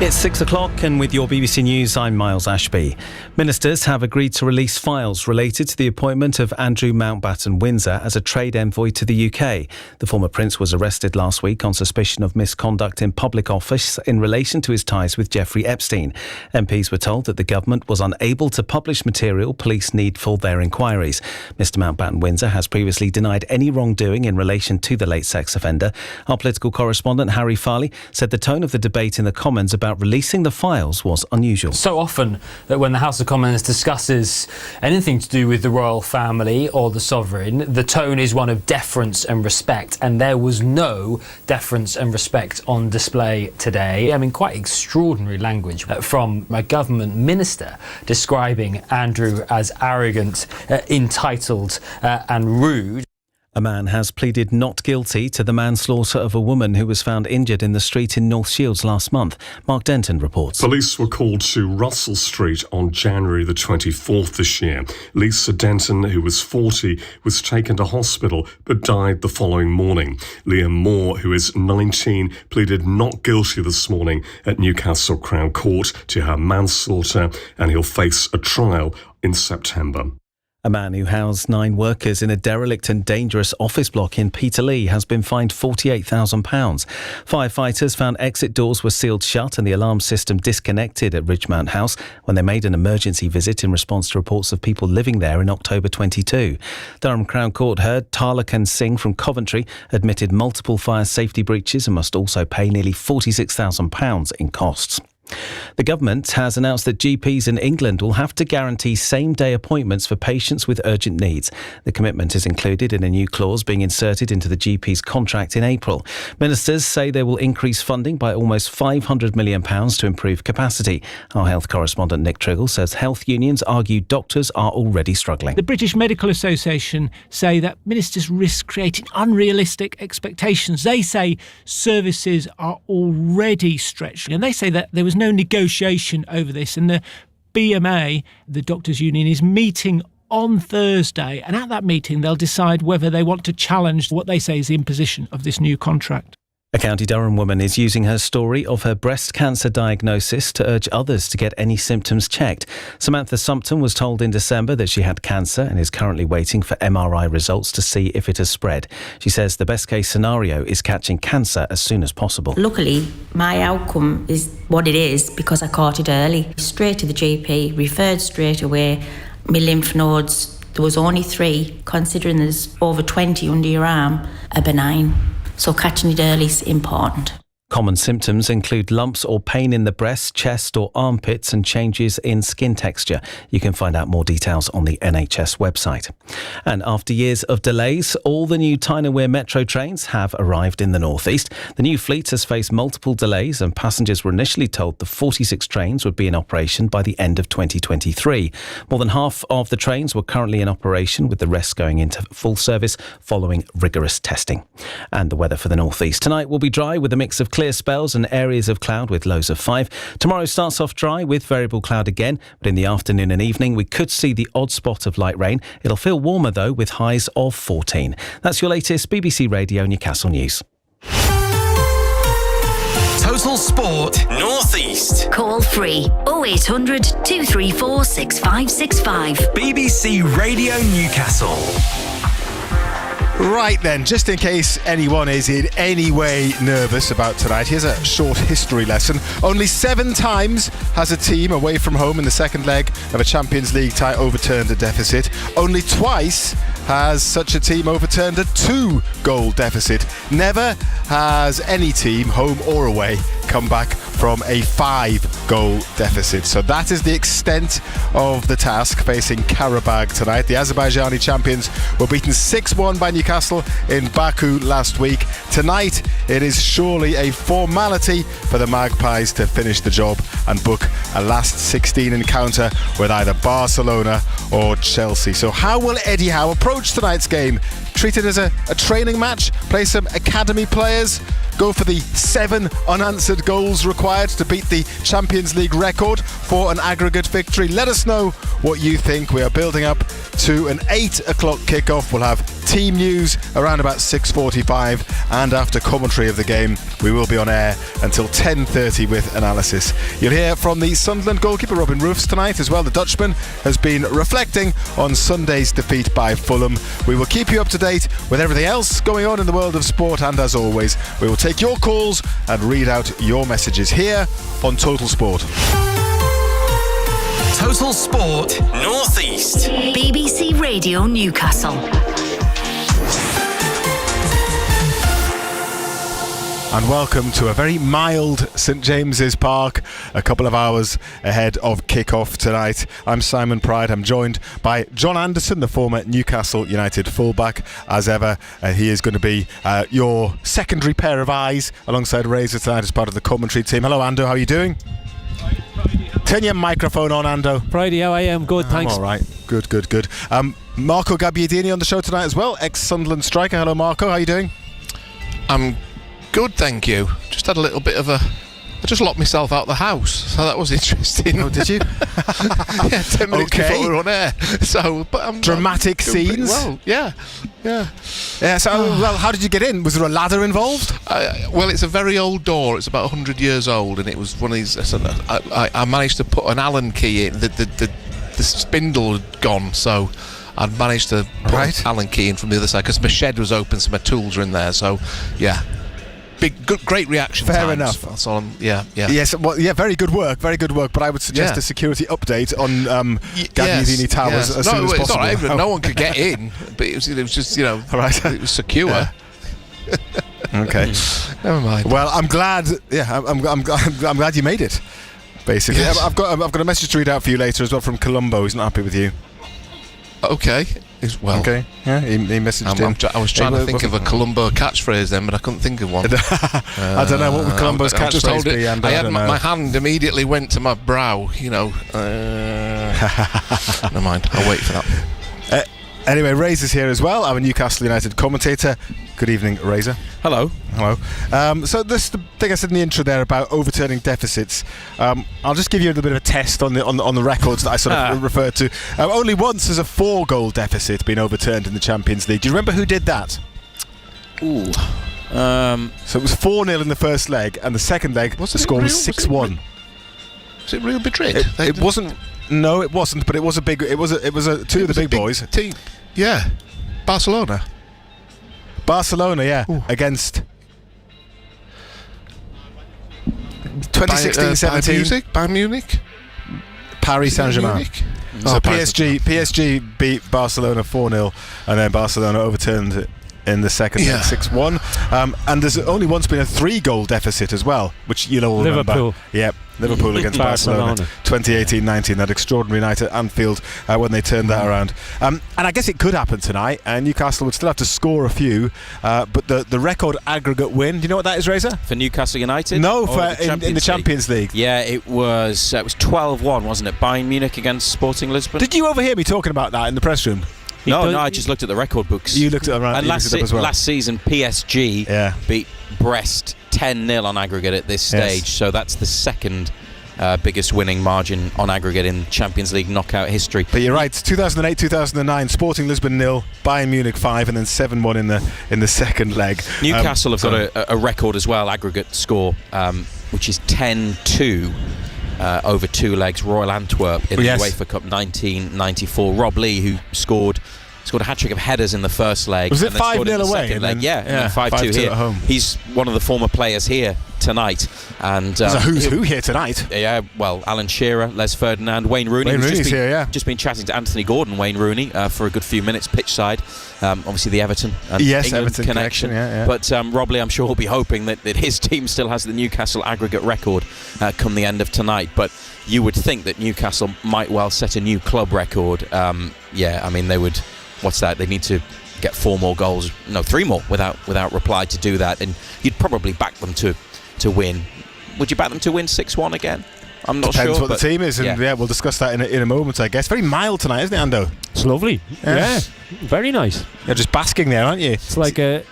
It's 6 o'clock and with your BBC News, I'm Miles Ashby. Ministers have agreed to release files related to the appointment of Andrew Mountbatten Windsor as a trade envoy to the UK. The former prince was arrested last week on suspicion of misconduct in public office in relation to his ties with Jeffrey Epstein. MPs were told that the government was unable to publish material police need for their inquiries. Mr Mountbatten Windsor has previously denied any wrongdoing in relation to the late sex offender. Our political correspondent Harry Farley said the tone of the debate in the Commons about releasing the files was unusual. So often that when the House of Commons discusses anything to do with the royal family or the sovereign, the tone is one of deference and respect, and there was no deference and respect on display today. I mean, quite extraordinary language from a government minister describing Andrew as arrogant, entitled and rude. A man has pleaded not guilty to the manslaughter of a woman who was found injured in the street in North Shields last month. Mark Denton reports. Police were called to Russell Street on January the 24th this year. Lisa Denton, who was 40, was taken to hospital but died the following morning. Liam Moore, who is 19, pleaded not guilty this morning at Newcastle Crown Court to her manslaughter, and he'll face a trial in September. A man who housed 9 workers in a derelict and dangerous office block in Peterlee has been fined £48,000. Firefighters found exit doors were sealed shut and the alarm system disconnected at Ridgemount House when they made an emergency visit in response to reports of people living there in October 22. Durham Crown Court heard Tarlakan Singh from Coventry admitted multiple fire safety breaches and must also pay nearly £46,000 in costs. The government has announced that GPs in England will have to guarantee same-day appointments for patients with urgent needs. The commitment is included in a new clause being inserted into the GP's contract in April. Ministers say they will increase funding by almost £500 million to improve capacity. Our health correspondent Nick Triggle says health unions argue doctors are already struggling. The British Medical Association say that ministers risk creating unrealistic expectations. They say services are already stretched, and they say that there was no negotiation over this, and the BMA, the doctors' union, is meeting on Thursday, and at that meeting they'll decide whether they want to challenge what they say is the imposition of this new contract. A County Durham woman is using her story of her breast cancer diagnosis to urge others to get any symptoms checked. Samantha Sumpton was told in December that she had cancer and is currently waiting for MRI results to see if it has spread. She says the best case scenario is catching cancer as soon as possible. Luckily, my outcome is what it is because I caught it early. Straight to the GP, referred straight away. My lymph nodes, there was only 3, considering there's over 20 under your arm, are benign. So catching it early is important. Common symptoms include lumps or pain in the breast, chest or armpits and changes in skin texture. You can find out more details on the NHS website. And after years of delays, all the new Tyne and Wear metro trains have arrived in the northeast. The new fleet has faced multiple delays and passengers were initially told the 46 trains would be in operation by the end of 2023. More than half of the trains were currently in operation, with the rest going into full service following rigorous testing. And the weather for the northeast. Tonight will be dry with a mix of clear spells and areas of cloud with lows of 5. Tomorrow starts off dry with variable cloud again, but in the afternoon and evening we could see the odd spot of light rain. It'll feel warmer though with highs of 14. That's your latest BBC Radio Newcastle news. Total Sport North East. Call free 0800 234 6565. BBC Radio Newcastle. Right then, just in case anyone is in any way nervous about tonight, here's a short history lesson. Only 7 times has a team away from home in the second leg of a Champions League tie overturned a deficit. Only twice has such a team overturned a 2-goal deficit. Never has any team, home or away, come back from a 5-goal deficit. So that is the extent of the task facing Qarabağ tonight. The Azerbaijani champions were beaten 6-1 by Newcastle in Baku last week. Tonight, it is surely a formality for the Magpies to finish the job and book a last 16 encounter with either Barcelona or Chelsea. So how will Eddie Howe approach tonight's game? Treat it as a training match? Play some academy players? Go for the 7 unanswered goals required to beat the Champions League record for an aggregate victory? Let us know what you think. We are building up to an 8 o'clock kickoff. We'll have team news around about 6:45, and after commentary of the game, we will be on air until 10:30 with analysis. You'll hear from the Sunderland goalkeeper Robin Roofs tonight as well. The Dutchman has been reflecting on Sunday's defeat by Fulham. We will keep you up to date with everything else going on in the world of sport, and as always, we will take your calls and read out your messages here on Total Sport. Total Sport North East. BBC Radio Newcastle. And welcome to a very mild St James's Park, a couple of hours ahead of kick-off tonight. I'm Simon Pride. I'm joined by John Anderson, the former Newcastle United fullback, as ever. He is going to be your secondary pair of eyes alongside Razor tonight as part of the commentary team. Hello, Ando. How are you doing? Turn your microphone on, Ando. Friday, how I am? Good, thanks. All right. Good. Marco Gabbiadini on the show tonight as well, ex-Sunderland striker. Hello, Marco. How are you doing? I'm good, thank you. Just had a little bit of I just locked myself out the house, so that was interesting. Oh, did you? Yeah, 10 minutes before we were on air. So, but I'm dramatic scenes. Well, yeah. So, well, how did you get in? Was there a ladder involved? Well, it's a very old door. It's about 100 years old, and it was one of these. I managed to put an Allen key in. The spindle had gone, so I'd managed to put an Allen key in from the other side because my shed was open, so my tools were in there. So, yeah. Great reaction. Fair times. enough. That's all. Yeah. Yes. Well, yeah. Very good work. But I would suggest a security update on Gabbiadini Towers as soon as possible. It's all right. No one could get in, but it was just it was secure. Yeah. Okay. Never mind. Well, I'm glad. Yeah, I'm glad you made it. Basically, yes. I've got a message to read out for you later as well from Colombo. He's not happy with you. Okay. Okay. Yeah, he messaged in. I was trying to think of a Colombo catchphrase then, but I couldn't think of one. I don't know what would Colombo's catchphrase be. My hand immediately went to my brow. Never mind. I'll wait for that. Anyway, Razor's here as well. I'm a Newcastle United commentator. Good evening, Razor. Hello. So this the thing I said in the intro there about overturning deficits. I'll just give you a little bit of a test on the records that I sort of referred to. Only once has a 4-goal deficit been overturned in the Champions League. Do you remember who did that? Ooh. So it was 4-0 in the first leg, and the second leg the score was 6-1. Was it Real Madrid? It wasn't. No, it wasn't. But it was a big. It was two of the big boys. Team. Yeah. Barcelona, yeah. Ooh. Against 2016-17. Bayern Munich. Paris Saint-Germain. So PSG beat Barcelona 4-0, and then Barcelona overturned it in the second leg 6-1. And there's only once been a 3-goal deficit as well, which you'll all remember. Liverpool. Yep. Liverpool against Barcelona 2018-19, that extraordinary night at Anfield when they turned that around. And I guess it could happen tonight, and Newcastle would still have to score a few, but the record aggregate win, do you know what that is, Razor? For Newcastle United? No, in the Champions League. Yeah, it was 12-1, wasn't it? Bayern Munich against Sporting Lisbon. Did you overhear me talking about that in the press room? No, I just looked at the record books. You looked at them, and last season, PSG beat Brest 10-0 on aggregate at this stage, so that's the second biggest winning margin on aggregate in Champions League knockout history. But you're right, 2008-2009, Sporting Lisbon 0, Bayern Munich 5, and then 7-1 in the second leg. Newcastle have got a record as well, aggregate score, which is 10-2. Over 2 legs, Royal Antwerp in the UEFA Cup 1994. Rob Lee, who scored a hat-trick of headers in the first leg. Was it 5-0 away? And then 5-2 here. At home. He's one of the former players here tonight. And there's a who's who here tonight. Yeah, well, Alan Shearer, Les Ferdinand, Wayne Rooney. Just been chatting to Anthony Gordon, Wayne Rooney, for a good few minutes pitch side. Obviously the Everton and England Everton connection. But Rob Lee, I'm sure, will be hoping that his team still has the Newcastle aggregate record come the end of tonight. But you would think that Newcastle might well set a new club record. I mean, they would. What's that? They need to get 4 more goals. No, 3 more without reply to do that. And you'd probably back them to win. Would you back them to win 6-1 again? I'm not Depends sure. Depends what the team is, and we'll discuss that in a moment, I guess. Very mild tonight, isn't it, Ando? It's lovely. Yeah, very nice. You're just basking there, aren't you? It's like a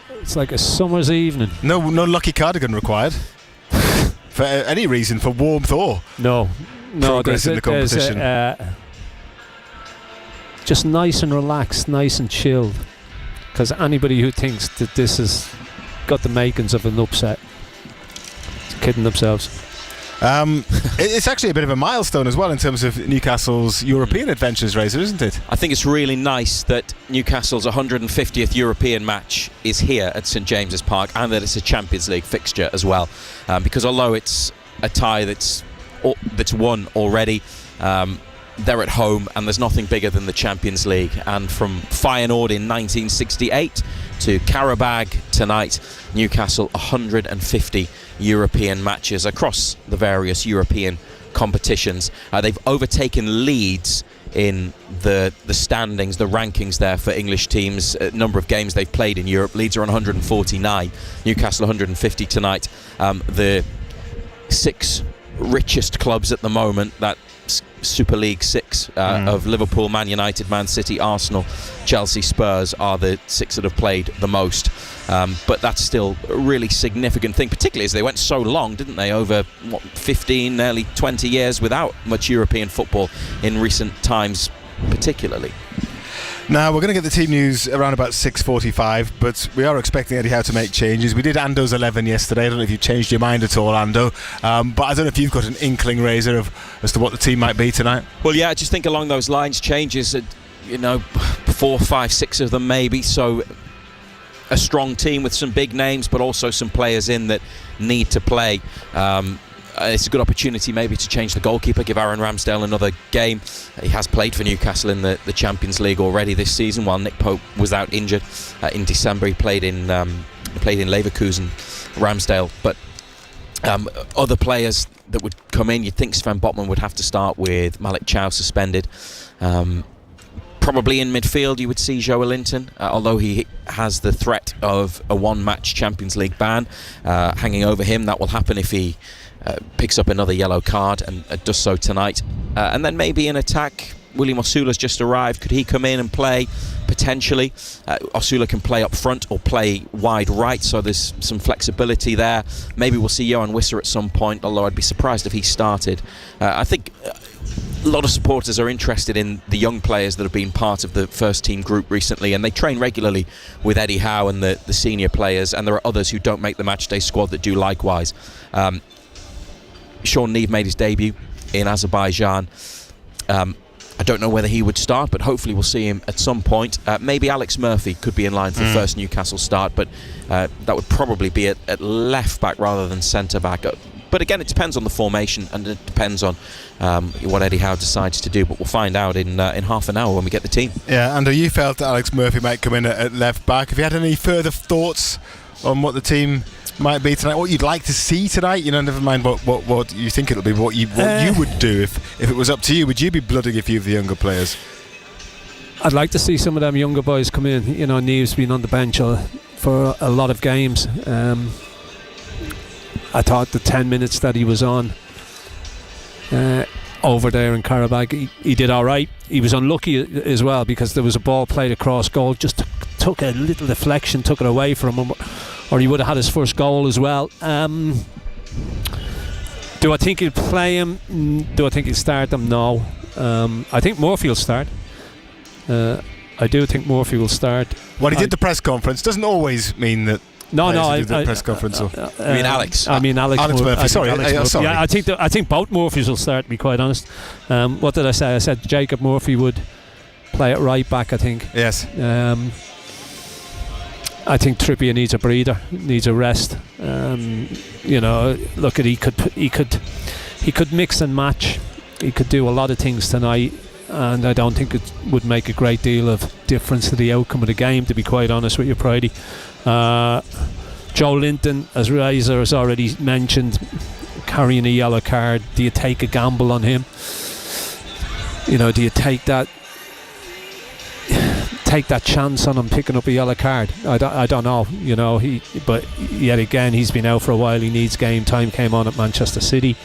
summer's evening. No lucky cardigan required for any reason, for warmth or progress in the competition. just nice and relaxed, nice and chilled. Because anybody who thinks that this has got the makings of an upset is kidding themselves. It's actually a bit of a milestone as well in terms of Newcastle's European adventures, Razor, isn't it? I think it's really nice that Newcastle's 150th European match is here at St James's Park, and that it's a Champions League fixture as well. Because although it's a tie that's won already, they're at home, and there's nothing bigger than the Champions League. And from Feyenoord in 1968 to Qarabağ tonight, Newcastle 150 European matches across the various European competitions. They've overtaken Leeds in the standings, the rankings there for English teams, number of games they've played in Europe. Leeds are on 149, Newcastle 150 tonight. The 6 richest clubs at the moment, that Super League 6 of Liverpool, Man United, Man City, Arsenal, Chelsea, Spurs are the 6 that have played the most. But that's still a really significant thing, particularly as they went so long, didn't they, over 15, nearly 20 years without much European football in recent times particularly. Now, we're going to get the team news around about 6:45, but we are expecting Eddie Howe to make changes. We did Ando's 11 yesterday. I don't know if you changed your mind at all, Ando. But I don't know if you've got an inkling, Razor, as to what the team might be tonight. Well, yeah, I just think along those lines, changes, 4, 5, 6 of them maybe. So a strong team with some big names, but also some players in that need to play. It's a good opportunity maybe to change the goalkeeper, give Aaron Ramsdale another game. He has played for Newcastle in the Champions League already this season, while Nick Pope was out injured. In December he played in Leverkusen, Ramsdale. But other players that would come in, you'd think Sven Botman would have to start with Malik Chow suspended. Probably in midfield you would see Joelinton, although he has the threat of a one-match Champions League ban hanging over him. That will happen if he picks up another yellow card, and does so tonight. And then maybe in attack, William Osula's just arrived. Could he come in and play? Potentially. Osula can play up front or play wide right, so there's some flexibility there. Maybe we'll see Johan Wisser at some point, although I'd be surprised if he started. I think a lot of supporters are interested in the young players that have been part of the first team group recently, and they train regularly with Eddie Howe and the senior players, and there are others who don't make the matchday squad that do likewise. Sean Neave made his debut in Azerbaijan. I don't know whether he would start, but hopefully we'll see him at some point. Maybe Alex Murphy could be in line for the first Newcastle start, but that would probably be at left back rather than centre back. But again, it depends on the formation, and it depends on what Eddie Howe decides to do. But we'll find out in half an hour when we get the team. Yeah, Andrew, you felt that Alex Murphy might come in at left back. Have you had any further thoughts on what the team might be tonight, what you'd like to see tonight? Never mind what you think it'll be, what you would do if it was up to you. Would you be blooding a few of the younger players? I'd like to see some of them younger boys come in. Neve's been on the bench for a lot of games. I thought the 10 minutes that he was on over there in Qarabağ, he did all right. He was unlucky as well, because there was a ball played across goal, just took a little deflection, took it away from him, or he would have had his first goal as well. Do I think he'll play him? Do I think he'll start him? No. I think Murphy will start. I do think Murphy will start. Well, he did the press conference. Doesn't always mean that. I press conference. You mean Alex? I mean Alex Murphy. Sorry. Yeah, I think both Murphys will start, to be quite honest. What did I say? I said Jacob Murphy would play at right back, I think. Yes. I think Trippier needs a breather, needs a rest. Look at he could mix and match. He could do a lot of things tonight, and I don't think it would make a great deal of difference to the outcome of the game, to be quite honest with you, Pridey. Joelinton, as Razor has already mentioned, carrying a yellow card. Do you take a gamble on him? Do you take that chance on him picking up a yellow card? I don't know. But yet again, he's been out for a while. He needs game time. Came on at Manchester City.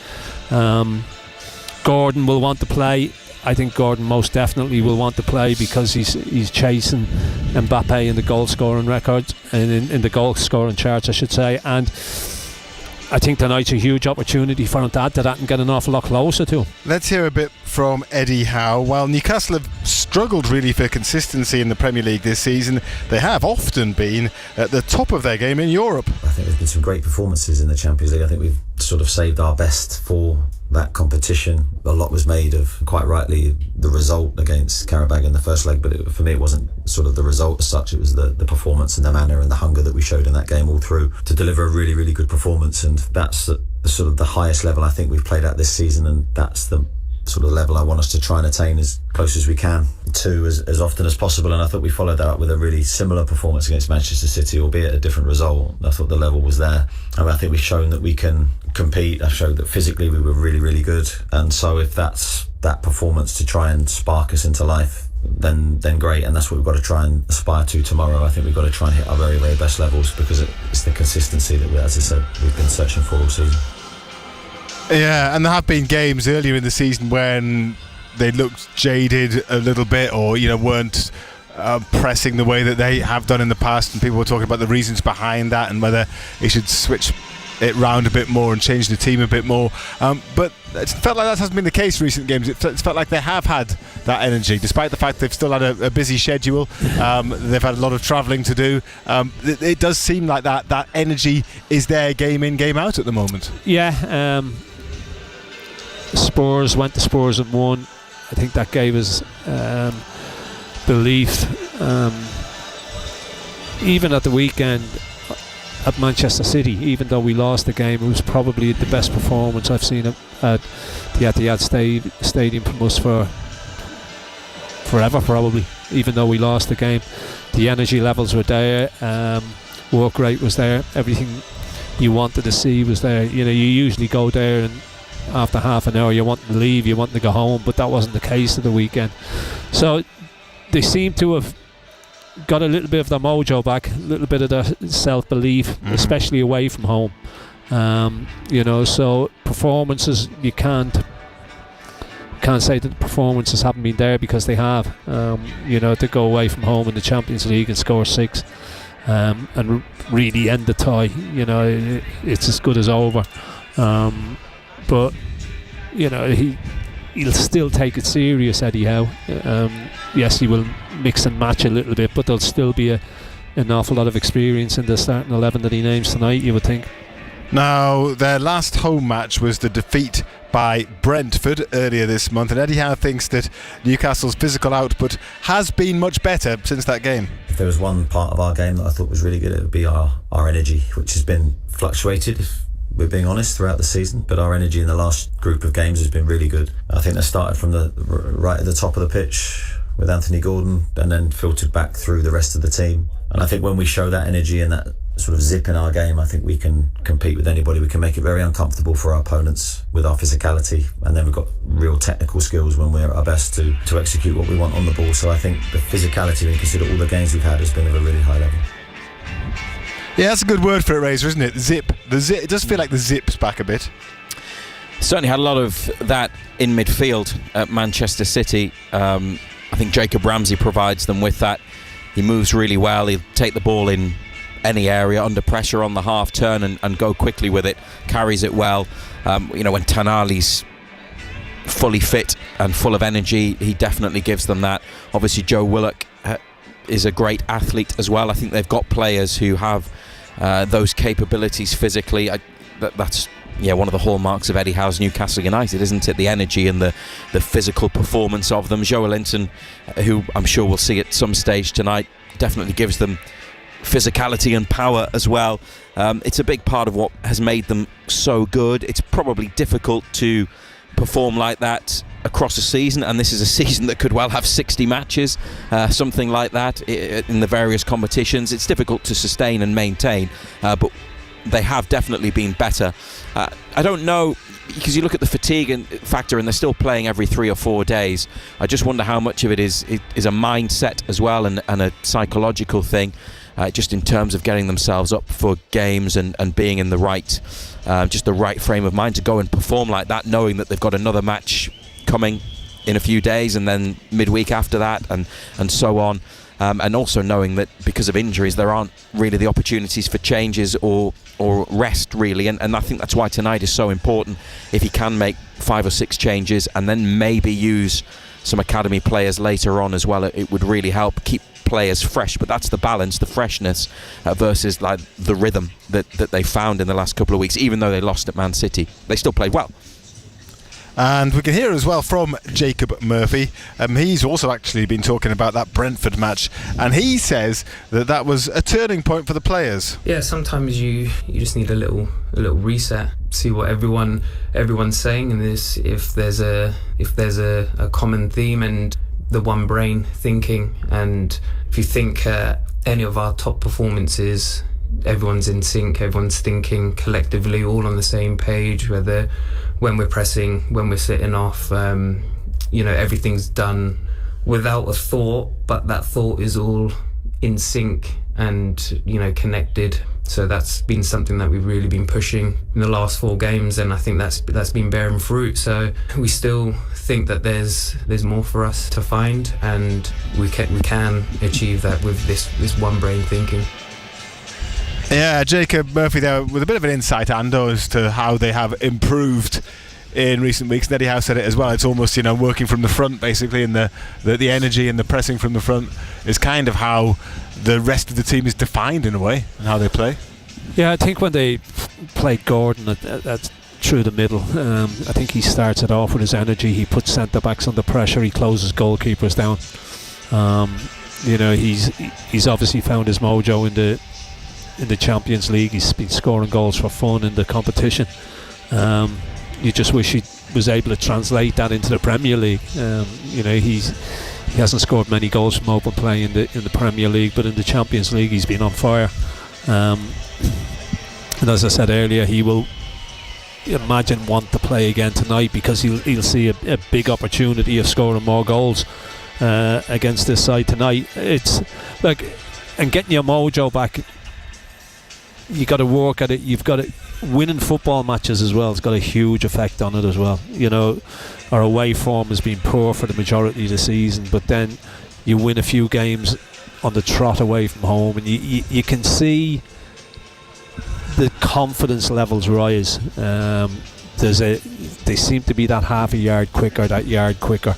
Gordon will want to play. I think Gordon most definitely will want to play, because he's chasing Mbappe in the goal scoring records, and in the goal scoring charts, I should say. And I think tonight's a huge opportunity for him to add to that and get an awful lot closer to him. Let's hear a bit from Eddie Howe. While Newcastle have struggled really for consistency in the Premier League this season, they have often been at the top of their game in Europe. I think there's been some great performances in the Champions League. I think we've sort of saved our best for that competition. A lot was made of, quite rightly, the result against Qarabağ in the first leg, but for me it wasn't sort of the result as such, it was the performance and the manner and the hunger that we showed in that game all through to deliver a really, really good performance, and that's the sort of the highest level I think we've played at this season, and that's the sort of level I want us to try and attain as close as we can to as often as possible. And I thought we followed that up with a really similar performance against Manchester City, albeit a different result. I thought the level was there. I think we've shown that we can compete. I've showed that physically we were really, really good, and so if that's that performance to try and spark us into life, then great, and that's what we've got to try and aspire to tomorrow. I think we've got to try and hit our very, very best levels, because it's the consistency that, as I said, we've been searching for all season. Yeah, and there have been games earlier in the season when they looked jaded a little bit, or weren't pressing the way that they have done in the past, and people were talking about the reasons behind that and whether they should switch it round a bit more and change the team a bit more, but it felt like that hasn't been the case in recent games. It felt like they have had that energy, despite the fact they've still had a busy schedule. They've had a lot of travelling to do. It does seem like that energy is there game in, game out at the moment. Yeah, Spurs went to Spurs and won. I think that gave us belief. Even at the weekend at Manchester City, even though we lost the game, it was probably the best performance I've seen at the Etihad Stadium from us for forever, probably. Even though we lost the game, the energy levels were there, work rate was there, everything you wanted to see was there. You usually go there and after half an hour you want to leave, you want to go home, but that wasn't the case of the weekend. So they seem to have got a little bit of the mojo back, a little bit of the self-belief, especially away from home. So performances, you can't say that the performances haven't been there, because they have. To go away from home in the Champions League and score 6 and really end the tie, it's as good as over. But he'll still take it serious, Eddie Howe. Yes, he will mix and match a little bit, but there'll still be an awful lot of experience in the starting 11 that he names tonight, you would think. Now, their last home match was the defeat by Brentford earlier this month, and Eddie Howe thinks that Newcastle's physical output has been much better since that game. If there was one part of our game that I thought was really good, it would be our energy, which has been fluctuated, if we're being honest, throughout the season, but our energy in the last group of games has been really good. I think that started from the right at the top of the pitch with Anthony Gordon, and then filtered back through the rest of the team. And I think when we show that energy and that sort of zip in our game, I think we can compete with anybody. We can make it very uncomfortable for our opponents with our physicality, and then we've got real technical skills when we're at our best to execute what we want on the ball. So I think the physicality, when you consider all the games we've had, has been of a really high level. Yeah, that's a good word for it, Razor, isn't it? Zip. It does feel like the zip's back a bit. Certainly had a lot of that in midfield at Manchester City. I think Jacob Ramsey provides them with that. He moves really well. He'll take the ball in any area under pressure on the half turn and go quickly with it. Carries it well. When Tanali's fully fit and full of energy, he definitely gives them that. Obviously, Joe Willock is a great athlete as well. I think they've got players who have those capabilities physically. That's one of the hallmarks of Eddie Howe's Newcastle United, isn't it? The energy and the physical performance of them. Joe Linton, who I'm sure we'll see at some stage tonight, definitely gives them physicality and power as well. It's a big part of what has made them so good. It's probably difficult to perform like that across a season, and this is a season that could well have 60 matches, something like that, in the various competitions. It's difficult to sustain and maintain, but they have definitely been better. I don't know, because you look at the fatigue factor, and they're still playing every 3 or 4 days. I just wonder how much of it is a mindset as well, and a psychological thing, just in terms of getting themselves up for games and being in the right frame of mind to go and perform like that, knowing that they've got another match coming in a few days, and then midweek after that, and so on. and also knowing that because of injuries there aren't really the opportunities for changes or rest really, and I think that's why tonight is so important. If he can make 5 or 6 changes and then maybe use some academy players later on as well, it would really help keep players fresh. But that's the balance, the freshness versus like the rhythm that they found in the last couple of weeks. Even though they lost at Man City, they still played well. And we can hear as well from Jacob Murphy. He's also actually been talking about that Brentford match, and he says that was a turning point for the players. Yeah, sometimes you just need a little reset, see what everyone's saying, and if there's a common theme and the one brain thinking. And if you think any of our top performances, everyone's in sync, everyone's thinking collectively, all on the same page, whether when we're pressing, when we're sitting off, everything's done without a thought, but that thought is all in sync and connected. So that's been something that we've really been pushing in the last 4 games, and I think that's been bearing fruit. So we still think that there's more for us to find, and we can achieve that with this one brain thinking. Yeah, Jacob Murphy there with a bit of an insight, Ando, as to how they have improved in recent weeks. Eddie Howe said it as well. It's almost working from the front basically, and the energy and the pressing from the front is kind of how the rest of the team is defined in a way, and how they play. Yeah, I think when they played Gordon that's through the middle, I think he starts it off with his energy. He puts centre backs under pressure. He closes goalkeepers down. He's obviously found his mojo in the Champions League. He's been scoring goals for fun in the competition. You just wish he was able to translate that into the Premier League. He hasn't scored many goals from open play in the Premier League, but in the Champions League he's been on fire. And as I said earlier, he will want to play again tonight, because he'll see a big opportunity of scoring more goals against this side tonight. It's like, and getting your mojo back, you got to work at it. You've got to winning football matches as well. It's got a huge effect on it as well. Our away form has been poor for the majority of the season, but then you win a few games on the trot away from home, and you can see the confidence levels rise. They seem to be that half a yard quicker, that yard quicker.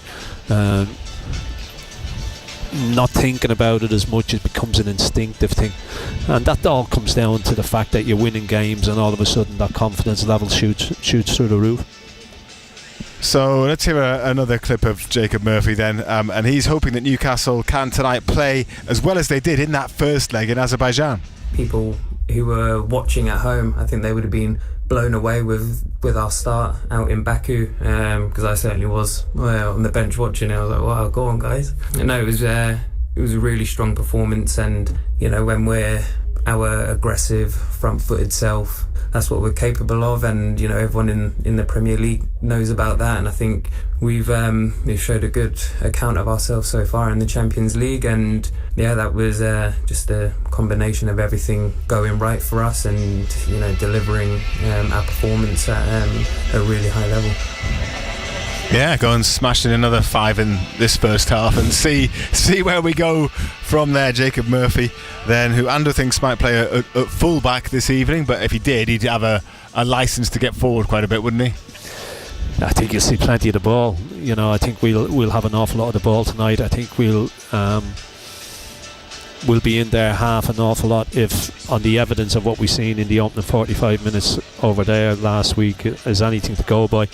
Not thinking about it as much, it becomes an instinctive thing, and that all comes down to the fact that you're winning games, and all of a sudden that confidence level shoots through the roof. So let's hear another clip of Jacob Murphy then, and he's hoping that Newcastle can tonight play as well as they did in that first leg in Azerbaijan. People who were watching at home, I think they would have been blown away with our start out in Baku, because I certainly was on the bench watching it. I was like, wow, go on guys. No, it was a really strong performance, and when we're our aggressive front-footed self, that's what we're capable of, and everyone in the Premier League knows about that, and I think we've showed a good account of ourselves so far in the Champions League, and that was just a combination of everything going right for us, and delivering our performance at a really high level. Yeah, go and smash in another 5 in this first half and see where we go from there. Jacob Murphy then, who Ando thinks might play at full back this evening, but if he did, he'd have a licence to get forward quite a bit, wouldn't he? I think you'll see plenty of the ball. I think we'll have an awful lot of the ball tonight. I think we'll be in there half an awful lot, if on the evidence of what we've seen in the opening 45 minutes over there last week is anything to go by.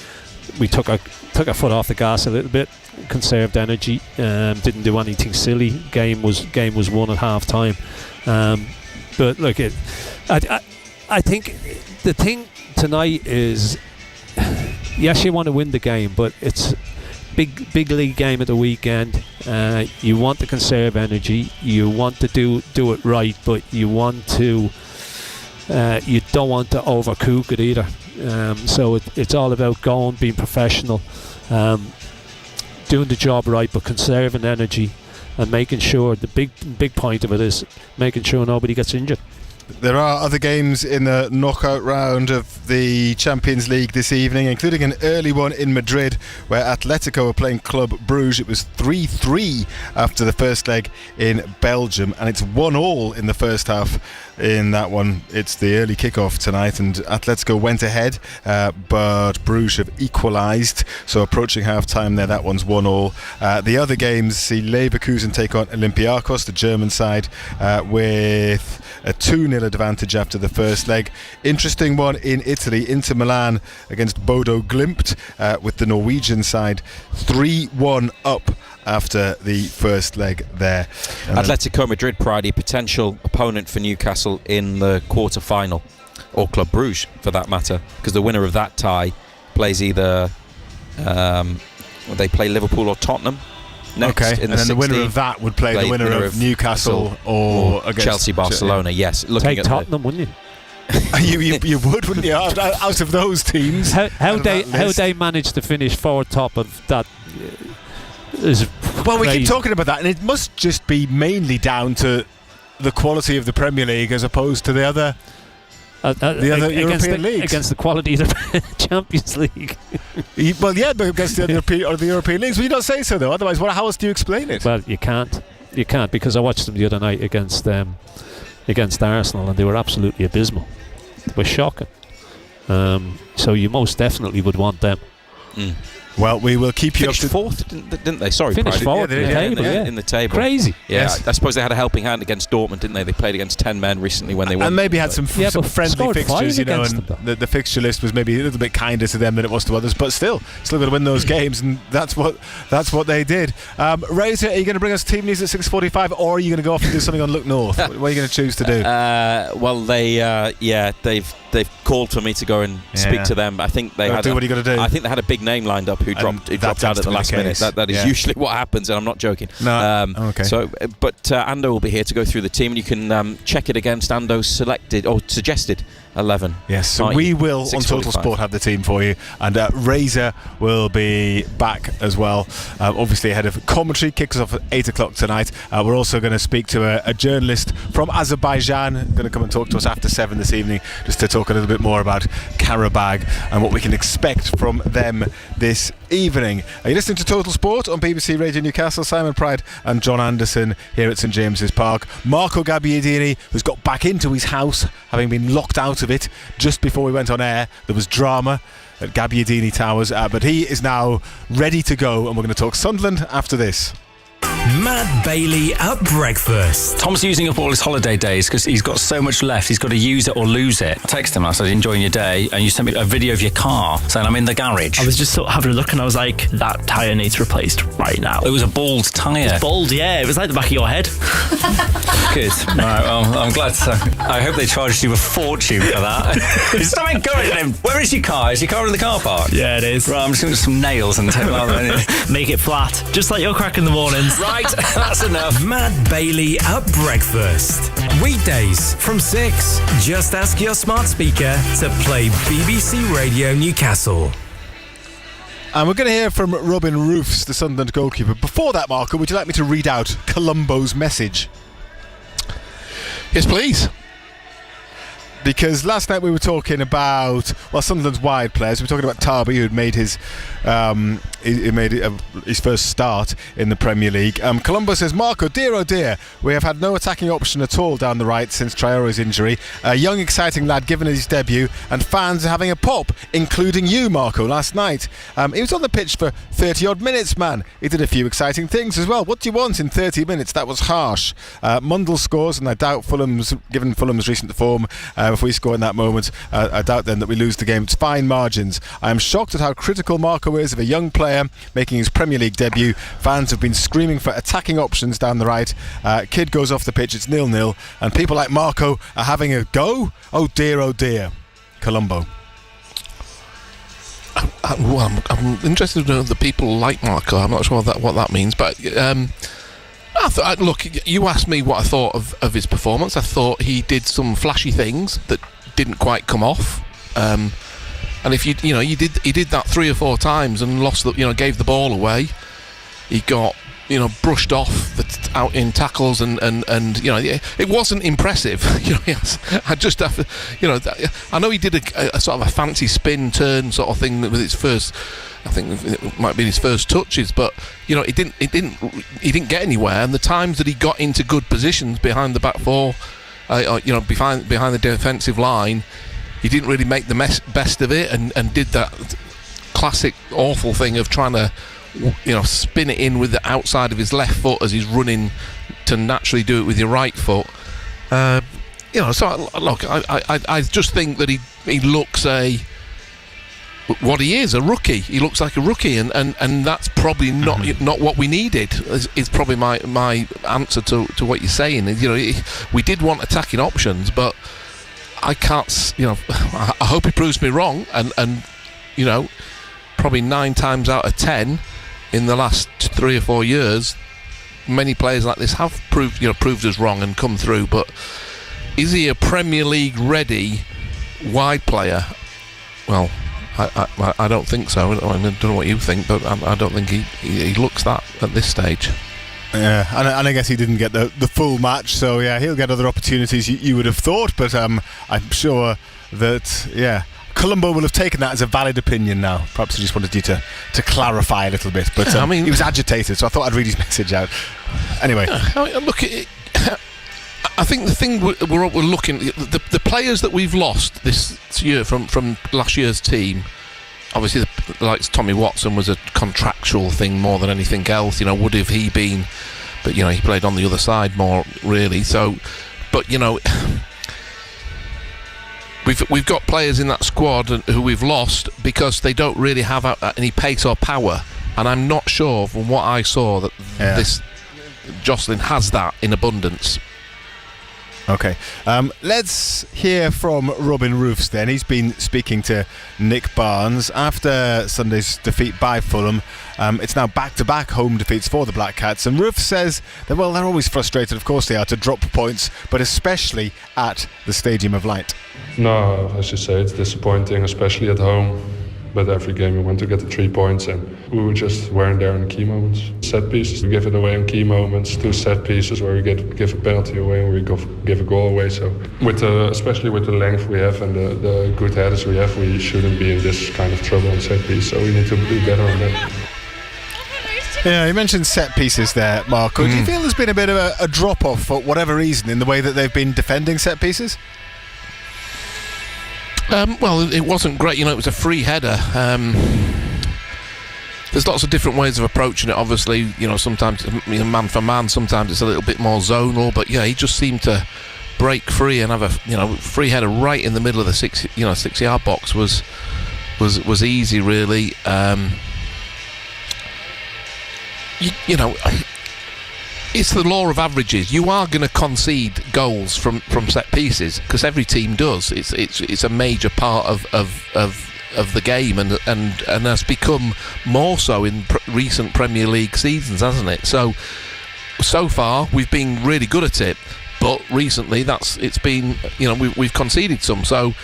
We took our foot off the gas a little bit, conserved energy, didn't do anything silly. Game was won at half time, but look, I think the thing tonight is, yes, you want to win the game, but it's big league game at the weekend. You want to conserve energy, you want to do it right, but you don't want to overcook it either. So it's all about being professional, doing the job right, but conserving energy, and making sure the big point of it is making sure nobody gets injured. There are other games in the knockout round of the Champions League this evening, including an early one in Madrid where Atletico are playing Club Brugge. It was 3-3 after the first leg in Belgium, and it's 1-1 in the first half in that one. It's the early kickoff tonight, and Atletico went ahead, but Bruges have equalised, so approaching half-time there, that one's 1-1. The other games see Leverkusen take on Olympiacos, the German side, with a 2-0 advantage after the first leg. Interesting one in Italy, Inter Milan against Bodo Glimt, with the Norwegian side 3-1 up after the first leg there. Atletico Madrid, Pride, potential opponent for Newcastle in the quarter-final, or Club Brugge for that matter, because the winner of that tie plays either they play Liverpool or Tottenham next in the 16th. The winner of that would play the winner of Newcastle or against Chelsea, Barcelona. Yes, looking take at Tottenham, wouldn't you? you would, wouldn't you? Out of those teams, how they managed to finish forward top of that is well, we crazy. keep talking about that, and it must just be mainly down to the quality of the Premier League as opposed to the other European leagues. Against the quality of the Champions League. Well, yeah, but against the European leagues. Well, you don't say so though. Otherwise, how else do you explain it? Well, you can't because I watched them the other night against Arsenal, and they were absolutely abysmal. They were shocking. So you most definitely would want them. Well, we will keep you up to fourth, didn't they? Sorry, finished fourth in the table. Crazy. Yeah, yes. I suppose they had a helping hand against Dortmund, didn't they? They played against 10 men recently when they won. And maybe had some friendly fixtures, and the fixture list was maybe a little bit kinder to them than it was to others. But still got to win those games, and that's what they did. Razor, are you going to bring us team news at 6:45, or are you going to go off and do something on Look North? What are you going to choose to do? Well, they've called for me to go and speak to them. I think they what are you going to do? I think they had a big name lined up who dropped out at the last minute. That is usually what happens, and I'm not joking. No. Okay. So, but Ando will be here to go through the team, and you can check it against Ando's selected or suggested 11. Yes, so we will on Total Sport have the team for you, and Razor will be back as well, obviously ahead of commentary. Kicks off at 8 o'clock tonight. We're also going to speak to a journalist from Azerbaijan, going to come and talk to us after 7 this evening, just to talk a little bit more about Qarabağ and what we can expect from them this evening. Are you listening to Total Sport on BBC Radio Newcastle? Simon Pride and John Anderson here at St James's Park. Marco Gabbiadini, who's got back into his house, having been locked out of it just before we went on air. There was drama at Gabbiadini Towers, but he is now ready to go, and we're going to talk Sunderland after this. Matt Bailey at breakfast. Tom's using up all his holiday days because he's got so much left. He's got to use it or lose it. I texted him and I said, enjoying your day, and you sent me a video of your car saying I'm in the garage. I was just sort of having a look and I was like, that tyre needs replaced right now. It was a bald tyre. It's bald, yeah. It was like the back of your head. Good. All right, well, I'm glad to. I hope they charged you a fortune for that. Stop encouraging him. Where is your car? Is your car in the car park? Yeah, it is. Right, I'm just going to get some nails and take that. Make it flat. Just like your crack in the mornings. Right, that's enough. Matt Bailey at breakfast. Weekdays from 6. Just ask your smart speaker to play BBC Radio Newcastle. And we're going to hear from Robin Roofs, the Sunderland goalkeeper. Before that, Marco, would you like me to read out Colombo's message? Yes, please. Because last night we were talking about Sunderland's wide players. We were talking about Tarby, who had made his his first start in the Premier League. Colombo says, Marco, dear oh dear, we have had no attacking option at all down the right since Traore's injury. A young, exciting lad given his debut, and fans are having a pop, including you, Marco, last night. He was on the pitch for 30 odd minutes, man. He did a few exciting things as well. What do you want in 30 minutes? That was harsh. Mundell scores, and I doubt given Fulham's recent form, if we score in that moment, I doubt then that we lose the game. It's fine margins. I am shocked at how critical Marco is of a young player making his Premier League debut. Fans have been screaming for attacking options down the right. Kid goes off the pitch, it's 0-0, and people like Marco are having a go. Oh dear, Colombo. I'm interested to know that people like Marco. I'm not sure what that means, but look, you asked me what I thought of his performance. I thought he did some flashy things that didn't quite come off. And if he did that 3 or 4 times and lost gave the ball away. He got brushed off out in tackles and it wasn't impressive. I just have to, I know he did a sort of a fancy spin turn sort of thing with his first. I think it might be his first touches, but he didn't get anywhere. And the times that he got into good positions behind the back four, behind the defensive line, he didn't really make the best of it, and did that classic awful thing of trying to spin it in with the outside of his left foot as he's running to naturally do it with your right foot. So look, I just think that he looks what he is, a rookie. He looks like a rookie, and that's probably not what we needed. Is probably my answer to what you're saying. We did want attacking options, but I can't. I hope he proves me wrong, and probably 9 times out of 10 in the last 3 or 4 years, many players like this have proved us wrong and come through. But is he a Premier League ready wide player? Well, I don't think so. I don't know what you think, but I don't think he looks that at this stage. Yeah, and I guess he didn't get the full match, so yeah, he'll get other opportunities you would have thought, but I'm sure that Colombo will have taken that as a valid opinion now. Perhaps he just wanted you to clarify a little bit, but he was agitated, so I thought I'd read his message out. Anyway, look at it. I think the thing we're looking, the players that we've lost this year from last year's team, obviously like Tommy Watson was a contractual thing more than anything else. Would have he been, but he played on the other side more really. So, but we've got players in that squad who we've lost because they don't really have any pace or power, and I'm not sure from what I saw that this Jocelyn has that in abundance. Okay, let's hear from Robin Roofs then. He's been speaking to Nick Barnes after Sunday's defeat by Fulham. It's now back-to-back home defeats for the Black Cats, and Roofs says that, well, they're always frustrated, of course they are, to drop points, but especially at the Stadium of Light. No, as you say, it's disappointing, especially at home. But every game we want to get the 3 points, and we were just weren't there in key moments. Set pieces, we give it away in key moments. 2 set pieces where we give a penalty away and we give a goal away. So, especially with the length we have and the good headers we have, we shouldn't be in this kind of trouble on set piece. So we need to do better on that. Yeah, you mentioned set pieces there, Marco. Do you feel there's been a bit of a drop-off for whatever reason in the way that they've been defending set pieces? Well, it wasn't great. It was a free header. There's lots of different ways of approaching it. Obviously, sometimes man for man. Sometimes it's a little bit more zonal. But he just seemed to break free and have a free header right in the middle of the 6-yard box was easy really. It's the law of averages. You are going to concede goals from set pieces because every team does. It's a major part of the game and has become more so in recent Premier League seasons, hasn't it? So far we've been really good at it, but recently it's been we've conceded some. So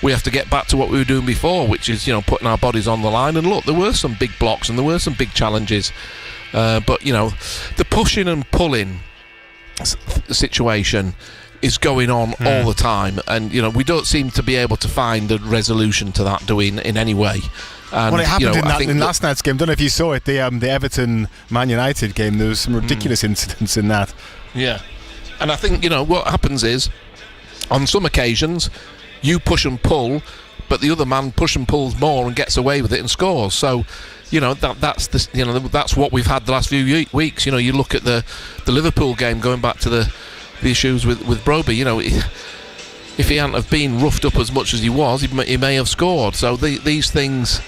we have to get back to what we were doing before, which is putting our bodies on the line. And look, there were some big blocks and there were some big challenges. But the pushing and pulling situation is going on all the time, and we don't seem to be able to find a resolution to that in any way. And, well, it happened in last night's game. Don't know if you saw it. The Everton Man United game. There was some ridiculous incidents in that. Yeah, and I think what happens is, on some occasions, you push and pull, but the other man push and pulls more and gets away with it and scores. So. That's what we've had the last few weeks. You look at the Liverpool game, going back to the issues with Broby. If he hadn't have been roughed up as much as he was, he may have scored. So these things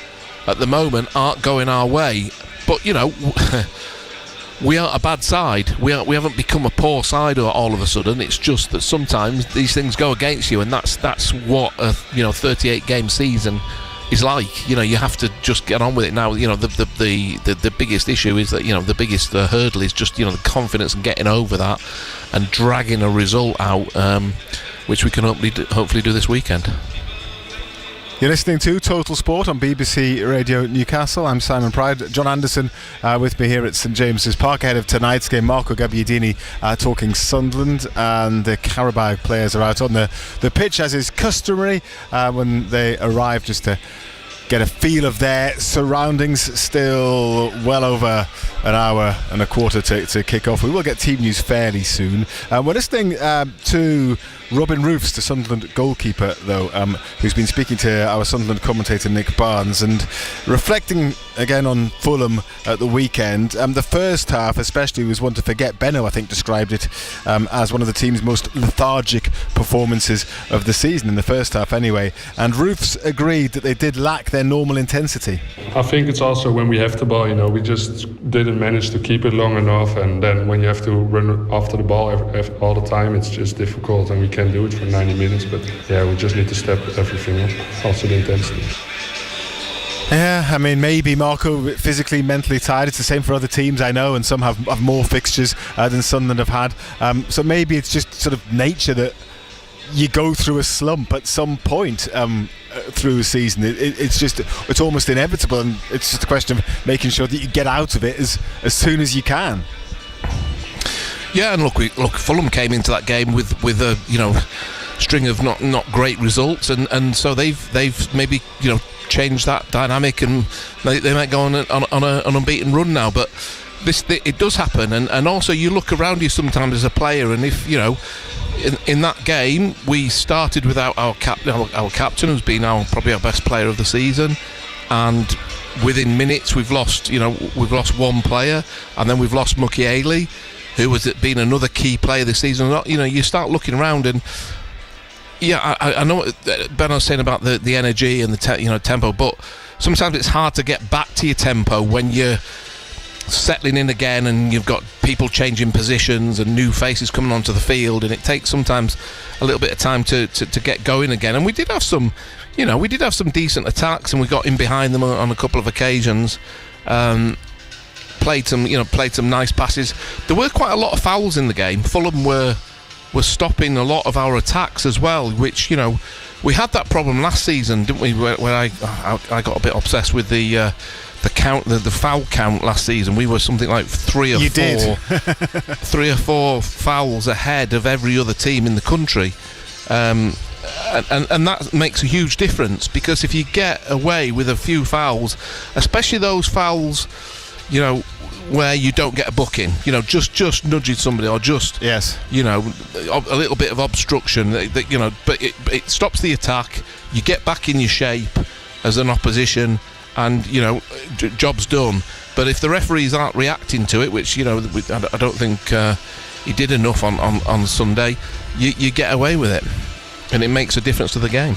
at the moment aren't going our way. But we aren't a bad side. We haven't become a poor side all of a sudden. It's just that sometimes these things go against you, and that's what a 38 game season is like. You have to just get on with it now. The biggest issue is that the biggest hurdle is just the confidence and getting over that and dragging a result out, which we can hopefully do this weekend. You're listening to Total Sport on BBC Radio Newcastle. I'm Simon Pride. John Anderson with me here at St James's Park ahead of tonight's game. Marco Gabbiadini talking Sunderland, and the Qarabağ players are out on the pitch as is customary when they arrive, just to get a feel of their surroundings. Still well over an hour and a quarter to kick off. We will get team news fairly soon. We're listening to Robin Roofs, the Sunderland goalkeeper, though, who's been speaking to our Sunderland commentator Nick Barnes and reflecting again on Fulham at the weekend. The first half especially was one to forget. Benno, I think, described it as one of the team's most lethargic performances of the season, in the first half anyway, and Roofs agreed that they did lack their normal intensity. I think it's also when we have the ball, we just didn't manage to keep it long enough, and then when you have to run after the ball all the time, it's just difficult, and we can do it for 90 minutes, but yeah, we just need to step everything up, also the intensity. Yeah, I mean, maybe Marco physically, mentally tired. It's the same for other teams, I know, and some have more fixtures than Sunderland have had. So maybe it's just sort of nature that you go through a slump at some point through a season. It's almost inevitable, and it's just a question of making sure that you get out of it as soon as you can. Yeah, and look, Fulham came into that game with a string of not great results, and so they've maybe changed that dynamic, and they might go on an unbeaten run now. But it does happen, and also you look around you sometimes as a player, and if in that game we started without our captain, who's been probably our best player of the season, and within minutes we've lost one player, and then we've lost Mukiele, who has been another key player this season. You start looking around, and yeah, I know what Benno's saying about the energy and the tempo, but sometimes it's hard to get back to your tempo when you're settling in again, and you've got people changing positions and new faces coming onto the field, and it takes sometimes a little bit of time to get going again. And we did have some decent attacks, and we got in behind them on a couple of occasions. Played some nice passes. There were quite a lot of fouls in the game. Fulham were stopping a lot of our attacks as well, which we had that problem last season, didn't we? Where I got a bit obsessed with the foul count last season. We were something like three or four fouls ahead of every other team in the country, and that makes a huge difference, because if you get away with a few fouls, especially those fouls where you don't get a booking, just nudging somebody, or just a little bit of obstruction, but it stops the attack. You get back in your shape as an opposition, and job's done. But if the referees aren't reacting to it, which I don't think he did enough on Sunday, you get away with it, and it makes a difference to the game.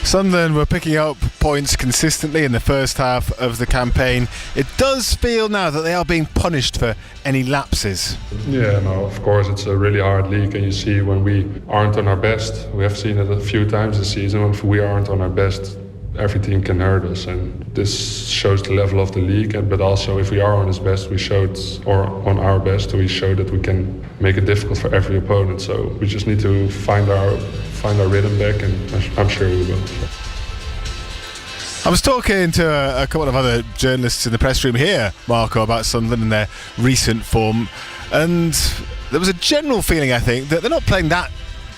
Sunderland were picking up points consistently in the first half of the campaign. It does feel now that they are being punished for any lapses. Yeah, no, of course, it's a really hard league, and you see when we aren't on our best. We have seen it a few times this season. When we aren't on our best, every team can hurt us, and this shows the level of the league. But also, if we are on on our best, we show that we can make it difficult for every opponent. So we just need to find our rhythm back, and I'm sure we will. I was talking to a couple of other journalists in the press room here, Marco, about Sunderland and their recent form, and there was a general feeling, I think, that they're not playing that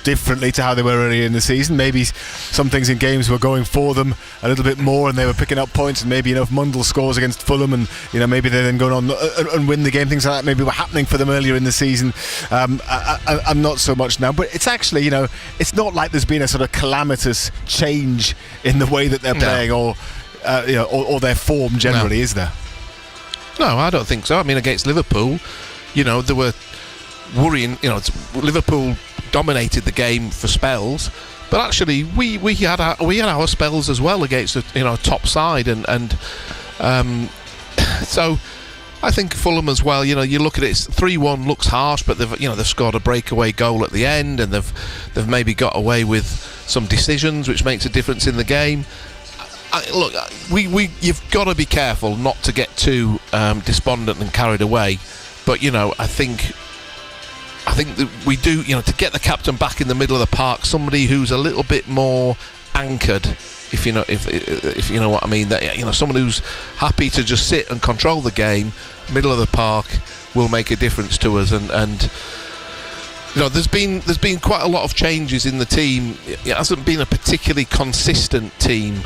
differently to how they were earlier in the season. Maybe some things in games were going for them a little bit more, and they were picking up points, and maybe if Mundell scores against Fulham, and maybe they're then going on and win the game, things like that maybe were happening for them earlier in the season. I'm not so much now, but it's actually it's not like there's been a sort of calamitous change in the way that they're playing, or their form generally, is there? No, I don't think so. I mean, against Liverpool, there were worrying. Liverpool dominated the game for spells, but actually we had our spells as well against a top side, and so I think Fulham as well. You look at it, it's 3-1 looks harsh, but they've scored a breakaway goal at the end, and they've maybe got away with some decisions, which makes a difference in the game. You've got to be careful not to get too despondent and carried away, but I think that we do, to get the captain back in the middle of the park, somebody who's a little bit more anchored. If you know what I mean, that someone who's happy to just sit and control the game, middle of the park, will make a difference to us. And there's been quite a lot of changes in the team. It hasn't been a particularly consistent team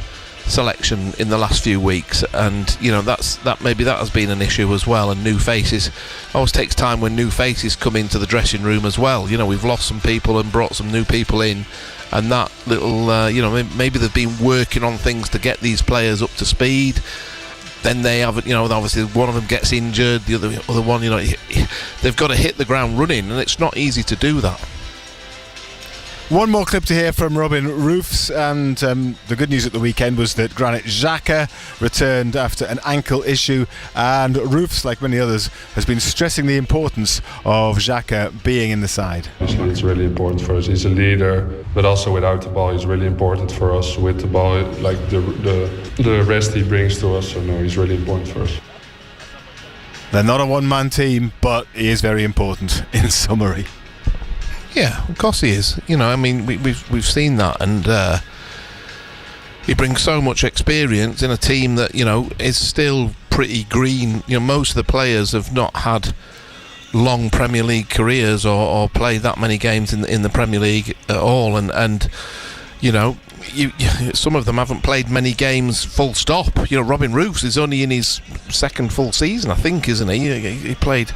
selection in the last few weeks, and that has been an issue as well. And new faces, always takes time when new faces come into the dressing room as well. We've lost some people and brought some new people in. And that little, maybe they've been working on things to get these players up to speed. Then they have, obviously one of them gets injured, the other one, they've got to hit the ground running, and it's not easy to do that. One more clip to hear from Robin Roofs, and the good news at the weekend was that Granit Xhaka returned after an ankle issue, and Roofs, like many others, has been stressing the importance of Xhaka being in the side. It's really important for us. He's a leader, but also without the ball he's really important for us. With the ball, like the rest he brings to us, so no, he's really important for us. They're not a one-man team, but he is very important, in summary. Yeah, of course he is. We've seen that, and he brings so much experience in a team that is still pretty green. Most of the players have not had long Premier League careers or played that many games in the Premier League at all, and some of them haven't played many games full stop. Robin Roofs is only in his second full season, I think, isn't he? He played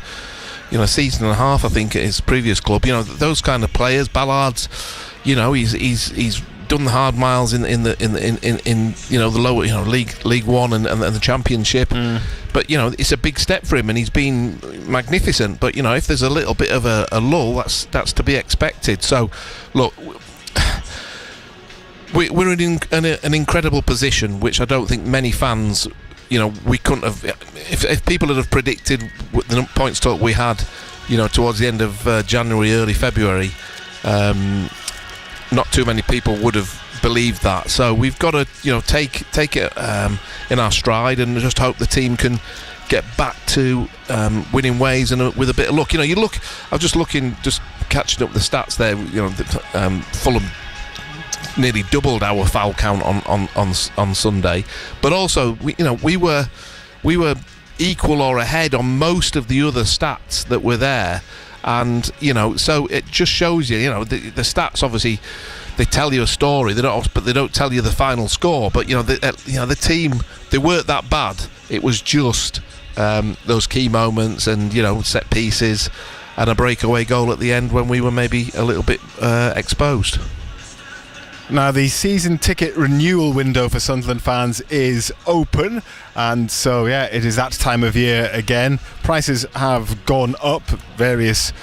a season and a half, I think, at his previous club. Those kind of players. Ballard's, he's done the hard miles in the lower, League One and the Championship. But it's a big step for him, and he's been magnificent. But if there's a little bit of a lull, that's to be expected. So, look, we're in an incredible position, which I don't think many fans. We couldn't have. If people had have predicted the points talk we had, towards the end of January, early February, not too many people would have believed that. So we've got to, take it in our stride and just hope the team can get back to winning ways and with a bit of luck. I was just catching up the stats there. Fulham nearly doubled our foul count on Sunday, but also we were equal or ahead on most of the other stats that were there, and so it just shows you the stats obviously they tell you a story, but they don't tell you the final score. But the team, they weren't that bad. It was just those key moments and set pieces and a breakaway goal at the end when we were maybe a little bit exposed. Now, the season ticket renewal window for Sunderland fans is open, and so it is that time of year again. Prices have gone up, various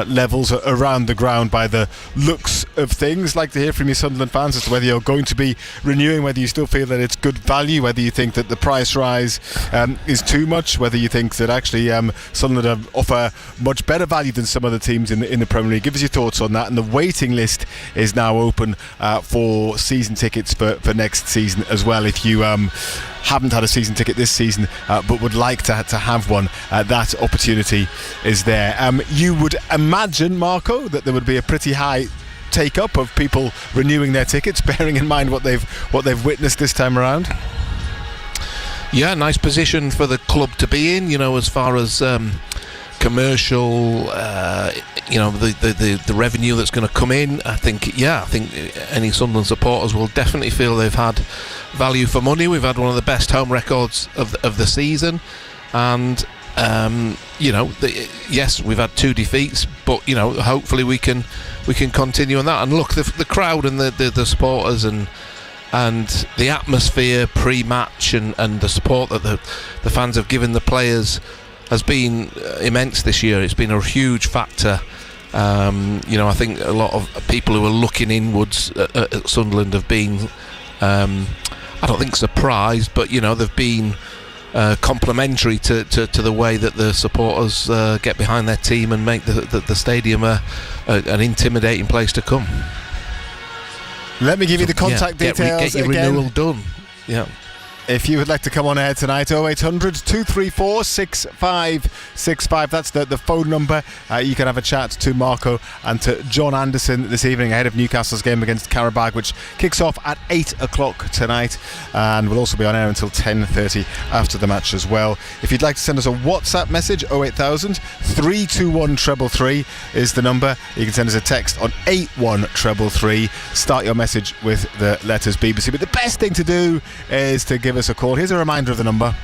levels around the ground by the looks of things. Like to hear from you Sunderland fans as to whether you're going to be renewing, whether you still feel that it's good value, whether you think that the price rise is too much, whether you think that actually Sunderland offer much better value than some other teams in the Premier League. Give us your thoughts on that, and the waiting list is now open for season tickets for next season as well. If you haven't had a season ticket this season but would like to have one, that opportunity is there. You would imagine, Marco, that there would be a pretty high take up of people renewing their tickets, bearing in mind what they've witnessed this time around. Yeah, nice position for the club to be in, as far as commercial, the revenue that's going to come in. I think any Sunderland supporters will definitely feel they've had value for money. We've had one of the best home records of the season, and yes, we've had 2 defeats, but hopefully we can continue on that. And look, the crowd and the supporters and the atmosphere pre-match and the support that the fans have given the players has been immense this year. It's been a huge factor. I think a lot of people who are looking inwards at Sunderland have been, I don't think surprised, but they've been complimentary to the way that the supporters get behind their team and make the stadium an intimidating place to come. Let me give you the contact details get your again. renewal done. Yeah. If you would like to come on air tonight, 0800 234 6565. That's the phone number. You can have a chat to Marco and to John Anderson this evening ahead of Newcastle's game against Qarabağ, which kicks off at 8 o'clock tonight, and will also be on air until 10:30 after the match as well. If you'd like to send us a WhatsApp message, 08000 321 333 is the number. You can send us a text on 81333. Start your message with the letters BBC. But the best thing to do is to give us a call. Here's a reminder of the number.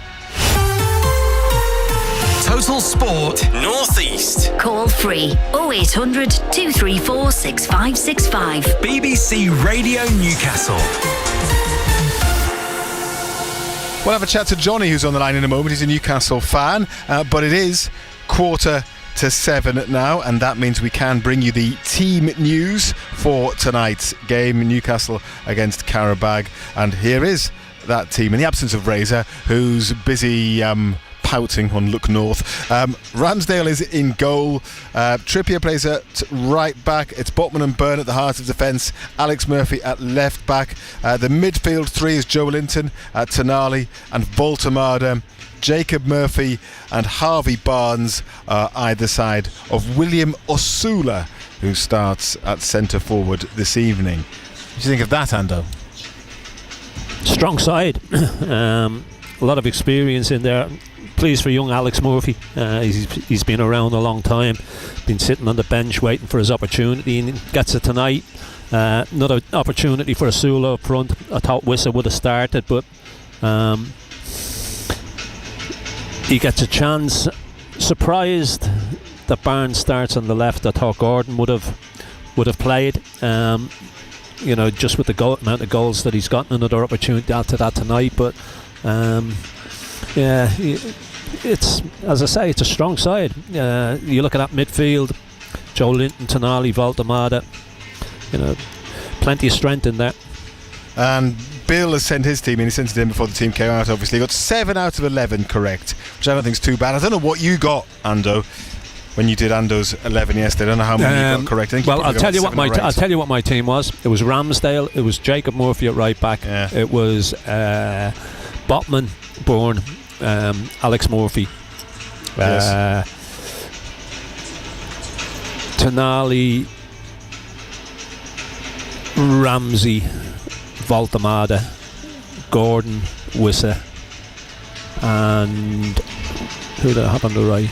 Total Sport North East. Call free 0800 234 6565. BBC Radio Newcastle. We'll have a chat to Johnny, who's on the line in a moment. He's a Newcastle fan, but it is 6:45 now, and that means we can bring you the team news for tonight's game, Newcastle against Qarabağ. And here is that team in the absence of Razor, who's busy pouting on Look North. Ramsdale is in goal. Trippier plays at right back. It's Botman and Byrne at the heart of defence. Alex Murphy at left back. The midfield three is Joe Linton, Tonali and Voltemade. Jacob Murphy and Harvey Barnes are either side of William Osula, who starts at centre forward this evening. What do you think of that, Ando? Strong side. A lot of experience in there. Pleased for young Alex Murphy. He's been around a long time, been sitting on the bench waiting for his opportunity, and gets it tonight. Another opportunity for Osula up front. I thought Wissa would have started, but he gets a chance. Surprised that Barnes starts on the left. I thought Gordon would have played. Just with the amount of goals that he's gotten, another opportunity after that tonight. But it's, as I say, it's a strong side. You look at that midfield: Joe Linton, Tonali, Voltemade. Plenty of strength in there. And Bill has sent his team in. He sent it in before the team came out, obviously. He got 7 out of 11 correct, which I don't think is too bad. I don't know what you got, Ando, when you did Ando's 11 yesterday. I don't know how many you got correct. I'll tell you what my team was. It was Ramsdale. It was Jacob Murphy at right back. Yeah. It was Botman, Bourne, Alex Murphy, yes. Tonali, Ramsey, Voltemade, Gordon, Wissa, and who did I have on the right?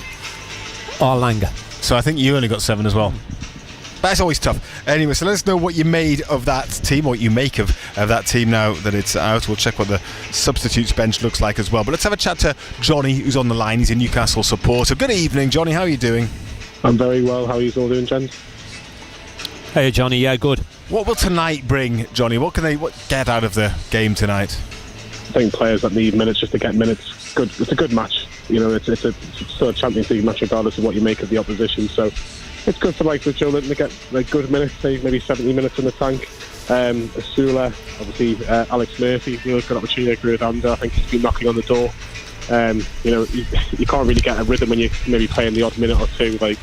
Langa. So I think you only got 7 as well. That's always tough. Anyway, so let us know what you made of that team, or what you make of that team now that it's out. We'll check what the substitutes bench looks like as well. But let's have a chat to Johnny, who's on the line. He's a Newcastle supporter. Good evening, Johnny. How are you doing? I'm very well. How are you all doing, gents? Hey, Johnny. Yeah, good. What will tonight bring, Johnny? What can they get out of the game tonight? I think players that need minutes just to get minutes. Good. It's a good match. It's still a Champions League match regardless of what you make of the opposition. So it's good for with Joe Linton to get good minutes, say maybe 70 minutes in the tank. Osula, obviously Alex Murphy, good opportunity. I agree with Ando. I think he's been knocking on the door. You can't really get a rhythm when you're maybe playing the odd minute or two. When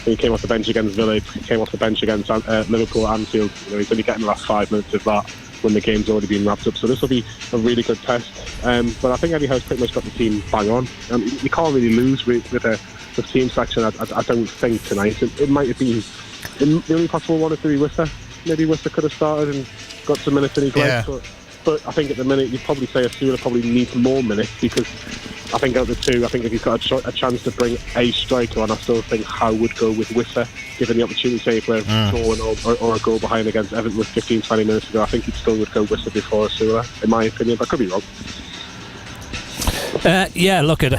he came off the bench against Villa, he came off the bench against Liverpool at Anfield. He's only getting the last 5 minutes of that when the game's already been wrapped up. So this will be a really good test. But I think Eddie Howe's pretty much got the team bang on. You can't really lose with team selection. I don't think tonight. It might have been the only possible one if Wissa. Maybe Wissa could have started and got some minutes in his legs. But I think at the minute you'd probably say Osula probably needs more minutes, because I think out of the two, I think if he's got a chance to bring a striker on, I still think Howe would go with Wissa, given the opportunity, say if we're drawing or a goal behind against Everton with 15-20 minutes ago. I think he still would go Wissa before Osula, in my opinion, but I could be wrong. Look at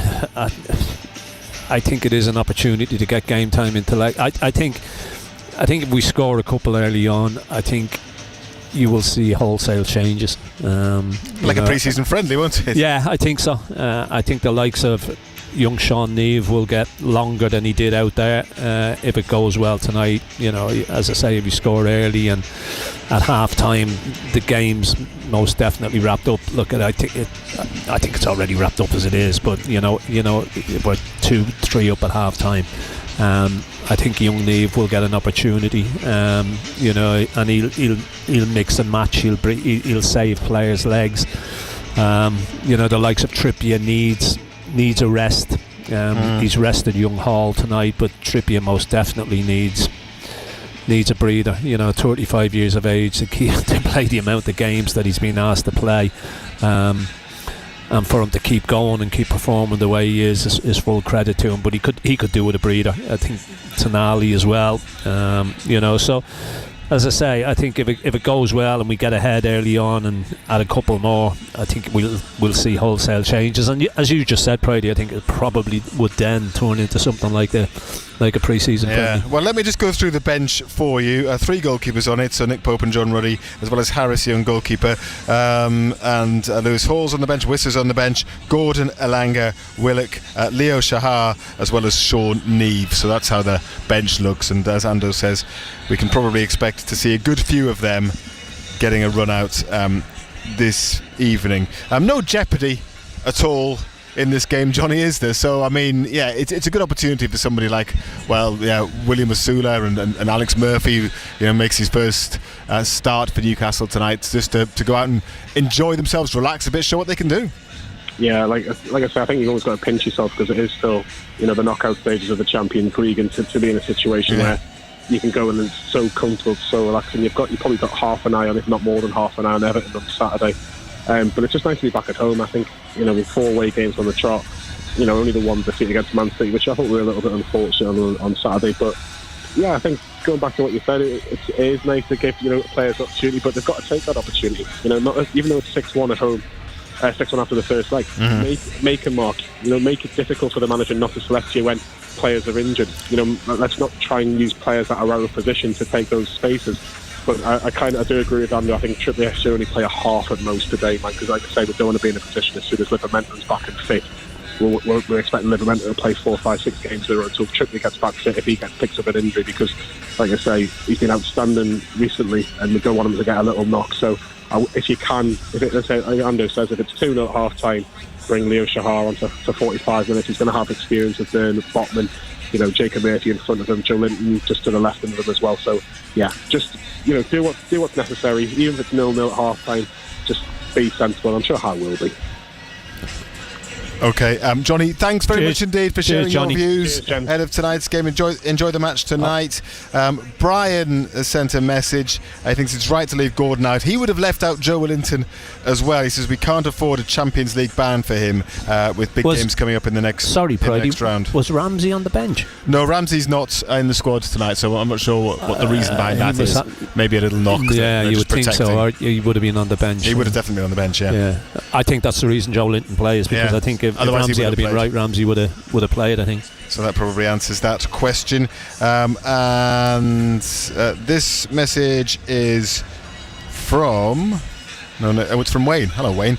I think it is an opportunity to get game time into I think if we score a couple early on, I think you will see wholesale changes. Like a pre-season friendly, won't it? Yeah, I think so. I think the likes of young Sean Neve will get longer than he did out there if it goes well tonight. As I say, if you score early and at half time the game's most definitely wrapped up. Look, I think it's already wrapped up as it is, but we're 2-3 up at half time. I think young Neve will get an opportunity, and he'll mix and match. He'll save players' legs. The likes of Trippier needs a rest. He's rested young Hall tonight, but Trippier most definitely needs a breather. 35 years of age to play the amount of games that he's been asked to play, and for him to keep going and keep performing the way he is full credit to him. But he could do with a breather. I think Tonali as well. So as I say, I think if it goes well and we get ahead early on and add a couple more, I think we'll see wholesale changes. And as you just said, Pridey, I think it probably would then turn into something like a pre-season friendly. Well, let me just go through the bench for you. 3 goalkeepers on it, so Nick Pope and John Ruddy, as well as Harris, young goalkeeper, and Lewis Hall's on the bench, Wisser's on the bench, Gordon, Elanga, Willock, Leo Shahar, as well as Sean Neve. So that's how the bench looks, and as Ando says, we can probably expect to see a good few of them getting a run out this evening. No jeopardy at all in this game, Johnny, is there? So I mean, it's a good opportunity for somebody like William Asula and Alex Murphy, makes his first start for Newcastle tonight, just to go out and enjoy themselves, relax a bit, show what they can do. Yeah, like I say, I think you've always got to pinch yourself, because it is still the knockout stages of the Champions League, and to be in a situation where you can go in and it's so comfortable, so relaxing. You've probably got half an eye on, if not more than half an eye on Everton on Saturday. But it's just nice to be back at home. I think, with 4 away games on the trot, only the one defeat against Man City, which I thought were a little bit unfortunate on Saturday. But I think going back to what you said, it is nice to give players opportunity, but they've got to take that opportunity. Even though it's 6-1 at home, 6-1 after the first leg, make a mark. Make it difficult for the manager not to select you when players are injured. Let's not try and use players that are out of position to take those spaces. But I do agree with Andy. I think Trippier should only play a half at most today, man, because like I say, we don't want to be in a position as soon as Livermento's back and fit. We're expecting Livermento to play 4, 5, 6 games in a row until Trippier gets back fit, if he picks up an injury, because like I say, he's been outstanding recently and we don't want him to get a little knock. So if you can, Ando says, if it's 2-0 at half time, bring Leo Shahar on to 45 minutes. He's going to have experience with Botman, Jacob Murphy in front of him, Joe Linton just to the left of him as well. So just do what's necessary. Even if it's 0-0 at half time, just be sensible. I'm sure Hal will be. Okay, Johnny, thanks very much indeed for sharing your views Cheers, ahead of tonight's game. Enjoy the match tonight. Brian has sent a message. He thinks it's right to leave Gordon out. He would have left out Joe Wellington as well. He says we can't afford a Champions League ban for him with big games coming up in the next round. Was Ramsey on the bench? No, Ramsey's not in the squad tonight, so I'm not sure what the reason behind that is. Maybe a little knock. Yeah, you would think so. Or he would have been on the bench. He would have definitely been on the bench, yeah. I think that's the reason Joe Linton plays, because I think if Ramsey had been right, Ramsey would have played, I think. So that probably answers that question. And this message is from... No, it's from Wayne. Hello, Wayne.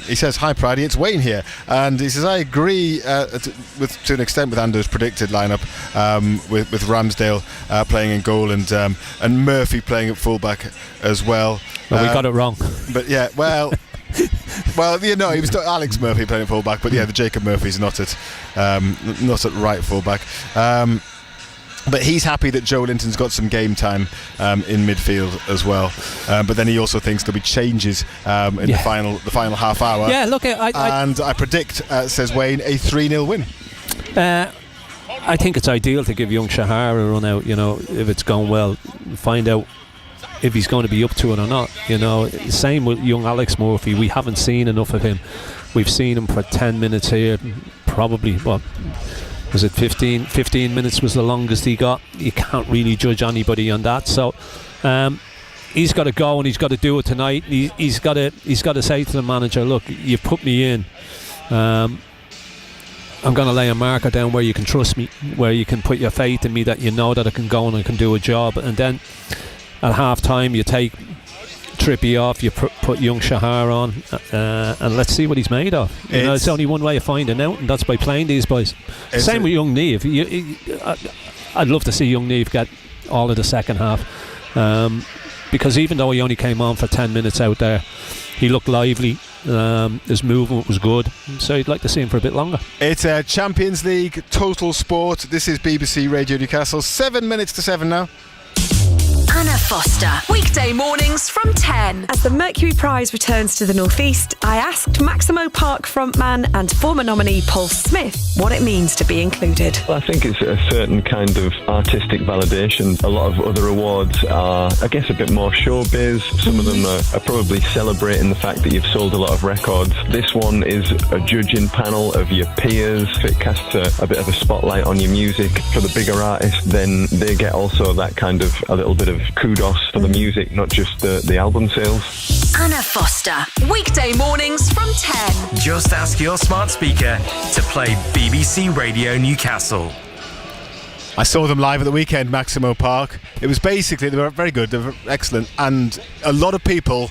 He says, "Hi, Pridey, it's Wayne here." And he says, "I agree to an extent with Ando's predicted lineup, with Ramsdale playing in goal and Murphy playing at fullback as well." Well, we got it wrong. But yeah, well... Well, he was Alex Murphy playing at fullback, but the Jacob Murphy's not at right fullback. But he's happy that Joe Linton's got some game time in midfield as well. But then he also thinks there'll be changes in the final half hour. Yeah, look, I predict, says Wayne, a 3-0 win. I think it's ideal to give young Shahar a run out. If it's going well, find out if he's going to be up to it or not. Same with young Alex Murphy. We haven't seen enough of him. We've seen him for 10 minutes here, probably. Was it 15 minutes was the longest he got. You can't really judge anybody on that. So he's got to go and he's got to do it tonight. He's got to say to the manager, "Look, you've put me in. I'm going to lay a marker down where you can trust me, where you can put your faith in me, that you know that I can go and I can do a job." And then at half time you take Trippier off, you put young Shahar on, and let's see what he's made of. It's only one way of finding out, and that's by playing these boys. Same with young Neve. I'd love to see young Neve get all of the second half, because even though he only came on for 10 minutes out there, he looked lively. His movement was good, so you'd like to see him for a bit longer. It's a Champions League total sport. This is BBC Radio Newcastle. 7 minutes to 7 now. Anna Foster. Weekday mornings from 10. As the Mercury Prize returns to the North East, I asked Maximo Park frontman and former nominee Paul Smith what it means to be included. Well, I think it's a certain kind of artistic validation. A lot of other awards are, I guess, a bit more showbiz. Some of them are probably celebrating the fact that you've sold a lot of records. This one is a judging panel of your peers. It casts a bit of a spotlight on your music. For the bigger artists, then they get also that kind of a little bit of kudos for the music, not just the album sales. Anna Foster. Weekday mornings from 10. Just ask your smart speaker to play BBC Radio Newcastle. I saw them live at the weekend, Maximo Park. It was basically, they were very good, they were excellent, and a lot of people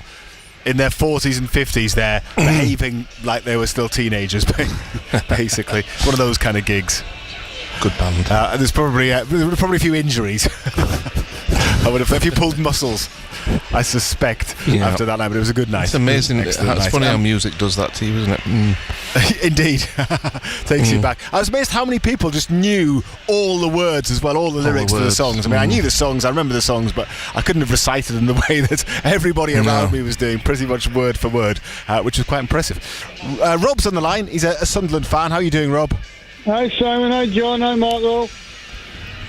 in their 40s and 50s there behaving like they were still teenagers, basically. One of those kind of gigs. Good band. And there's probably a few injuries. I would have a few pulled muscles, I suspect, after that night, but it was a good night. It's amazing. It's funny how music does that to you, isn't it? Indeed. Takes you back. I was amazed how many people just knew all the words as well, all the lyrics to the songs. I mean, I knew the songs, I remember the songs, but I couldn't have recited them the way that everybody around me was doing, pretty much word for word, which was quite impressive. Rob's on the line. He's a Sunderland fan. How are you doing, Rob? Hi Simon, hi John, hi Marco.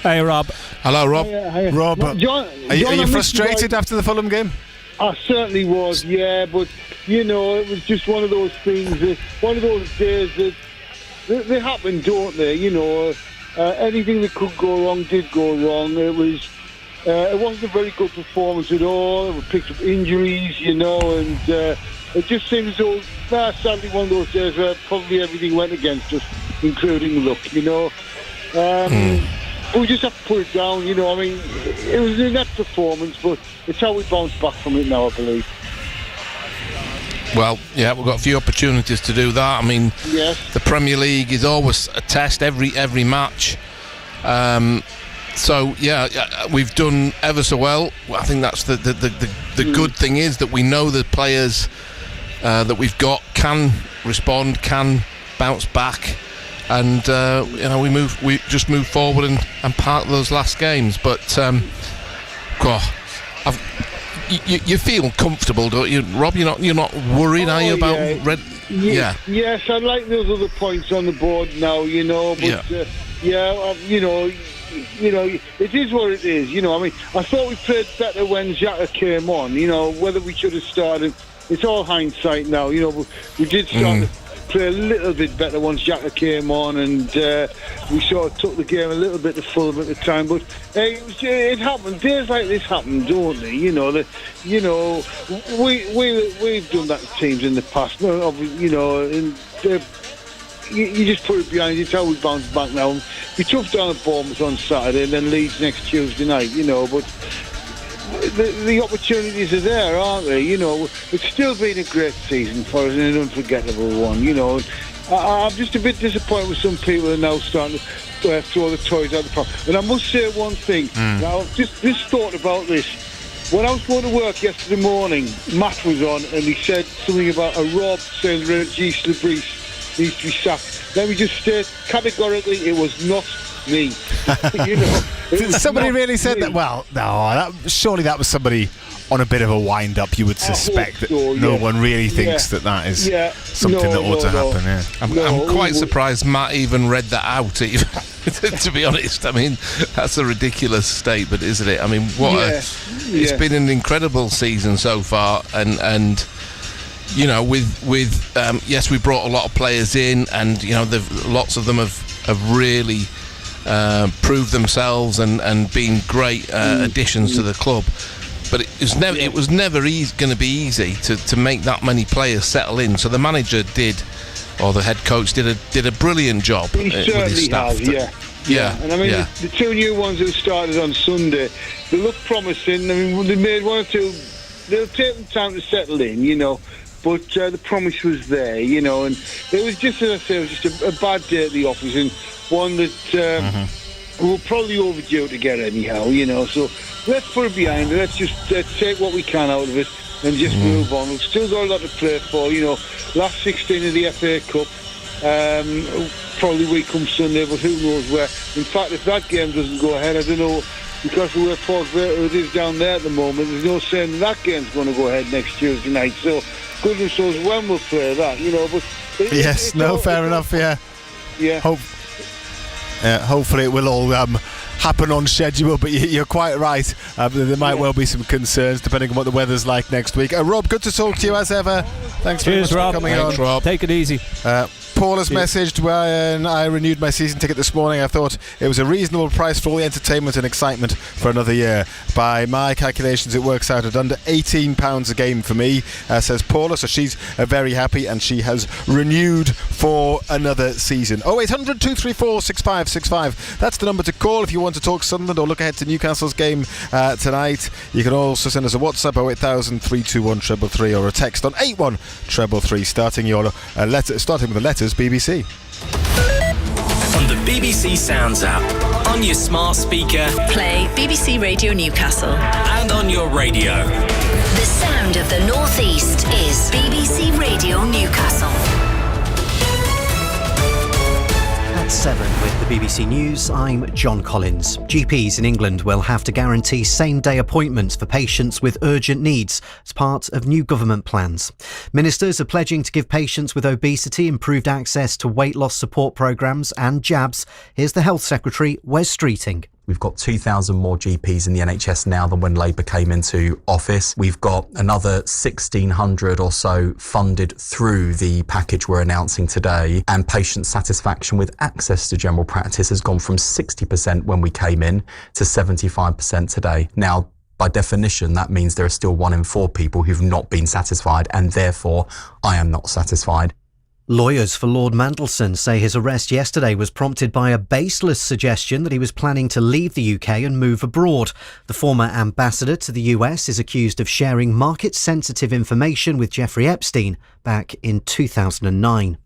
Hey Rob. Hello Rob. Hi. Rob, John, are you frustrated after the Fulham game? I certainly was, yeah, but you know, it was just one of those things, one of those days that they happen, don't they? You know, anything that could go wrong did go wrong. It wasn't a very good performance at all. We picked up injuries, you know, and it just seems as though sadly one of those days where probably everything went against us, including luck, you know. But we just have to put it down, you know. I mean, it was an inept performance, but it's how we bounce back from it now, I believe. Well, yeah, we've got a few opportunities to do that. I mean, the Premier League is always a test every match. So yeah, we've done ever so well. I think that's the good thing is that we know the players that we've got can respond, can bounce back, and you know, we just move forward and park those last games. But you feel comfortable, don't you, Rob? You're not worried, are you, about Red? Yeah. Yes, I like those other points on the board now, you know. But you know, it is what it is. You know, I mean, I thought we played better when Xhaka came on. You know, whether we should have started, it's all hindsight now. You know, we did start to play a little bit better once Xhaka came on, and we sort of took the game a little bit to Fulham at the time. But it happened. Days like this happen, don't they? You know, we've done that to teams in the past. You know, and you just put it behind you. It's how we bounce back now. We tough down at Bournemouth on Saturday and then Leeds next Tuesday night, you know, but the opportunities are there, aren't they? You know, it's still been a great season for us and an unforgettable one, you know. I'm just a bit disappointed with some people who are now starting to throw the toys out the pram. And I must say one thing. Now, just thought about this. When I was going to work yesterday morning, Matt was on and he said something about a Rob saying Regis Lebris needs to be sacked. Let me just state categorically, it was not me. You know, somebody really said that? Well, no, surely that was somebody on a bit of a wind-up. You would suspect that no one really thinks that is something that ought to happen. Yeah. I'm quite surprised Matt even read that out. Even to be honest, I mean, that's a ridiculous statement, isn't it? I mean, it's been an incredible season so far, and you know, with yes, we brought a lot of players in, and you know, lots of them have really proved themselves and been great additions to the club. But it was never going to be easy to make that many players settle in. So the manager or the head coach did a brilliant job with his staff. Yeah. And I mean, the two new ones who started on Sunday, they look promising. I mean, they made one or two. They'll take them time to settle in, you know. But the promise was there, you know, and it was just, as I say, it was just a bad day at the office, and one that we're probably overdue to get anyhow, you know. So let's put it behind us. Let's take what we can out of it and just move on. We've still got a lot to play for, you know. Last 16 of the FA Cup, probably week come Sunday, but who knows where. In fact, if that game doesn't go ahead, I don't know because of where Port Vale is down there at the moment, there's no saying that game's going to go ahead next Tuesday night. So goodness knows when we'll play that, but fair enough. Yeah. Hopefully it will all happen on schedule, but you're quite right. There might well be some concerns depending on what the weather's like next week. Rob, good to talk to you as ever. Thanks very much for coming on. Rob. Take it easy. Paul has messaged, when I renewed my season ticket this morning, I thought it was a reasonable price for all the entertainment and excitement for another year. By my calculations, it works out at under £18 a game for me, says Paula. So she's very happy, and she has renewed for another season. 0800 234 6565. That's the number to call if you want to talk Sunderland or look ahead to Newcastle's game tonight. You can also send us a WhatsApp 08000 321 333 or a text on 81333, starting with the letters BBC. On the BBC Sounds app, on your smart speaker, Play BBC Radio Newcastle. and on your radio. The sound of the North East is BBC Radio Newcastle. At 7 with the BBC News, I'm John Collins. GPs in England will have to guarantee same-day appointments for patients with urgent needs as part of new government plans. Ministers are pledging to give patients with obesity improved access to weight loss support programmes and jabs. Here's the Health Secretary, Wes Streeting. We've got 2,000 more GPs in the NHS now than when Labour came into office. We've got another 1,600 or so funded through the package we're announcing today. And patient satisfaction with access to general practice has gone from 60% when we came in to 75% today. Now, by definition, that means there are still 1 in 4 people who've not been satisfied, and therefore I am not satisfied. Lawyers for Lord Mandelson say his arrest yesterday was prompted by a baseless suggestion that he was planning to leave the UK and move abroad. The former ambassador to the US is accused of sharing market-sensitive information with Jeffrey Epstein back in 2009.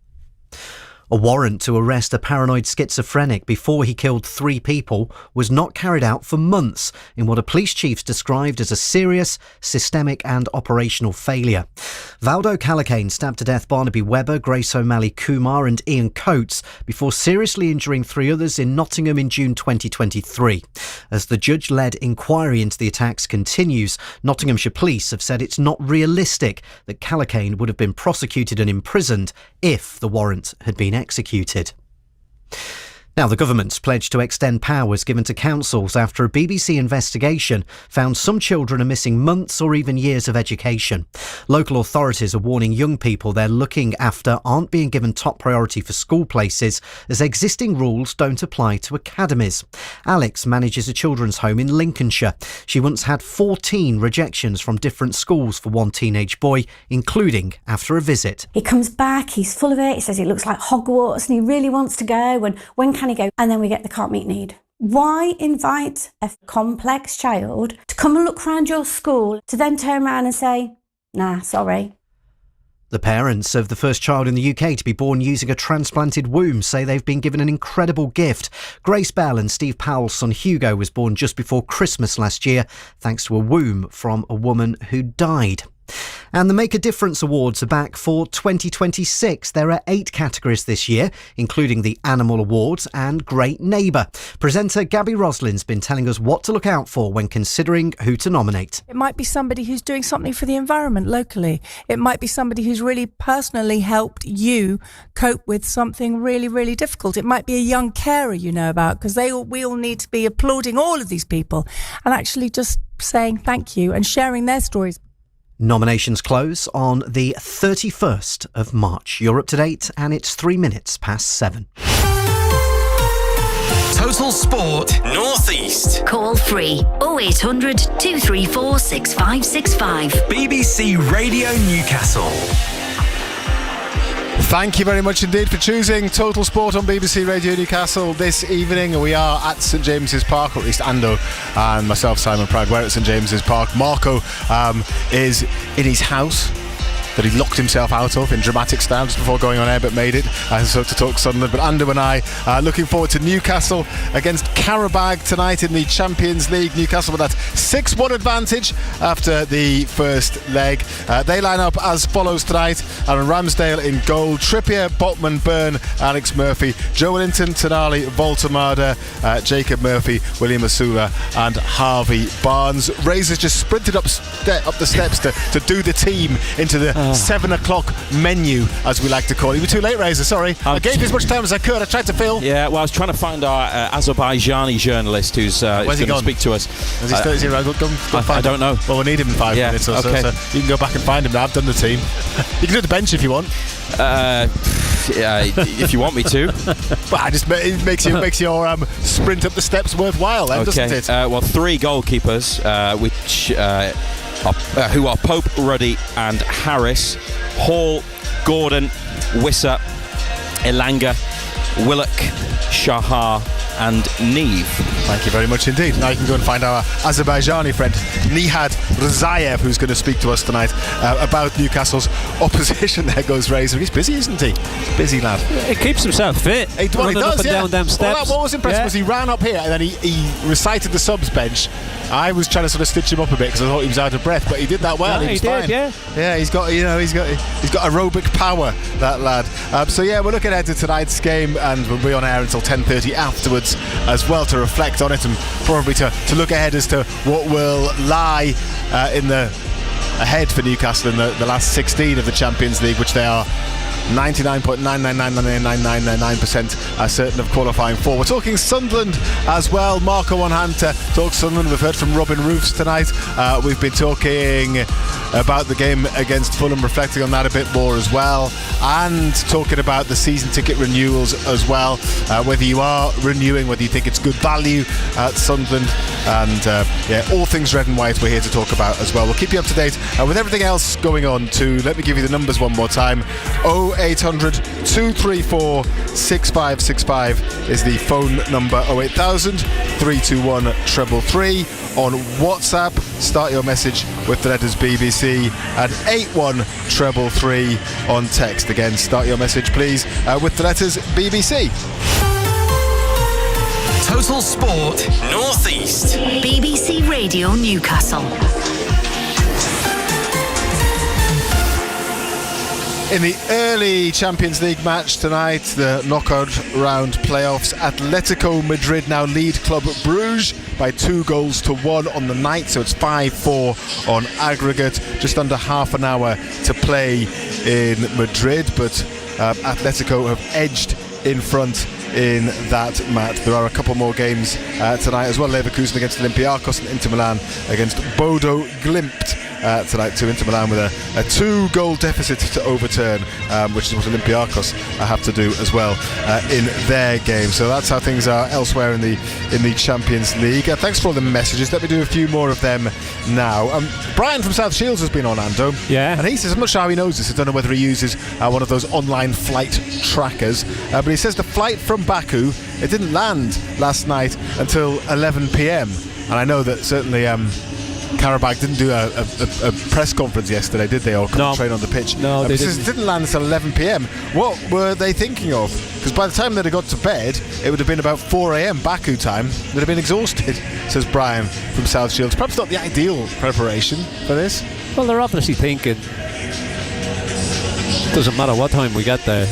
A warrant to arrest a paranoid schizophrenic before he killed 3 people was not carried out for months in what a police chief described as a serious, systemic and operational failure. Valdo Calacane stabbed to death Barnaby Webber, Grace O'Malley Kumar and Ian Coates before seriously injuring 3 others in Nottingham in June 2023. As the judge-led inquiry into the attacks continues, Nottinghamshire police have said it's not realistic that Calacane would have been prosecuted and imprisoned if the warrant had been executed. Now, the government's pledged to extend powers given to councils after a BBC investigation found some children are missing months or even years of education. Local authorities are warning young people they're looking after aren't being given top priority for school places as existing rules don't apply to academies. Alex manages a children's home in Lincolnshire. She once had 14 rejections from different schools for one teenage boy, including after a visit. He comes back, he's full of it, he says it looks like Hogwarts and he really wants to go, and when can he go? And then we get the can't meet need. Why invite a complex child to come and look around your school to then turn around and say, nah, sorry? The parents of the first child in the UK to be born using a transplanted womb say they've been given an incredible gift. Grace Bell and Steve Powell's son Hugo was born just before Christmas last year, thanks to a womb from a woman who died. And the Make a Difference Awards are back for 2026. There are 8 categories this year, including the Animal Awards and Great Neighbour. Presenter Gabby Roslin's been telling us what to look out for when considering who to nominate. It might be somebody who's doing something for the environment locally. It might be somebody who's really personally helped you cope with something really, really difficult. It might be a young carer you know about, because we all need to be applauding all of these people and actually just saying thank you and sharing their stories. Nominations close on the 31st of March. You're up to date and it's 3 minutes past 7. Total Sport North East. Call free 0800 234 6565. BBC Radio Newcastle. Thank you very much indeed for choosing Total Sport on BBC Radio Newcastle this evening. We are at St James's Park, or at least Ando and myself, Simon Proud, we're at St James's Park. Marco is in his house. that he locked himself out of in dramatic style just before going on air, but made it. So to talk Sunderland. But Ando and I are looking forward to Newcastle against Qarabağ tonight in the Champions League. Newcastle with that 6-1 advantage after the first leg. They line up as follows tonight: Aaron Ramsdale in goal, Trippier, Botman, Byrne, Alex Murphy, Joe Linton, Tonali, Voltemada, Jacob Murphy, William Asula and Harvey Barnes. Razor's just sprinted up the steps to do the team into the 7 o'clock menu, as we like to call it. You were too late, Razor, sorry. I gave you as much time as I could. I tried to fill. Yeah, well, I was trying to find our Azerbaijani journalist who's going to speak to us. Is he around? Go find I don't know. Well, we need him in 5 minutes or so you can go back and find him now. I've done the team. You can do the bench if you want. If you want me to. But it makes your sprint up the steps worthwhile then, doesn't it? Well, 3 goalkeepers, who are Pope, Ruddy and Harris. Hall, Gordon, Wissa, Elanga, Willock, Shahar and Neve. Thank you very much indeed. Now you can go and find our Azerbaijani friend Nihad Rzayev, who's going to speak to us tonight about Newcastle's opposition. There goes Razor. He's busy, isn't he? Busy lad. He keeps himself fit. He does, up and down them steps. What was impressive was he ran up here and then he recited the subs bench. I was trying to sort of stitch him up a bit because I thought he was out of breath, but he did that well. Yeah, he was did, fine. yeah. He's got aerobic power, that lad. So yeah, we're looking ahead to tonight's game, and we'll be on air until 10:30 afterwards as well to reflect on it and probably to look ahead as to what will lie ahead for Newcastle in the last 16 of the Champions League, which they are 99.9999999% certain of qualifying for. We're talking Sunderland as well. Marco on hand to talk Sunderland. We've heard from Robin Roofs tonight. We've been talking about the game against Fulham, reflecting on that a bit more as well, and talking about the season ticket renewals as well, whether you are renewing, whether you think it's good value at Sunderland, and all things red and white we're here to talk about as well. We'll keep you up to date with everything else going on too. Let me give you the numbers one more time. 0800 234 6565 is the phone number. 08000 321 333. On WhatsApp, start your message with the letters BBC, and 81333 on text. Again, start your message please with the letters BBC. Total Sport North East. BBC Radio Newcastle. In the early Champions League match tonight, the knockout round playoffs, Atletico Madrid now lead Club Bruges by 2-1 on the night, so it's 5-4 on aggregate. Just under half an hour to play in Madrid, but Atletico have edged in front in that match. There are a couple more games tonight as well. Leverkusen against Olympiacos and Inter Milan against Bodo Glimt tonight to Inter Milan with a 2-goal deficit to overturn, which is what Olympiacos have to do as well in their game. So that's how things are elsewhere in the Champions League. Thanks for all the messages. Let me do a few more of them now. Brian from South Shields has been on, Ando. Yeah. And he says, I'm not sure how he knows this. I don't know whether he uses one of those online flight trackers, but he says the flight from Baku, it didn't land last night until 11 p.m. And I know that certainly Qarabağ didn't do a press conference yesterday, did they? Or train on the pitch? No, they didn't. It didn't land until 11 p.m. What were they thinking of? Because by the time they'd have got to bed, it would have been about 4 a.m. Baku time. They'd have been exhausted, says Brian from South Shields. Perhaps not the ideal preparation for this. Well, they're obviously thinking, doesn't matter what time we get there.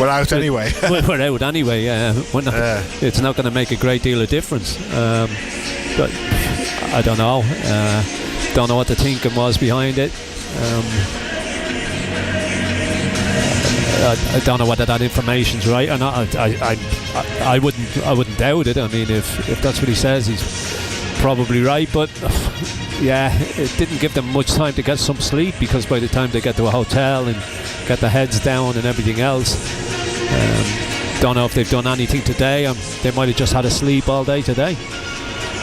We're out anyway. We're out anyway, yeah. It's not going to make a great deal of difference. But I don't know. Don't know what the thinking was behind it. I don't know whether that information's right or not. I wouldn't doubt it. I mean, if that's what he says, he's probably right. But yeah, it didn't give them much time to get some sleep, because by the time they get to a hotel and get their heads down and everything else, don't know if they've done anything today. They might have just had a sleep all day today.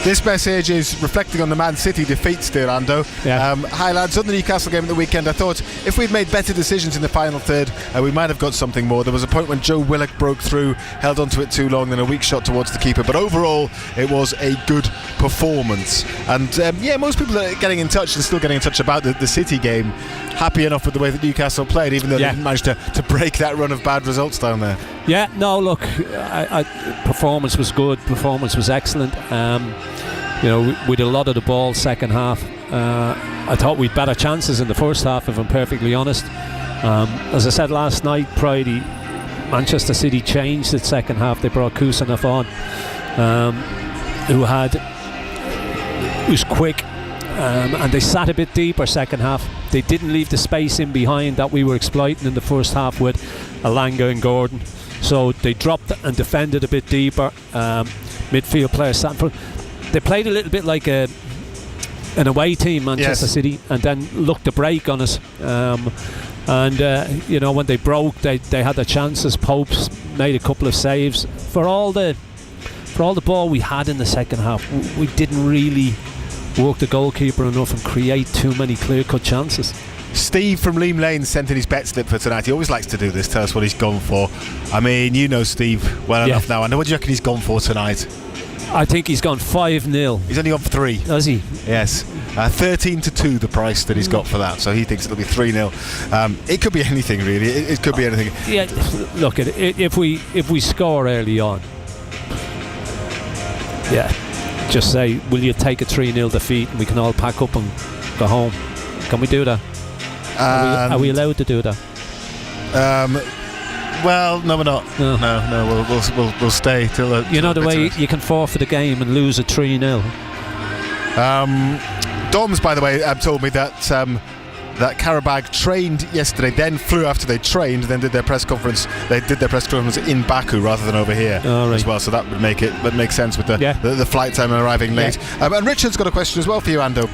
This message is reflecting on the Man City defeat still, Ando. Yeah. Hi lads, on the Newcastle game at the weekend, I thought if we'd made better decisions in the final third, we might have got something more. There was a point when Joe Willock broke through, held onto it too long, then a weak shot towards the keeper. But overall, it was a good performance. And most people are getting in touch and still getting in touch about the City game, happy enough with the way that Newcastle played, even though they didn't manage to break that run of bad results down there. Yeah, no, look, performance was good, performance was excellent. We did a lot of the ball second half. I thought we'd better chances in the first half, if I'm perfectly honest. As I said last night, Friday, Manchester City changed its second half. They brought Kusanov on, who's quick, and they sat a bit deeper second half. They didn't leave the space in behind that we were exploiting in the first half with Alanga and Gordon. So they dropped and defended a bit deeper. Midfield players sat in front. They played a little bit like an away team, Manchester City, and then looked to break on us. When they broke, they had their chances. Pope's made a couple of saves. For all the ball we had in the second half, we didn't really work the goalkeeper enough and create too many clear-cut chances. Steve from Leam Lane sent in his bet slip for tonight. He always likes to do this. Tell us what he's gone for. I mean, you know Steve well enough now. I know what do you reckon he's gone for tonight. I think he's gone 5-0. He's only on 3. Does he? Yes. 13-2 the price that he's got for that, so he thinks it'll be 3-0. It could be anything really. It could be anything. Yeah. Look, if we score early on, just say, will you take a 3-0 defeat and we can all pack up and go home? Can we do that? Are we allowed to do that? Well, no, we're not. No. We'll stay till. The way you can forfeit a game and lose a 3-0. Doms, by the way, told me that Qarabağ trained yesterday, then flew after they trained, then did their press conference. They did their press conference in Baku rather than over here as well. So that would make sense with the flight time and arriving late. And Richard's got a question as well for you, Ando.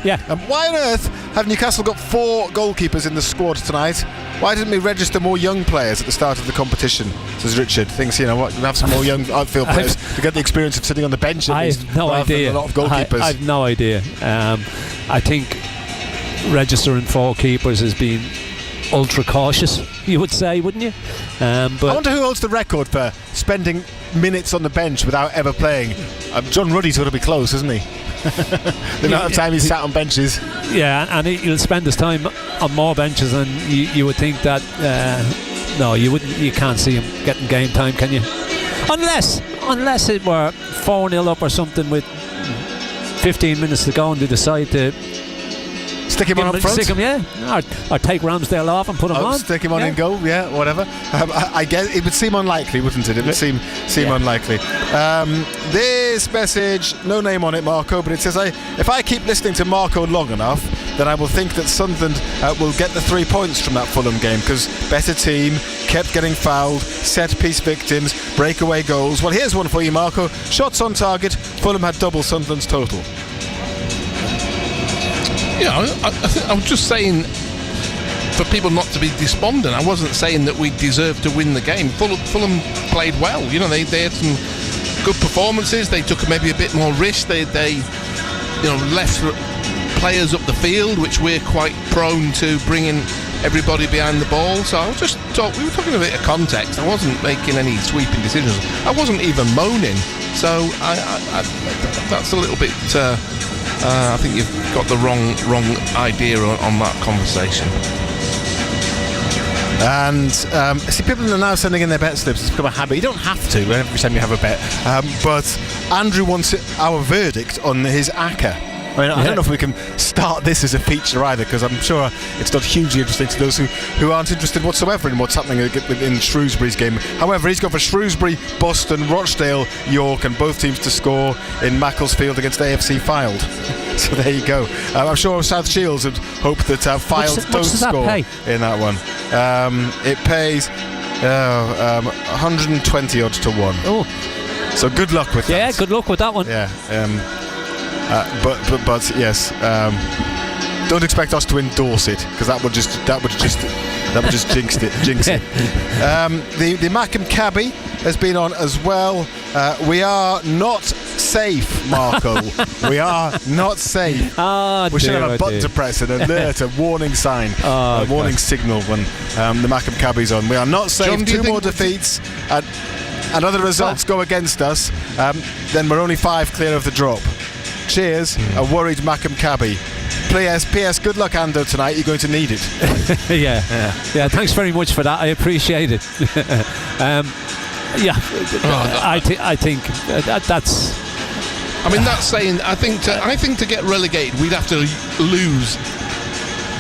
Why on earth have Newcastle got 4 goalkeepers in the squad tonight? Why didn't we register more young players at the start of the competition? Says Richard. Thinks we have some more young outfield players to get the experience of sitting on the bench. I have no idea. A lot of goalkeepers. I have no idea. I think registering 4 keepers has been ultra cautious, you would say, wouldn't you? But I wonder who holds the record for spending minutes on the bench without ever playing. John Ruddy's got to be close, isn't he? The amount of time he's sat on benches. Yeah, and he'll spend his time on more benches than you would think that. No, you wouldn't. You can't see him getting game time, can you? Unless it were 4-0 up or something with 15 minutes to go and they decide to stick him on up front? Stick him, or take Ramsdale off and put him on. Stick him on in goal, whatever. I guess it would seem unlikely, wouldn't it? It would seem unlikely. This message, no name on it, Marco, but it says, if I keep listening to Marco long enough, then I will think that Sunderland will get the 3 points from that Fulham game, because better team, kept getting fouled, set-piece victims, breakaway goals. Well, here's one for you, Marco. Shots on target, Fulham had double Sunderland's total. I was just saying for people not to be despondent. I wasn't saying that we deserved to win the game. Fulham played well. They had some good performances. They took maybe a bit more risk. They left players up the field, which we're quite prone to bringing everybody behind the ball. So I was just we were talking a bit of context. I wasn't making any sweeping decisions. I wasn't even moaning. So I that's a little bit. I think you've got the wrong idea on that conversation. And see, people are now sending in their bet slips. It's become a habit. You don't have to every time you have a bet. But Andrew wants our verdict on his ACCA. I mean, I don't know if we can start this as a feature either, because I'm sure it's not hugely interesting to those who aren't interested whatsoever in what's happening in Shrewsbury's game. However, he's gone for Shrewsbury, Boston, Rochdale, York, and both teams to score in Macclesfield against AFC Fylde. So there you go. I'm sure South Shields would hope that Fylde don't score in that one. It pays 120 odds to 1. Oh, so good luck with that. Yeah, good luck with that one. Yeah. But yes, don't expect us to endorse it, because that would just jinx it. The Mackem Cabby has been on as well. We are not safe, Marco. We are not safe. We should have a button to press, an alert, a warning sign, a warning signal when the Mackem Cabby's on. We are not safe. John, 2 more defeats and other results go against us, then we're only 5 clear of the drop. Cheers, a worried Mackem Cabby. P.S. Good luck, Ando, tonight. You're going to need it. Yeah. Thanks very much for that. I appreciate it. I think that's. I mean, that's saying. I think to get relegated, we'd have to lose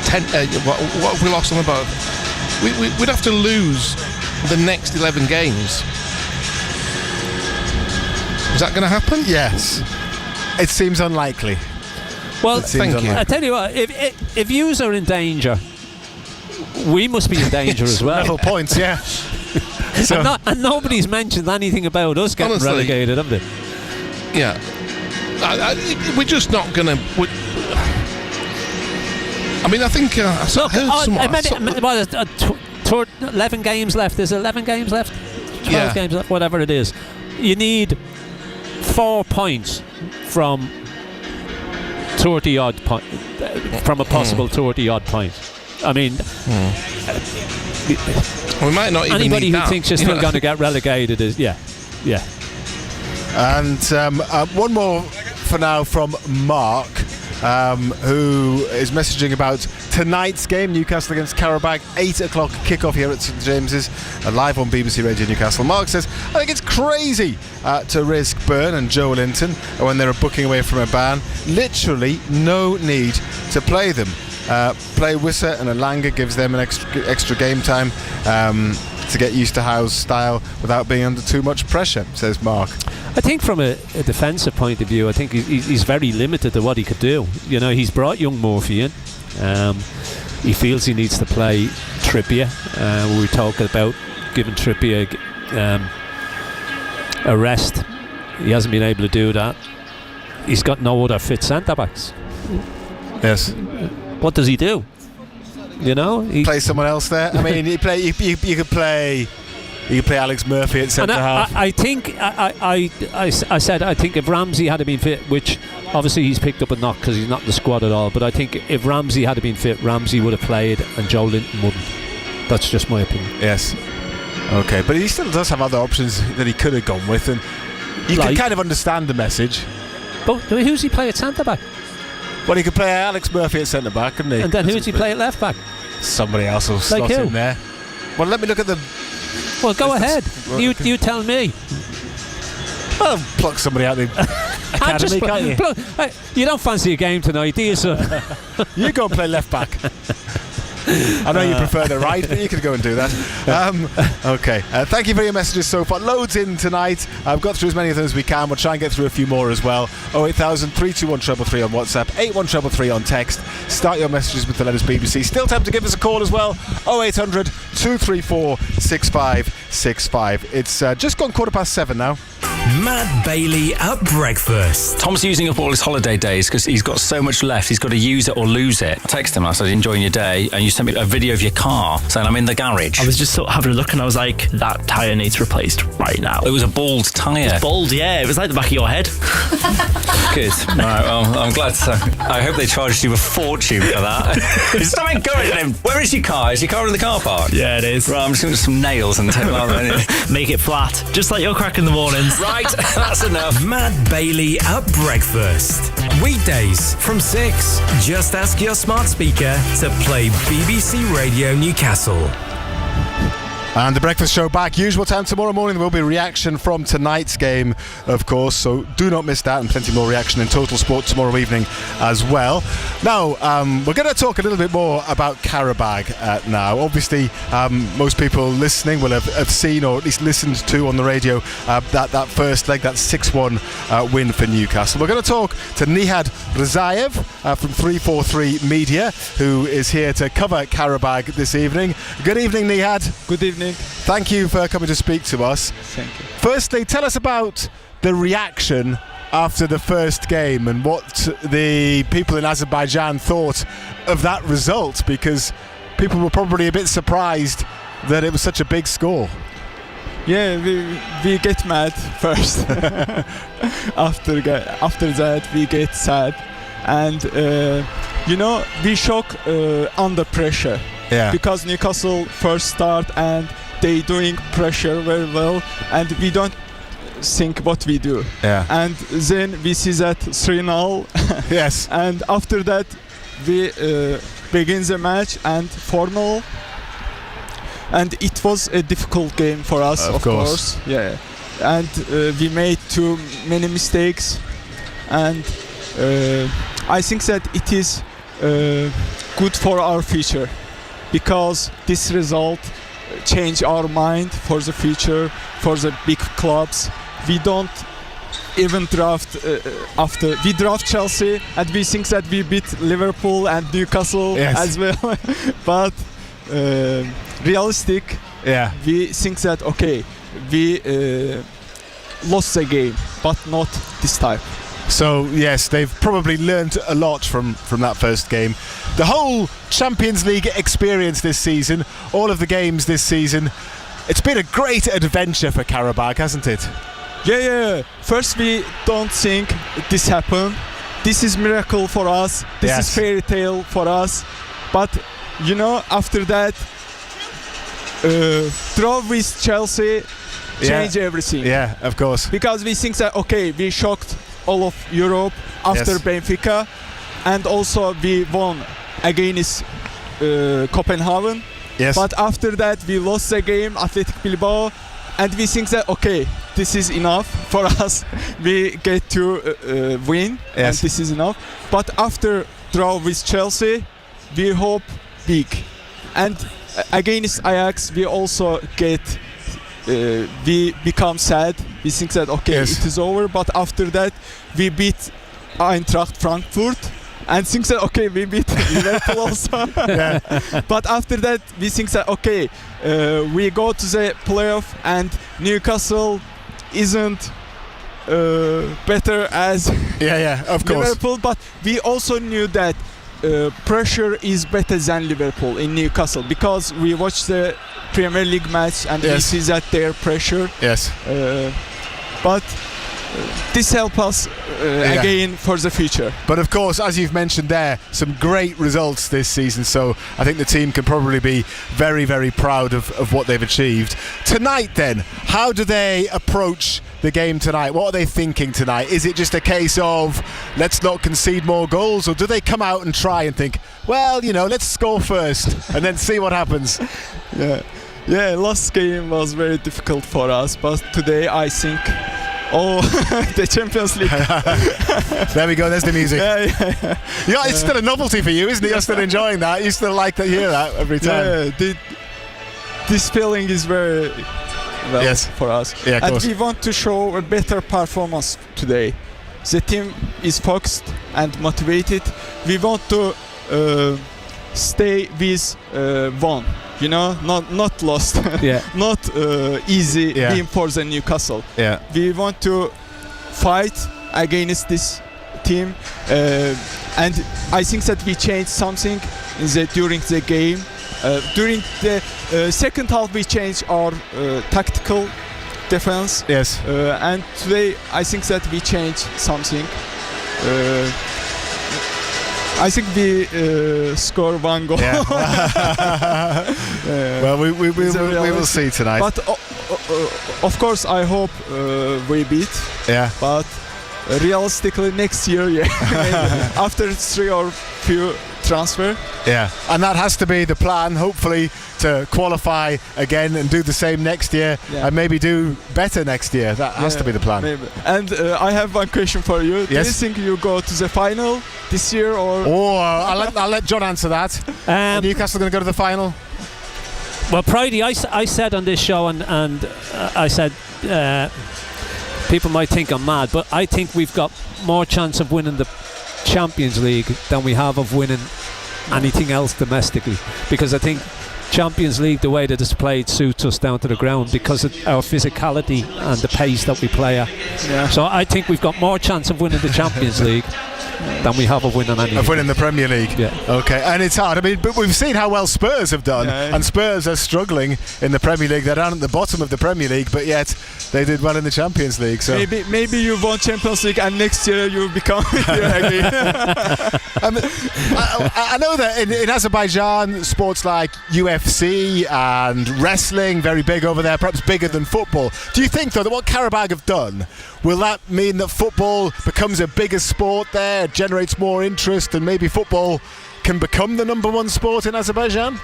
10. What have we lost on about? We'd have to lose the next 11 games. Is that going to happen? Yes. It seems unlikely. Well, thank you. I tell you what, if yous are in danger, we must be in danger as well. Level points, yeah. So. And nobody's mentioned anything about us getting relegated, have they? Yeah. We're just not going to. I mean, I think. 11 games left. There's 11 games left. 12 games left, whatever it is. You need 4 points from 30 odd point, from a possible 30 odd point. I mean, we might not even anybody need who thinks you're still going to get relegated is yeah. And one more for now from Mark, who is messaging about tonight's game, Newcastle against Qarabağ, 8 o'clock kickoff here at St James's, live on BBC Radio Newcastle. Mark says, I think it's crazy to risk Byrne and Joe Linton when they're booking away from a ban. Literally no need to play them. Play Wissa and Elanga gives them an extra game time to get used to Howe's style without being under too much pressure, says Mark. I think from a defensive point of view, I think he's very limited to what he could do. You know, he's brought young Murphy in. He feels he needs to play Trippier. We were talking about giving Trippier a rest. He hasn't been able to do that. He's got no other fit centre-backs. Yes. What does he do? You know, he play someone else there. I mean, you could play Alex Murphy at centre half. I think I said I think if Ramsey had been fit, which obviously he's picked up a knock because he's not in the squad at all. But I think if Ramsey had been fit, Ramsey would have played and Joe Linton wouldn't. That's just my opinion. Yes. Okay, but he still does have other options that he could have gone with, and you can kind of understand the message. But who's he play at centre back? Well, he could play Alex Murphy at centre back, couldn't he? And then who does he play at left back? Somebody else will slot in there. Well, let me look at the. Well, go ahead. You tell me. Well, pluck somebody out the academy, can't you? You don't fancy a game tonight, do you, sir? You go and play left back. I know you prefer the right, but you could go and do that. Okay. Thank you for your messages so far. Loads in tonight. I've got through as many of them as we can. We'll try and get through a few more as well. 08000 321 333 on WhatsApp, 81333 on text. Start your messages with the letters BBC. Still time to give us a call as well. 0800 234 6565. It's just gone 7:15 now. Matt Bailey at breakfast. Tom's using up all his holiday days because he's got so much left. He's got to use it or lose it. I texted him. I said, enjoying your day, and you sent me a video of your car saying I'm in the garage. I was just sort of having a look and I was like, that tyre needs replaced right now. It was a bald tyre. It's bald, yeah. It was like the back of your head. Good. All right, well, I'm glad to. I hope they charged you a fortune for that. Stop encouraging him. Where is your car? Is your car in the car park? Yeah, it is. Right, I'm just going to get some nails and take them out. Make it flat, just like your crack in the mornings. Right, that's enough. Matt Bailey at breakfast. Weekdays from 6. Just ask your smart speaker to play BBC Radio Newcastle. And the breakfast show back, usual time tomorrow morning. There will be reaction from tonight's game, of course, so do not miss that, and plenty more reaction in Total Sport tomorrow evening as well. Now, we're going to talk a little bit more about Qarabağ now. Obviously, most people listening will have seen, or at least listened to on the radio, that first leg, that 6-1 win for Newcastle. We're going to talk to Nihat Rizayev from 343 Media, who is here to cover Qarabağ this evening. Good evening, Nihat. Good evening. Thank you for coming to speak to us. Thank you. Firstly, tell us about the reaction after the first game and what the people in Azerbaijan thought of that result, because people were probably a bit surprised that it was such a big score. Yeah, we get mad first. After that, we get sad, and we shock under pressure. Yeah. Because Newcastle first start and they doing pressure very well, and we don't think what we do. Yeah. And then we see that 3-0. Yes. And after that, we begin the match and 4-0. And it was a difficult game for us, of course. Yeah. And we made too many mistakes. And I think that it is good for our future, because this result change our mind for the future, for the big clubs. We don't even draft after we draft Chelsea, and we think that we beat Liverpool and Newcastle as well. But realistic, we think that we lost the game, but not this time. So yes, they've probably learnt a lot from that first game. The whole Champions League experience this season, all of the games this season, it's been a great adventure for Qarabağ, hasn't it? Yeah. First, we don't think this happened. This is miracle for us. This is fairy tale for us. But after that, draw with Chelsea change everything. Yeah, of course. Because we think that we shocked all of Europe after Benfica, and also we won against Copenhagen. Yes. But after that we lost the game, Athletic Bilbao, and we think that this is enough for us. We get to win, and this is enough. But after draw with Chelsea, we hope big. And against Ajax, we also get. We become sad. We think that it is over. But after that, we beat Eintracht Frankfurt, and think that we beat Liverpool also. But after that, we think that we go to the playoff, and Newcastle isn't better as of course. Liverpool. But we also knew that pressure is better than Liverpool in Newcastle, because we watched the Premier League match and we see that their pressure. Yes. But this helps us again for the future. But of course, as you've mentioned there, some great results this season, so I think the team can probably be very, very proud of what they've achieved. Tonight then, how do they approach the game tonight? What are they thinking tonight? Is it just a case of let's not concede more goals, or do they come out and try and think, well, let's score first and then see what happens? Last game was very difficult for us, but today I think the Champions League. There we go, there's the music. It's still a novelty for you, isn't it? You're still enjoying that. You still like to hear that every time. This feeling is very for us. Yeah, of and course. We want to show a better performance today. The team is focused and motivated. We want to stay with one. Not lost. Not easy game for the Newcastle. We want to fight against this team, and I think that we changed something during the game. During the second half, we changed our tactical defense. Yes. And today, I think that we changed something. I think we score one goal. Well, we will see tonight. But of course, I hope we beat. But realistically, next year, maybe after 3 or few transfer. And that has to be the plan, hopefully, to qualify again and do the same next year, and maybe do better next year. That has to be the plan. Maybe. And I have one question for you. Do you think you go to the final this year, or? I'll let John answer that. Are Newcastle going to go to the final? Well, Pridey, I said on this show, and I said people might think I'm mad, but I think we've got more chance of winning the Champions League than we have of winning anything else domestically, because I think Champions League, the way that it's played, suits us down to the ground because of our physicality and the pace that we play at. So I think we've got more chance of winning the Champions League. than we have of winning anything. Of winning the Premier League. Yeah. Okay, and it's hard. I mean, but we've seen how well Spurs have done, and Spurs are struggling in the Premier League. They're down at the bottom of the Premier League, but yet they did well in the Champions League. So maybe you won Champions League, and next year you become here again. I know that in Azerbaijan, sports like UFC and wrestling, very big over there, perhaps bigger than football. Do you think, though, that what Qarabağ have done, will that mean that football becomes a bigger sport there, generates more interest, and maybe football can become the number one sport in Azerbaijan?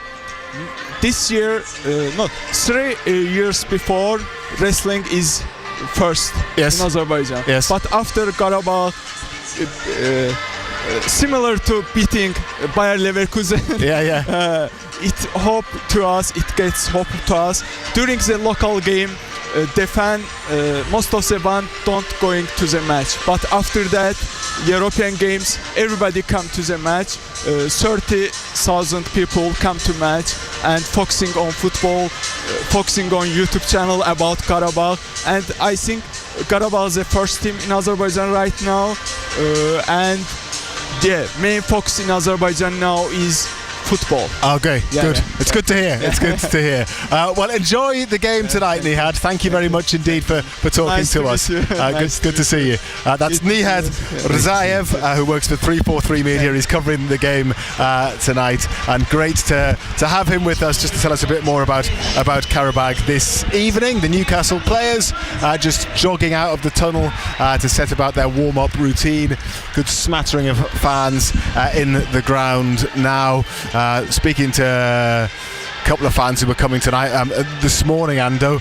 This year, 3 years before, wrestling is first in Azerbaijan. Yes. But after Qarabağ, similar to beating Bayer Leverkusen, it gets hope to us. During the local game, the fan, most of the fan don't going to the match. But after that, European games, everybody come to the match. 30,000 people come to match and focusing on football, focusing on YouTube channel about Qarabağ. And I think Qarabağ is the first team in Azerbaijan right now. And main focus in Azerbaijan now is football. Okay, good. It's good to hear. It's good to hear. Well, enjoy the game tonight, Nihat. Thank you very much indeed for talking to us. Good to see you. That's Nihat Rzayev, who works for 343 Media. He's covering the game tonight, and great to have him with us just to tell us a bit more about Qarabağ this evening. The Newcastle players just jogging out of the tunnel to set about their warm-up routine. Good smattering of fans in the ground now. Speaking to a couple of fans who were coming tonight this morning, Ando,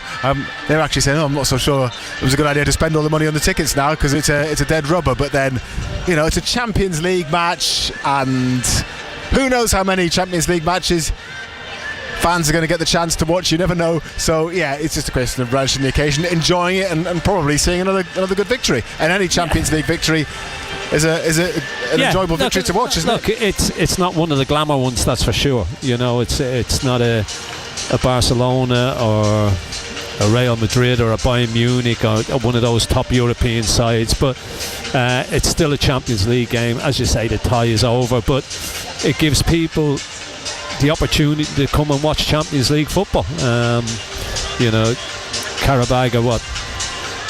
they were actually saying, I'm not so sure it was a good idea to spend all the money on the tickets now because it's a dead rubber. But then, it's a Champions League match, and who knows how many Champions League matches fans are going to get the chance to watch. You never know. So it's just a question of relishing the occasion, enjoying it, and probably seeing another good victory. And any Champions League victory is an enjoyable victory to watch, isn't it? Look, it's not one of the glamour ones, that's for sure. It's not a Barcelona or a Real Madrid or a Bayern Munich or one of those top European sides, but it's still a Champions League game. As you say, the tie is over, but it gives people the opportunity to come and watch Champions League football. Qarabağ are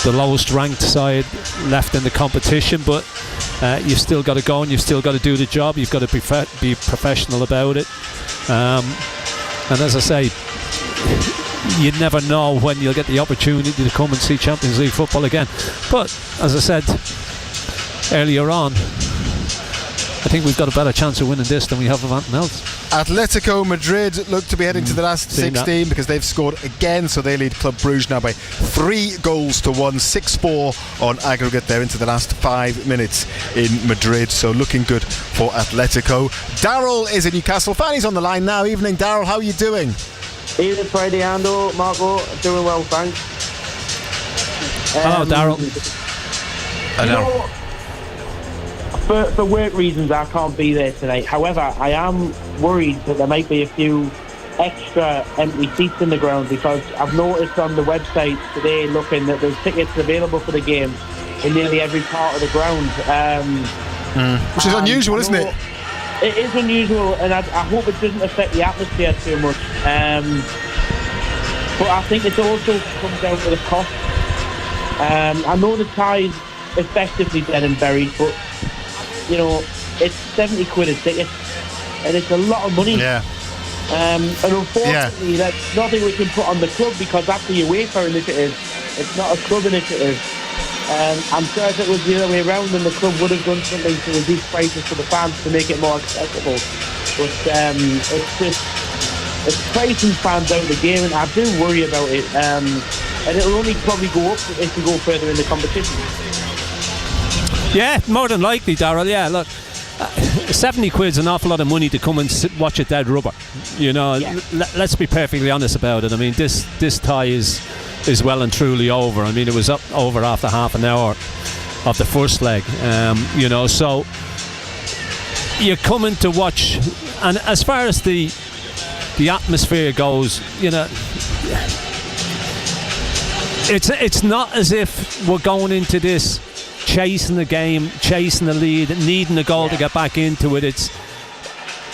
the lowest ranked side left in the competition, but you've still got to go and you've still got to do the job. You've got to be professional about it, and as I say, you never know when you'll get the opportunity to come and see Champions League football again. But as I said earlier on, I think we've got a better chance of winning this than we have of anything else. Atletico Madrid look to be heading to the last 16 because they've scored again, so they lead Club Brugge now by 3 goals to 1, 6-4 on aggregate. They're into the last 5 minutes in Madrid, so looking good for Atletico. Daryl is a Newcastle fan. He's on the line now. Evening, Daryl. How are you doing? Evening, Friday, Ando, Marco. Doing well, thanks. Hello, Daryl. Hello. For work reasons, I can't be there tonight. However, I am worried that there might be a few extra empty seats in the ground because I've noticed on the website today looking that there's tickets available for the game in nearly every part of the ground. Which is unusual, isn't it? It is unusual, and I hope it doesn't affect the atmosphere too much. But I think it also comes down to the cost. I know the tie's effectively dead and buried, but it's 70 quid a ticket, and it's a lot of money. Yeah. And unfortunately, that's nothing we can put on the club because that's the UEFA initiative. It's not a club initiative. I'm sure if it was the other way around, then the club would have done something to reduce prices for the fans to make it more accessible. But it's pricing fans out of the game, and I do worry about it. And it'll only probably go up if we go further in the competition. Yeah, more than likely, Daryl. Yeah, look, 70 quid's an awful lot of money to come and watch a dead rubber. Let's be perfectly honest about it. I mean, this tie is well and truly over. I mean, it was over after half an hour of the first leg. So you're coming to watch, and as far as the atmosphere goes, it's not as if we're going into this chasing the game, chasing the lead, needing a goal to get back into it. It's,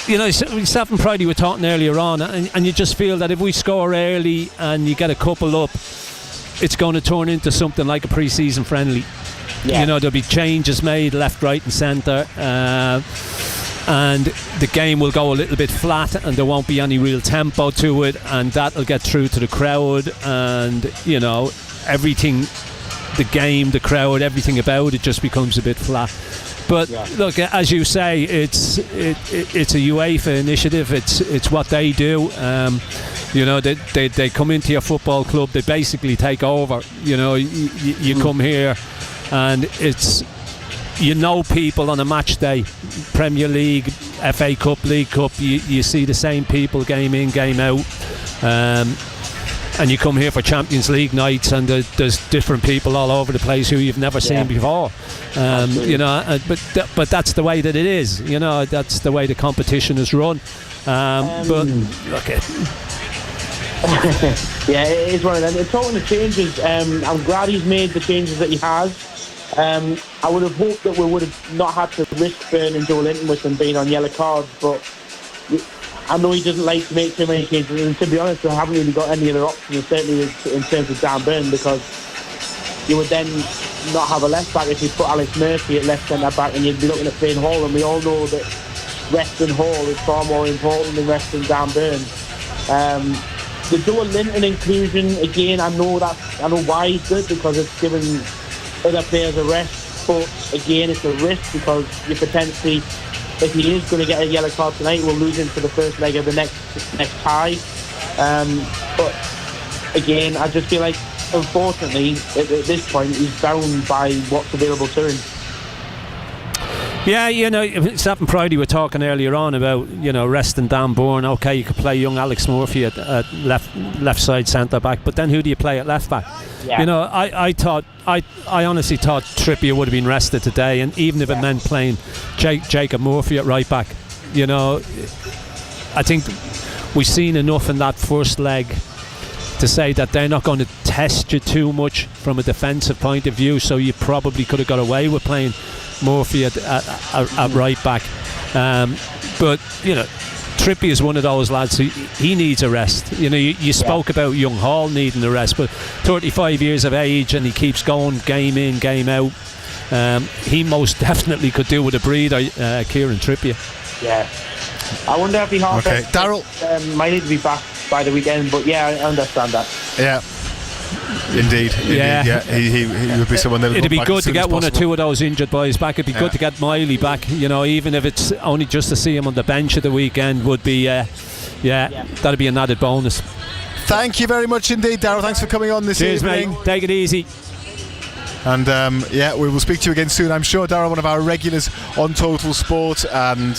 you know, Steph and Pridey were talking earlier on, and you just feel that if we score early and you get a couple up, it's going to turn into something like a pre-season friendly. You know, there'll be changes made left, right and centre, and the game will go a little bit flat, and there won't be any real tempo to it, and that'll get through to the crowd, and, you know, everything, the game, the crowd, everything about it just becomes a bit flat. But look, as you say, it's a UEFA initiative. It's what they do. You know, they come into your football club, they basically take over. You know, you come here, and it's, you know, people on a match day, Premier League, FA Cup, League Cup, you see the same people game in, game out. And you come here for Champions League nights, and there's different people all over the place who you've never seen before. You know, but that's the way that it is. You know, that's the way the competition is run. But look at. Yeah, it is one of them. It's talking the changes. I'm glad he's made the changes that he has. I would have hoped that we would have not had to risk burning Joe Linton with them being on yellow cards, but I know he doesn't like to make too many changes, and to be honest, I haven't really got any other options, certainly in terms of Dan Burn, because you would then not have a left back if you put Alex Murphy at left centre back, and you'd be looking at Finn Hall, and we all know that resting Hall is far more important than resting Dan Burn. The Joe Linton inclusion, again, I know why he's good, because it's giving other players a rest, but again, it's a risk because you potentially, if he is going to get a yellow card tonight, we'll lose him for the first leg of the next tie. But again, I just feel like, unfortunately, at this point, he's bound by what's available to him. Yeah, you know, Steph and Pridey were talking earlier on about, you know, resting Dan Burn. Okay, you could play young Alex Murphy at left side centre back, but then who do you play at left back? Yeah. You know, I honestly thought Trippier would have been rested today, and even if it meant playing Jacob Murphy at right back, you know, I think we've seen enough in that first leg to say that they're not going to test you too much from a defensive point of view, so you probably could have got away with playing Murphy at right back. But, you know, Trippier is one of those lads who he needs a rest. You know, you spoke about young Hall needing a rest, but 35 years of age and he keeps going game in, game out. He most definitely could do with a breather, Kieran Trippier. Yeah. I wonder if he Daryl might need to be back by the weekend, but yeah, I understand that. Yeah. Indeed. Yeah. He would be someone that would it'd be back good as to soon get as one or possible. two of those injured boys back. It'd be good to get Miley back, you know, even if it's only just to see him on the bench at the weekend would be that'd be an added bonus. Thank you very much indeed, Daryl. Thanks for coming on this Cheers, evening. mate. Take it easy. And we will speak to you again soon, I'm sure. Darren, one of our regulars on Total Sport, and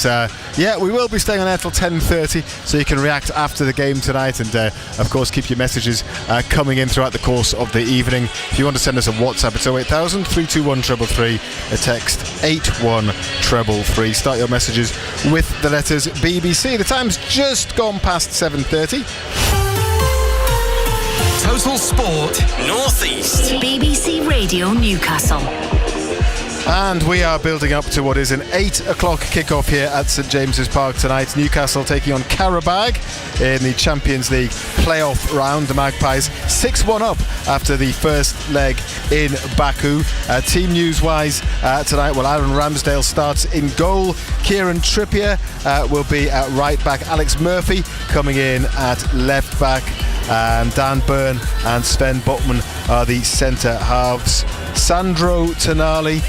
we will be staying on air till 10:30, so you can react after the game tonight, and of course keep your messages coming in throughout the course of the evening. If you want to send us a WhatsApp, it's 08000 321 333, a text 81333. Start your messages with the letters BBC. The time's just gone past 7:30. Total Sport North East. BBC Radio Newcastle. And we are building up to what is an 8 o'clock kickoff here at St James's Park tonight. Newcastle taking on Qarabağ in the Champions League playoff round. The Magpies 6-1 up after the first leg in Baku. Team news wise tonight, well, Aaron Ramsdale starts in goal. Kieran Trippier will be at right back. Alex Murphy coming in at left back. And Dan Burn and Sven Botman are the centre halves. Sandro Tonali,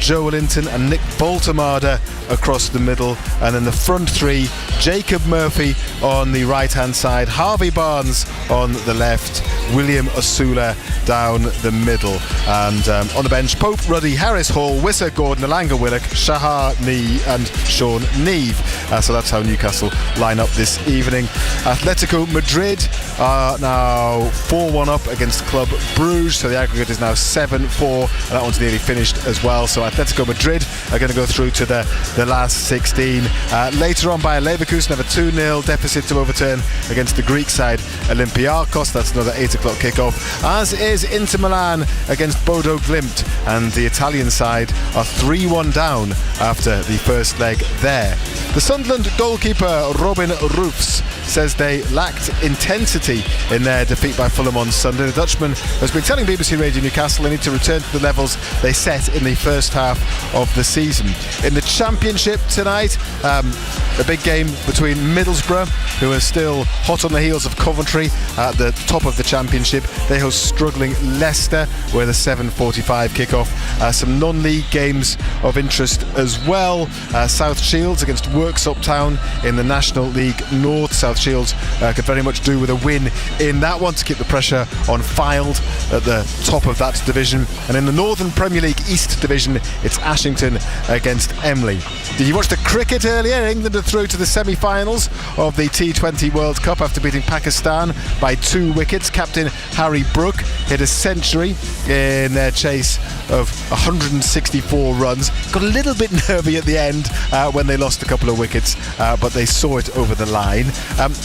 Joe Linton and Nick Boltemade across the middle, and then the front three, Jacob Murphy on the right hand side, Harvey Barnes on the left, William Osula down the middle, and on the bench, Pope, Ruddy, Harris Hall, Wissa, Gordon, Alanga Willock, Shahar Nee and Sean Neve. So that's how Newcastle line up this evening. Atletico Madrid are now 4-1 up against Club Bruges, so the aggregate is now 7-4, and that one's nearly finished as well. So Atletico Madrid are going to go through to the last 16. Later on, Bayer Leverkusen have a 2-0 deficit to overturn against the Greek side Olympiakos. That's another 8 o'clock kickoff, as is Inter Milan against Bodo Glimt, and the Italian side are 3-1 down after the first leg there. The Sunderland goalkeeper Robin Roofs says they lacked intensity in their defeat by Fulham on Sunday. The Dutchman has been telling BBC Radio Newcastle they need to return to the levels they set in the first half of the season. In the Championship tonight, a big game between Middlesbrough, who are still hot on the heels of Coventry at the top of the Championship. They host struggling Leicester with a 7:45 kickoff. Some non-league games of interest as well. South Shields against Worksop Town in the National League North. South Shields could very much do with a win in that one to keep the pressure on Fylde at the top of that division. And in the Northern Premier League East Division, it's Ashington against Emley. Did you watch the cricket earlier? England are through to the semi-finals of the T20 World Cup after beating Pakistan by 2 wickets. Captain Harry Brook hit a century in their chase of 164 runs. Got a little bit nervy at the end when they lost a couple of wickets, but they saw it over the line.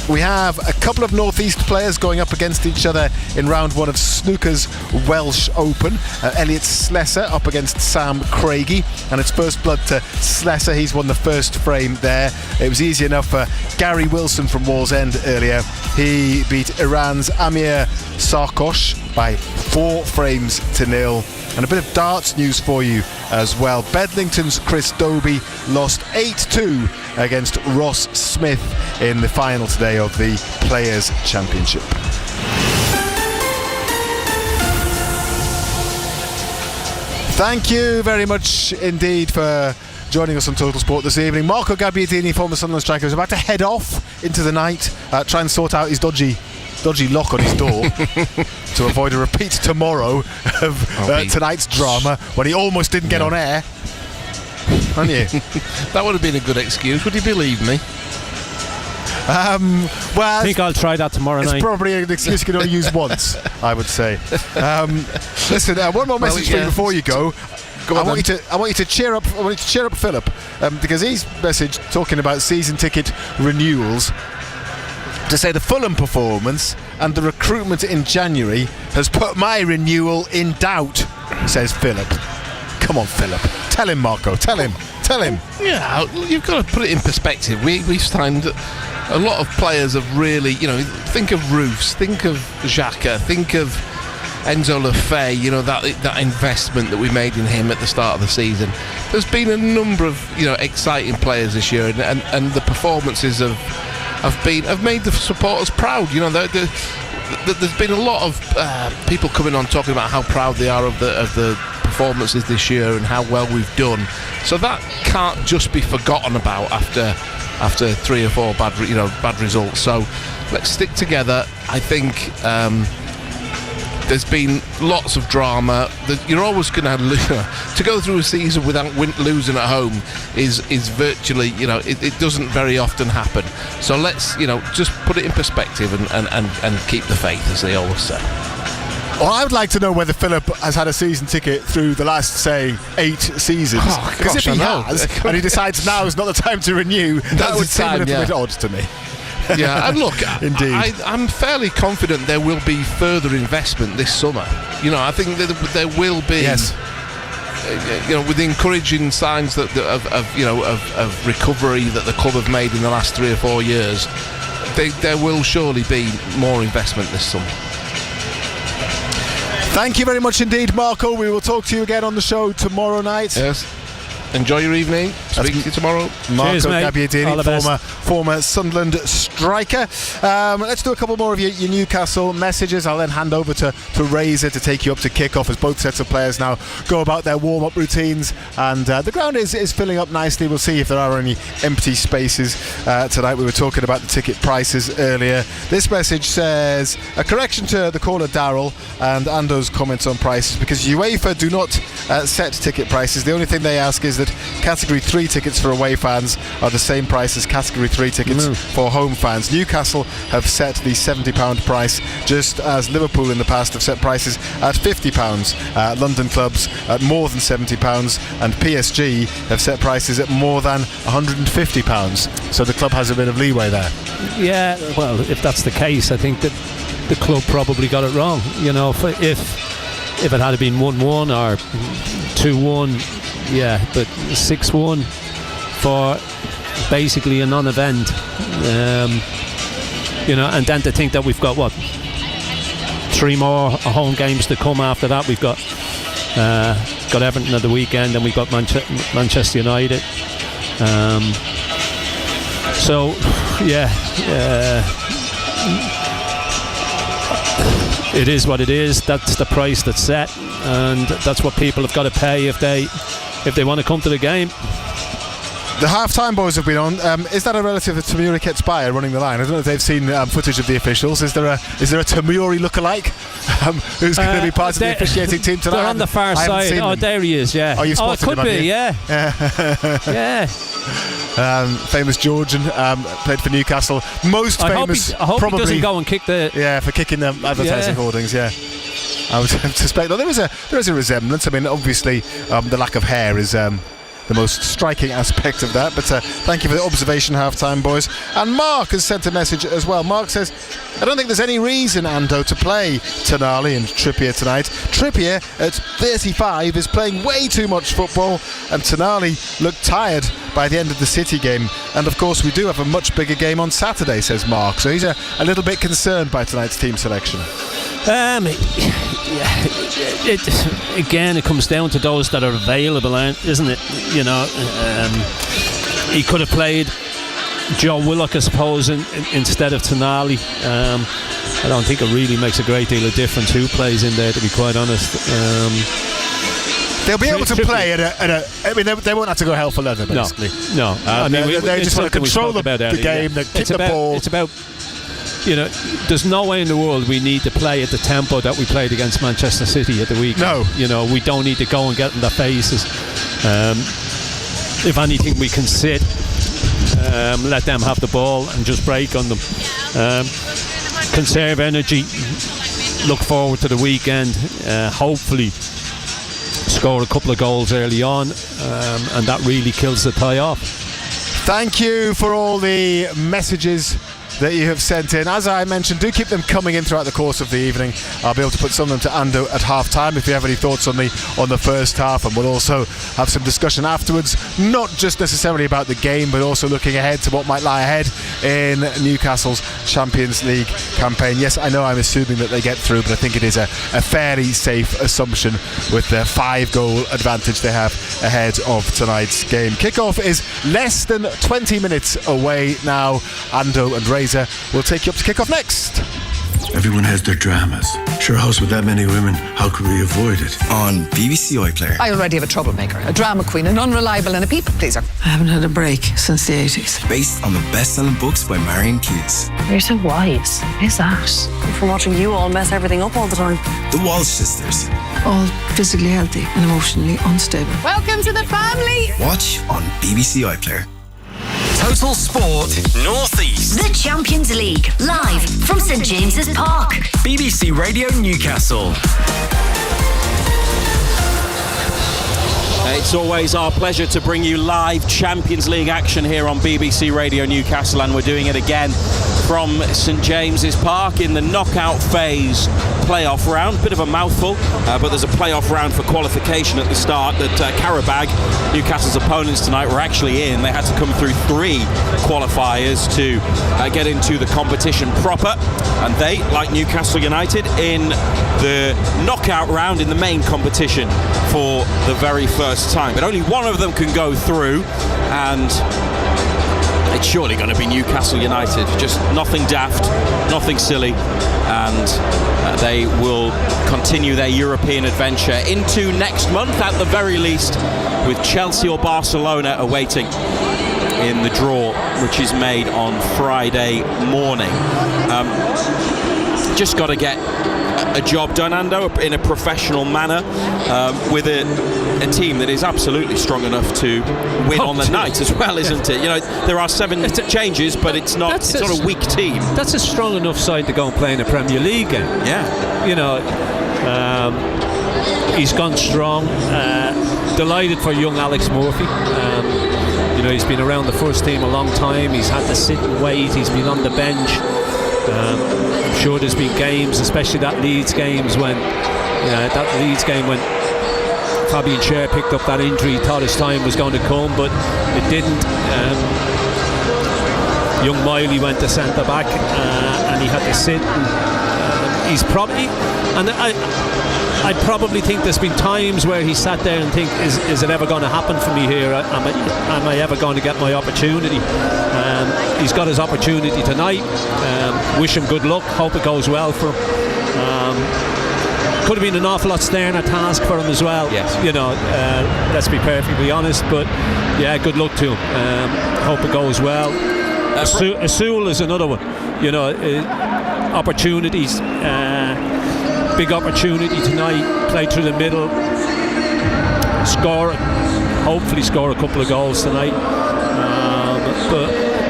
We have a couple of North East players going up against each other in round 1 of snooker's Welsh Open. Elliot Slessor up against Sam Craigie, and it's first blood to Slessor. He's won the first frame there. It was easy enough for Gary Wilson from Wallsend earlier. He beat Iran's Amir Sarkosh by 4 frames to 0. And a bit of darts news for you as well. Bedlington's Chris Dobie lost 8-2 against Ross Smith in the final today of the Players' Championship. Thank you very much indeed for joining us on Total Sport this evening. Marco Gabbiadini, former Sunderland striker, is about to head off into the night, try and sort out his dodgy lock on his door to avoid a repeat tomorrow of tonight's drama when he almost didn't get on air. Aren't you? That would have been a good excuse. Would you believe me? Well, I think I'll try that tomorrow night. It's probably an excuse you can only use once, I would say. Listen, one more message for you before you go. I want you to cheer up. I want you to cheer up Philip, because he's messaged talking about season ticket renewals. To say the Fulham performance and the recruitment in January has put my renewal in doubt, says Philip. Come on, Philip. Tell him, Marco. Tell him. Yeah, you've got to put it in perspective. We've signed a lot of players have really, think of Roofs, think of Xhaka, think of Enzo Lefebvre, that investment that we made in him at the start of the season. There's been a number of, exciting players this year, and the performances have made the supporters proud. There's been a lot of people coming on talking about how proud they are of the performances this year and how well we've done. So that can't just be forgotten about after 3 or 4 bad results. So let's stick together. I think there's been lots of drama. You're always going to go through a season without losing at home is virtually, it doesn't very often happen. So let's, just put it in perspective and keep the faith, as they always say. Well, I would like to know whether Philip has had a season ticket through the last, say, 8 seasons. Because if he has, and he decides now is not the time to renew, that would seem a little bit odd to me. Yeah, and look, indeed, I'm fairly confident there will be further investment this summer. I think that there will be. Yes. With the encouraging signs of recovery that the club have made in the last 3 or 4 years, there will surely be more investment this summer. Thank you very much indeed, Marco. We will talk to you again on the show tomorrow night. Yes. Enjoy your evening. Speak to you tomorrow. Marco Gabbiadini, former Sunderland striker. Let's do a couple more of your Newcastle messages. I'll then hand over to Razor to take you up to kick-off as both sets of players now go about their warm-up routines. And the ground is filling up nicely. We'll see if there are any empty spaces tonight. We were talking about the ticket prices earlier. This message says, a correction to the caller Darryl and Ando's comments on prices, because UEFA do not set ticket prices. The only thing they ask is that Category 3 tickets for away fans are the same price as Category 3 tickets for home fans. Newcastle have set the £70 price, just as Liverpool in the past have set prices at £50. London clubs at more than £70, and PSG have set prices at more than £150. So the club has a bit of leeway there. Yeah, well, if that's the case, I think that the club probably got it wrong. You know, if it had been 1-1 or 2-1, yeah, but 6-1 for basically a non-event. You know, and then to think that we've got 3 more home games to come after that. We've got Everton at the weekend, and we've got Manchester United. So yeah, it is what it is. That's the price that's set, and that's what people have got to pay if they want to come to the game. The half-time boys have been on. Is that a relative of Tamuri Ketsbaya running the line? I don't know if they've seen footage of the officials. Is there a Tamuri lookalike who's going to be part of the officiating team tonight? They're on the far side. Oh, there he is. Yeah. Oh, you've spotted it could him, be. Yeah. Yeah. Famous Georgian, played for Newcastle. Most famous. I hope probably he doesn't go and kick the. Yeah, for kicking the advertising hoardings. Yeah. I would suspect. There is a resemblance. I mean, obviously, the lack of hair is. The most striking aspect of that, but thank you for the observation, half-time boys. And Mark has sent a message as well. Mark says, I don't think there's any reason, Ando, to play Tonali and Trippier tonight. Trippier at 35 is playing way too much football, and Tonali looked tired by the end of the City game. And of course we do have a much bigger game on Saturday, says Mark, so he's a little bit concerned by tonight's team selection. It comes down to those that are available, isn't it? You know, he could have played Joe Willock, I suppose, instead of Tonali. I don't think it really makes a great deal of difference who plays in there, to be quite honest. They'll be able to play at a. I mean, they won't have to go hell for leather, basically. No. I mean, they just want to control the game, they kick the ball. It's about. You know, there's no way in the world we need to play at the tempo that we played against Manchester City at the weekend. No. You know, we don't need to go and get in their faces. If anything, we can sit, let them have the ball and just break on them. Conserve energy, look forward to the weekend, hopefully score a couple of goals early on, and that really kills the tie off. Thank you for all the messages that you have sent in. As I mentioned, do keep them coming in throughout the course of the evening. I'll be able to put some of them to Ando at half time if you have any thoughts on the first half, and we'll also have some discussion afterwards, not just necessarily about the game, but also looking ahead to what might lie ahead in Newcastle's Champions League campaign. Yes, I know I'm assuming that they get through, but I think it is a fairly safe assumption with the 5-goal advantage they have ahead of tonight's game. Kickoff is less than 20 minutes away now. Ando and Razor will take you up to kick-off next. Everyone has their dramas. Sure, a house with that many women, how could we avoid it? On BBC iPlayer. I already have a troublemaker, a drama queen, an unreliable and a people pleaser. I haven't had a break since the 80s. Based on the best-selling books by Marion Keyes. You're so wise. Who's that? From watching you all mess everything up all the time. The Walsh Sisters. All physically healthy and emotionally unstable. Welcome to the family! Watch on BBC iPlayer. Total Sport North East. The Champions League, live from St James's Park. BBC Radio Newcastle. It's always our pleasure to bring you live Champions League action here on BBC Radio Newcastle, and we're doing it again from St James's Park in the knockout phase playoff round. Bit of a mouthful, but there's a playoff round for qualification at the start that Qarabağ, Newcastle's opponents tonight, were actually in. They had to come through 3 qualifiers to get into the competition proper, and they, like Newcastle United, in the knockout round in the main competition for the very first time. But only one of them can go through, and it's surely going to be Newcastle United. Just nothing daft, nothing silly, and they will continue their European adventure into next month at the very least, with Chelsea or Barcelona awaiting in the draw, which is made on Friday morning. Just got to get a job done, Ando, in a professional manner, with a team that is absolutely strong enough to win on the night as well, isn't it? You know, there are 7 changes, but it's not a weak team. That's a strong enough side to go and play in a Premier League game. Yeah. You know, he's gone strong. Delighted for young Alex Murphy. You know, he's been around the first team a long time. He's had to sit and wait. He's been on the bench. I'm sure there's been games, especially that Leeds game when Fabian Schär picked up that injury. He thought his time was going to come, but it didn't. Young Miley went to centre back, and he had to sit. He's probably, and I probably think there's been times where he sat there and think, is it ever going to happen for me here? Am I ever going to get my opportunity? He's got his opportunity tonight. Wish him good luck. Hope it goes well for him. Could have been an awful lot sterner task for him as well. Yes. Let's be perfectly honest. But yeah, good luck to him. Hope it goes well. Asul is another one. Opportunities. Big opportunity tonight. Play through the middle. Hopefully score a couple of goals tonight. But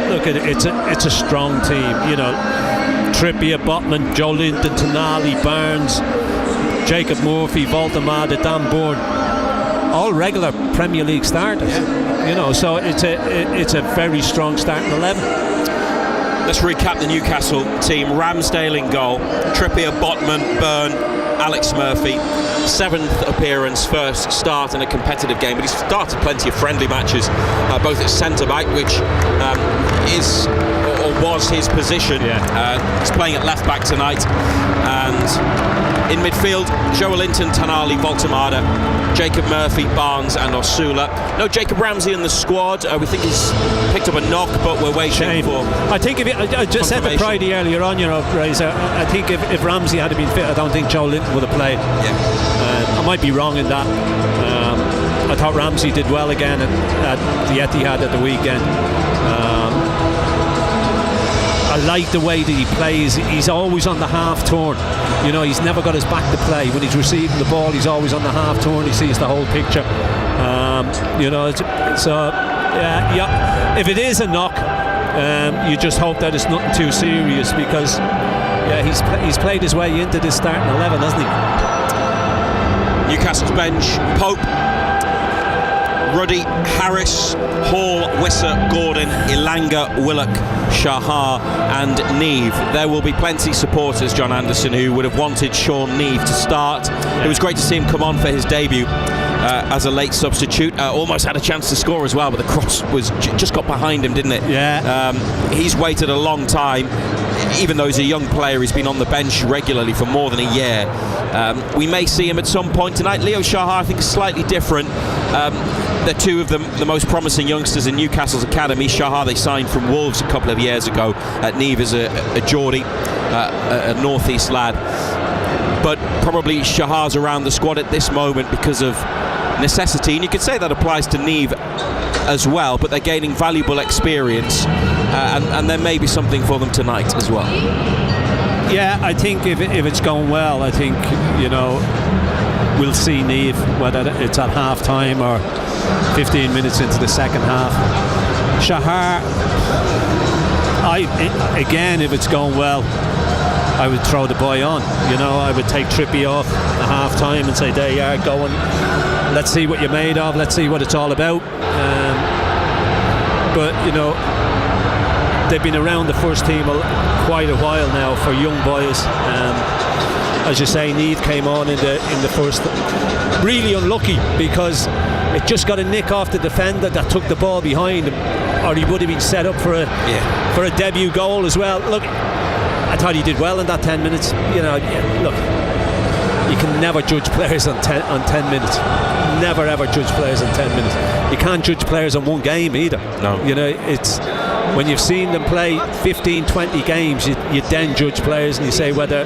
look, it's a strong team. Trippier, Botman, Joe Linton, Tonali, Barnes, Jacob Murphy, Voldemar, Dan Burn, all regular Premier League starters. So it's a very strong starting 11. Let's recap the Newcastle team. Ramsdale in goal, Trippier, Botman, Byrne, Alex Murphy. 7th appearance, first start in a competitive game, but he's started plenty of friendly matches, both at centre back, which is or was his position. He's playing at left back tonight, and in midfield, Joe Linton, Tonali, Voltemada, Jacob Murphy, Barnes and Osula. No Jacob Ramsey in the squad. We think he's picked up a knock, but we're waiting for. I think I just said to Friday earlier on, Razor, I think if Ramsey had been fit, I don't think Joe Linton would have played. I might be wrong in that. I thought Ramsey did well again at the Etihad at the weekend. I like the way that he plays. He's always on the half turn. He's never got his back to play. When he's receiving the ball, he's always on the half turn. He sees the whole picture. If it is a knock, you just hope that it's nothing too serious, because he's played his way into this starting 11, hasn't he? Newcastle's bench: Pope, Ruddy, Harris, Hall, Wisser, Gordon, Ilanga, Willock, Shahar and Neve. There will be plenty supporters, John Anderson, who would have wanted Sean Neve to start. It was great to see him come on for his debut as a late substitute. Almost had a chance to score as well, but the cross was just got behind him, didn't it? He's waited a long time. Even though he's a young player, he's been on the bench regularly for more than a year. We may see him at some point tonight. Leo Shahar, I think, is slightly different. They're two of the most promising youngsters in Newcastle's academy. Shahar they signed from Wolves a couple of years ago. Neve is a Geordie, a North East lad. But probably Shahar's around the squad at this moment because of necessity, and you could say that applies to Neve as well, but they're gaining valuable experience, and there may be something for them tonight as well. I think if it's going well, I think we'll see Neve, whether it's at half time or 15 minutes into the second half. Shahar, again, if it's going well, I would throw the boy on. I would take Trippier off at half time and say, there you are, go and let's see what you're made of, let's see what it's all about. But they've been around the first team quite a while now for young boys. As you say, Neve came on in the first, really unlucky, because it just got a nick off the defender that took the ball behind him, or he would have been set up for a debut goal as well. Look, I thought he did well in that 10 minutes. Look, you can never judge players on 10 minutes. Never ever judge players on 10 minutes. You can't judge players on one game either. No. It's when you've seen them play 15, 20 games, you then judge players and you say whether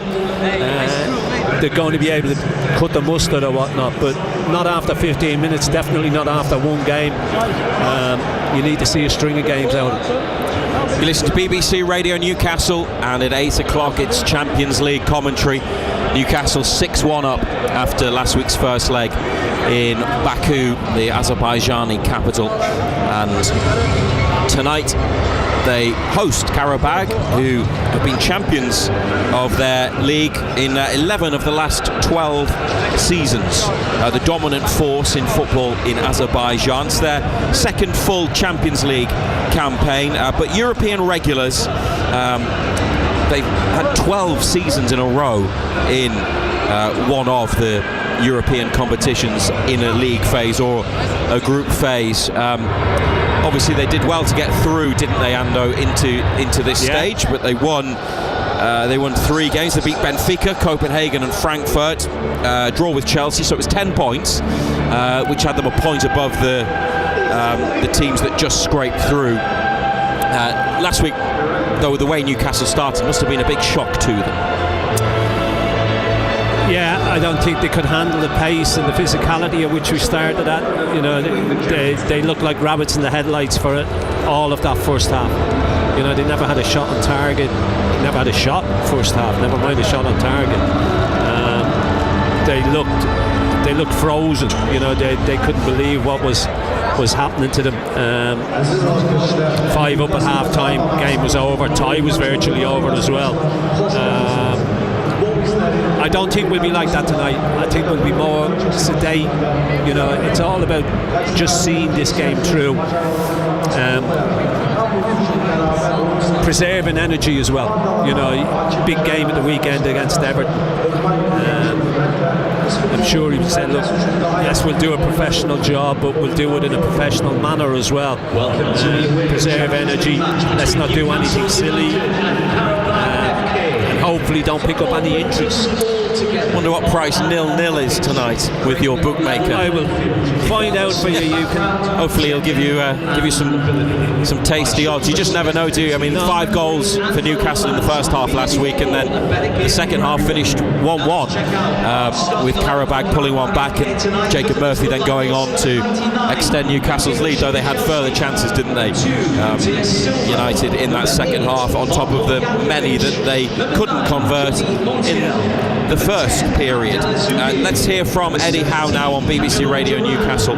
they're going to be able to cut the mustard or whatnot. But not after 15 minutes, definitely not after one game. You need to see a string of games out of it. You listen to BBC Radio Newcastle, and at 8 o'clock it's Champions League commentary. Newcastle 6-1 up after last week's first leg in Baku, the Azerbaijani capital, and tonight they host Qarabağ, who have been champions of their league in 11 of the last 12 seasons. The dominant force in football in Azerbaijan. It's their second full Champions League campaign, but European regulars. they've had 12 seasons in a row in one of the European competitions in a league phase or a group phase. Obviously they did well to get through, didn't they, Ando, into this stage, but they won 3 games. They beat Benfica, Copenhagen and Frankfurt, draw with Chelsea, so it was 10 points, which had them a point above the teams that just scraped through. Last week, though, the way Newcastle started must have been a big shock to them. Yeah, I don't think they could handle the pace and the physicality at which we started at. You know, they looked like rabbits in the headlights for it, all of that first half. You know, they never had a shot on target, never had a shot first half, never mind a shot on target. They looked frozen. You know, they couldn't believe what was happening to them. 5 up at half time, game was over, tie was virtually over as well. I don't think we'll be like that tonight. I think we'll be more sedate. You know, it's all about just seeing this game through, preserving energy as well. You know, big game at the weekend against Everton. I'm sure he said, look, yes, we'll do a professional job, but we'll do it in a professional manner as well. Preserve energy, let's not do anything silly, and hopefully don't pick up any injuries. Wonder what price 0-0 is tonight with your bookmaker. I will find out for you. You can. Hopefully, he'll give you some tasty odds. You just never know, do you? I mean, 5 goals for Newcastle in the first half last week, and then the second half finished 1-1 with Qarabağ pulling one back, and Jacob Murphy then going on to extend Newcastle's lead. Though they had further chances, didn't they? United in that second half, on top of the many that they couldn't convert in the first period. Let's hear from Eddie Howe now on BBC Radio Newcastle,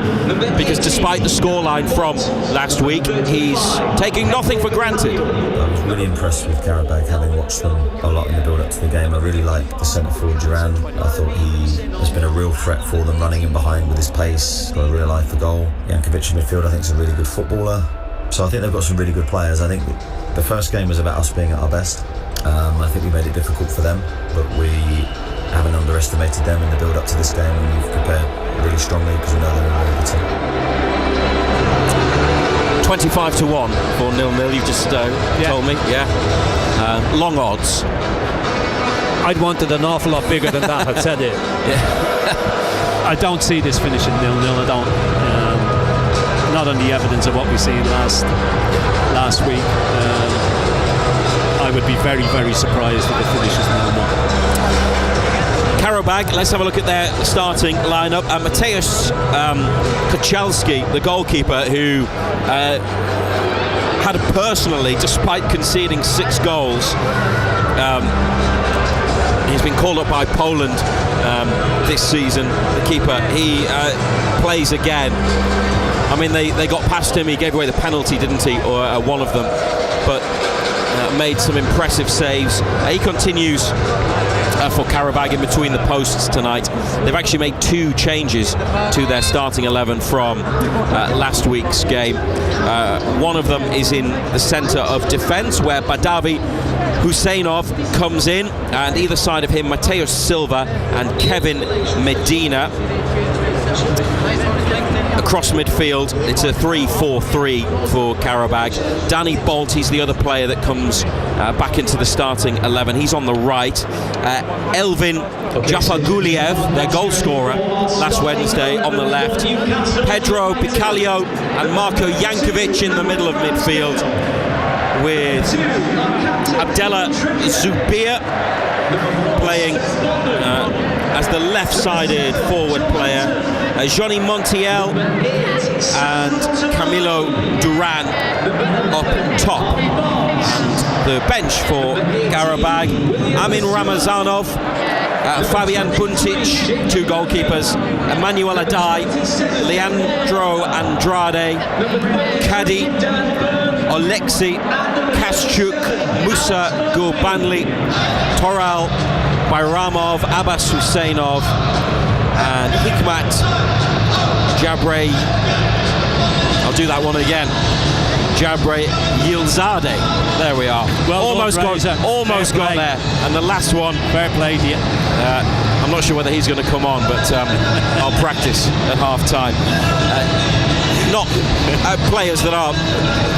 because despite the scoreline from last week, he's taking nothing for granted. I was really impressed with Qarabağ, having watched them a lot in the build-up to the game. I really like the centre forward Duran. I thought he has been a real threat for them, running in behind with his pace, got a real eye for goal. Jankovic in midfield, I think, is a really good footballer. So I think they've got some really good players. I think the first game was about us being at our best. I think we made it difficult for them, but we haven't underestimated them in the build-up to this game, and we've prepared really strongly because we know they're a really good team. 25-1 for 0-0. You've just told me, long odds. I'd wanted an awful lot bigger than that. I'd said it. I don't see this finishing 0-0. I don't. Not on the evidence of what we've seen last week. I would be very, very surprised if it finishes 0-0. Qarabağ, let's have a look at their starting lineup. Mateusz Kochalski, the goalkeeper, who had personally, despite conceding 6 goals, he's been called up by Poland this season, the keeper. He plays again. I mean, they got past him. He gave away the penalty, didn't he? Or one of them. But made some impressive saves. He continues for Qarabağ in between the posts tonight. They've actually made 2 changes to their starting 11 from last week's game. One of them is in the centre of defence, where Badavi Husseinov comes in, and either side of him Mateus Silva and Kevin Medina. Across midfield, it's a 3-4-3 for Qarabağ. Danny Bolt, he's the other player that comes back into the starting 11. He's on the right. Elvin Jafaguliev, their goal scorer last Wednesday, on the left. Pedro Bicalio and Marko Jankovic in the middle of midfield, with Abdella Zubir playing as the left-sided forward player, Johnny Montiel and Camilo Duran up top. And the bench for Qarabağ: Amin Ramazanov, Fabian Buntic, 2 goalkeepers, Emmanuel Adai, Leandro Andrade, Kadi, Oleksiy Kaschuk, Musa Gurbanli, Toral Bayramov, Abbas Husseinov, and Hikmat Jabre. I'll do that one again. Jabre Yilzadeh. There we are. Well, almost got there. And the last one. Fair play to you. I'm not sure whether he's going to come on, but I'll practice at half time. Not players that are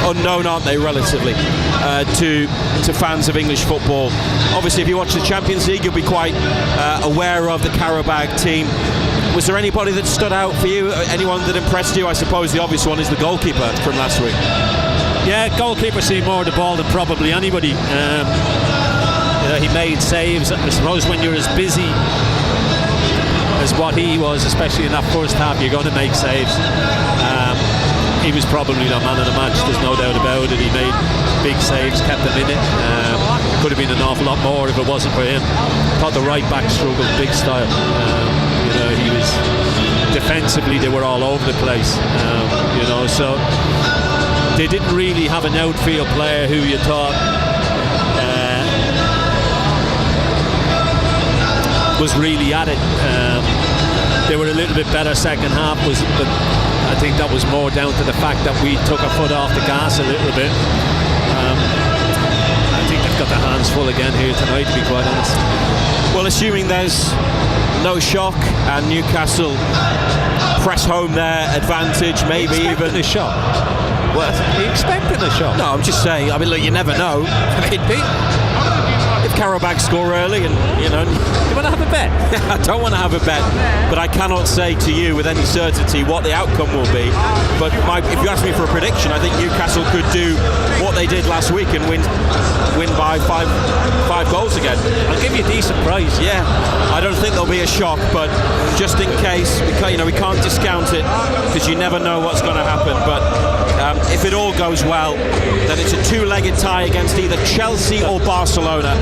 unknown, aren't they, relatively, to fans of English football. Obviously, if you watch the Champions League, you'll be quite aware of the Qarabağ team. Was there anybody that stood out for you? Anyone that impressed you? I suppose the obvious one is the goalkeeper from last week. Yeah, goalkeeper seen more of the ball than probably anybody. He made saves. I suppose when you're as busy as what he was, especially in that first half, you're going to make saves. He was probably the man of the match, there's no doubt about it. He made big saves, kept them in it. Could have been an awful lot more if it wasn't for him. Thought the right back struggled big style. He was defensively, they were all over the place. So they didn't really have an outfield player who you thought was really at it. They were a little bit better second half, but I think that was more down to the fact that we took our foot off the gas a little bit. I think they've got their hands full again here tonight, to be quite honest. Well, assuming there's no shock and Newcastle press home their advantage, maybe even a shock. What? Are you expecting a shock? No, I'm just saying. I mean, look, you never know. If Qarabağ score early, and you want to have a bet? I don't want to have a bet, but I cannot say to you with any certainty what the outcome will be. But if you ask me for a prediction, I think Newcastle could do what they did last week and win by five goals again. I'll give you a decent price. Yeah, I don't think there'll be a shock, but just in case, we can't discount it because you never know what's going to happen. But if it all goes well, then it's a two-legged tie against either Chelsea or Barcelona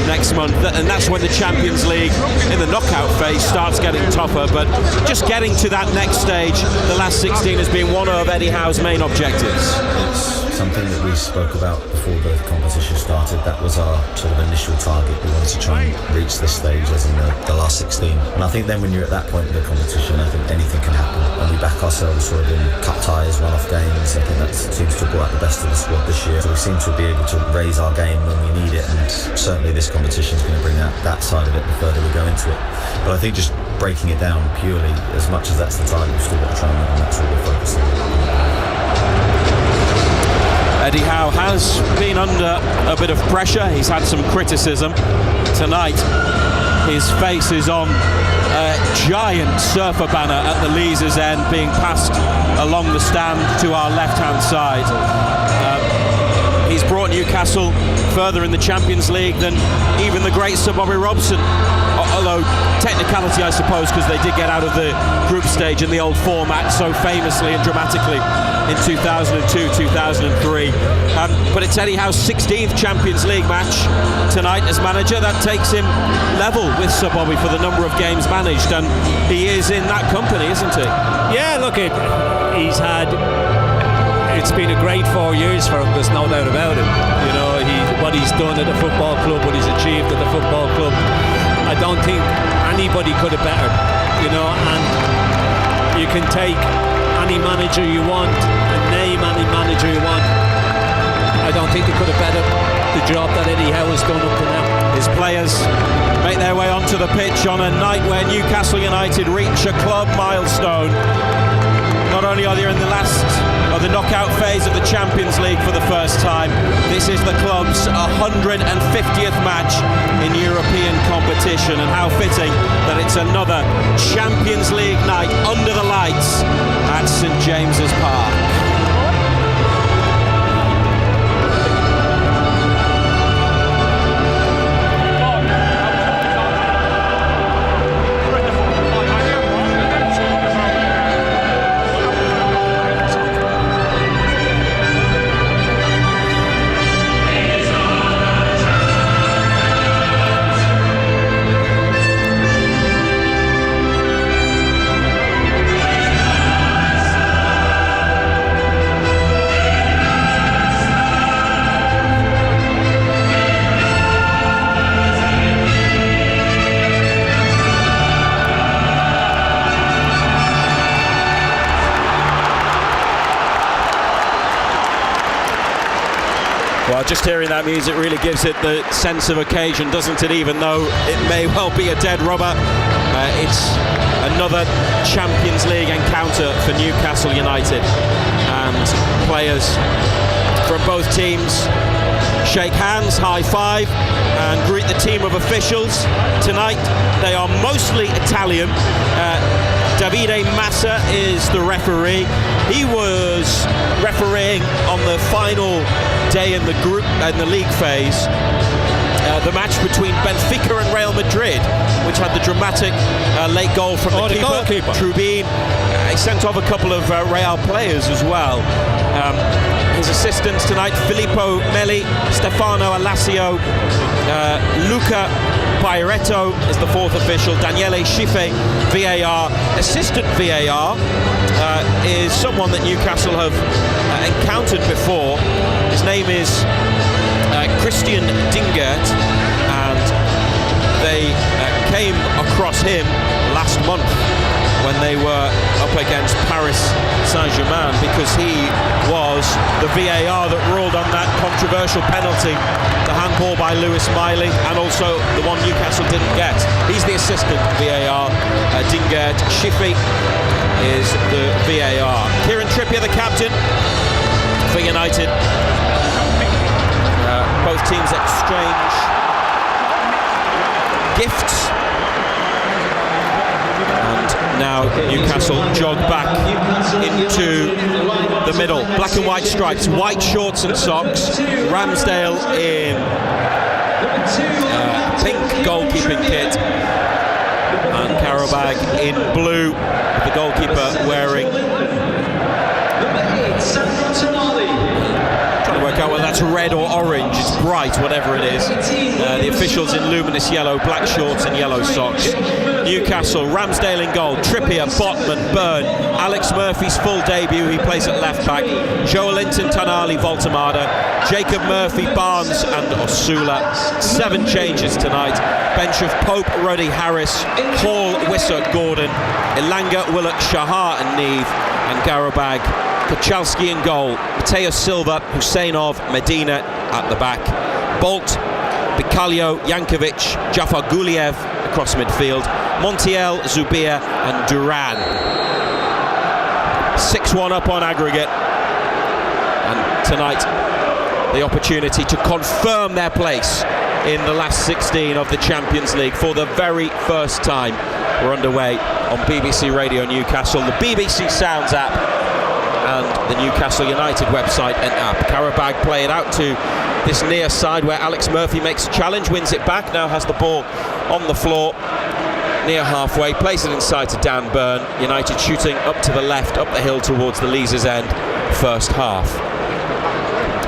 next month, and that's when the Champions League in the knockout phase starts getting tougher. But just getting to that next stage, the last 16, has been one of Eddie Howe's main objectives. It's something that we spoke about before the competition started. That was our sort of initial target. We wanted to try and reach this stage, as in the last 16. And I think then when you're at that point in the competition, I think anything can happen. And we back ourselves sort of in cup ties, one-off games. I think that seems to have brought out the best of the squad this year. So we seem to be able to raise our game when we need it, and certainly this competition is going to bring out that side of it the further we go into it. But I think just breaking it down purely, as much as that's the target, we've still got to try and win, and that's what we're focusing on. Eddie Howe has been under a bit of pressure. He's had some criticism. Tonight, his face is on a giant surfer banner at the Leazes end, being passed along the stand to our left-hand side. He's brought Newcastle further in the Champions League than even the great Sir Bobby Robson. Although technicality, I suppose, because they did get out of the group stage in the old format so famously and dramatically in 2002, 2003. But it's Eddie Howe's 16th Champions League match tonight as manager. That takes him level with Sir Bobby for the number of games managed, and he is in that company, isn't he? Yeah, look, it's been a great 4 years for him, there's no doubt about it. What he's done at the football club, what he's achieved at the football club, I don't think anybody could have bettered, and you can take any manager you want and name any manager you want. I don't think they could have bettered the job that Eddie Howe has done up to now. His players make their way onto the pitch on a night where Newcastle United reach a club milestone. Not only are they in the last of the knockout phase of the Champions League for the first time, this is the club's 150th match in European competition, and how fitting that it's another Champions League night under the lights at St James's Park. just hearing that music really gives it the sense of occasion, doesn't it? Even though it may well be a dead rubber, it's another Champions League encounter for Newcastle United, and players from both teams shake hands, high five, and greet the team of officials. Tonight they are mostly Italian. Davide Massa is the referee. He was refereeing on the final day in the league phase, the match between Benfica and Real Madrid, which had the dramatic late goal from the goalkeeper. Trubin. He sent off a couple of Real players as well. His assistants tonight: Filippo Meli, Stefano Alassio, Luca Pairetto is the fourth official, Daniele Schiffe, VAR. Assistant VAR is someone that Newcastle have encountered before. His name is Christian Dingert, and they came across him last month when they were up against Paris Saint-Germain, because he was the VAR that ruled on that controversial penalty, the handball by Lewis Miley, and also the one Newcastle didn't get. He's the assistant VAR. Dingert. Schiffe is the VAR. Kieran Trippier, the captain for United. Both teams exchange gifts. And now Newcastle jog back into the middle. Black and white stripes, white shorts and socks. Ramsdale in pink goalkeeping kit, and Qarabağ in blue, with the goalkeeper wearing... Trying to work out whether that's red or orange. It's bright, whatever it is. The officials in luminous yellow, black shorts and yellow socks. Newcastle, Ramsdale in goal, Trippier, Botman, Byrne, Alex Murphy's full debut, he plays at left back, Joe Linton, Tonali, Voltemada, Jacob Murphy, Barnes and Osula. 7 changes tonight. Bench of Pope, Ruddy, Harris, Hall, Wisser, Gordon, Elanga, Willock, Shahar and Neve, and Qarabağ, Kachalski in goal, Mateo Silva, Husseinov, Medina at the back, Bolt, Bicalio, Jankovic, Jafar Guliev across midfield, Montiel, Zubir and Duran. 6-1 up on aggregate, and tonight the opportunity to confirm their place in the last 16 of the Champions League for the very first time. We're underway on BBC Radio Newcastle, the BBC Sounds app and the Newcastle United website and app. Qarabağ play it out to this near side where Alex Murphy makes a challenge, wins it back, now has the ball on the floor near halfway, plays it inside to Dan Byrne. United shooting up to the left, up the hill towards the Leazes end, first half.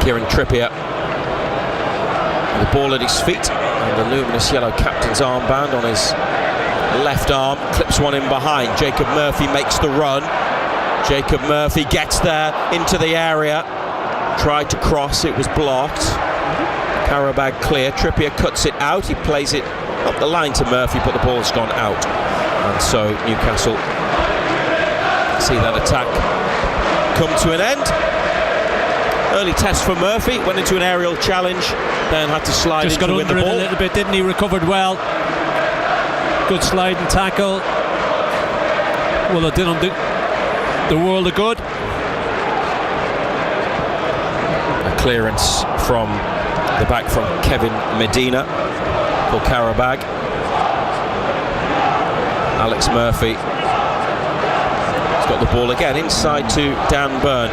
Kieran Trippier with the ball at his feet and the luminous yellow captain's armband on his left arm, clips one in behind. Jacob Murphy makes the run. Jacob Murphy gets there into the area, tried to cross, it was blocked. Qarabağ clear, Trippier cuts it out, he plays it up the line to Murphy, but the ball's gone out, and so Newcastle see that attack come to an end. Early test for Murphy, went into an aerial challenge, then had to slide just in to win the ball. a little bit, didn't he? Recovered well, good sliding tackle. Well, it did him the world of good. A clearance from the back from Kevin Medina for Qarabağ. Alex Murphy has got the ball again inside to Dan Byrne.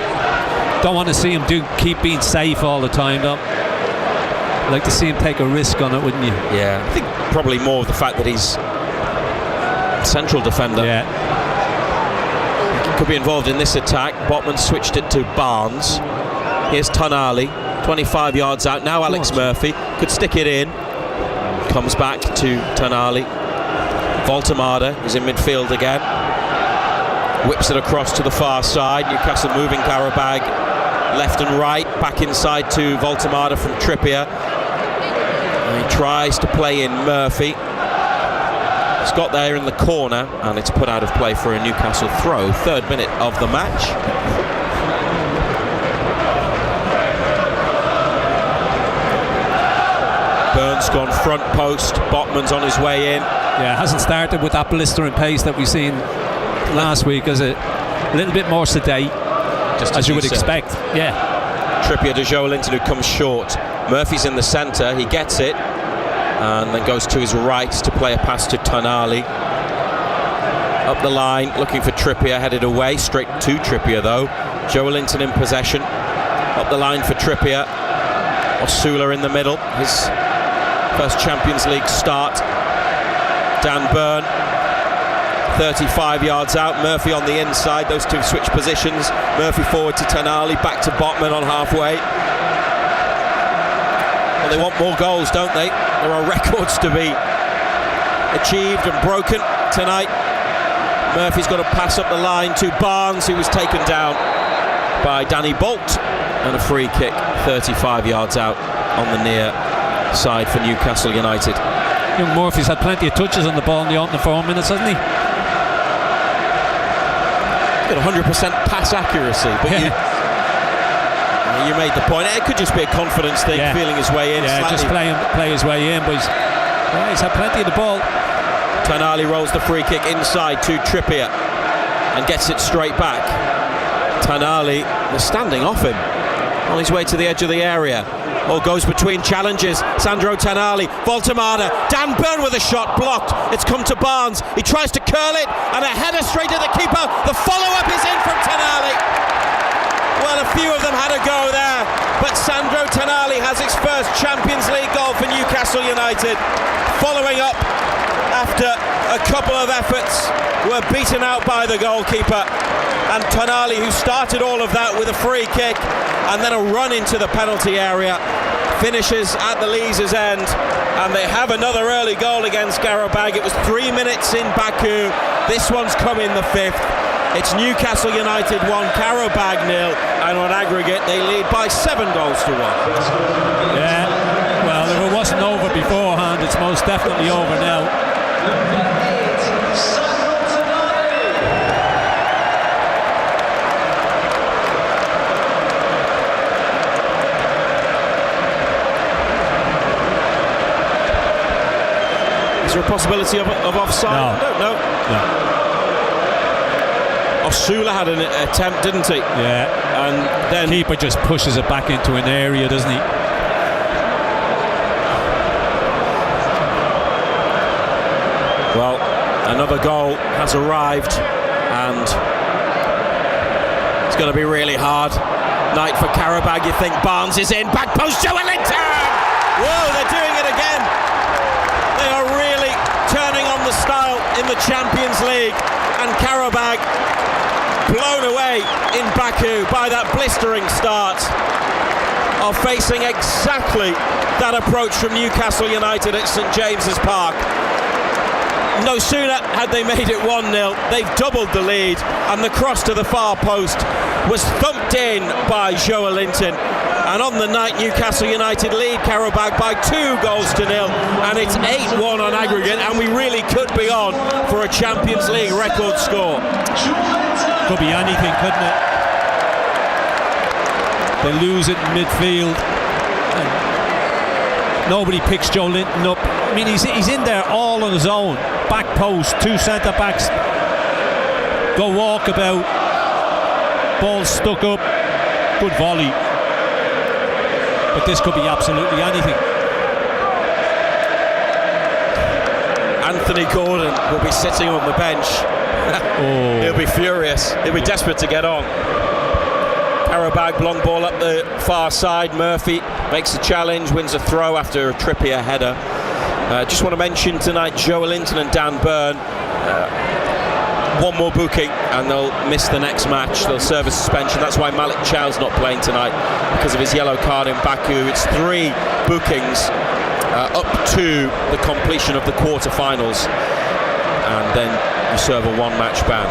Don't want to see him keep being safe all the time, though. I'd like to see him take a risk on it, wouldn't you? Yeah, I think probably more of the fact that he's central defender. Yeah. Could be involved in this attack. Botman switched it to Barnes. Here's Tonali, 25 yards out. Now Alex Murphy could stick it in. Comes back to Tonali. Voltemada is in midfield again. Whips it across to the far side. Newcastle moving Qarabağ left and right. Back inside to Voltemada from Trippier. And he tries to play in Murphy. It's got there in the corner, and it's put out of play for a Newcastle throw. 3rd minute of the match. Burns gone front post. Botman's on his way in. Yeah, hasn't started with that blistering pace that we've seen last week. As a little bit more sedate, just as you would expect. Yeah. Trippier to Joelinton, who comes short. Murphy's in the centre. He gets it and then goes to his right to play a pass to Tonali. Up the line, looking for Trippier, headed away, straight to Trippier though. Joelinton in possession. Up the line for Trippier. Osula in the middle, his first Champions League start. Dan Burn, 35 yards out. Murphy on the inside, those two switch positions. Murphy forward to Tonali, back to Botman on halfway. Well, they want more goals, don't they? There are records to be achieved and broken tonight. Murphy's got to pass up the line to Barnes, who was taken down by Danny Bolt, and a free kick 35 yards out on the near side for Newcastle United. Young Murphy's had plenty of touches on the ball in the opening 4 minutes, hasn't he? He's got 100% pass accuracy, but you made the point. It could just be a confidence thing, feeling his way in. Yeah, just play his way in, but he's had plenty of the ball. Tonali rolls the free kick inside to Trippier and gets it straight back. Tonali was standing off him on his way to the edge of the area. Or goes between challenges. Sandro Tonali, Voltemada, Dan Burn with a shot blocked. It's come to Barnes. He tries to curl it and a header straight at the keeper. The follow-up is in from Tonali. Well, a few of them had a go there, but Sandro Tonali has his first Champions League goal for Newcastle United. Following up after a couple of efforts were beaten out by the goalkeeper, and Tonali, who started all of that with a free kick and then a run into the penalty area, finishes at the Leazes end, and they have another early goal against Qarabağ. It was 3 minutes in Baku. This one's come in the 5th. It's Newcastle United 1, Qarabağ 0, and on aggregate they lead by 7 goals to 1. Yeah, well, if it wasn't over beforehand, it's most definitely over now. Is there a possibility of offside? I don't know. No. Osula had an attempt, didn't he? Yeah. And then keeper just pushes it back into an area, doesn't he? Well, another goal has arrived, and it's going to be really hard night for Qarabağ. You think Barnes is in, back post, Joelinton! Whoa, they're doing it again. They are really turning on the style in the Champions League, and Qarabağ blown away in Baku by that blistering start, are facing exactly that approach from Newcastle United at St James's Park. No sooner had they made it 1-0, they've doubled the lead, and the cross to the far post was thumped in by Joelinton. And on the night, Newcastle United lead Qarabağ by 2 goals to 0, and it's 8-1 on aggregate, and we really could be on for a Champions League record score. Could be anything, couldn't it? They lose it in midfield. And nobody picks Joelinton up. I mean, he's in there all on his own. Back post, 2 centre-backs go walkabout. Ball stuck up. Good volley. But this could be absolutely anything. Anthony Gordon will be sitting on the bench. He'll be furious. He'll be desperate to get on. Qarabağ, long ball up the far side. Murphy makes a challenge, wins a throw after a Trippier header. Just want to mention tonight, Joelinton and Dan Burn, one more booking and they'll miss the next match. They'll serve a suspension. That's why Malik Chow's not playing tonight, because of his yellow card in Baku. It's 3 bookings up to the completion of the quarter-finals, and then you serve a 1-match ban,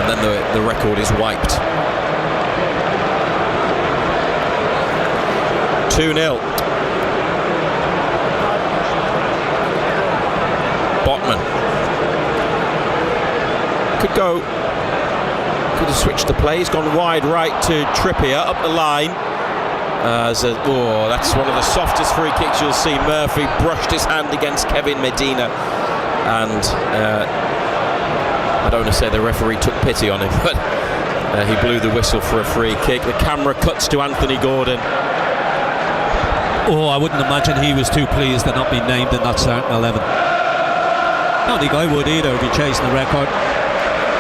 and then the record is wiped. 2-0. Botman could have switched the play. He's gone wide right to Trippier, up the line That's one of the softest free kicks you'll see. Murphy brushed his hand against Kevin Medina, and I don't want to say the referee took pity on him, but he blew the whistle for a free kick. The camera cuts to Anthony Gordon. I wouldn't imagine he was too pleased to not be named in that starting 11. I don't think I would either if he chasing the record,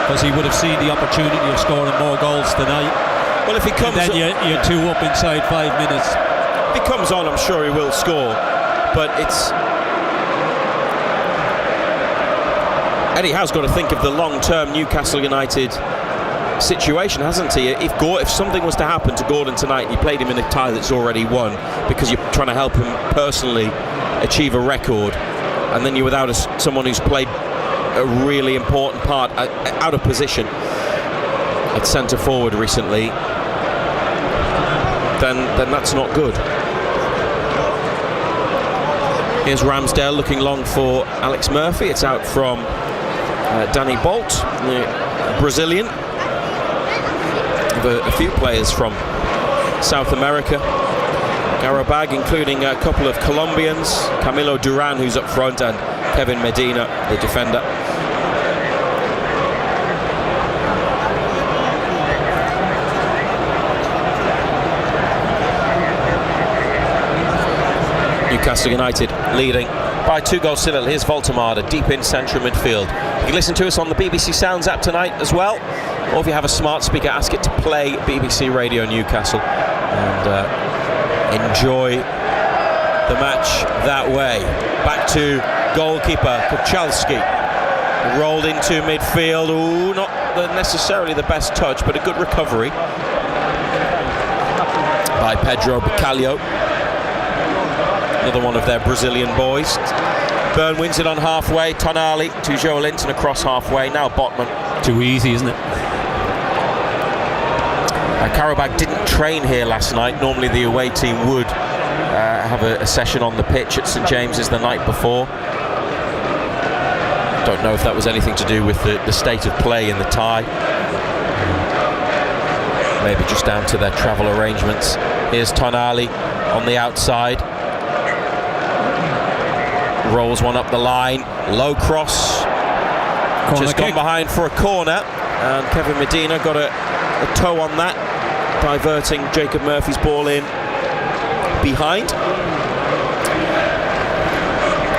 because he would have seen the opportunity of scoring more goals tonight. Well, if he comes, and then you're 2 up inside 5 minutes. If he comes on, I'm sure he will score. But Eddie has got to think of the long-term Newcastle United situation, hasn't he? If something was to happen to Gordon tonight, you played him in a tie that's already won because you're trying to help him personally achieve a record, and then you're without someone who's played a really important part out of position at centre forward recently, then that's not good. Here's Ramsdale looking long for Alex Murphy. It's out from Danny Bolt, the Brazilian. A few players from South America, Qarabağ, including a couple of Colombians, Camilo Duran, who's up front, and Kevin Medina, the defender. Newcastle United leading by 2 goals to 0. Here's Voltemade deep in central midfield. You can listen to us on the BBC Sounds app tonight as well, or if you have a smart speaker, ask it to play BBC Radio Newcastle and enjoy the match that way. Back to goalkeeper Kuchalski, rolled into midfield. Not necessarily the best touch, but a good recovery by Pedro Bacalhau, another one of their Brazilian boys. Byrne wins it on halfway. Tonali to Joe Linton across halfway. Now Botman. Too easy, isn't it? Qarabağ didn't train here last night. Normally the away team would have a session on the pitch at St James's the night before. Don't know if that was anything to do with the state of play in the tie. Maybe just down to their travel arrangements. Here's Tonali on the outside. Rolls one up the line. Low cross. Corner just kick. Gone behind for a corner. And Kevin Medina got a toe on that, diverting Jacob Murphy's ball in behind.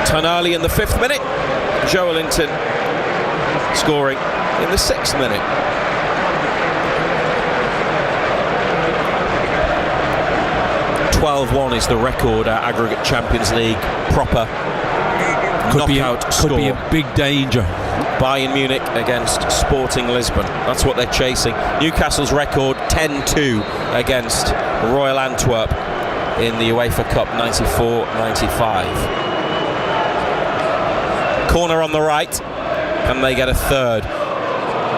Tonali in the 5th minute. Joe Linton scoring in the 6th minute. (12-1) is the record aggregate Champions League proper knockout score. Could be a big danger. Bayern Munich against Sporting Lisbon. That's what they're chasing. Newcastle's record 10-2 against Royal Antwerp in the UEFA Cup 94-95. Corner on the right. Can they get a third?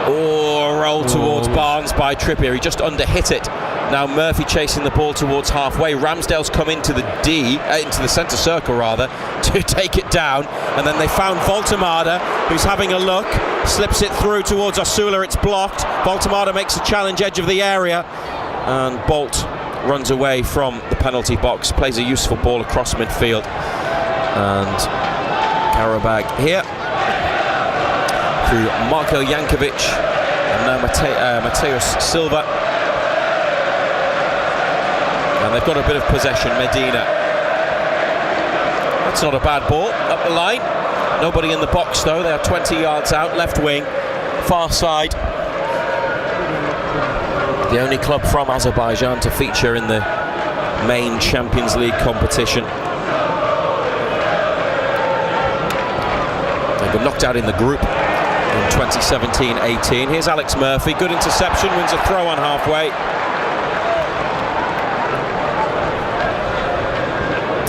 Roll towards Barnes by Trippier. He just underhit it. Now Murphy chasing the ball towards halfway. Ramsdale's come into the into the centre circle rather, to take it down, and then they found Voltemade, who's having a look, slips it through towards Osula. It's blocked. Voltemade makes a challenge, edge of the area, and Bolt runs away from the penalty box, plays a useful ball across midfield, and Qarabağ here through Marko Jankovic and now Mateus Silva. And they've got a bit of possession. Medina. That's not a bad ball. Up the line. Nobody in the box though. They are 20 yards out. Left wing. Far side. The only club from Azerbaijan to feature in the main Champions League competition. They've been knocked out in the group in 2017-18. Here's Alex Murphy. Good interception. Wins a throw on halfway.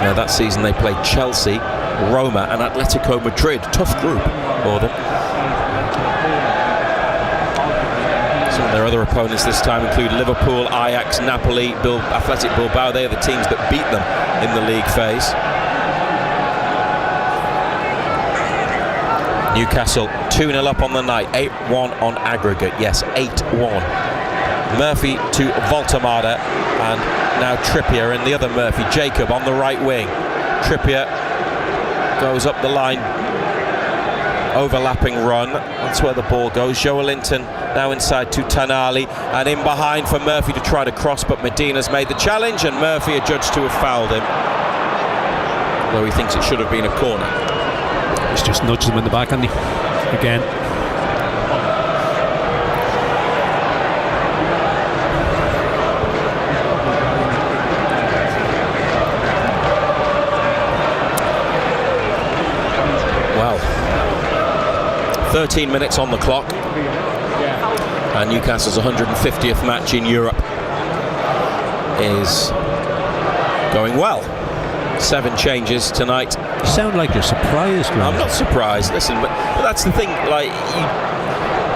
That season they played Chelsea, Roma and Atletico Madrid. Tough group for them. Some of their other opponents this time include Liverpool, Ajax, Napoli, Athletic Bilbao. They are the teams that beat them in the league phase. Newcastle 2-0 up on the night, 8-1 on aggregate. Yes, 8-1. Murphy to Voltemade, and now Trippier and the other Murphy, Jacob on the right wing. Trippier goes up the line, overlapping run. That's where the ball goes. Joelinton now inside to Tonali, and in behind for Murphy to try to cross, but Medina's made the challenge, and Murphy adjudged to have fouled him, though he thinks it should have been a corner. He's just nudged him in the back, hasn't he? Again. Well, 13 minutes on the clock, and Newcastle's 150th match in Europe is going well. 7 changes tonight. You sound like you're surprised, Graham. I'm not surprised. Listen, but that's the thing. Like,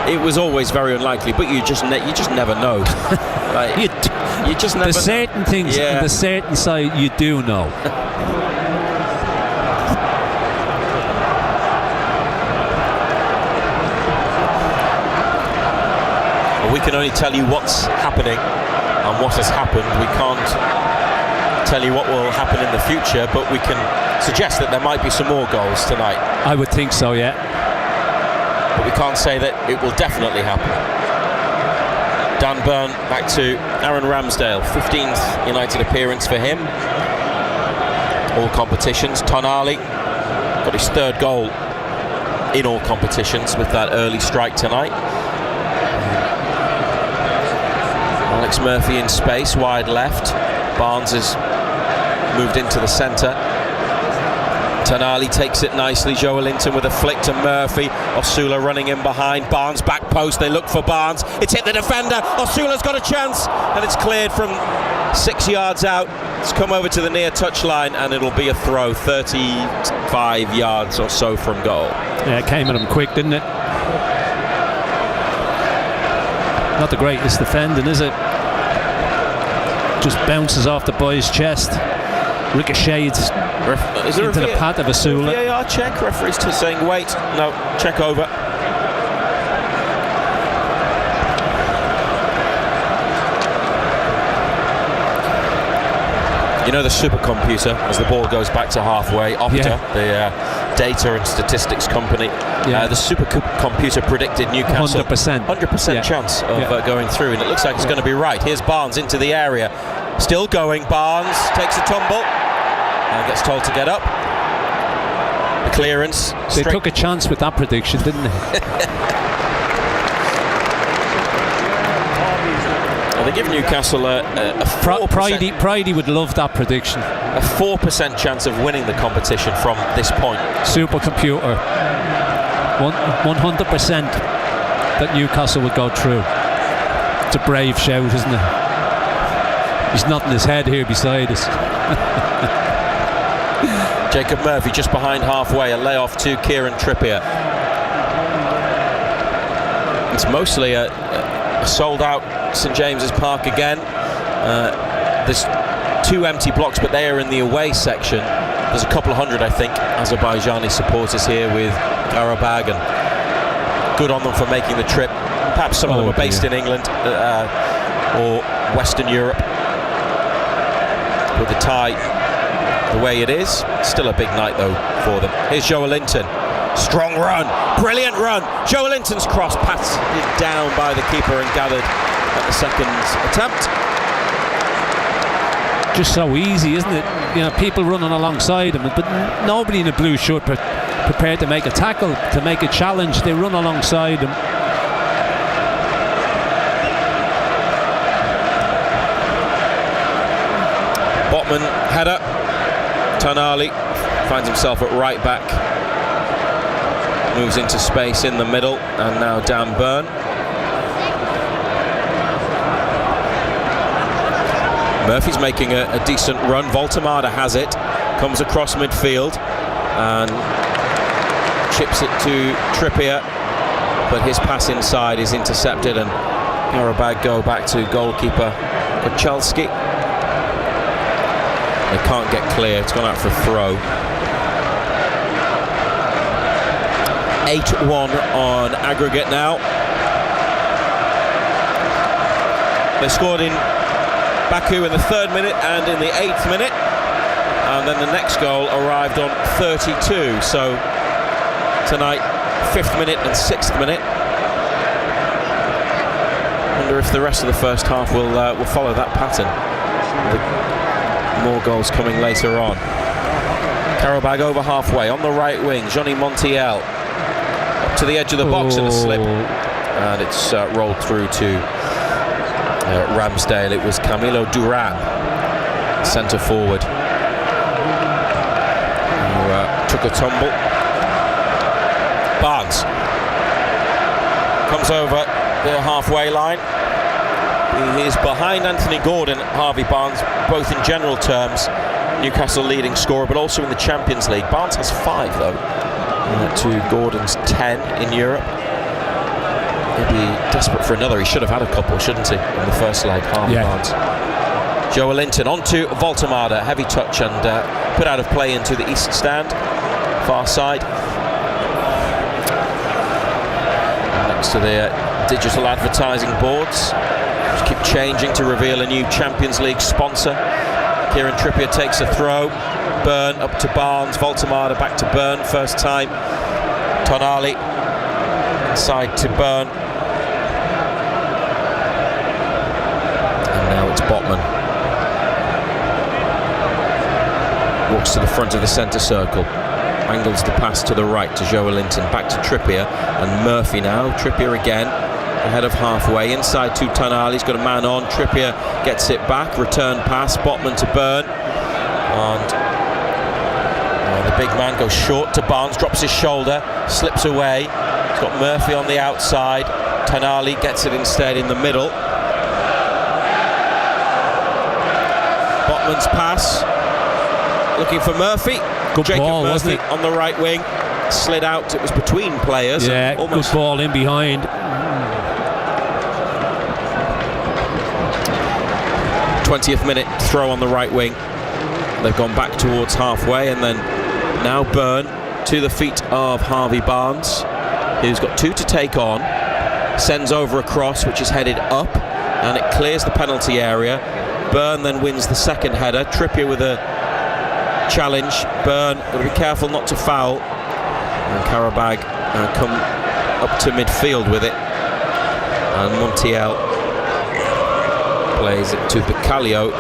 it was always very unlikely, but you just never know. Like, you just never. There's certain things on the certain side you do know. Well, we can only tell you what's happening and what has happened. We can't tell you what will happen in the future, but we can suggest that there might be some more goals tonight. I would think so, yeah. But we can't say that it will definitely happen. Dan Burn back to Aaron Ramsdale, 15th United appearance for him. All competitions. Tonali got his 3rd goal in all competitions with that early strike tonight. Alex Murphy in space, wide left. Barnes has moved into the centre. Tonali takes it nicely. Joelinton with a flick to Murphy. Osula running in behind. Barnes back post. They look for Barnes. It's hit the defender. Osula's got a chance, and it's cleared from 6 yards out. It's come over to the near touchline, and it'll be a throw 35 yards or so from goal. Yeah, it came at him quick, didn't it? Not the greatest defending, is it? Just bounces off the boy's chest, ricochets into the pad of Osula. VAR check. Referee's saying wait. No, check over. You know the supercomputer, as the ball goes back to halfway, Opta, the data and statistics company, the supercomputer predicted Newcastle 100% chance of going through, and it looks like it's going to be right. Here's Barnes into the area, still going. Barnes takes a tumble and gets told to get up. The clearance. They took a chance with that prediction, didn't they? They give Newcastle a 4%. Pridey would love that prediction. A 4% chance of winning the competition from this point. Supercomputer. 100% that Newcastle would go through. It's a brave shout, isn't it? He's nodding his head here beside us. Jacob Murphy just behind halfway. A layoff to Kieran Trippier. It's mostly a sold out St James's Park again. There's 2 empty blocks, but they are in the away section. There's a couple of hundred, I think, Azerbaijani supporters here with Qarabağ, and good on them for making the trip. Perhaps some of them are based in England or Western Europe. With the tie the way it is, still a big night though for them. Here's Joelinton. Strong run, brilliant run. Joelinton's cross passed down by the keeper and gathered at the second attempt. Just so easy, isn't it? You know, people running alongside him, but nobody in a blue shirt prepared to make a tackle, to make a challenge. They run alongside him. Botman header. Tonali finds himself at right back. Moves into space in the middle, and now Dan Burn. Murphy's making a decent run. Voltemade has it, comes across midfield and chips it to Trippier, but his pass inside is intercepted, and Qarabağ go back to goalkeeper Kochalski. They can't get clear. It's gone out for a throw. 8-1 on aggregate now. They scored in Baku in the 3rd minute and in the 8th minute, and then the next goal arrived on 32. So tonight, 5th minute and 6th minute. Wonder if the rest of the first half will follow that pattern. More goals coming later on. Qarabağ over halfway on the right wing. Johnny Montiel up to the edge of the box in a slip, and it's rolled through to Ramsdale. It was Camilo Duran, centre forward, who took a tumble. Barnes comes over the halfway line. He is behind Anthony Gordon, Harvey Barnes, both in general terms Newcastle leading scorer, but also in the Champions League. Barnes has 5 though, to Gordon's 10 in Europe. He'll be desperate for another. He should have had a couple, shouldn't he, in the first leg, Harvey Barnes. Joe Linton on to Voltemade, heavy touch and put out of play into the east stand, far side. Next to the digital advertising boards, which keep changing to reveal a new Champions League sponsor. Kieran Trippier takes a throw. Byrne up to Barnes. Voltemade back to Byrne. First time. Tonali inside to Byrne. And now it's Botman. Walks to the front of the centre circle. Angles the pass to the right to Joe Linton. Back to Trippier. And Murphy now. Trippier again. Ahead of halfway, inside to Tonali. He's got a man on. Trippier gets it back. Return pass. Botman to Byrne. And the big man goes short to Barnes. Drops his shoulder. Slips away. He's got Murphy on the outside. Tonali gets it instead in the middle. Botman's pass. Looking for Murphy. Good Jacob ball, Murphy wasn't it? on the right wing. Slid out. It was between players. Yeah, almost good ball in behind. 20th minute throw on the right wing. They've gone back towards halfway, and then now Byrne to the feet of Harvey Barnes, who's got 2 to take on. Sends over a cross which is headed up, and it clears the penalty area. Byrne then wins the second header. Trippier with a challenge. Byrne got to be careful not to foul, and Qarabağ come up to midfield with it, and Montiel plays it to Bacalio,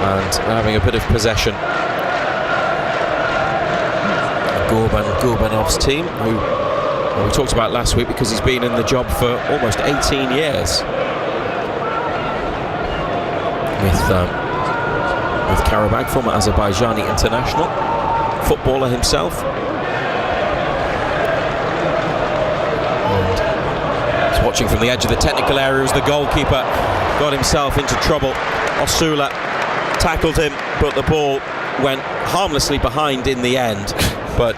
and having a bit of possession. Gurbanov's team, who we talked about last week because he's been in the job for almost 18 years with Qarabağ, former Azerbaijani international, footballer himself. Watching from the edge of the technical area as the goalkeeper got himself into trouble. Osula tackled him, but the ball went harmlessly behind in the end. But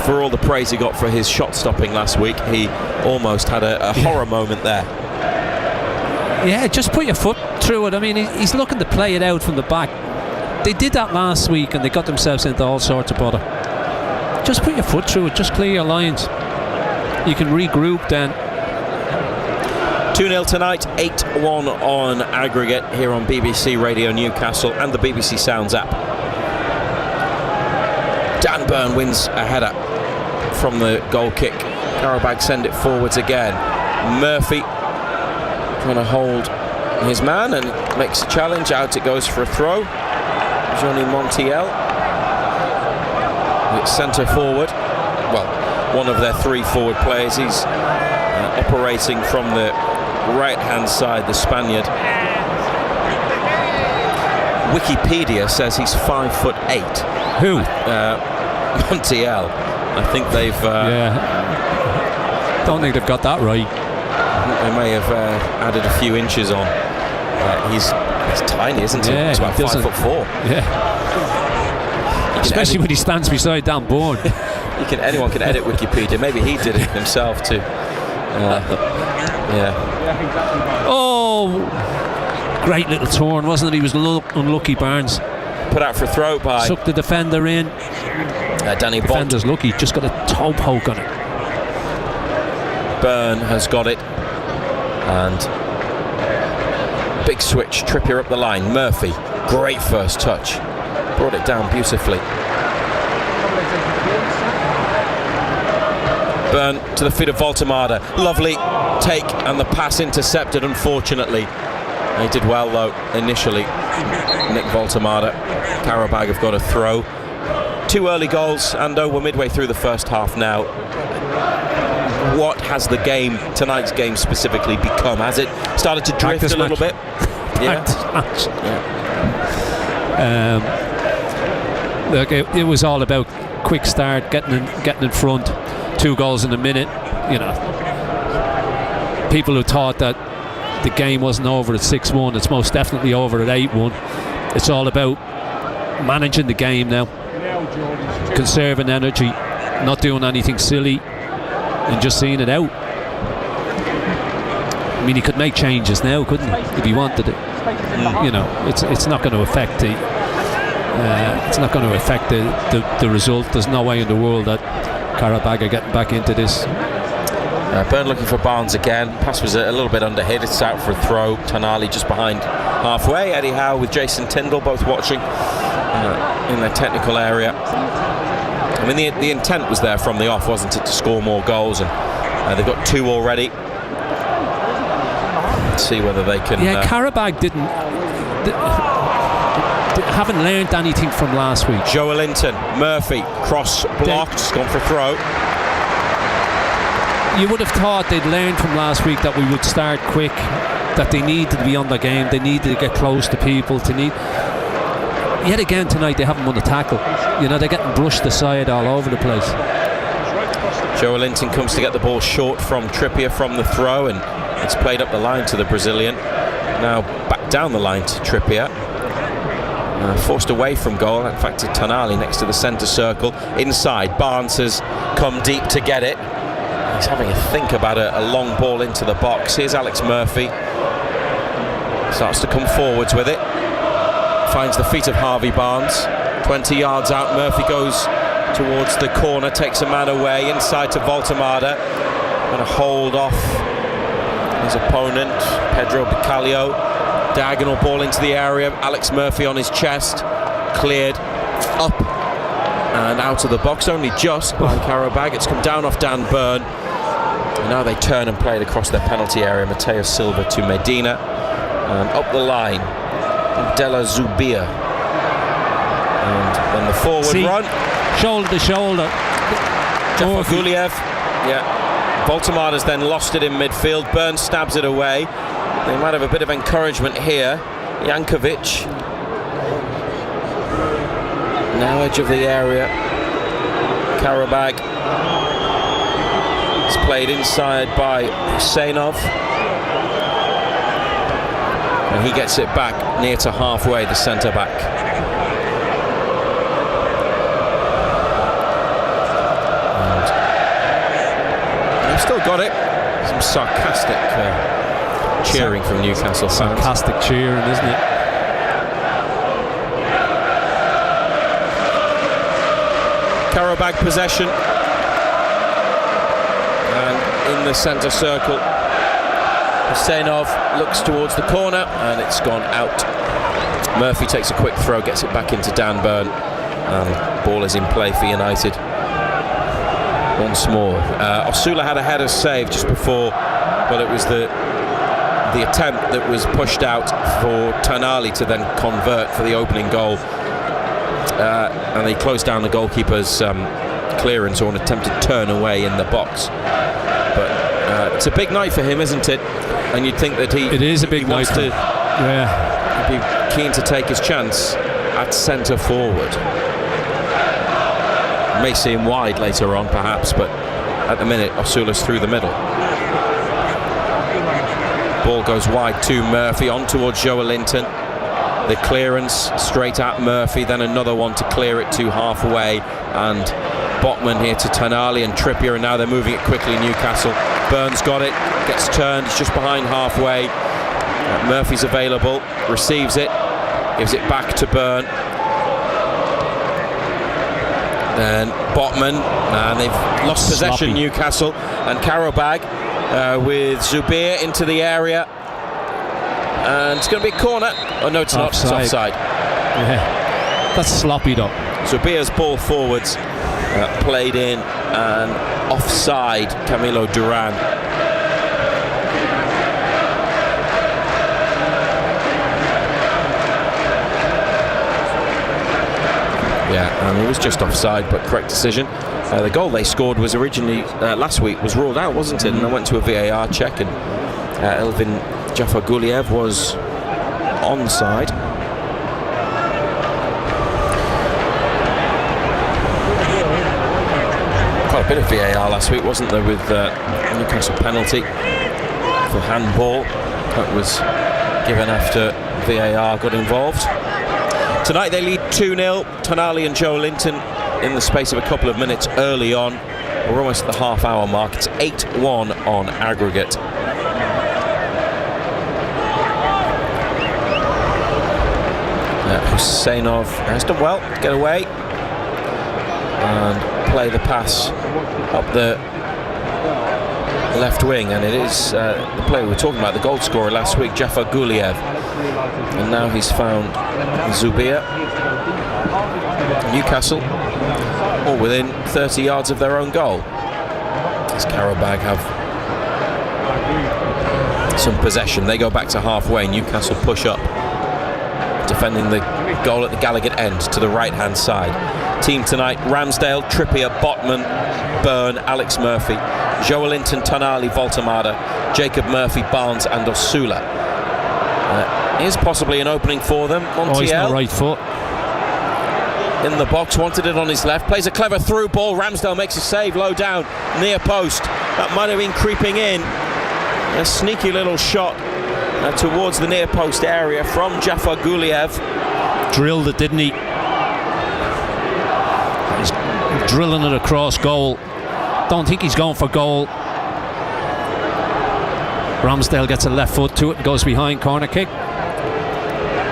for all the praise he got for his shot stopping last week, he almost had a horror moment there. Yeah, just put your foot through it. I mean, he's looking to play it out from the back. They did that last week and they got themselves into all sorts of bother. Just put your foot through it, just clear your lines. You can regroup then. 2-0 tonight, 8-1 on aggregate here on BBC Radio Newcastle and the BBC Sounds app. Dan Byrne wins a header from the goal kick. Qarabağ send it forwards again. Murphy trying to hold his man and makes a challenge. Out it goes for a throw. Johnny Montiel. It's centre forward. Well, one of their 3 forward players. He's operating from the right hand side, the Spaniard. Wikipedia says he's 5'8". Who? Montiel. I think they've don't think they've got that right. They may have added a few inches on. He's tiny, isn't he? Yeah, he's about 5'4". Yeah. Especially when he stands beside Dan Bourne. Anyone can edit Wikipedia. Maybe he did it himself too. Yeah. Oh, great little turn, wasn't it? He was unlucky, Barnes. Put out for a throw by. Sucked the defender in. Danny Bond. Defender's lucky, just got a toe poke on it. Byrne has got it, and big switch, Trippier up the line. Murphy, great first touch, brought it down beautifully. Byrne to the feet of Voltemade, lovely take, and the pass intercepted unfortunately. He did well though initially, Nick Voltemade. Qarabağ have got a throw. 2 early goals, and we're midway through the first half now. What has the game, tonight's game specifically, become? Has it started to drift a little bit? Yeah. Look, it was all about quick start, getting in front. 2 goals in a minute. You know, people who thought that the game wasn't over at 6-1, it's most definitely over at 8-1. It's all about managing the game now, conserving energy, not doing anything silly, and just seeing it out. I mean, he could make changes now, couldn't he, if he wanted it? You know, it's not going to affect the the result. There's no way in the world that Qarabağ are getting back into this. Byrne looking for Barnes again. Pass was a little bit underhit. It's out for a throw. Tonali just behind halfway. Eddie Howe with Jason Tyndall both watching in their technical area. I mean, the intent was there from the off, wasn't it, to score more goals, and they've got 2 already. Let's see whether they can. Yeah, Qarabağ haven't learned anything from last week. Joelinton, Murphy, cross blocked, gone for a throw. You would have thought they'd learned from last week that we would start quick, that they needed to be on the game, they needed to get close to people. Yet again tonight they haven't won a tackle. You know, they're getting brushed aside all over the place. Joelinton comes to get the ball short from Trippier from the throw, and it's played up the line to the Brazilian. Now back down the line to Trippier. Forced away from goal, in fact to Tonali next to the centre circle. Inside, Barnes has come deep to get it. He's having a think about a long ball into the box. Here's Alex Murphy. Starts to come forwards with it. Finds the feet of Harvey Barnes. 20 yards out, Murphy goes towards the corner, takes a man away, inside to Voltemade. Going to hold off his opponent, Pedro Bicalio. Diagonal ball into the area, Alex Murphy on his chest. Cleared up and out of the box, only just by Qarabağ. It's come down off Dan Byrne. And now they turn and play it across their penalty area. Mateo Silva to Medina. And up the line, Della Zubia. And then the forward run. Shoulder to shoulder. Jafar Guliev. Yeah. Voltemade has then lost it in midfield. Byrne stabs it away. They might have a bit of encouragement here. Jankovic. Now edge of the area. Qarabağ. It's played inside by Husseinov. And he gets it back near to halfway, the centre-back. And they've still got it. Some sarcastic cheering from Newcastle fans. Sarcastic cheering, isn't it? Qarabağ possession. And in the centre circle, Husseinov looks towards the corner and it's gone out. Murphy takes a quick throw, gets it back into Dan Byrne, and ball is in play for United once more. Osula had a header save just before, well, it was the attempt that was pushed out for Tonali to then convert for the opening goal, and they closed down the goalkeeper's clearance or an attempted turn away in the box. But it's a big night for him, isn't it? And you'd think that it is a big night to be keen to take his chance at centre forward. May see him wide later on perhaps, but at the minute Osula's through the middle. Ball goes wide to Murphy, on towards Joelinton. The clearance straight at Murphy, then another one to clear it to halfway, and Botman here to Tonali and Trippier, and now they're moving it quickly. Newcastle. Byrne's got it, gets turned, it's just behind halfway. Murphy's available, receives it, gives it back to Byrne. Then Botman, and they've lost possession, Newcastle, and Qarabağ with Zubair into the area. And it's going to be a corner. Oh, no, it's not. It's offside. Yeah. That's sloppy, though. Zubair's ball forwards, played in, and offside Camilo Duran. Yeah, and he was just offside, but correct decision. The goal they scored was originally last week was ruled out, wasn't it? And I went to a VAR check, and Elvin Jafar-Guliev was onside. Quite a bit of VAR last week, wasn't there, with Newcastle penalty for handball that was given after VAR got involved. Tonight they lead 2-0. Tonali and Joe Linton in the space of a couple of minutes early on. We're almost at the half-hour mark. It's 8-1 on aggregate. Husseinov has done well, get away and play the pass up the left wing, and it is the player we were talking about, the goal scorer last week, Jafar Guliev, and now he's found Zubair. Newcastle all within 30 yards of their own goal, as Qarabağ have some possession. They go back to halfway. Newcastle push up, defending the goal at the Gallagher end to the right hand side. Team tonight: Ramsdale, Trippier, Botman, Byrne, Alex Murphy, Joelinton, Tonali, Voltemada, Jacob Murphy, Barnes and Osula. Is possibly an opening for them. Montiel, he's on the right foot in the box, wanted it on his left, plays a clever through ball. Ramsdale makes a save low down near post. That might have been creeping in. A sneaky little shot towards the near post area from Jafar Guliev. Drilled it, didn't he? He's drilling it across goal. Don't think he's going for goal. Ramsdale gets a left foot to it and goes behind. Corner kick.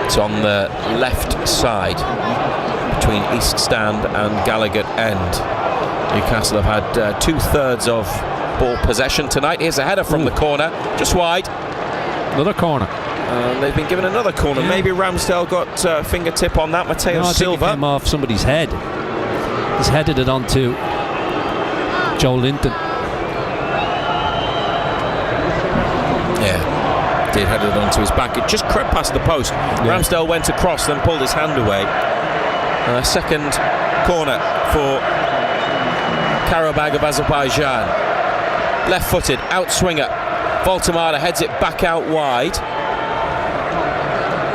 It's on the left side between East Stand and Gallagher end. Newcastle have had 2/3 of ball possession tonight. Here's a header from the corner, just wide. Another corner. They've been given another corner. Maybe Ramsdale got fingertip on that. Mateo Silva. It came off somebody's head. He's headed it onto Joe Linton. Yeah, did head it onto his back. It just crept past the post. Yeah. Ramsdale went across, then pulled his hand away. Second corner for Qarabağ of Azerbaijan. Left-footed, outswinger. Voltemada heads it back out wide.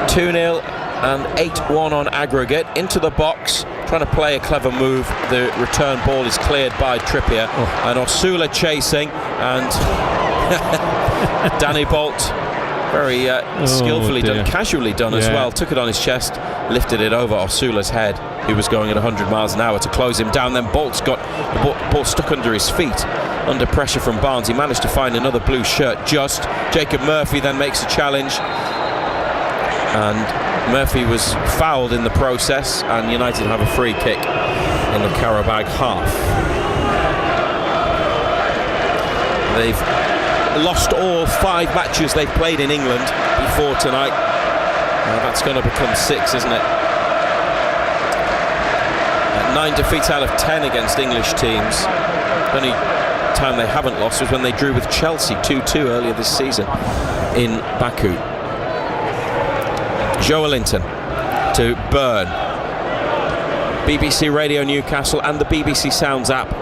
2-0 and 8-1 on aggregate. Into the box, trying to play a clever move. The return ball is cleared by Trippier. And Osula chasing, and Danny Bolt, very skillfully done, casually done as well. Took it on his chest, lifted it over Osula's head, who was going at 100 miles an hour to close him down. Then Bolt's got the ball stuck under his feet, under pressure from Barnes. He managed to find another blue shirt just. Jacob Murphy then makes a challenge, and Murphy was fouled in the process, and United have a free kick in the Qarabağ half. They've lost all 5 matches they've played in England before tonight. That's going to become 6, isn't it? 9 defeats out of 10 against English teams. The only time they haven't lost was when they drew with Chelsea 2-2 earlier this season in Baku. Joelinton to Byrne. BBC Radio Newcastle and the BBC Sounds app.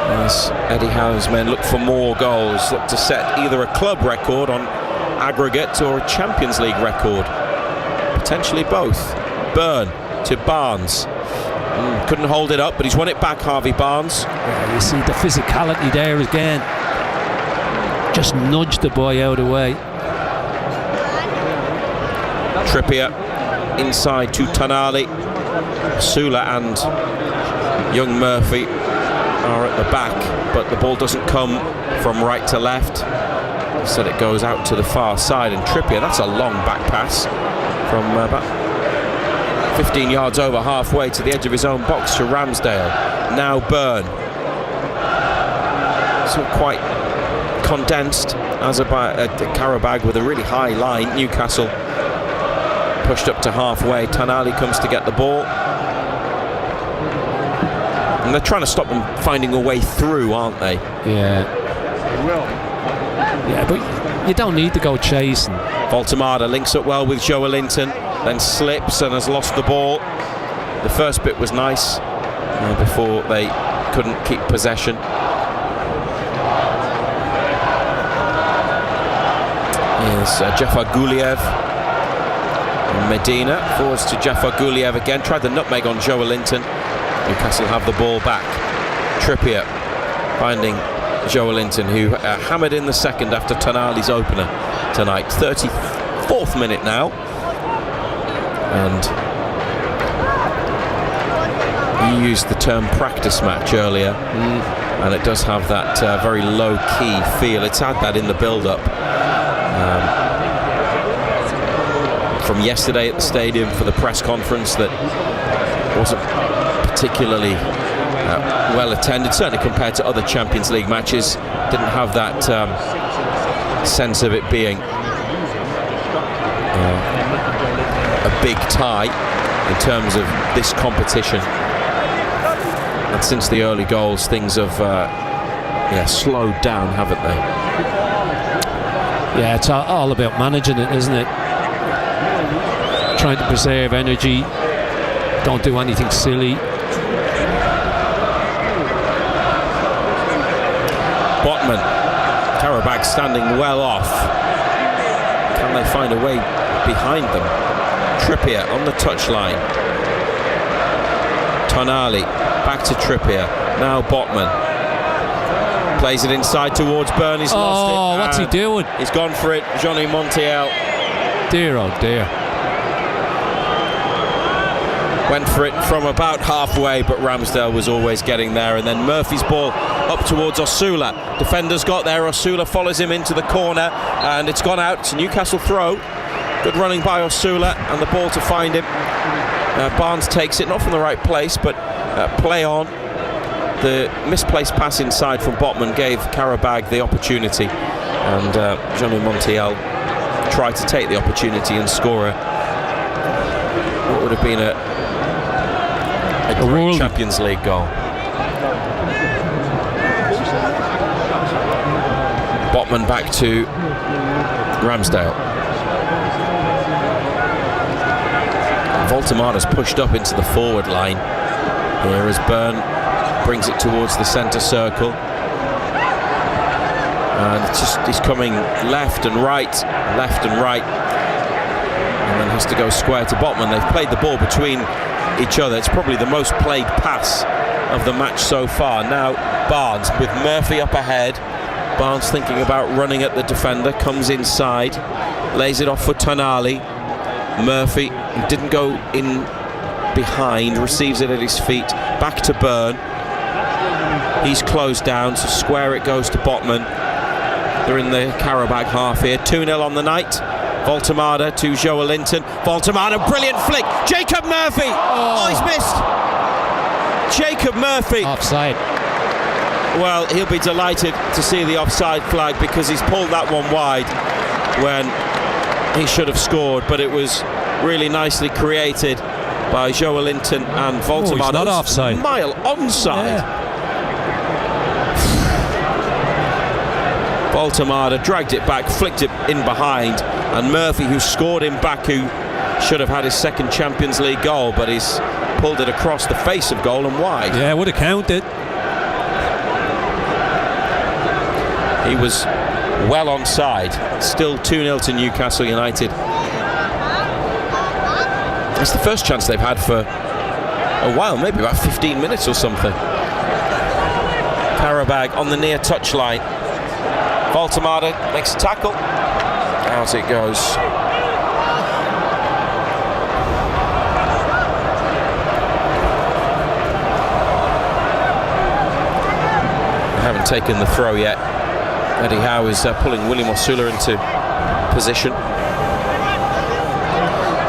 As Eddie Howe's men look for more goals, look to set either a club record on aggregate or a Champions League record. Potentially both. Byrne to Barnes. Couldn't hold it up, but he's won it back, Harvey Barnes. Yeah, you see the physicality there again. Just nudged the boy out of the way. Trippier inside to Tonali. Sula and young Murphy are at the back, but the ball doesn't come from right to left. Instead it goes out to the far side, and Trippier, that's a long back pass from about 15 yards over halfway to the edge of his own box to Ramsdale. Now Byrne. sort of quite condensed. Qarabağ with a really high line. Newcastle pushed up to halfway. Tonali comes to get the ball. And they're trying to stop them finding a way through, aren't they? Yeah. Yeah, but you don't need to go chasing. Voltemada links up well with Joelinton, then slips and has lost the ball. The first bit was nice before they couldn't keep possession. Here's Jafar Guliev. Medina forwards to Jafar Guliev again. Tried the nutmeg on Joelinton. Newcastle have the ball back. Trippier finding Joelinton, who hammered in the second after Tonali's opener tonight. 34th minute now. And you used the term practice match earlier. And it does have that very low-key feel. It's had that in the build-up. From yesterday at the stadium for the press conference that wasn't particularly well attended, certainly compared to other Champions League matches. Didn't have that sense of it being a big tie in terms of this competition. And since the early goals, things have slowed down, haven't they? Yeah, it's all about managing it, isn't it? Trying to preserve energy, don't do anything silly. Botman, Qarabağ standing well off. Can they find a way behind them? Trippier on the touchline. Tonali back to Trippier. Now Botman plays it inside towards Burn. He's lost it. Oh, what's he doing? He's gone for it. Johnny Montiel. Dear, oh dear. Went for it from about halfway, but Ramsdale was always getting there. And then Murphy's ball up towards Osula. Defenders got there. Osula follows him into the corner, and it's gone out. It's a Newcastle throw. Good running by Osula, and the ball to find him. Barnes takes it, not from the right place, but play on. The misplaced pass inside from Botman gave Qarabağ the opportunity, and Johnny Montiel tried to take the opportunity and score what would have been a great Champions League goal. Botman back to Ramsdale. Voltemada's pushed up into the forward line. Here as Byrne brings it towards the centre circle. And it's just he's coming left and right, and then has to go square to Botman. They've played the ball between each other. It's probably the most played pass of the match so far. Now Barnes with Murphy up ahead. Barnes thinking about running at the defender, comes inside, lays it off for Tonali. Murphy didn't go in behind, receives it at his feet, back to Byrne. He's closed down, so square it goes to Botman. They're in the Qarabağ half here. 2-0 on the night. Voltemada to Joelinton. Voltemada, brilliant flick. Jacob Murphy. Oh, he's missed. Jacob Murphy. Offside. Well, he'll be delighted to see the offside flag because he's pulled that one wide when he should have scored, but it was really nicely created by Joelinton and Voltemada. Oh, he's not offside. Mile onside. Yeah. Voltemada dragged it back, flicked it in behind, and Murphy, who scored in Baku, should have had his second Champions League goal, but he's pulled it across the face of goal and wide. Yeah, would have counted. He was well onside. Still 2-0 to Newcastle United. It's the first chance they've had for a while, maybe about 15 minutes or something. Qarabağ on the near touchline. Voltemada makes a tackle. Out it goes. They haven't taken the throw yet. Eddie Howe is pulling William Osula into position.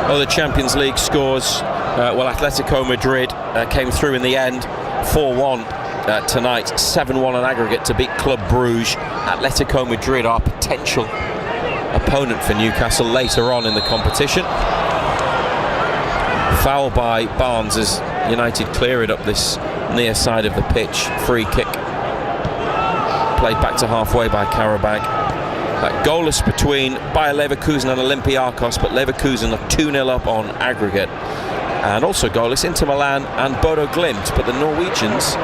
Other Champions League scores. Atletico Madrid came through in the end. 4-1 tonight, 7-1 on aggregate to beat Club Bruges. Atletico Madrid, our potential opponent for Newcastle later on in the competition. Foul by Barnes as United clear it up this near side of the pitch. Free kick played back to halfway by Qarabağ. Goalless between Bayer Leverkusen and Olympiacos, but Leverkusen are 2-0 up on aggregate. And also goalless Inter Milan and Bodo Glimt, but the Norwegians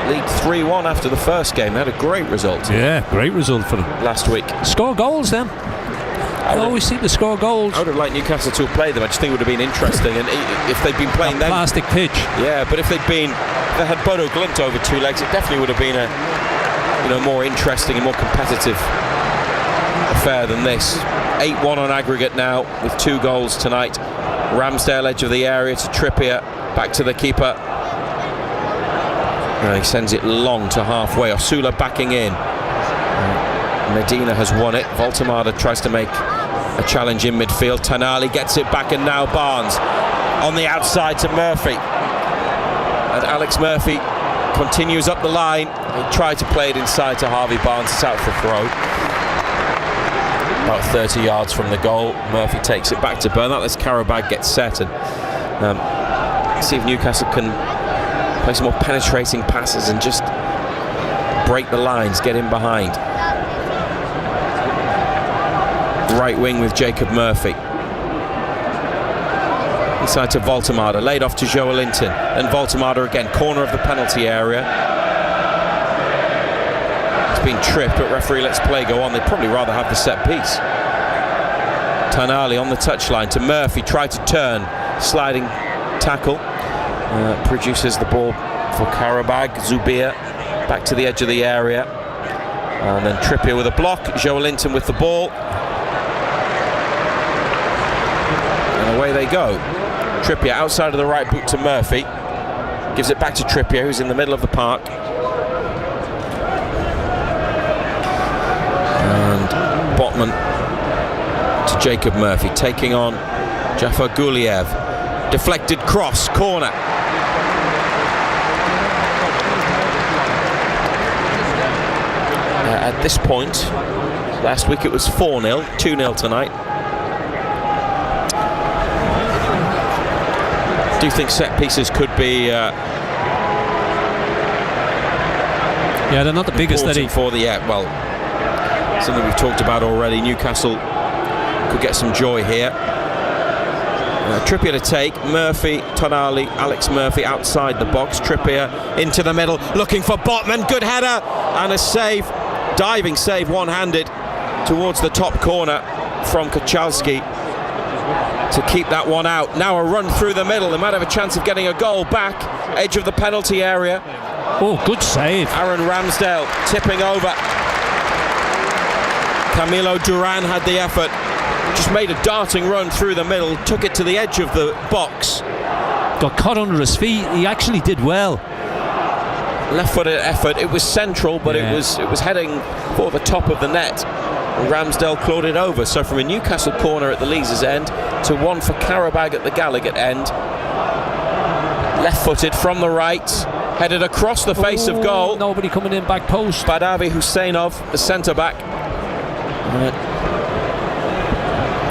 lead 3-1 after the first game. They had a great result. Yeah, great result for them last week. Score goals then. I always seem to score goals. I would have liked Newcastle to have played them. I just think it would have been interesting. And if they'd been playing them, plastic pitch. Yeah, but if they had Bodo Glimt over 2 legs, it definitely would have been a more interesting and more competitive affair than this. 8-1 on aggregate now with 2 goals tonight. Ramsdale edge of the area to Trippier, back to the keeper. He sends it long to halfway. Osula backing in. Medina has won it. Voltemada tries to make a challenge in midfield. Tonali gets it back, and now Barnes on the outside to Murphy. And Alex Murphy continues up the line. He tried to play it inside to Harvey Barnes. It's out for throw. About 30 yards from the goal. Murphy takes it back to Burn. That lets Qarabağ get set and see if Newcastle can play some more penetrating passes and just break the lines, get in behind. Right wing with Jacob Murphy. Inside to Voltemada, laid off to Joelinton, and Voltemada again, corner of the penalty area. It's been tripped, but referee lets play go on. They'd probably rather have the set piece. Tonali on the touchline to Murphy, tried to turn, sliding tackle. Produces the ball for Qarabağ. Zubir back to the edge of the area. And then Trippier with a block, Joelinton with the ball. And away they go. Trippier outside of the right boot to Murphy. Gives it back to Trippier, who's in the middle of the park. And Botman to Jacob Murphy, taking on Jafar Guliev. Deflected cross, corner. At this point, last week it was 4-0, 2-0 tonight. Do you think set pieces could be they're not the biggest for the something we've talked about already. Newcastle could get some joy here. Trippier to take, Murphy, Tonali, Alex Murphy outside the box, Trippier into the middle, looking for Botman, good header and a save, diving save one-handed towards the top corner from Kachalski to keep that one out. Now a run through the middle, they might have a chance of getting a goal back, edge of the penalty area. Oh, good save. Aaron Ramsdale tipping over. Camilo Duran had the effort, just made a darting run through the middle, took it to the edge of the box. Got caught under his feet, he actually did well. Left-footed effort, it was central, but it was heading for the top of the net. Ramsdale clawed it over, so from a Newcastle corner at the Leazes end to one for Qarabağ at the Gallagher end. Left-footed from the right, headed across the face of goal. Nobody coming in back post. Badavi Husseinov, the centre-back.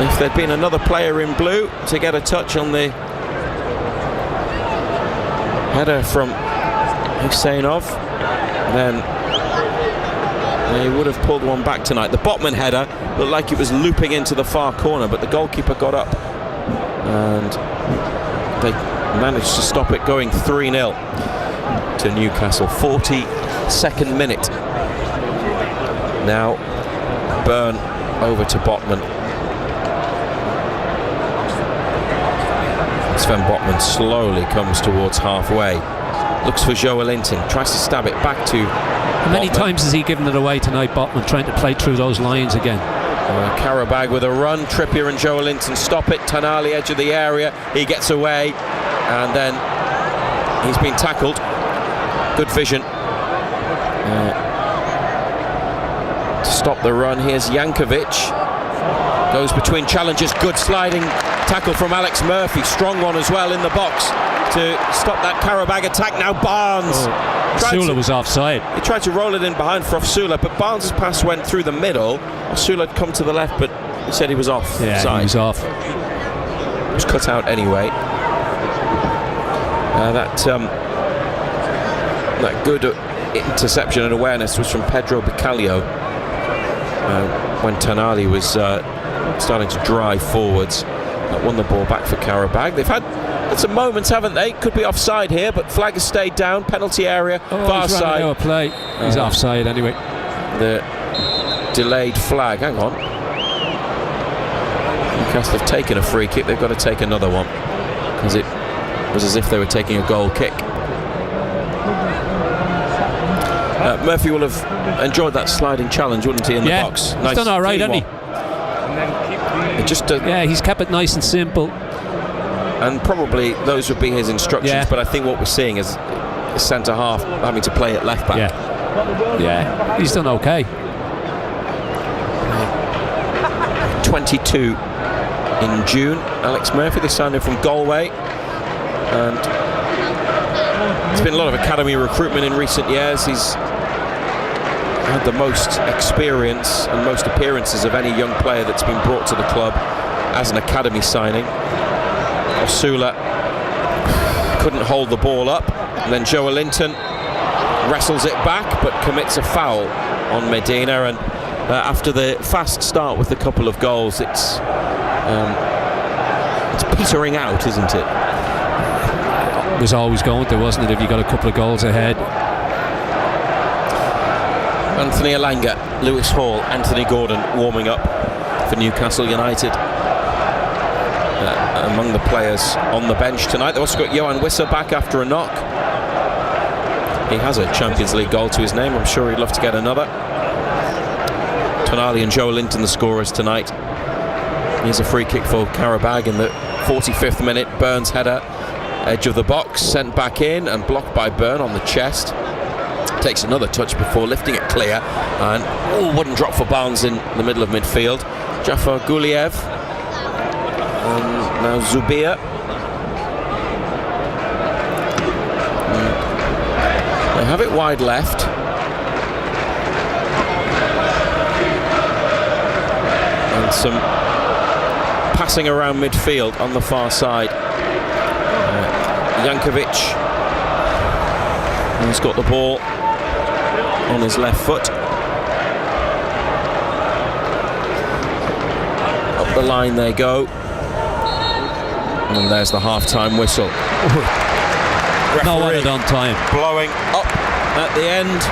If there'd been another player in blue to get a touch on the header from Husseinov, then they would have pulled one back tonight. The Botman header looked like it was looping into the far corner, but the goalkeeper got up and they managed to stop it, going 3-0 to Newcastle. 42nd minute. Now Burn over to Botman. Sven Botman slowly comes towards halfway. Looks for Joelinton, tries to stab it back to How many times has he given it away tonight, Botman, trying to play through those lines again? Qarabağ with a run, Trippier and Joelinton stop it, Tonali edge of the area, he gets away, and then he's been tackled. Good vision. To stop the run, here's Jankovic. Goes between challengers, good sliding tackle from Alex Murphy, strong one as well in the box to stop that Qarabağ attack. Now Barnes Osula was offside. He tried to roll it in behind for Osula, but Barnes' pass went through the middle. Osula had come to the left, but he said he was off. Yeah, he was off. It was cut out anyway. That good interception and awareness was from Pedro Bacalio when Tonali was starting to drive forwards. That won the ball back for Qarabağ. They've had some moments, haven't they? Could be offside here, but flag has stayed down. Penalty area, far side. Out of play. He's offside anyway. The delayed flag. Hang on. Newcastle have taken a free kick. They've got to take another one because it was as if they were taking a goal kick. Murphy will have enjoyed that sliding challenge, wouldn't he, in the box? He's done all right, hasn't he? He's kept it nice and simple. And probably those would be his instructions, but I think what we're seeing is a centre-half having to play at left-back. Yeah, he's done okay. 22 in June. Alex Murphy, they signed him from Galway. And there's been a lot of academy recruitment in recent years. He's had the most experience and most appearances of any young player that's been brought to the club as an academy signing. Osula couldn't hold the ball up, and then Joe Linton wrestles it back but commits a foul on Medina, and after the fast start with a couple of goals, it's petering out, isn't it? It was always going to, wasn't it, if you got a couple of goals ahead. Anthony Elanga, Lewis Hall, Anthony Gordon warming up for Newcastle United. Among the players on the bench tonight. They've also got Johan Wissa back after a knock. He has a Champions League goal to his name. I'm sure he'd love to get another. Tonali and Joe Linton the scorers tonight. Here's a free kick for Qarabağ in the 45th minute. Burns header, edge of the box, sent back in and blocked by Byrne on the chest. Takes another touch before lifting it clear, and wooden drop for Barnes in the middle of midfield. Jafar Guliev. Now Zubir. They have it wide left. And some passing around midfield on the far side. Jankovic has got the ball on his left foot. Up the line they go. And there's the half-time whistle. No one on time. Blowing up at the end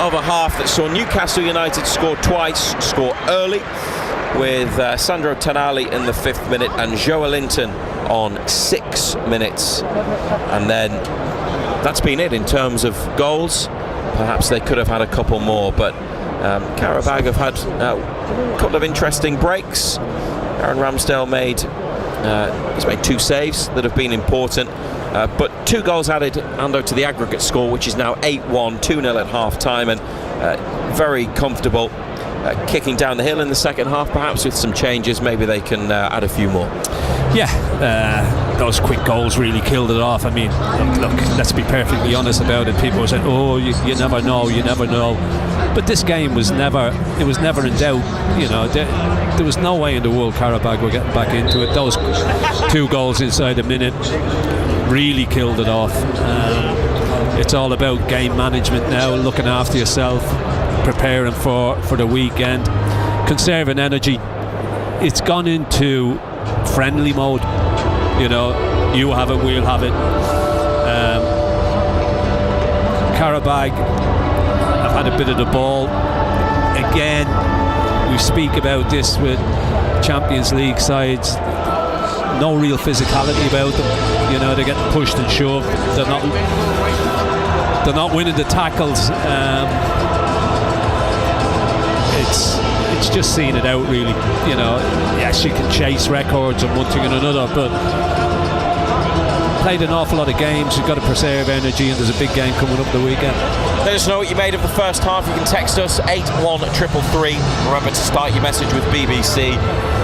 of a half that saw Newcastle United score twice, score early, with Sandro Tonali in the 5th minute and Joe Linton on 6 minutes. And then that's been it in terms of goals. Perhaps they could have had a couple more, but Qarabağ have had a couple of interesting breaks. Aaron Ramsdale he's made 2 saves that have been important, but 2 goals added, Ando, to the aggregate score, which is now 8-1, 2-0 at half-time, and very comfortable. Kicking down the hill in the second half, perhaps with some changes. Maybe they can add a few more. Yeah, those quick goals really killed it off. I mean, look, let's be perfectly honest about it. People were saying, oh, you never know, you never know. But this game was never in doubt. You know, there was no way in the world Qarabağ were getting back into it. Those 2 goals inside a minute really killed it off. It's all about game management now, looking after yourself, preparing for the weekend, conserving energy. It's gone into friendly mode. You know, you have it, we'll have it. Qarabağ have had a bit of the ball. Again, we speak about this with Champions League sides. No real physicality about them. You know, they're getting pushed and shoved. They're not winning the tackles. It's just seeing it out, really. You know, yes, you can chase records and one thing and another, but played an awful lot of games. You've got to preserve energy, and there's a big game coming up the weekend. Let us know what you made of the first half. You can text us 81333. Remember to start your message with BBC.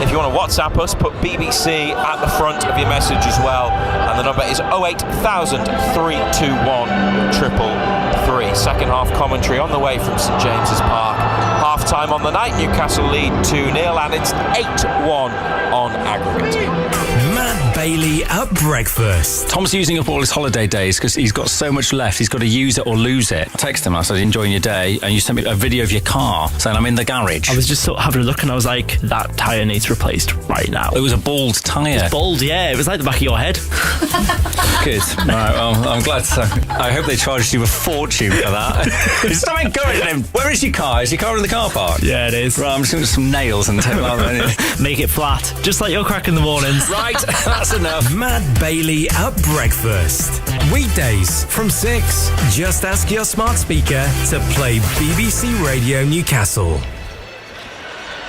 If you want to WhatsApp us, put BBC at the front of your message as well. And the number is 08000 321 333. Second half commentary on the way from St James's Park. Half time on the night, Newcastle lead 2-0, and it's 8-1 on aggregate. Matt Bailey at breakfast. Tom's using up all his holiday days because he's got so much left. He's got to use it or lose it. I texted him, I said, enjoying your day, and you sent me a video of your car saying, I'm in the garage. I was just sort of having a look and I was like, that tyre needs replaced right now. It was a bald tyre. It's bald, yeah. It was like the back of your head. Good. Right, well, I'm glad to. I hope they charged you a fortune for that. Stop encouraging him. Where is your car? Is your car in the car park? Yeah, it is. Right, I'm just going to do some nails and take them out. Make it flat. Just like your crack in the mornings. Right, that's enough. Matt Bailey at breakfast. Weekdays from 6. Just ask your smart speaker to play BBC Radio Newcastle.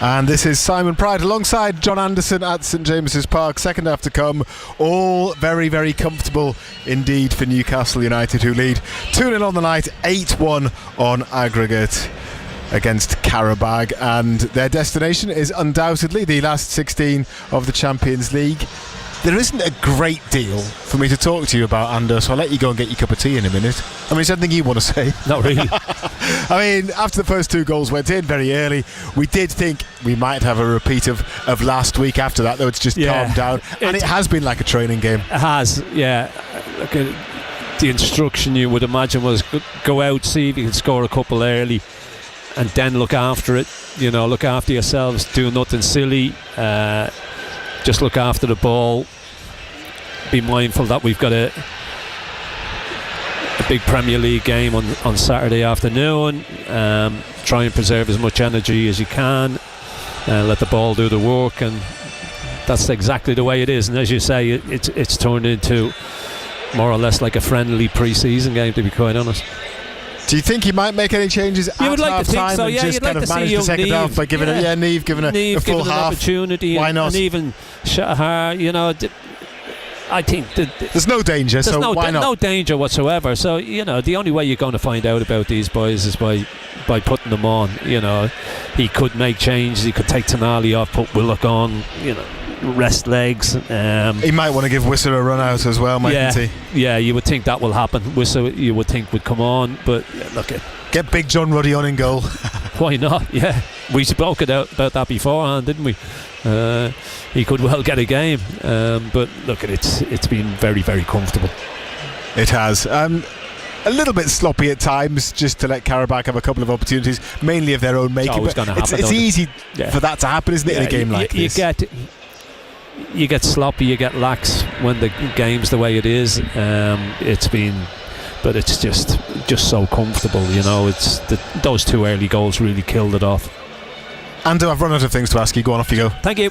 And this is Simon Pride alongside John Anderson at St James's Park. Second half to come. All very, very comfortable indeed for Newcastle United, who lead 2-0 on the night, 8-1 on aggregate against Qarabağ. And their destination is undoubtedly the last 16 of the Champions League. There isn't a great deal for me to talk to you about, Anders, so I'll let you go and get your cup of tea in a minute. I mean, is there anything you want to say? Not really. I mean, after the first 2 goals went in very early, we did think we might have a repeat of last week. After that, though, it's just calmed down. And it has been like a training game. It has, yeah. Look at the instruction you would imagine was go out, see if you can score a couple early, and then look after it. You know, look after yourselves, do nothing silly. Just look after the ball. Be mindful that we've got a big Premier League game on Saturday afternoon. Try and preserve as much energy as you can. Let the ball do the work, and that's exactly the way it is. And as you say, it's turned into more or less like a friendly pre-season game, to be quite honest. Do you think he might make any changes at half time and just kind of manage the second half by giving Neve given a full half opportunity? Why not? And even Shahar, you know, I think there's no danger, so why not? No danger whatsoever. So, you know, the only way you're going to find out about these boys is by putting them on. You know, he could make changes. He could take Tonali off, put Willock on. You know, rest legs. He might want to give Wissa a run out as well, mightn't he? Yeah, you would think that will happen. Wissa, you would think, would come on, but look at. Get Big John Ruddy on in goal. Why not? Yeah, we spoke about that beforehand, didn't we? He could well get a game, but look at it. It's been very, very comfortable. It has. A little bit sloppy at times, just to let Qarabağ have a couple of opportunities, mainly of their own making. It's easy for that to happen, isn't it, in a game like this? You get sloppy, you get lax when the game's the way it is. But it's just so comfortable, you know. It's those 2 early goals really killed it off. Ando, I've run out of things to ask you. Go on, off you go. Thank you.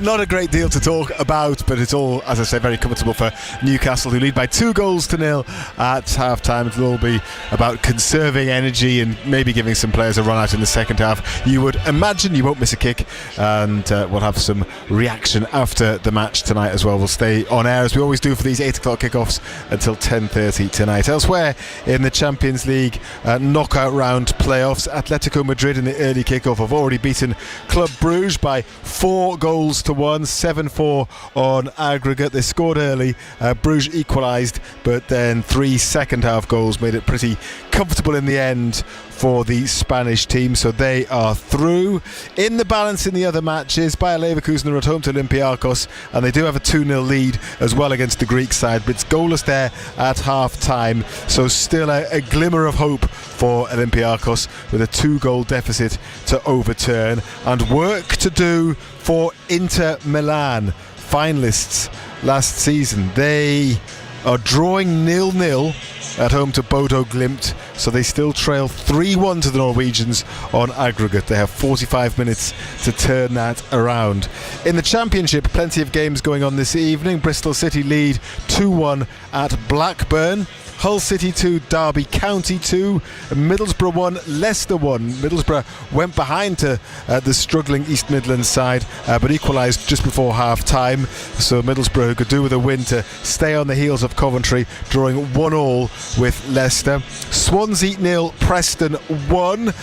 Not a great deal to talk about, but it's all, as I say, very comfortable for Newcastle, who lead by 2-0 at half-time. It'll all be about conserving energy and maybe giving some players a run out in the second half. You would imagine you won't miss a kick, and we'll have some reaction after the match tonight as well. We'll stay on air, as we always do, for these 8 o'clock kickoffs until 10:30 tonight. Elsewhere in the Champions League knockout round playoffs, Atletico Madrid in the early kickoff have already beaten Club Bruges by 4-1, 7-4 on aggregate. They scored early. Bruges equalised, but then 3 second half goals made it pretty comfortable in the end for the Spanish team, so they are through. In the balance in the other matches, Bayer Leverkusen are at home to Olympiacos, and they do have a 2-0 lead as well against the Greek side, but it's goalless there at half time, so still a glimmer of hope for Olympiacos with a 2-goal deficit to overturn, and work to do for Inter Milan, finalists last season. They are drawing 0-0 at home to Bodo Glimt, so they still trail 3-1 to the Norwegians on aggregate. They have 45 minutes to turn that around. In the Championship, plenty of games going on this evening. Bristol City lead 2-1 at Blackburn. Hull City 2, Derby County 2, Middlesbrough 1, Leicester 1. Middlesbrough went behind to the struggling East Midlands side, but equalised just before half time, so Middlesbrough could do with a win to stay on the heels of Coventry, drawing 1-1 with Leicester. Swansea Swansea 0, Preston 1.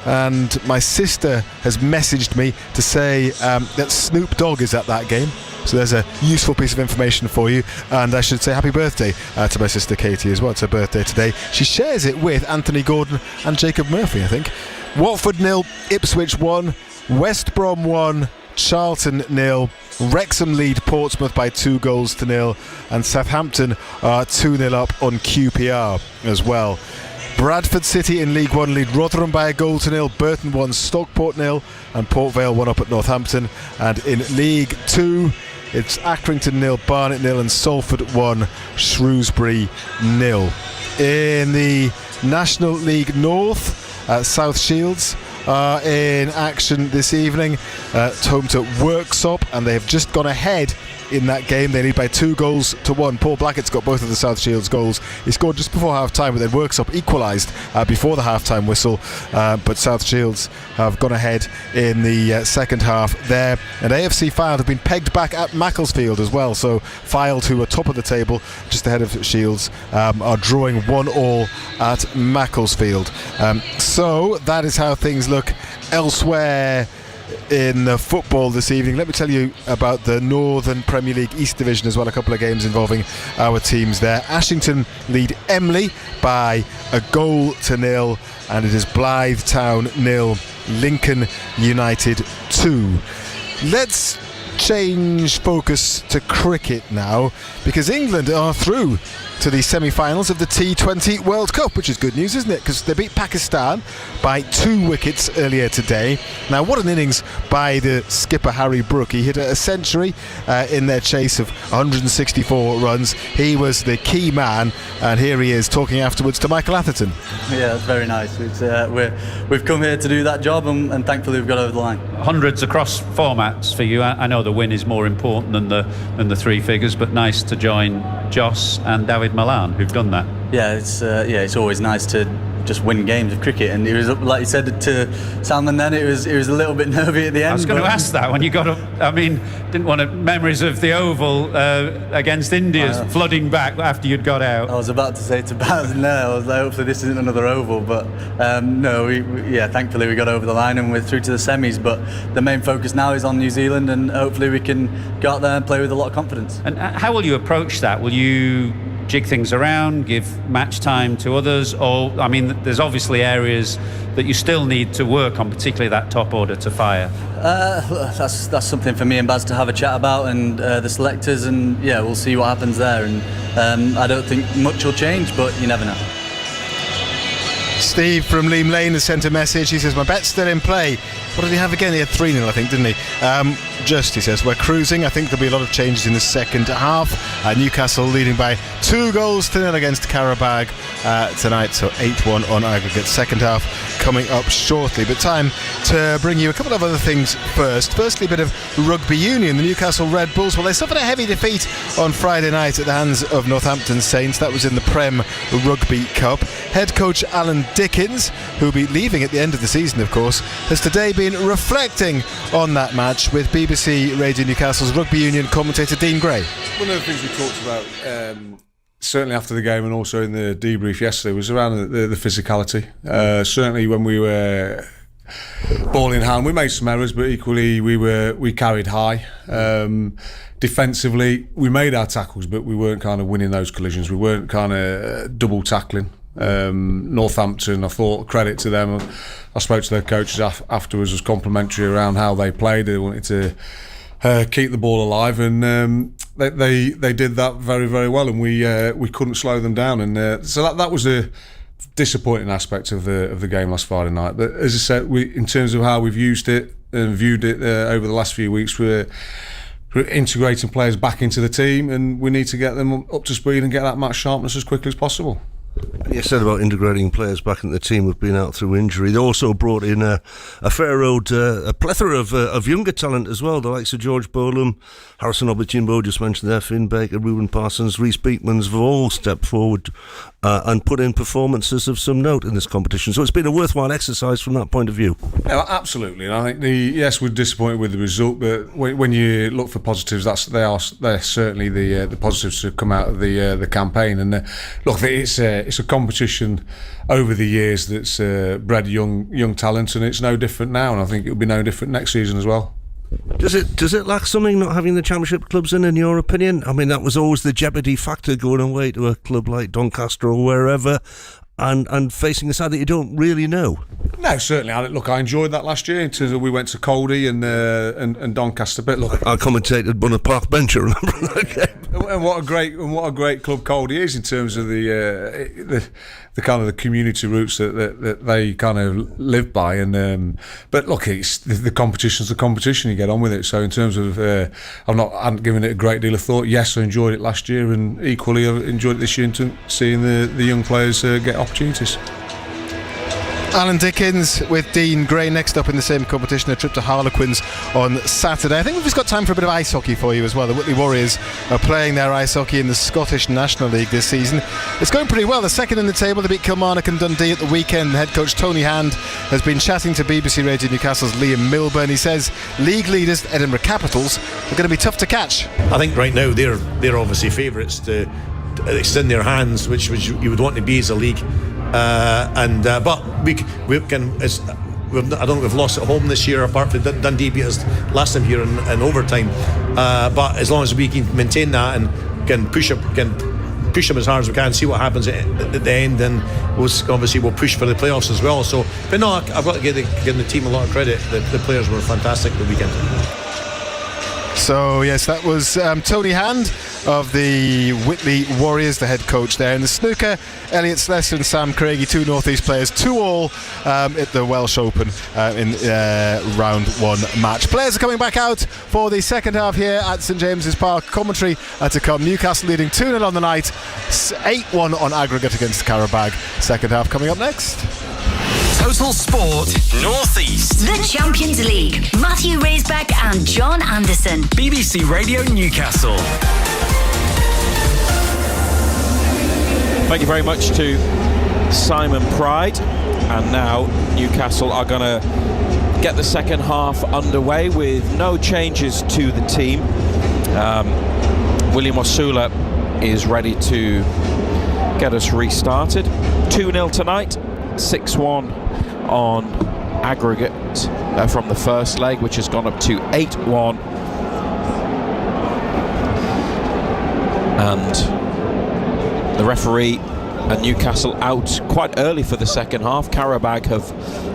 And my sister has messaged me to say that Snoop Dogg is at that game. So there's a useful piece of information for you. And I should say happy birthday to my sister Katie as well. It's her birthday today. She shares it with Anthony Gordon and Jacob Murphy, I think. Watford 0, Ipswich 1, West Brom 1, Charlton 0, Wrexham lead Portsmouth by 2-0, and Southampton are 2-0 up on QPR as well. Bradford City in League 1 lead Rotherham by 1-0, Burton 1, Stockport 0, and Port Vale 1 up at Northampton. And in League 2, it's Accrington 0, Barnet 0, and Salford 1, Shrewsbury 0. In the National League North, South Shields are in action this evening. It's home to Worksop, and they have just gone ahead in that game. They lead by 2-1. Paul Blackett's got both of the South Shields goals. He scored just before half-time, but then Worksop equalised before the half-time whistle. But South Shields have gone ahead in the second half there. And AFC Fylde have been pegged back at Macclesfield as well. So Fylde, who are top of the table, just ahead of Shields, are drawing 1-1 at Macclesfield. So that is how things look elsewhere in football this evening. Let me tell you about the Northern Premier League East Division as well. A couple of games involving our teams there. Ashington lead Emley by 1-0, and it is Blythe Town 0, Lincoln United 2. Let's change focus to cricket now, because England are through to the semi-finals of the T20 World Cup, which is good news, isn't it? Because they beat Pakistan by 2 wickets earlier today. Now, what an innings by the skipper Harry Brook. He hit a century in their chase of 164 runs. He was the key man, and here he is talking afterwards to Michael Atherton. Yeah, that's very nice. We've come here to do that job, and thankfully we've got over the line. Hundreds across formats for you. I know the win is more important than the 3 figures, but nice to join Joss and David Malan, who've done that. Yeah, it's always nice to just win games of cricket, and it was, like you said to Salman then, it was a little bit nervy at the end. I was going to ask that when you got up. I mean, didn't want to, memories of the Oval against India flooding back after you'd got out. I was about to say to Baz there, I was like, hopefully this isn't another Oval, but no, thankfully we got over the line and we're through to the semis, but the main focus now is on New Zealand, and hopefully we can go out there and play with a lot of confidence. And how will you approach that? Will you jig things around, give match time to others, or, I mean, there's obviously areas that you still need to work on, particularly that top order to fire? That's something for me and Baz to have a chat about, and the selectors, and yeah, we'll see what happens there, and I don't think much will change, but you never know. Steve from Leam Lane has sent a message. He says, my bet's still in play. What did he have again? He had 3-0, I think, didn't he? He says, we're cruising. I think there'll be a lot of changes in the second half. Newcastle leading by 2-0 against Qarabağ tonight, so 8-1 on aggregate. Second half coming up shortly, but time to bring you a couple of other things first. Firstly, a bit of rugby union. The Newcastle Red Bulls, well, they suffered a heavy defeat on Friday night at the hands of Northampton Saints. That was in the Prem Rugby Cup. Head coach Alan Dickens, who'll be leaving at the end of the season, of course, has today been reflecting on that match with BBC Radio Newcastle's rugby union commentator Dean Gray. One of the things we talked about, certainly after the game and also in the debrief yesterday, was around the physicality. Certainly when we were ball in hand, we made some errors, but equally we carried high. Defensively, we made our tackles, but we weren't kind of winning those collisions. We weren't kind of double tackling. Northampton, I thought, credit to them. I spoke to their coaches afterwards, was complimentary around how they played. They wanted to keep the ball alive, and they did that very, very well, and we couldn't slow them down. And so that was a disappointing aspect of the game last Friday night. But as I said, in terms of how we've used it and viewed it over the last few weeks, we're integrating players back into the team, and we need to get them up to speed and get that match sharpness as quickly as possible. You said about integrating players back in the team who've been out through injury. They also brought in a fair old, a plethora of younger talent as well, the likes of George Bolam, Harrison Obachimbo, just mentioned there, Finn Baker, Ruben Parsons, Rhys Beekmans have all stepped forward and put in performances of some note in this competition. So it's been a worthwhile exercise from that point of view. Yeah, absolutely. And I think yes, we're disappointed with the result, but when you look for positives, they're certainly the positives to come out of the campaign. And look, it's a competition over the years that's bred young talent, and it's no different now. And I think it'll be no different next season as well. Does it lack something not having the Championship clubs in your opinion? I mean, that was always the jeopardy factor going away to a club like Doncaster or wherever, and facing the side that you don't really know. No, certainly. I enjoyed that last year. In terms of we went to Coldie and Doncaster. But look, I commentated on a park bench. I remember that game. And what a great club Coldie is in terms of the kind of the community roots that they kind of live by. And but look, it's the competition's the competition. You get on with it. So in terms of, I hadn't given it a great deal of thought. Yes, I enjoyed it last year, and equally I enjoyed it this year in seeing the young players get opportunities. Alan Dickens with Dean Gray next up in the same competition, a trip to Harlequins on Saturday. I think we've just got time for a bit of ice hockey for you as well. The Whitley Warriors are playing their ice hockey in the Scottish National League this season. It's going pretty well. They're second in the table. They beat Kilmarnock and Dundee at the weekend. Head coach Tony Hand has been chatting to BBC Radio Newcastle's Liam Milburn. He says league leaders Edinburgh Capitals are going to be tough to catch. I think right now they're obviously favourites to extend their hands, which you would want to be as a league. But we can. I don't think we've lost at home this year, apart from Dundee beat us last time here in overtime. But as long as we can maintain that and can push them as hard as we can, see what happens at the end, then we'll push for the playoffs as well. So, but no, I've got to give the team a lot of credit. The players were fantastic the weekend. So yes, that was Tony Hand of the Whitley Warriors, the head coach there. In the snooker, Elliot Slessor and Sam Craigie, two North East players, 2-all at the Welsh Open in round one match. Players are coming back out for the second half here at St James's Park. Commentary to come. Newcastle leading 2-0 on the night, 8-1 on aggregate against Qarabağ. Second half coming up next. Total Sport North East. The Champions League. Matthew Raisbeck and John Anderson. BBC Radio Newcastle. Thank you very much to Simon Pride. And now Newcastle are going to get the second half underway with no changes to the team. William Osula is ready to get us restarted. 2-0 tonight, 6-1 on aggregate from the first leg, which has gone up to 8-1. And the referee and Newcastle out quite early for the second half. Qarabağ have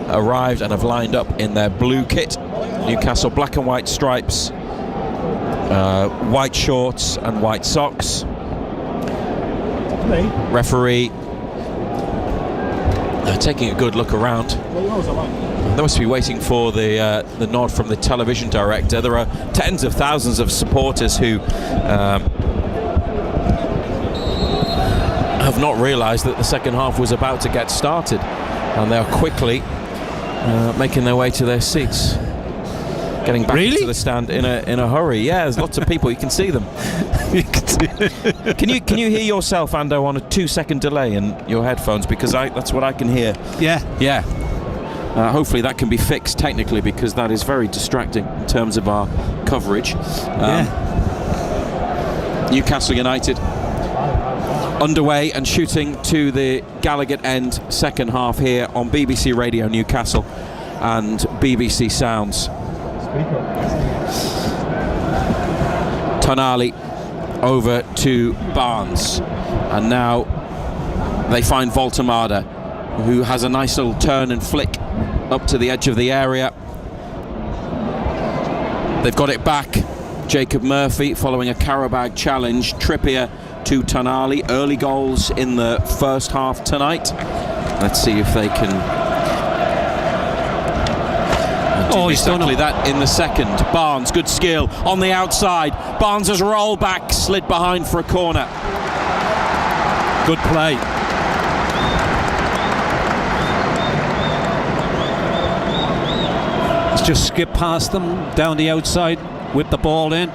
arrived and have lined up in their blue kit. Newcastle black and white stripes, white shorts and white socks. Referee taking a good look around. They must be waiting for the nod from the television director. There are tens of thousands of supporters who have not realised that the second half was about to get started, and they are quickly making their way to their seats, getting back into the stand in a hurry. Yeah, there's lots of people. You can see them. Can you hear yourself, Ando, on a 2-second delay in your headphones? Because that's what I can hear. Yeah. Hopefully that can be fixed technically, because that is very distracting in terms of our coverage. Newcastle United underway and shooting to the Gallagher end second half here on BBC Radio Newcastle and BBC Sounds. Tonali over to Barnes, and now they find Voltemada, who has a nice little turn and flick up to the edge of the area. They've got it back. Jacob Murphy following a Qarabağ challenge. Trippier to Tonali. Early goals in the first half tonight. Let's see if they can do exactly that in the second. Barnes, good skill on the outside. Barnes has rolled back, slid behind for a corner. Good play. Let's just skip past them down the outside, whip the ball in.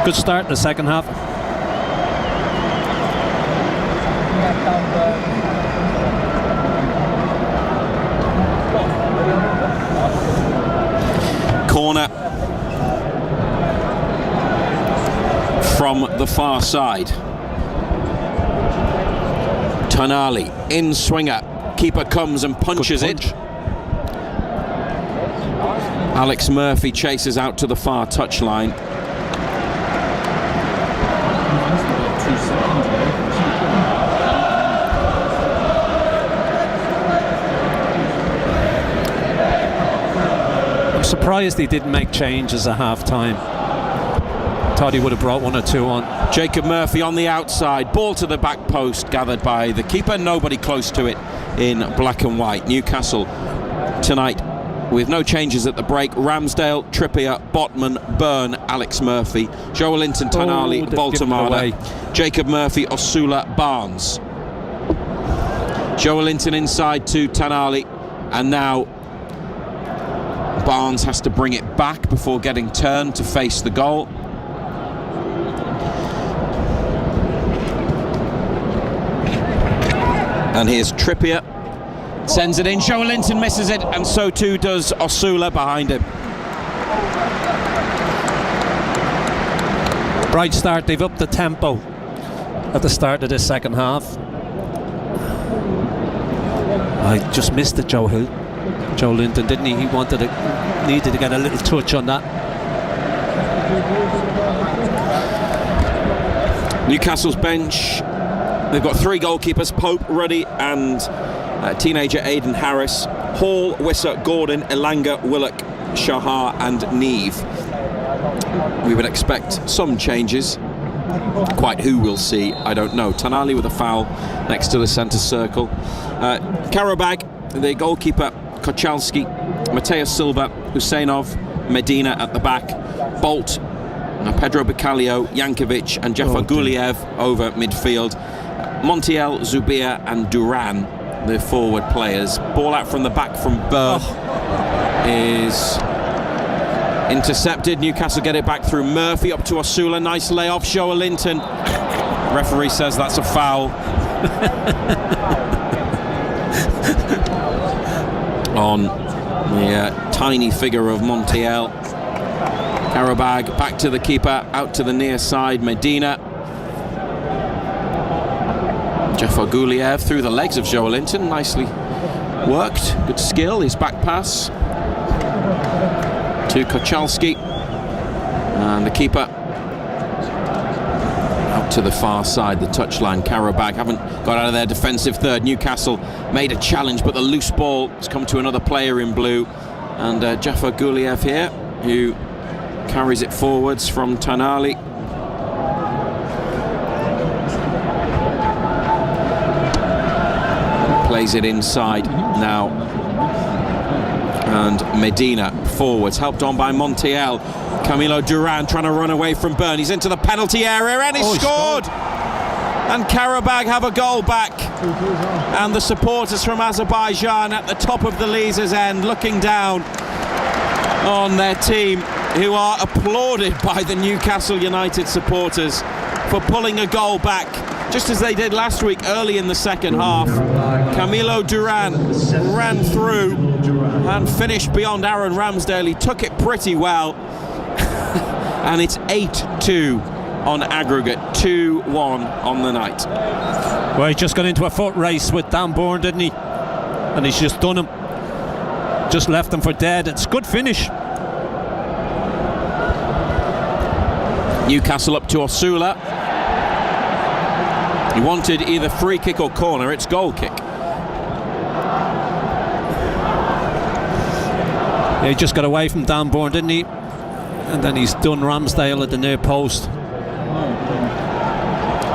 Good start in the second half. Corner from the far side. Tonali in swinger. Keeper comes and punches it. Alex Murphy chases out to the far touchline. I'm surprised he didn't make changes at half-time. Thought he would have brought 1 or 2 on. Jacob Murphy on the outside. Ball to the back post, gathered by the keeper. Nobody close to it in black and white. Newcastle tonight with no changes at the break. Ramsdale, Trippier, Botman, Byrne, Alex Murphy, Joelinton, Tonali, Baltimore, Jacob Murphy, Osula, Barnes. Joelinton inside to Tonali, and now Barnes has to bring it back before getting turned to face the goal. And here's Trippier, sends it in, Joelinton misses it, and so too does Osula behind him. Bright start, they've upped the tempo at the start of the second half. I just missed it, Joelinton, didn't he? He needed to get a little touch on that. Newcastle's bench, they've got 3 goalkeepers, Pope, Ruddy and teenager Aidan Harris, Hall, Wisser, Gordon, Elanga, Willock, Shahar and Neve. We would expect some changes. Quite who we'll see, I don't know. Tonali with a foul next to the centre circle. Qarabağ, the goalkeeper, Kochalski, Mateus Silva, Husseinov, Medina at the back, Bolt, Pedro Bacalio, Jankovic and Jeffer Guliev over midfield. Montiel, Zubir and Duran, the forward players. Ball out from the back from Byrne is intercepted. Newcastle get it back through Murphy up to Osula. Nice layoff. Joelinton. Referee says that's a foul. On the tiny figure of Montiel. Qarabağ back to the keeper, out to the near side. Medina. Jeffer Guliev through the legs of Joelinton, nicely worked, good skill, his back pass to Kochalski, and the keeper out to the far side, the touchline. Qarabağ haven't got out of their defensive third. Newcastle made a challenge, but the loose ball has come to another player in blue, and Jeffer Guliev here, who carries it forwards from Tonali. Plays it inside now, and Medina forwards, helped on by Montiel. Camilo Duran trying to run away from Byrne. He's into the penalty area and he scored. And Qarabağ have a goal back. And the supporters from Azerbaijan at the top of the Leazes end looking down on their team, who are applauded by the Newcastle United supporters for pulling a goal back, just as they did last week early in the second half. Camilo Duran ran through and finished beyond Aaron Ramsdale. He took it pretty well. And it's 8-2 on aggregate, 2-1 on the night. Well, he just got into a foot race with Dan Bourne, didn't he? And he's just done him. Just left him for dead. It's a good finish. Newcastle up to Osula. He wanted either free kick or corner. It's goal kick. Yeah, he just got away from Dan Bourne, didn't he? And then he's done Ramsdale at the near post.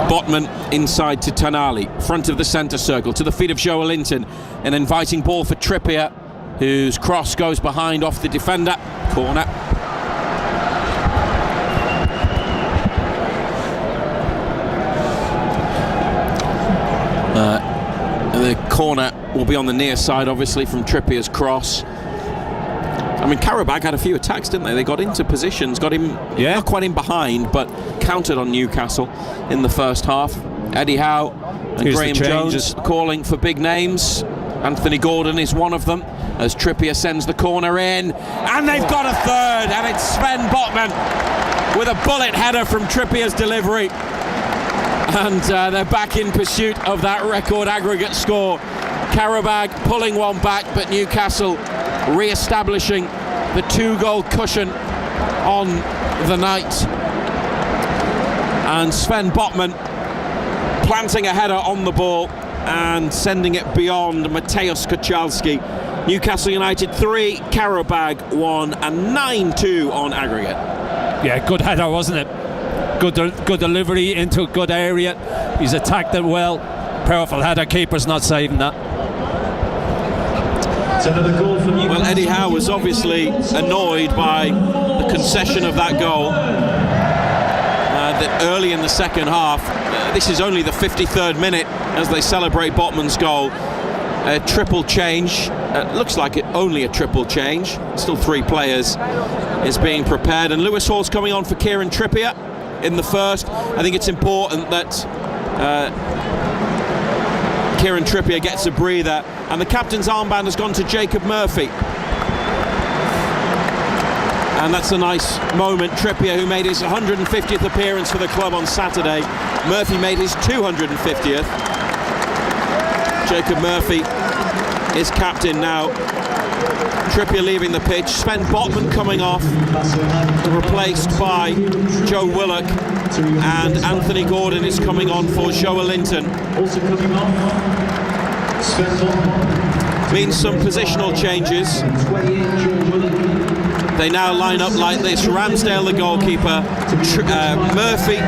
Botman inside to Tonali, front of the centre circle, to the feet of Joelinton. An inviting ball for Trippier, whose cross goes behind off the defender. Corner. The corner will be on the near side, obviously, from Trippier's cross. I mean, Qarabağ had a few attacks, didn't they? They got into positions, got him not quite in behind, but countered on Newcastle in the first half. Eddie Howe and Graham Jones calling for big names. Anthony Gordon is one of them, as Trippier sends the corner in, and they've got a third, and it's Sven Botman with a bullet header from Trippier's delivery, and they're back in pursuit of that record aggregate score. Qarabağ pulling one back, but Newcastle re-establishing the 2-goal cushion on the night, and Sven Botman planting a header on the ball and sending it beyond Mateusz Kochalski. Newcastle United 3, Qarabağ 1, and 9-2 on aggregate. Yeah, good header, wasn't it? Good delivery into a good area. He's attacked it well. Powerful header, keeper's not saving that. Well, Eddie Howe was obviously annoyed by the concession of that goal. That early in the second half, this is only the 53rd minute as they celebrate Botman's goal. A triple change, looks like only a triple change, still 3 players is being prepared, and Lewis Hall's coming on for Kieran Trippier in the first. I think it's important that Kieran Trippier gets a breather, and the captain's armband has gone to Jacob Murphy. And that's a nice moment. Trippier, who made his 150th appearance for the club on Saturday. Murphy made his 250th. Jacob Murphy is captain now. Trippier leaving the pitch. Sven Botman coming off, replaced by Joe Willock. And Anthony Gordon is coming on for Joelinton. Also coming off, Sven Botman. Means some positional changes. They now line up like this. Ramsdale, the goalkeeper. Murphy.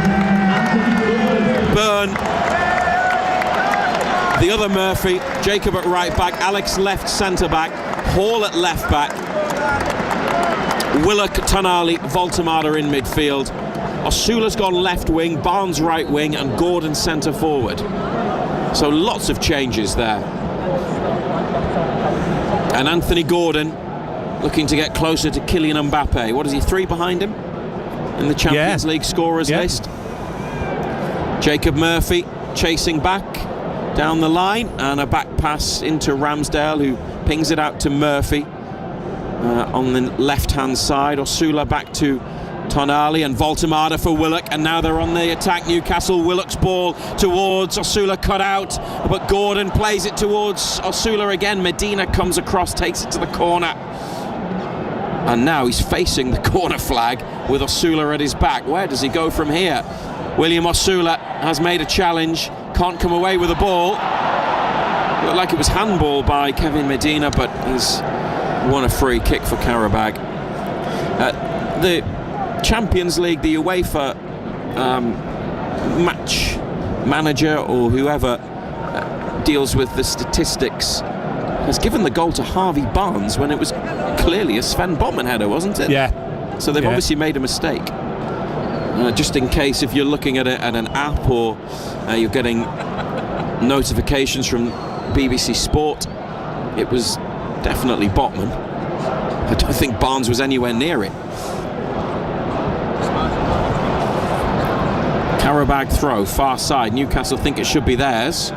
Byrne. The other Murphy. Jacob at right back. Alex left centre back. Hall at left back. Willock, Tonali, Voltemada in midfield. Osula's gone left wing. Barnes right wing. And Gordon centre forward. So lots of changes there. And Anthony Gordon looking to get closer to Kylian Mbappe. What is he, 3 behind him in the Champions League scorers list? Jacob Murphy chasing back down the line, and a back pass into Ramsdale, who pings it out to Murphy on the left-hand side. Osula back to Tonali, and Voltemada for Willock, and now they're on the attack. Newcastle. Willock's ball towards Osula, cut out, but Gordon plays it towards Osula again. Medina comes across, takes it to the corner, and now he's facing the corner flag with Osula at his back. Where does he go from here? William Osula has made a challenge, can't come away with the ball. Looked like it was handball by Kevin Medina, but he's won a free kick for Qarabağ. The Champions League, the UEFA match manager or whoever deals with the statistics has given the goal to Harvey Barnes when it was clearly a Sven Botman header, wasn't it? Yeah. So they've obviously made a mistake. Just in case, if you're looking at it at an app or you're getting notifications from BBC Sport, it was definitely Botman. I don't think Barnes was anywhere near it. Qarabağ throw, far side. Newcastle think it should be theirs.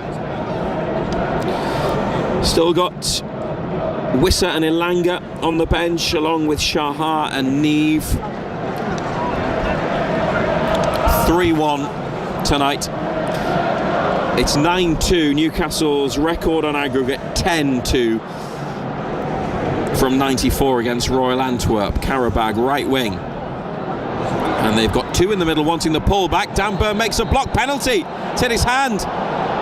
Still got Wissa and Ilanga on the bench, along with Shahar and Neve. 3-1 tonight. It's 9-2. Newcastle's record on aggregate 10-2 from 94 against Royal Antwerp. Qarabağ right wing. And they've got 2 in the middle wanting the pull back. Dan Burn makes a block penalty. It's hit his hand.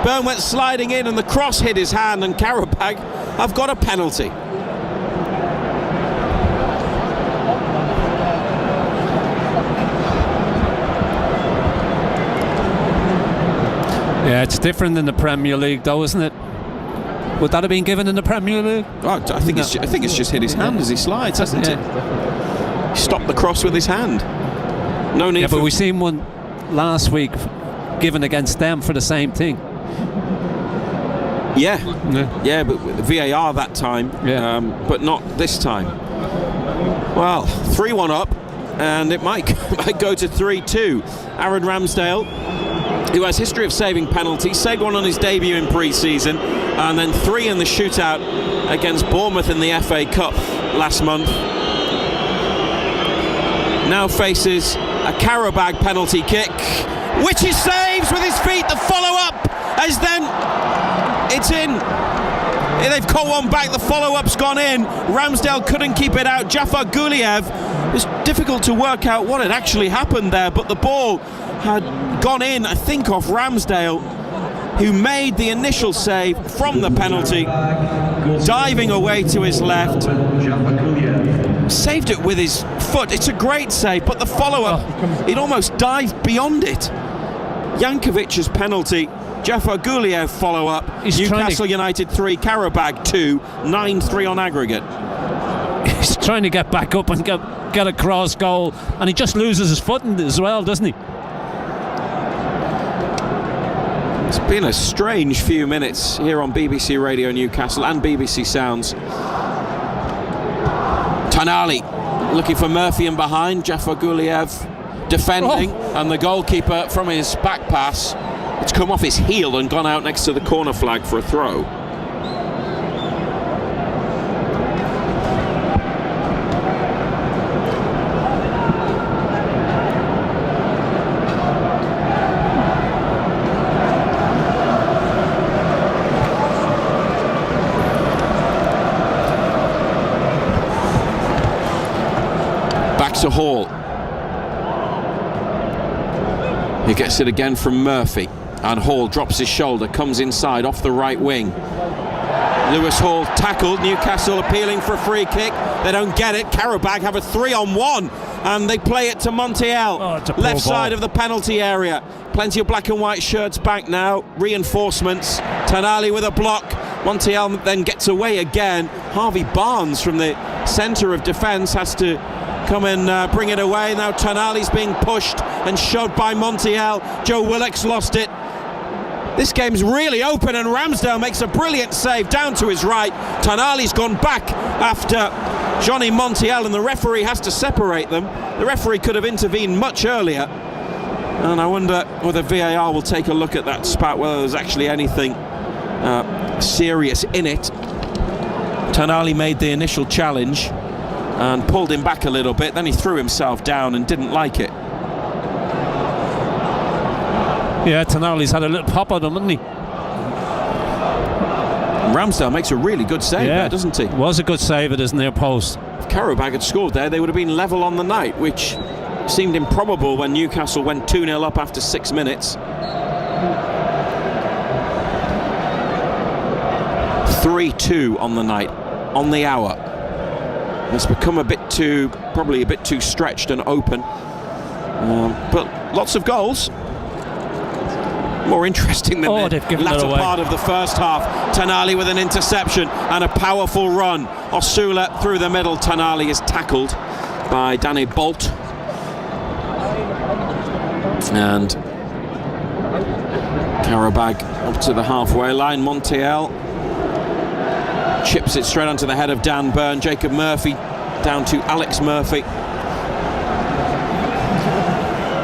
Burn went sliding in and the cross hit his hand, and Qarabağ have got a penalty. Yeah, it's different than the Premier League, though, isn't it? Would that have been given in the Premier League? Oh, I think it's just hit his hand as he slides, hasn't it? He stopped the cross with his hand. No need. Yeah, but we seen one last week given against them for the same thing. Yeah, but with VAR that time, but not this time. Well, 3-1 up, and it might go to 3-2. Aaron Ramsdale who has history of saving penalties, saved one on his debut in pre-season, and then 3 in the shootout against Bournemouth in the FA Cup last month. Now faces a Qarabağ penalty kick, which he saves with his feet. The follow-up as then it's in. They've caught one back, the follow-up's gone in. Ramsdale couldn't keep it out. Jafar Guliev, it's difficult to work out what had actually happened there, but the ball had gone in, I think, off Ramsdale, who made the initial save from the penalty, diving away to his left. Saved it with his foot. It's a great save, but the follow-up, it almost dived beyond it. Jankovic's penalty, Jafar Guliev follow-up, Newcastle United 3, Qarabağ 2, 9-3 on aggregate. He's trying to get back up and get a cross goal, and he just loses his footing as well, doesn't he? It's been a strange few minutes here on BBC Radio Newcastle and BBC Sounds. Tonali looking for Murphy in behind, Jafar Guliev defending, and the goalkeeper from his back pass, it's come off his heel and gone out next to the corner flag for a throw. Back to Hall. He gets it again from Murphy, and Hall drops his shoulder, comes inside off the right wing. Lewis Hall tackled. Newcastle appealing for a free kick. They don't get it. Qarabağ have a 3-on-1, and they play it to Montiel, left side of the penalty area. Plenty of black and white shirts back now. Reinforcements. Tonali with a block. Montiel then gets away again. Harvey Barnes from the centre of defence has to come and bring it away. Now Tonali's being pushed and shoved by Montiel. Joe Willock's lost it. This game's really open, and Ramsdale makes a brilliant save down to his right. Tonali's gone back after Johnny Montiel, and the referee has to separate them. The referee could have intervened much earlier, and I wonder whether VAR will take a look at that spat, whether there's actually anything serious in it. Tonali made the initial challenge and pulled him back a little bit, then he threw himself down and didn't like it. Yeah, Tonali's had a little pop at him, hasn't he? Ramsdale makes a really good save there, doesn't he? Was a good save at his near post. If Qarabağ had scored there, they would have been level on the night, which seemed improbable when Newcastle went 2-0 up after 6 minutes. 3-2 on the night, on the hour. It's become probably a bit too stretched and open, but lots of goals. More interesting than the latter part of the first half. Tonali with an interception and a powerful run. Osula through the middle. Tonali is tackled by Danny Bolt, and Qarabağ up to the halfway line. Montiel chips it straight onto the head of Dan Burn. Jacob Murphy down to Alex Murphy.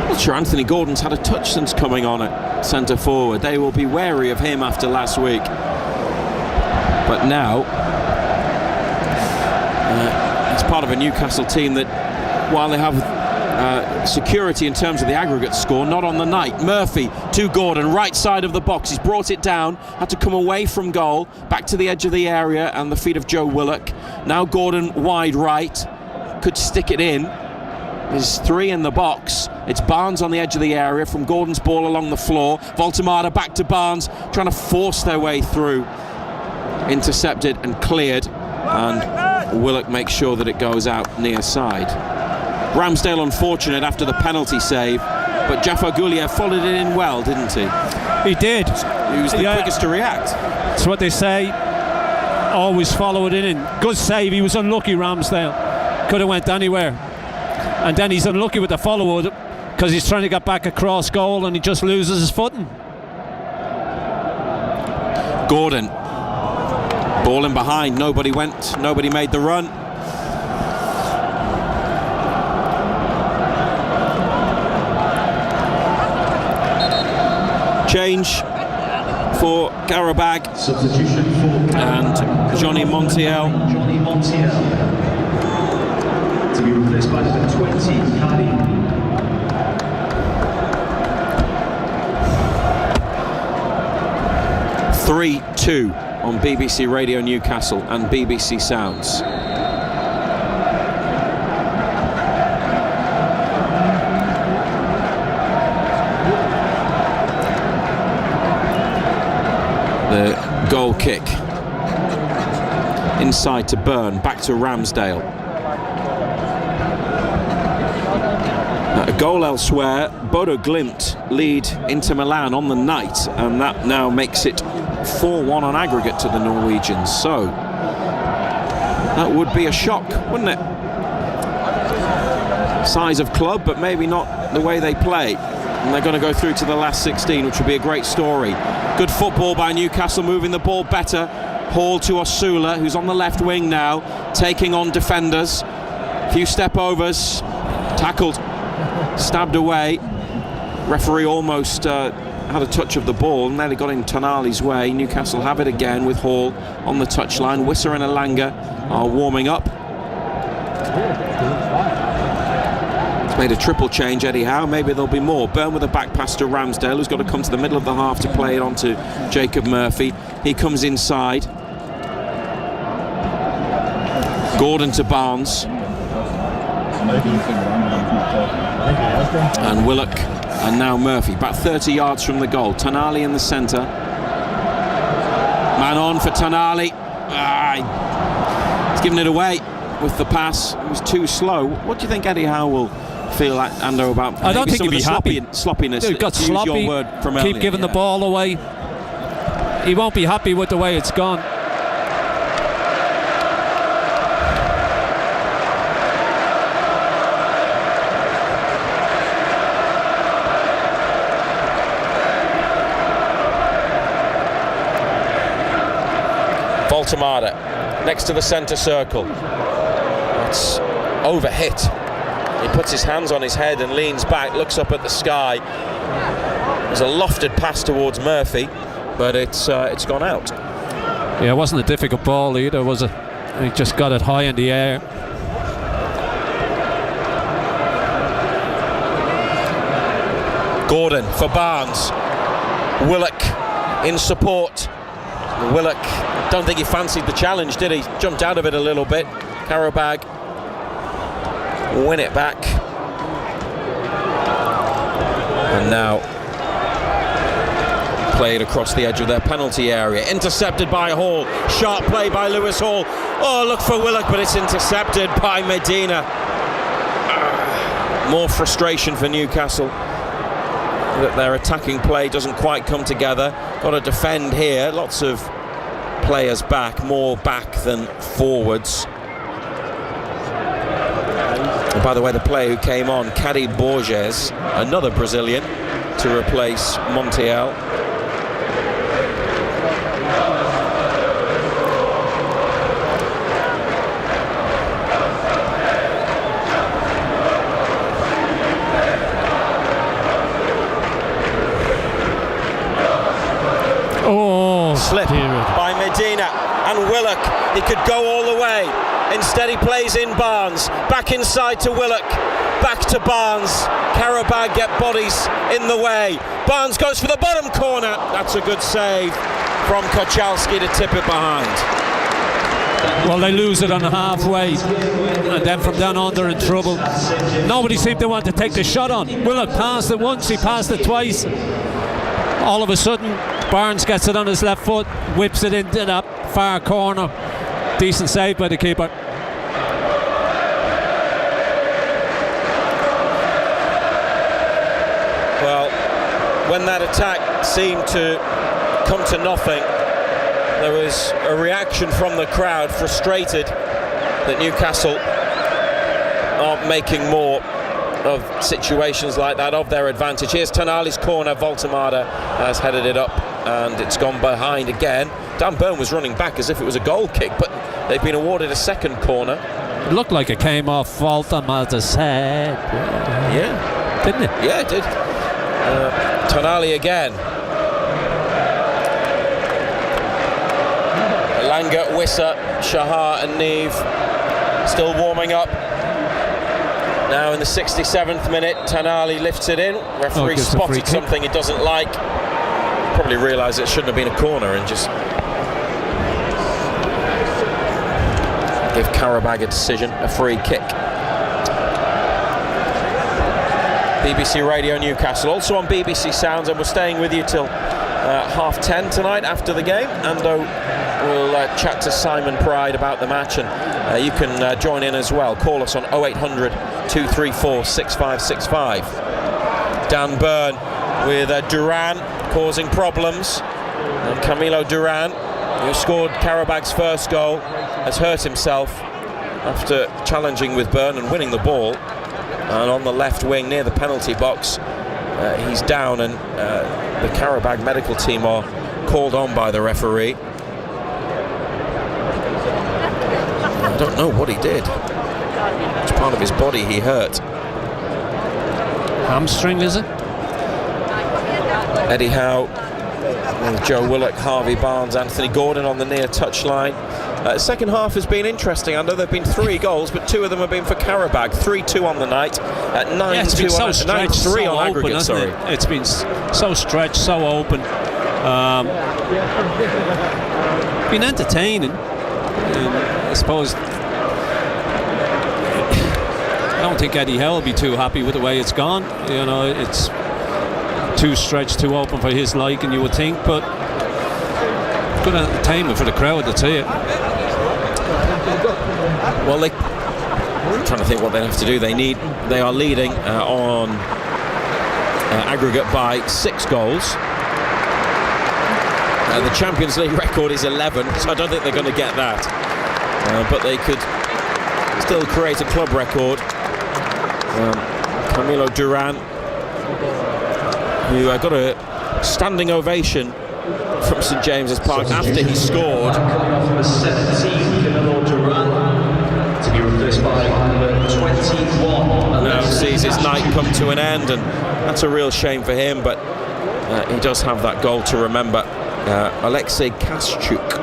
Not sure Anthony Gordon's had a touch since coming on at centre forward. They will be wary of him after last week. But now it's part of a Newcastle team that, while they have security in terms of the aggregate score, not on the night. Murphy to Gordon, right side of the box. He's brought it down, had to come away from goal, back to the edge of the area, and the feet of Joe Willock. Now Gordon wide right, could stick it in. There's 3 in the box. It's Barnes on the edge of the area from Gordon's ball along the floor. Voltemada back to Barnes, trying to force their way through. Intercepted and cleared, and Willock makes sure that it goes out near side. Ramsdale unfortunate after the penalty save, but Jafar Guliev followed it in well, didn't he? He did. He was the quickest to react. That's what they say. Always follow it in. Good save. He was unlucky, Ramsdale. Could have went anywhere. And then he's unlucky with the follow because he's trying to get back across goal and he just loses his footing. Gordon. Ball in behind. Nobody made the run. Change for Qarabağ. Substitution for and Johnny Montiel. Johnny Montiel. To be replaced by number 20, Kadi. 3-2 on BBC Radio Newcastle and BBC Sounds. The goal kick inside to Byrne, back to Ramsdale. A goal elsewhere. Bodo Glimt lead Inter Milan on the night, and that now makes it 4-1 on aggregate to the Norwegians. So that would be a shock, wouldn't it? Size of club, but maybe not the way they play. And they're going to go through to the last 16, which would be a great story. Good football by Newcastle, moving the ball better. Hall to Osula, who's on the left wing now, taking on defenders. A few step overs, tackled, stabbed away. Referee almost had a touch of the ball, nearly got in Tonali's way. Newcastle have it again with Hall on the touchline. Wissa and Elanga are warming up. It's made a triple change, Eddie Howe. Maybe there'll be more. Byrne with a back pass to Ramsdale, who's got to come to the middle of the half to play it on to Jacob Murphy. He comes inside. Gordon to Barnes. And Willock, and now Murphy, about 30 yards from the goal. Tonali in the centre. Man on for Tonali. He's given it away with the pass. It was too slow. What do you think Eddie Howe will feel like, Ando, about I don't think he'll be happy. Sloppiness? He got sloppy, use your word from keep earlier. giving the ball away. He won't be happy with the way it's gone. Voltemada next to the centre circle. It's overhit. He puts his hands on his head and leans back, looks up at the sky. There's a lofted pass towards Murphy, but it's gone out. Yeah, it wasn't a difficult ball either, was it? He just got it high in the air. Gordon for Barnes. Willock in support. Willock, don't think he fancied the challenge, did he? Jumped out of it a little bit. Qarabağ win it back. And now played across the edge of their penalty area. Intercepted by Hall. Sharp play by Lewis Hall. Oh, look for Willock, but it's intercepted by Medina. More frustration for Newcastle that their attacking play doesn't quite come together. Got to defend here. Lots of players back, more back than forwards. And by the way, the player who came on, Kadi Borges, another Brazilian, to replace Montiel. Slip by Medina and Willock. He could go all the way. Instead he plays in Barnes. Back inside to Willock. Back to Barnes. Qarabağ get bodies in the way. Barnes goes for the bottom corner. That's a good save from Kochalski to tip it behind. Well, they lose it on the halfway, and then from then on they're in trouble. Nobody seemed to want to take the shot on. Willock passed it once, he passed it twice. All of a sudden Barnes gets it on his left foot, whips it into that far corner. Decent save by the keeper. Well, when that attack seemed to come to nothing, there was a reaction from the crowd, frustrated that Newcastle aren't making more of situations like that of their advantage. Here's Tonali's corner. Voltemada has headed it up and it's gone behind again. Dan Byrne was running back as if it was a goal kick, but they've been awarded a second corner. It looked like it came off Voltemada's head. Yeah. Didn't it? Yeah, it did. Tonali again. Langer, Wissa, Shahar and Neve still warming up. Now in the 67th minute, Tanali lifts it in. Referee spotted something he doesn't like. Probably realised it shouldn't have been a corner and just give Qarabağ a decision, a free kick. BBC Radio Newcastle, also on BBC Sounds, and we're staying with you till 10:30 tonight after the game. Ando will chat to Simon Pride about the match, and you can join in as well. Call us on 0800 234 6565. Dan Burn with Duran causing problems, and Camilo Duran, who scored Qarabağ's first goal, has hurt himself after challenging with Burn and winning the ball. And on the left wing near the penalty box, he's down, and the Qarabağ medical team are called on by the referee. I don't know what he did. It's part of his body he hurt. Hamstring, is it? Eddie Howe, with Joe Willock, Harvey Barnes, Anthony Gordon on the near touchline. Second half has been interesting. I know there have been 3 goals, but 2 of them have been for Qarabağ. 3-2 on the night, at 9-2 so on 9-3 on aggregate. Sorry, it's been so stretched, so open. Been entertaining. I suppose. I don't think Eddie Howe will be too happy with the way it's gone. You know, it's too stretched, too open for his liking, you would think, but good entertainment for the crowd to see it. Well, I'm trying to think what they have to do. They are leading on aggregate by 6 goals. The Champions League record is 11, so I don't think they're going to get that. But they could still create a club record. Camilo Duran, who got a standing ovation from St James's Park after he scored. Number 17, Camilo Duran, to be replaced by number 21. Now sees his night come to an end, and that's a real shame for him, but he does have that goal to remember. Alexei Kaschuk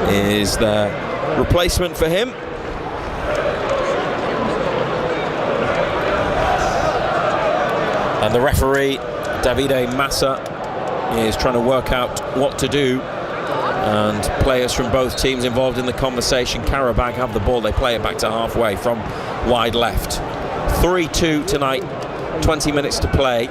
is the replacement for him. And the referee, Davide Massa, is trying to work out what to do, and players from both teams involved in the conversation. Qarabağ have the ball, they play it back to halfway from wide left. 3-2 tonight, 20 minutes to play.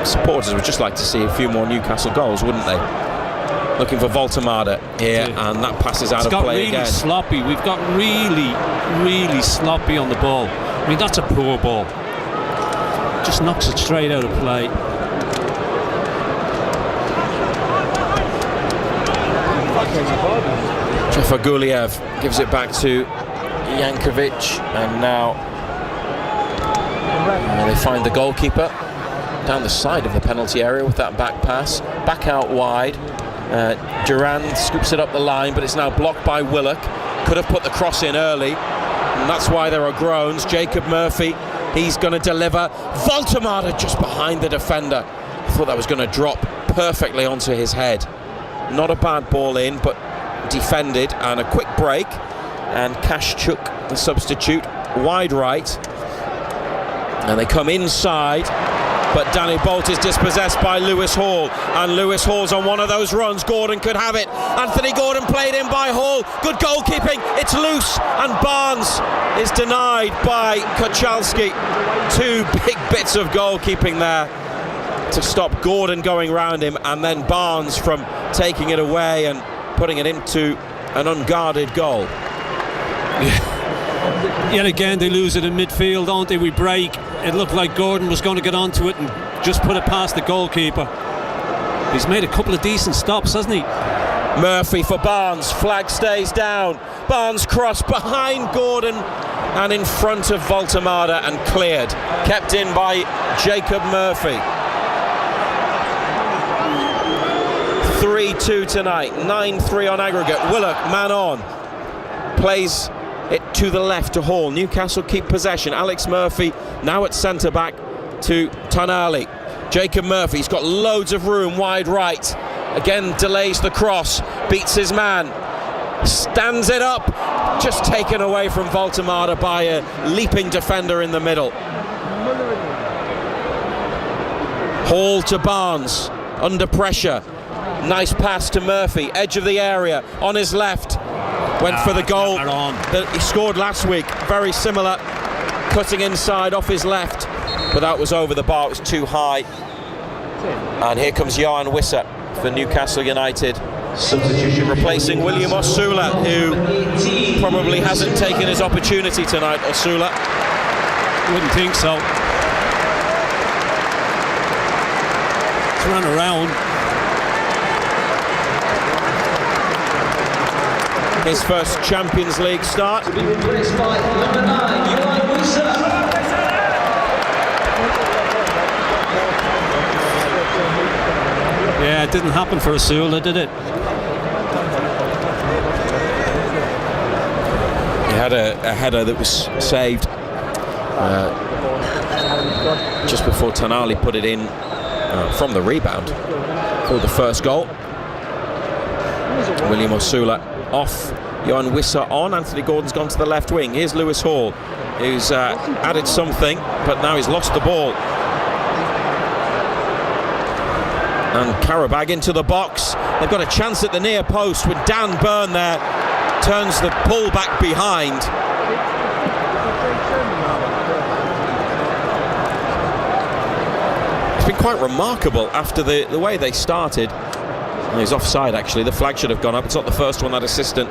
Supporters would just like to see a few more Newcastle goals, wouldn't they? Looking for Voltemade here, and that passes out of play again. It's got really sloppy. We've got really sloppy on the ball. I mean, that's a poor ball. Just knocks it straight out of play. Jafar gives it back to Jankovic, and now they find the goalkeeper down the side of the penalty area with that back pass. Back out wide. Duran scoops it up the line, but it's now blocked by Willock. Could have put the cross in early, and that's why there are groans. Jacob Murphy, he's going to deliver. Voltemade just behind the defender. I thought that was going to drop perfectly onto his head. Not a bad ball in, but defended, and a quick break. And Kaschuk, the substitute, wide right. And they come inside. But Danny Bolt is dispossessed by Lewis Hall, and Lewis Hall's on one of those runs. Gordon could have it. Anthony Gordon played in by Hall. Good goalkeeping. It's loose, and Barnes is denied by Kochalski. 2 big bits of goalkeeping there to stop Gordon going round him, and then Barnes from taking it away and putting it into an unguarded goal. Yet again, they lose it in midfield, don't they? We break. It looked like Gordon was going to get onto it and just put it past the goalkeeper. He's made a couple of decent stops, hasn't he? Murphy for Barnes. Flag stays down. Barnes cross behind Gordon and in front of Voltemade and cleared. Kept in by Jacob Murphy. 3-2 tonight. 9-3 on aggregate. Willock, man on. Plays it to the left to Hall. Newcastle keep possession. Alex Murphy now at centre back to Tonali. Jacob Murphy's got loads of room wide right. Again delays the cross, beats his man, stands it up, just taken away from Voltemada by a leaping defender in the middle. Hall to Barnes, under pressure. Nice pass to Murphy, edge of the area, on his left. Went for the goal that he scored last week, very similar. Cutting inside off his left, but that was over the bar, it was too high. And here comes Johan Wissa for Newcastle United, replacing William Osula, who probably hasn't taken his opportunity tonight. Osula. Wouldn't think so. He's run around. His first Champions League start. Yeah, it didn't happen for Osula, did it? He had a header that was saved just before Tonali put it in from the rebound for the first goal. William Osula off, Johan Wissa on. Anthony Gordon's gone to the left wing. Here's Lewis Hall, who's added something, but now he's lost the ball. And Qarabağ into the box. They've got a chance at the near post with Dan Burn there. Turns the ball back behind. It's been quite remarkable after the way they started. He's offside actually, the flag should have gone up. It's not the first one that assistant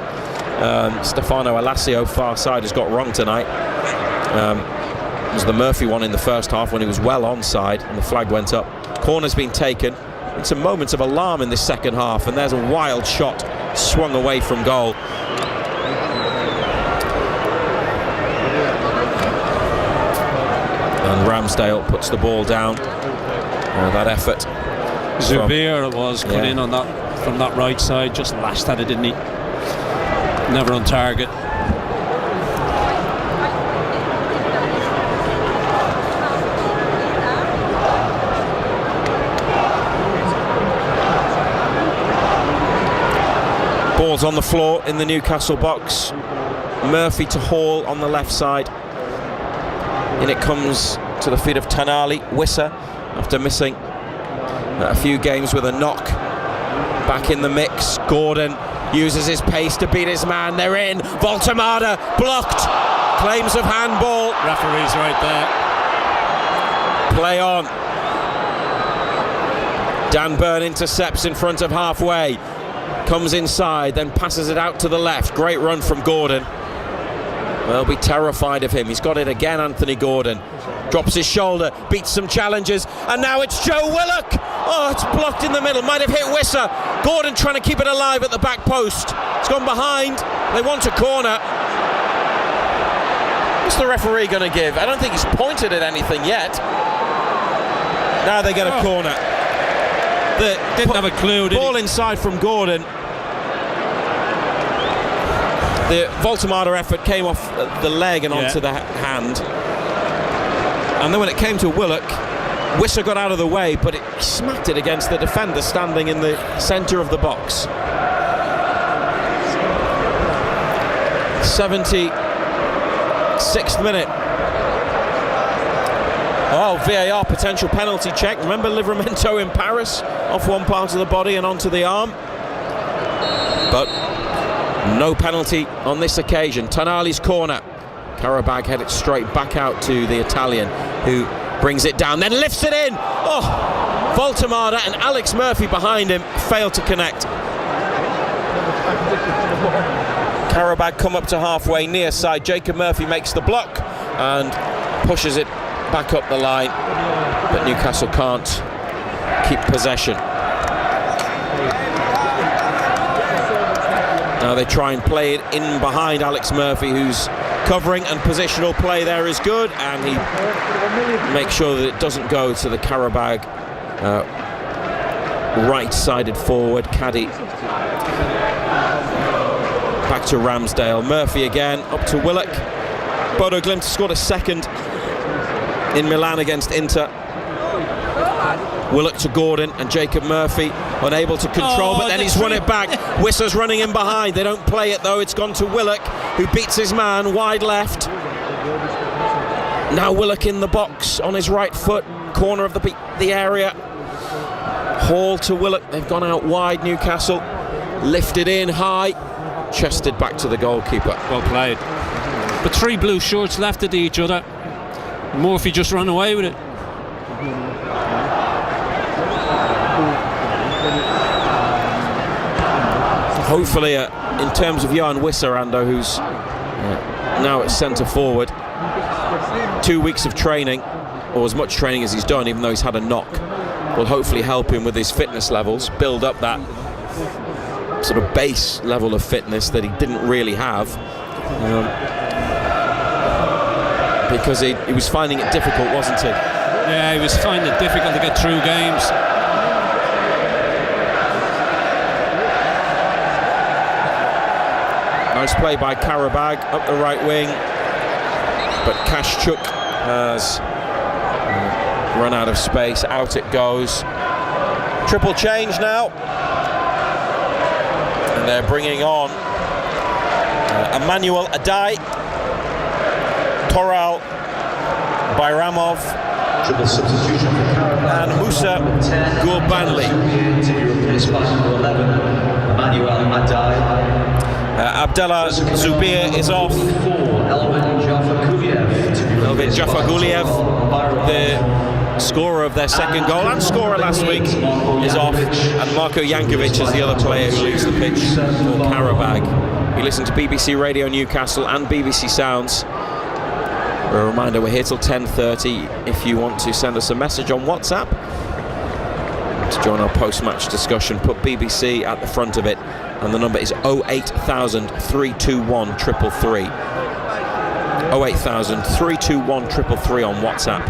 Stefano Alassio, far side, has got wrong tonight. It was the Murphy one in the first half when he was well onside and the flag went up. Corner's been taken. It's some moments of alarm in this second half, and there's a wild shot swung away from goal. And Ramsdale puts the ball down. That effort. Zubair was cut in on that from that right side, just lashed at it, didn't he? Never on target. Ball's on the floor in the Newcastle box. Murphy to Hall on the left side. In it comes to the feet of Tonali. Wissa, after missing a few games with a knock, back in the mix. Gordon uses his pace to beat his man. They're in. Voltemada blocked. Claims of handball. Referee's right there. Play on. Dan Burn intercepts in front of halfway. Comes inside, then passes it out to the left. Great run from Gordon. They'll be terrified of him. He's got it again, Anthony Gordon. Drops his shoulder, beats some challenges, and now it's Joe Willock. Oh, it's blocked in the middle. Might have hit Wissa. Gordon trying to keep it alive at the back post. It's gone behind. They want a corner. What's the referee going to give? I don't think he's pointed at anything yet. Now they get a corner. Didn't have a clue, did ball inside from Gordon. The Voltemada effort came off the leg and onto the hand. And then when it came to Willock, Wissa got out of the way, but it smacked it against the defender standing in the centre of the box. 76th minute. Oh, VAR potential penalty check. Remember Livramento in Paris? Off one part of the body and onto the arm. But no penalty on this occasion. Tonali's corner. Qarabağ head it straight back out to the Italian, who brings it down, then lifts it in. Oh, Voltemada and Alex Murphy behind him failed to connect. Qarabağ come up to halfway near side. Jacob Murphy makes the block and pushes it back up the line, but Newcastle can't keep possession. Now they try and play it in behind Alex Murphy, who's covering, and positional play there is good, and he makes sure that it doesn't go to the Qarabağ right-sided forward, Caddy. Back to Ramsdale. Murphy again, up to Willock. Bodo Glimt scored a second in Milan against Inter. Willock to Gordon, and Jacob Murphy unable to control, but then he's won it back. Wissa's running in behind. They don't play it though. It's gone to Willock, who beats his man wide left. Now Willock in the box on his right foot, corner of the area. Hall to Willock. They've gone out wide, Newcastle. Lifted in high, chested back to the goalkeeper. Well played. But 3 blue shirts left at each other. Murphy just ran away with it. Hopefully, in terms of Jan Wissa, Ando, who's now at centre forward, 2 weeks of training, or as much training as he's done, even though he's had a knock, will hopefully help him with his fitness levels, build up that sort of base level of fitness that he didn't really have, because he was finding it difficult, wasn't he? Yeah, he was finding it difficult to get through games. Nice play by Qarabağ up the right wing, but Kashchuk has run out of space. Out it goes. Triple change now, and they're bringing on Emmanuel Adai, Toral Bayramov, triple substitution for Qarabağ, and Musa Gurbanli. To be replaced by number 11, Emmanuel Adai. Abdallah Zubir is off. Elvin Jafar-Guliev, the scorer of their second goal and scorer last week, is off, and Marko Jankovic is the other player who leaves the pitch for Qarabağ. You listen to BBC Radio Newcastle and BBC Sounds. A reminder, we're here till 10:30 if you want to send us a message on WhatsApp to join our post-match discussion. Put BBC at the front of it, and the number is 08000 321 333. 08000 321 333 on WhatsApp.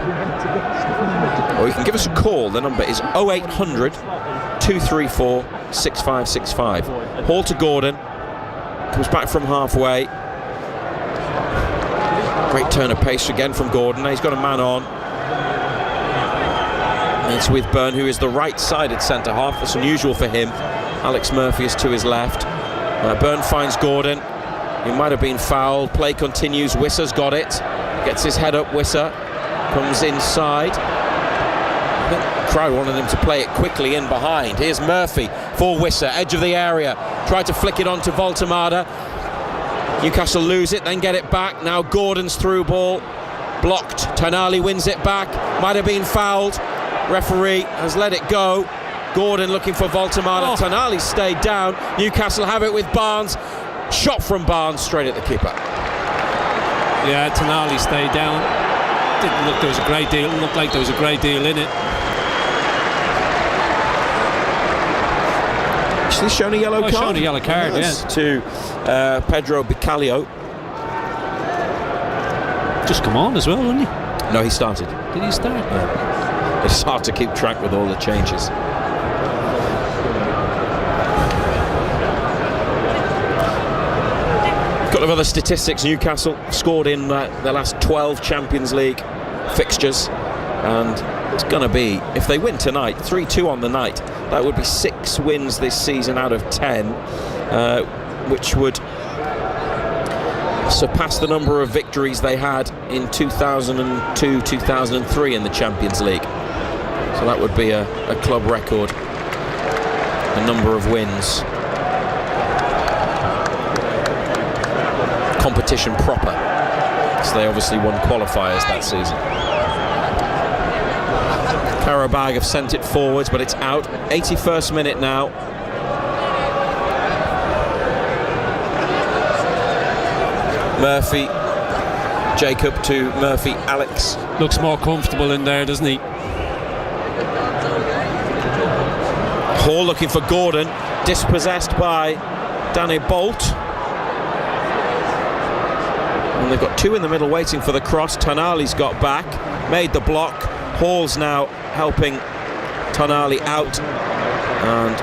Or you can give us a call. The number is 0800 234 6565. Hall to Gordon. Comes back from halfway. Great turn of pace again from Gordon. Now he's got a man on. It's with Byrne, who is the right-sided centre-half. That's unusual for him. Alex Murphy is to his left. Byrne finds Gordon. He might have been fouled. Play continues. Wissa's got it. Gets his head up. Wissa comes inside. I think the crowd wanted him to play it quickly in behind. Here's Murphy for Wissa, edge of the area. Tried to flick it onto Voltemada. Newcastle lose it, then get it back. Now Gordon's through ball. Blocked. Tonali wins it back. Might have been fouled. Referee has let it go. Gordon looking for Voltemada. Tonali stayed down. Newcastle have it with Barnes. Shot from Barnes straight at the keeper. Yeah, Tonali stayed down. Didn't look there was a great deal. It looked like there was a great deal in it. Actually shown a yellow card. Shown a yellow card, yes. To Pedro Bicalio. Just come on as well, didn't he? No, he started. Did he start? Yeah. It's hard to keep track with all the changes. Couple of other statistics. Newcastle scored in their last 12 Champions League fixtures, and it's going to be, if they win tonight, 3-2 on the night, that would be 6 wins this season out of 10, which would surpass the number of victories they had in 2002-2003 in the Champions League. So that would be a club record, a number of wins. Competition proper, so they obviously won qualifiers that season. Qarabağ have sent it forwards, but it's out. 81st minute now. Murphy, Jacob to Murphy, Alex. Looks more comfortable in there, doesn't he? Hall looking for Gordon, dispossessed by Danny Bolt. And they've got 2 in the middle waiting for the cross. Tonali's got back, made the block. Hall's now helping Tonali out and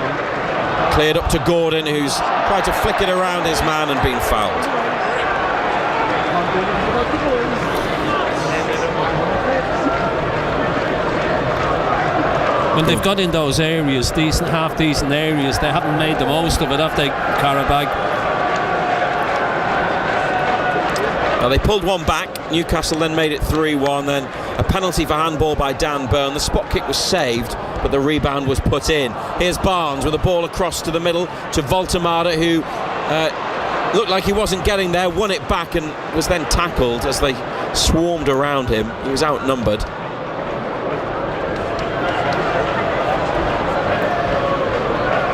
cleared up to Gordon, who's tried to flick it around his man and been fouled. When they've got in those areas, half-decent areas, they haven't made the most of it, have they, Qarabağ? Now they pulled one back. Newcastle then made it 3-1. Then a penalty for handball by Dan Burn. The spot kick was saved, but the rebound was put in. Here's Barnes with a ball across to the middle to Voltemade, who looked like he wasn't getting there, won it back and was then tackled as they swarmed around him. He was outnumbered.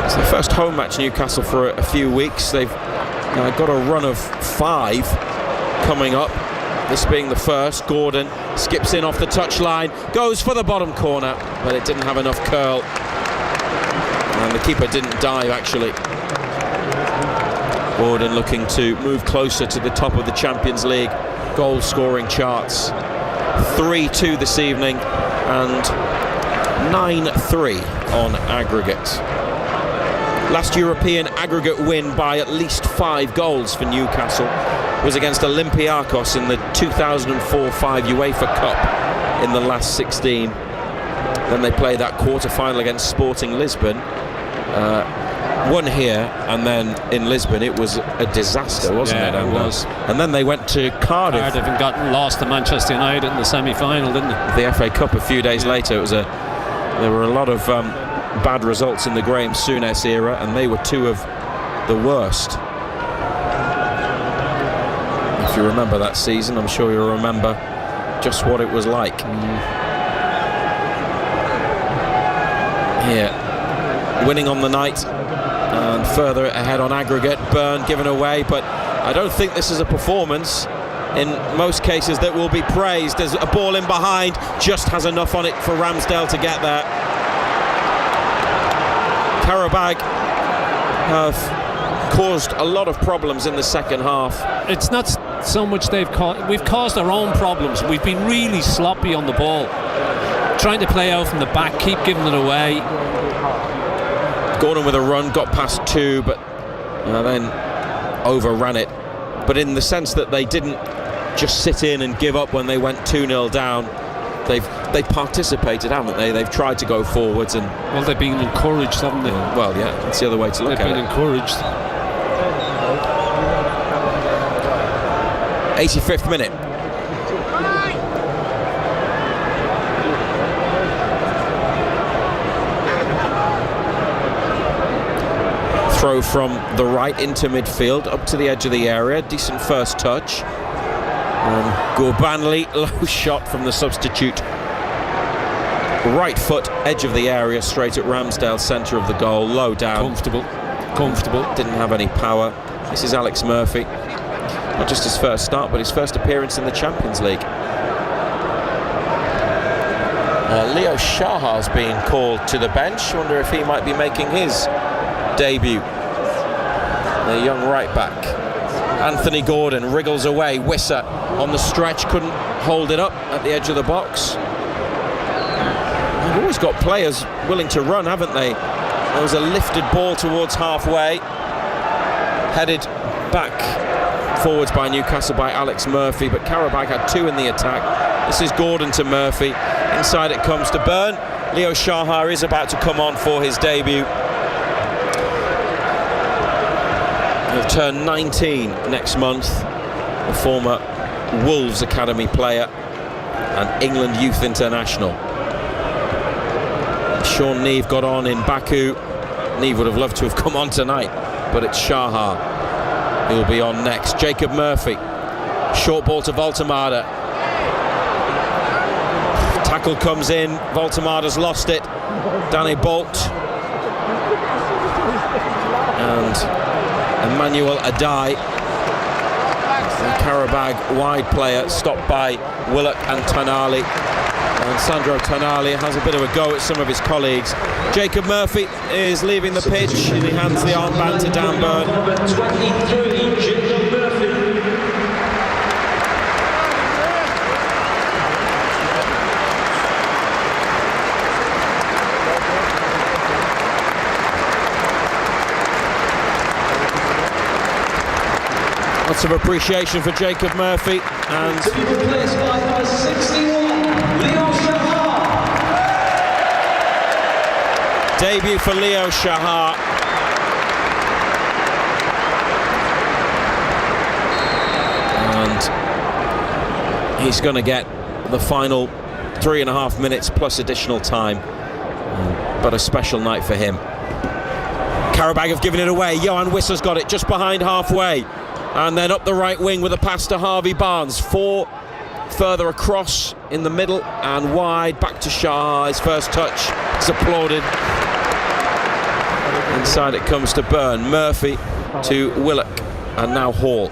It's their first home match, Newcastle, for a few weeks. They've got a run of 5 coming up, this being the first. Gordon skips in off the touchline, goes for the bottom corner, but it didn't have enough curl, and the keeper didn't dive actually. Gordon looking to move closer to the top of the Champions League goal scoring charts. 3-2 this evening and 9-3 on aggregate. Last European aggregate win by at least 5 goals for Newcastle was against Olympiacos in the 2004-5 UEFA Cup in the last 16. Then they played that quarter-final against Sporting Lisbon. Won here, and then in Lisbon it was a disaster, wasn't it? It was. And then they went to Cardiff and got lost to Manchester United in the semi-final, didn't they? The FA Cup a few days later. There were a lot of bad results in the Graham Souness era, and they were 2 of the worst. If you remember that season, I'm sure you'll remember just what it was like. Here, winning on the night and further ahead on aggregate. Burn given away, but I don't think this is a performance in most cases that will be praised. There's a ball in behind, just has enough on it for Ramsdale to get there. Qarabağ have caused a lot of problems in the second half. It's not so much we've caused our own problems. We've been really sloppy on the ball, trying to play out from the back, keep giving it away. Gordon with a run, got past 2, but then overran it. But in the sense that they didn't just sit in and give up when they went 2-0 down. They've participated, haven't they? They've tried to go forwards and... Well, they've been encouraged, haven't they? Well, yeah, that's the other way to look at it. They've been encouraged. 85th minute. Throw from the right into midfield, up to the edge of the area. Decent first touch. Gurbanli, low shot from the substitute. Right foot, edge of the area, straight at Ramsdale, centre of the goal, low down. Comfortable. Didn't have any power. This is Alex Murphy. Not just his first start, but his first appearance in the Champions League. Leo Shahar's being called to the bench. Wonder if he might be making his debut. The young right back. Anthony Gordon wriggles away. Wissa on the stretch, couldn't hold it up at the edge of the box. They've always got players willing to run, haven't they? There was a lifted ball towards halfway, headed back forwards by Newcastle by Alex Murphy, but Qarabağ had 2 in the attack. This is Gordon to Murphy. Inside it comes to Burn. Leo Shahar is about to come on for his debut. He'll turn 19 next month. The former Wolves Academy player and England Youth International. Sean Neve got on in Baku. Neve would have loved to have come on tonight, but it's Shahar who'll be on next. Jacob Murphy. Short ball to Voltemade. Tackle comes in. Voltemade's lost it. Danny Bolt. And Emmanuel Adai. The Qarabağ wide player stopped by Willock and Tonali. And Sandro Tonali has a bit of a go at some of his colleagues. Jacob Murphy is leaving the pitch and he hands the armband to Dan Burn. Number 23, Jacob Murphy. Lots of appreciation for Jacob Murphy, and to be replaced by number 61, Leo Shahar. Debut for Leo Shahar. And he's going to get the final 3.5 minutes plus additional time. But a special night for him. Qarabağ have given it away. Johan Wissa's got it just behind halfway. And then up the right wing with a pass to Harvey Barnes. 4 further across in the middle and wide. Back to Shah. His first touch is applauded. Inside it comes to Byrne. Murphy to Willock. And now Hall.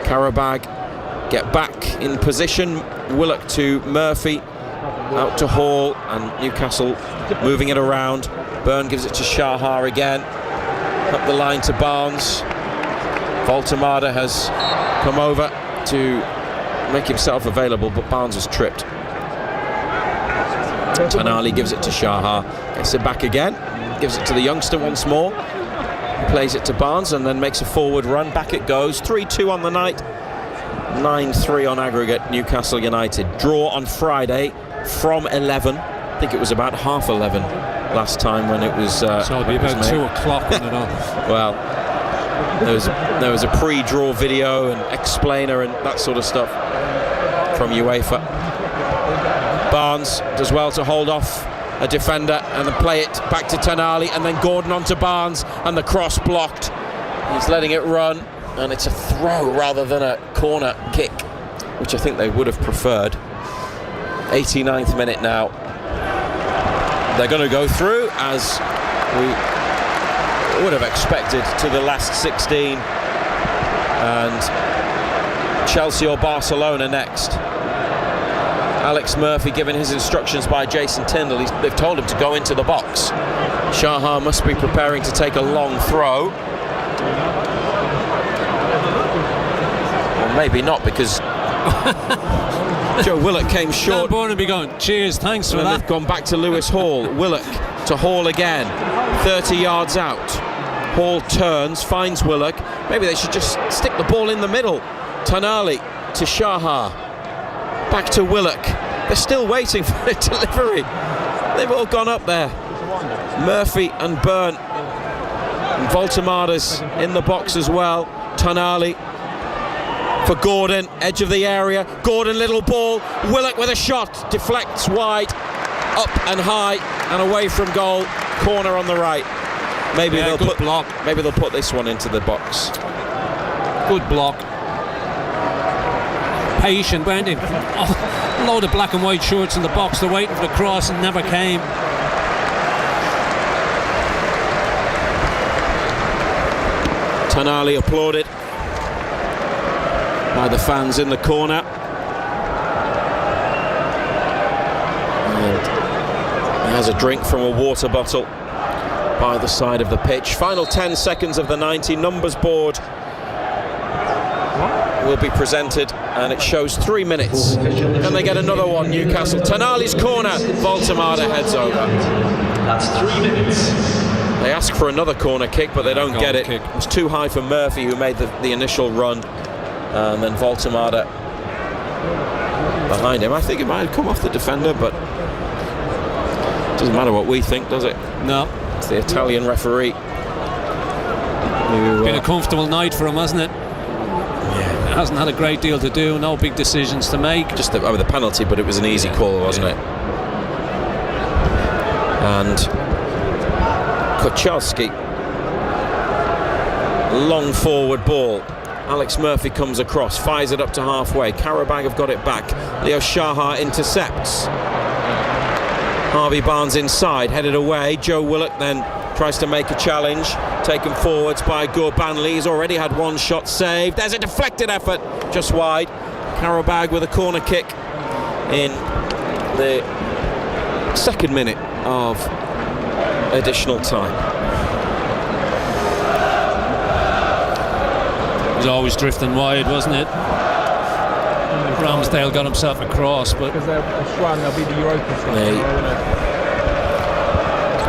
Qarabağ get back in position. Willock to Murphy. Out to Hall. And Newcastle moving it around. Byrne gives it to Shahar again. Up the line to Barnes. Voltemade has come over to make himself available, but Barnes was tripped. Tonali gives it to Shahar. Gets it back again. Gives it to the youngster once more. Plays it to Barnes and then makes a forward run. Back it goes. 3-2 on the night. 9-3 on aggregate. Newcastle United. Draw on Friday from 11. I think it was about 11:30 last time when it was. So it'll be about 2 o'clock when it on. Well, there was a pre-draw video and explainer and that sort of stuff from UEFA. Barnes does well to hold off a defender and then play it back to Tonali, and then Gordon onto Barnes, and the cross blocked. He's letting it run, and it's a throw rather than a corner kick, which I think they would have preferred. 89th minute now. They're going to go through, as we would have expected, to the last 16, and Chelsea or Barcelona next. Alex Murphy given his instructions by Jason Tyndall. They've told him to go into the box. Shahar must be preparing to take a long throw, or maybe not, because Joe Willock came short. Dan Bourne be going, cheers, thanks for that. They've gone back to Lewis Hall. Willock to Hall again, 30 yards out. Hall turns, finds Willock. Maybe they should just stick the ball in the middle. Tonali to Shahar. Back to Willock. They're still waiting for a delivery. They've all gone up there. Murphy and Byrne. And Voltemade's in the box as well. Tonali for Gordon, edge of the area. Gordon, little ball. Willock with a shot. Deflects wide. Up and high and away from goal. Corner on the right. Maybe they'll put block. Maybe they'll put this one into the box. Good block. Patient, went in. Oh, load of black and white shirts in the box. They're waiting for the cross and never came. Tonali applauded by the fans in the corner. And he has a drink from a water bottle by the side of the pitch. Final 10 seconds of the 90. Numbers board will be presented, and it shows 3 minutes. And they get another one, Newcastle. Tonali's corner. Voltemade heads over. That's 3 minutes. They ask for another corner kick, but they don't get it. It was too high for Murphy, who made the initial run. And then Voltemade behind him. I think it might have come off the defender, but it doesn't matter what we think, does it? No. It's the Italian referee. Been a comfortable night for him, hasn't it? Yeah. Hasn't had a great deal to do, no big decisions to make. Just the penalty, but it was an easy call, wasn't it? And Kuchelski, long forward ball. Alex Murphy comes across, fires it up to halfway. Qarabağ have got it back. Leo Shahar intercepts. Harvey Barnes inside, headed away. Joe Willock then tries to make a challenge. Taken forwards by Gurbanli. He's already had one shot saved. There's a deflected effort, just wide. Qarabağ with a corner kick in the second minute of additional time. It was always drifting wide, wasn't it? Ramsdale got himself across, but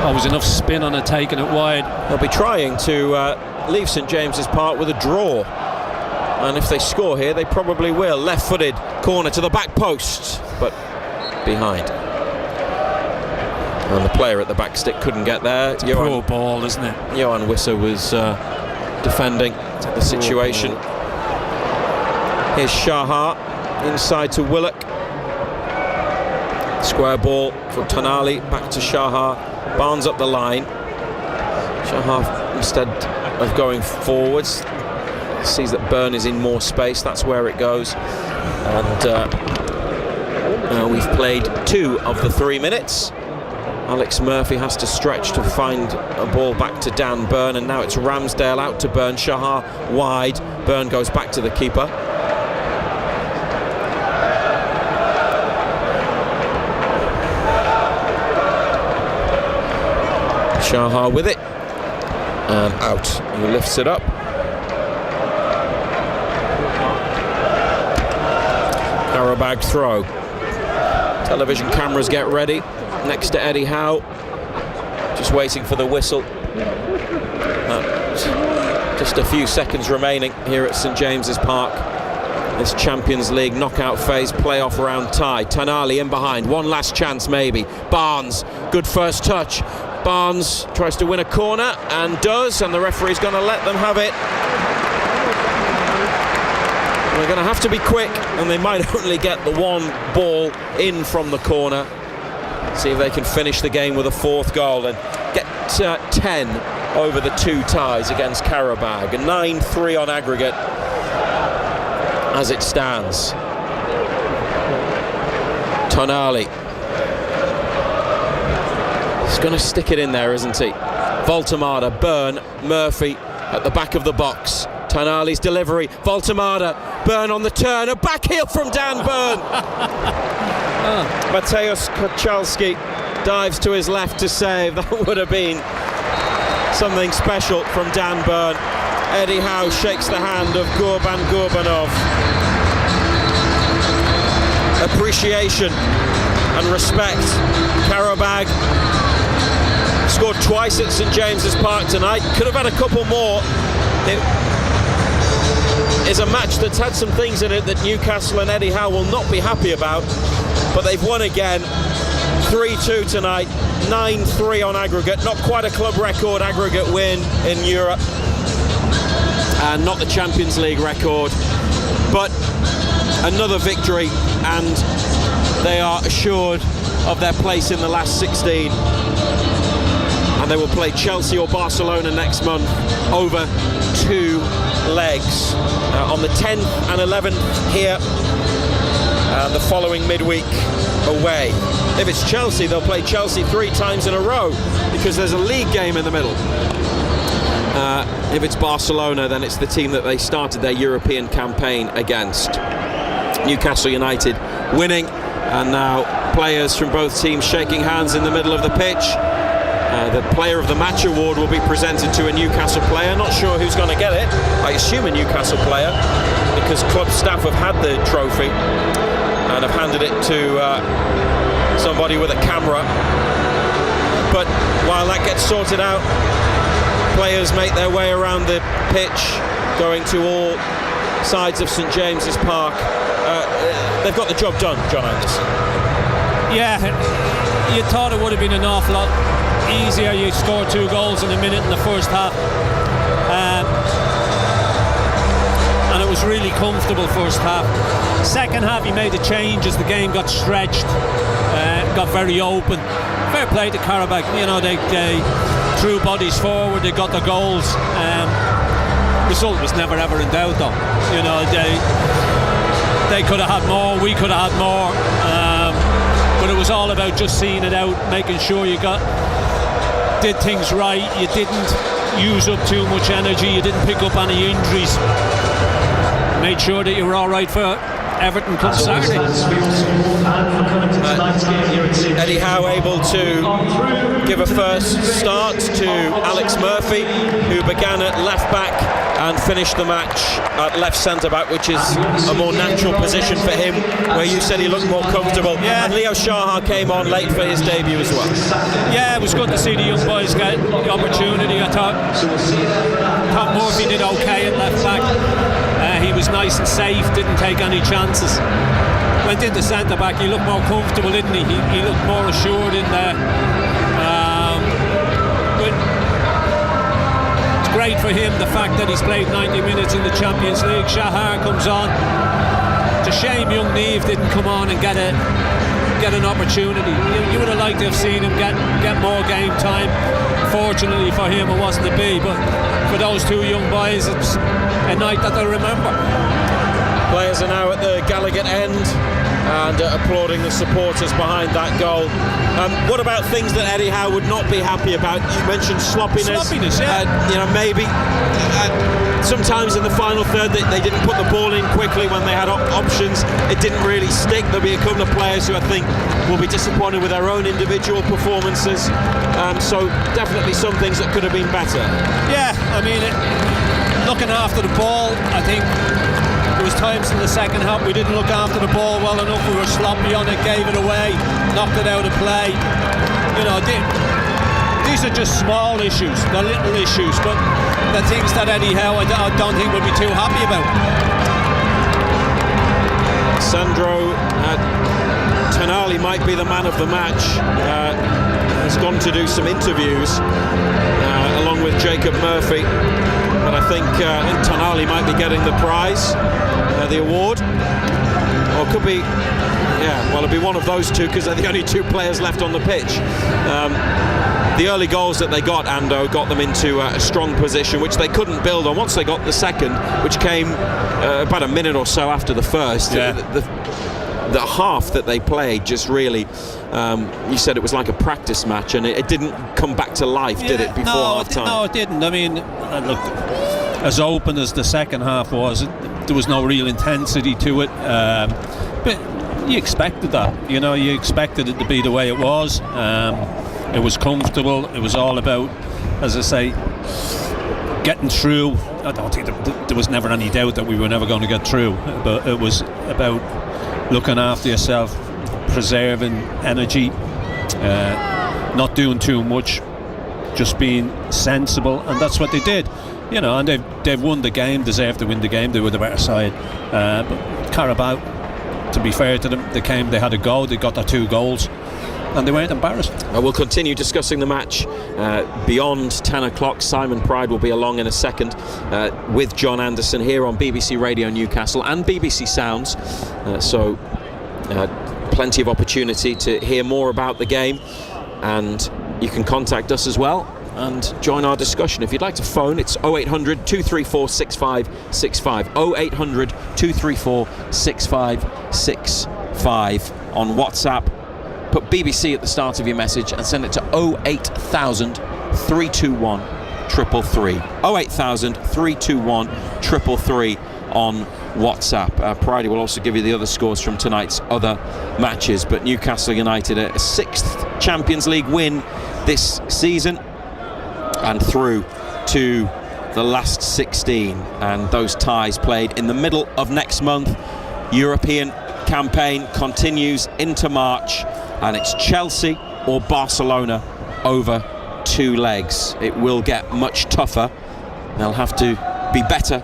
always enough spin on it, taking it wide. They'll be trying to leave St James's Park with a draw, and if they score here, they probably will. Left-footed corner to the back post, but behind. And the player at the back stick couldn't get there. It's a poor ball, isn't it? Johan Wisser was defending the situation. Here's Shahar inside to Willock. Square ball for Tonali, back to Shahar. Barnes up the line. Shahar, instead of going forwards, sees that Byrne is in more space. That's where it goes. And we've played 2 of the 3 minutes. Alex Murphy has to stretch to find a ball back to Dan Byrne, and now it's Ramsdale out to Byrne. Shahar wide. Byrne goes back to the keeper. Shahar with it. And out. He lifts it up. Qarabağ throw. Television cameras get ready. Next to Eddie Howe. Just waiting for the whistle. Just a few seconds remaining here at St James's Park. This Champions League knockout phase playoff round tie. Tonali in behind. One last chance maybe. Barnes. Good first touch. Barnes tries to win a corner and does, and the referee's going to let them have it. They're going to have to be quick, and they might only get the one ball in from the corner. See if they can finish the game with a 4th goal and get 10 over the 2 ties against Qarabağ. 9-3 on aggregate as it stands. Tonali. He's going to stick it in there, isn't he? Voltemada, Byrne, Murphy at the back of the box. Tonali's delivery. Voltemada, Byrne on the turn. A back heel from Dan Byrne. Mateusz Kochalski dives to his left to save. That would have been something special from Dan Byrne. Eddie Howe shakes the hand of Gurban Gurbanov. Appreciation and respect. Qarabağ scored twice at St James's Park tonight. Could have had a couple more. It is a match that's had some things in it that Newcastle and Eddie Howe will not be happy about, but they've won again. 3-2 tonight, 9-3 on aggregate. Not quite a club record aggregate win in Europe, and not the Champions League record, but another victory, and they are assured of their place in the last 16. And they will play Chelsea or Barcelona next month over 2 legs. On the 10th and 11th here, and the following midweek away. If it's Chelsea, they'll play Chelsea 3 times in a row because there's a league game in the middle. If it's Barcelona, then it's the team that they started their European campaign against. Newcastle United winning, and now players from both teams shaking hands in the middle of the pitch. The Player of the Match award will be presented to a Newcastle player. Not sure who's going to get it. I assume a Newcastle player, because club staff have had the trophy and have handed it to somebody with a camera. But while that gets sorted out, players make their way around the pitch, going to all sides of St James's Park. They've got the job done, John Anderson. Yeah, you thought it would have been an awful lot easier. You scored 2 goals in a minute in the first half, and it was really comfortable first half. Second half he made a change as the game got stretched, got very open. Fair play to Qarabağ, you know, they threw bodies forward, they got the goals. Result was never ever in doubt though. You know, they could have had more, we could have had more, but it was all about just seeing it out, making sure you did things right, you didn't use up too much energy, you didn't pick up any injuries, made sure that you were all right for Everton come Saturday. Eddie Howe able to give a first start to Alex Murphy, who began at left back and finished the match at left centre back, which is a more natural position for him, where you said he looked more comfortable. Yeah. And Leo Shahar came on late for his debut as well. Yeah, it was good to see the young boys get the opportunity. I thought Murphy did okay at left back. He was nice and safe, didn't take any chances. Went into centre back, he looked more comfortable, didn't he? He looked more assured in there. great for him, the fact that he's played 90 minutes in the Champions League. Shahar comes on. It's a shame young Neve didn't come on and get an opportunity. You would have liked to have seen him get more game time. Fortunately for him, it wasn't to be, but for those two young boys, it's a night that they'll remember. Players are now at the Gallagher end and applauding the supporters behind that goal. What about things that Eddie Howe would not be happy about? You mentioned sloppiness. Yeah. Maybe sometimes in the final third they didn't put the ball in quickly when they had options. It didn't really stick. There'll be a couple of players who I think will be disappointed with their own individual performances. So definitely some things that could have been better. Yeah, I mean, looking after the ball, I think there was times in the second half we didn't look after the ball well enough. We were sloppy on it, gave it away, knocked it out of play. These are just small issues, the little issues, but the things that Eddie Howe I don't think would be too happy about. Sandro Tonali might be the man of the match. Has gone to do some interviews along with Jacob Murphy, but I think Tonali might be getting the prize, the award, or could be, it'll be one of those two because they're the only two players left on the pitch. The early goals that they got, Ando, got them into a strong position, which they couldn't build on once they got the second, which came about a minute or so after the first. The half that they played just really, you said it was like a practice match, and it didn't come back to life, did it, before half-time? No, it didn't. I mean, look, as open as the second half was, there was no real intensity to it. But you expected that. You expected it to be the way it was. It was comfortable. It was all about, as I say, getting through. I don't think there was never any doubt that we were never going to get through, but it was about looking after yourself, preserving energy, not doing too much, just being sensible, and that's what they did. And they've won the game, deserved to win the game. They were the better side. But Qarabağ, to be fair to them, they had a goal, they got their 2 goals, and they weren't embarrassed. We'll continue discussing the match beyond 10 o'clock. Simon Pride will be along in a second with John Anderson here on BBC Radio Newcastle and BBC Sounds. So plenty of opportunity to hear more about the game, and you can contact us as well and join our discussion. If you'd like to phone, it's 0800 234 6565. 0800 234 6565 on WhatsApp. Put BBC at the start of your message and send it to 08000 321 333. 08000 321 333 on WhatsApp. Pridey will also give you the other scores from tonight's other matches, but Newcastle United a 6th Champions League win this season and through to the last 16, and those ties played in the middle of next month. European campaign continues into March, and it's Chelsea or Barcelona over 2 legs. It will get much tougher. They'll have to be better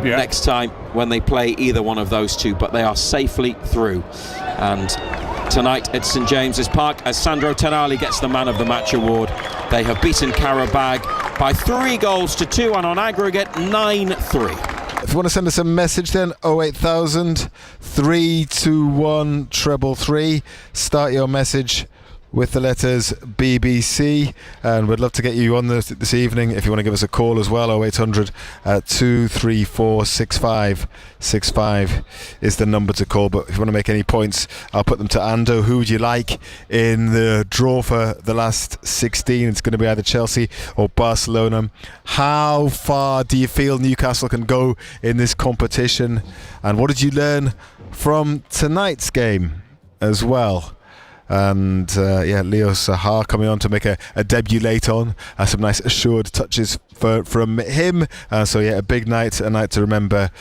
next time when they play either one of those two, but they are safely through. And tonight at St James's Park, as Sandro Tonali gets the Man of the Match award, they have beaten Qarabağ by 3-2 and on aggregate 9-3. If you want to send us a message, then 08000 321 333. Start your message with the letters BBC, and we'd love to get you on this evening. If you want to give us a call as well, 0800 234 6565 is the number to call. But if you want to make any points, I'll put them to Ando. Who would you like in the draw for the last 16? It's going to be either Chelsea or Barcelona. How far do you feel Newcastle can go in this competition, and what did you learn from tonight's game as well? And Leo Sahar coming on to make a debut late on. Some nice assured touches from him. A big night, a night to remember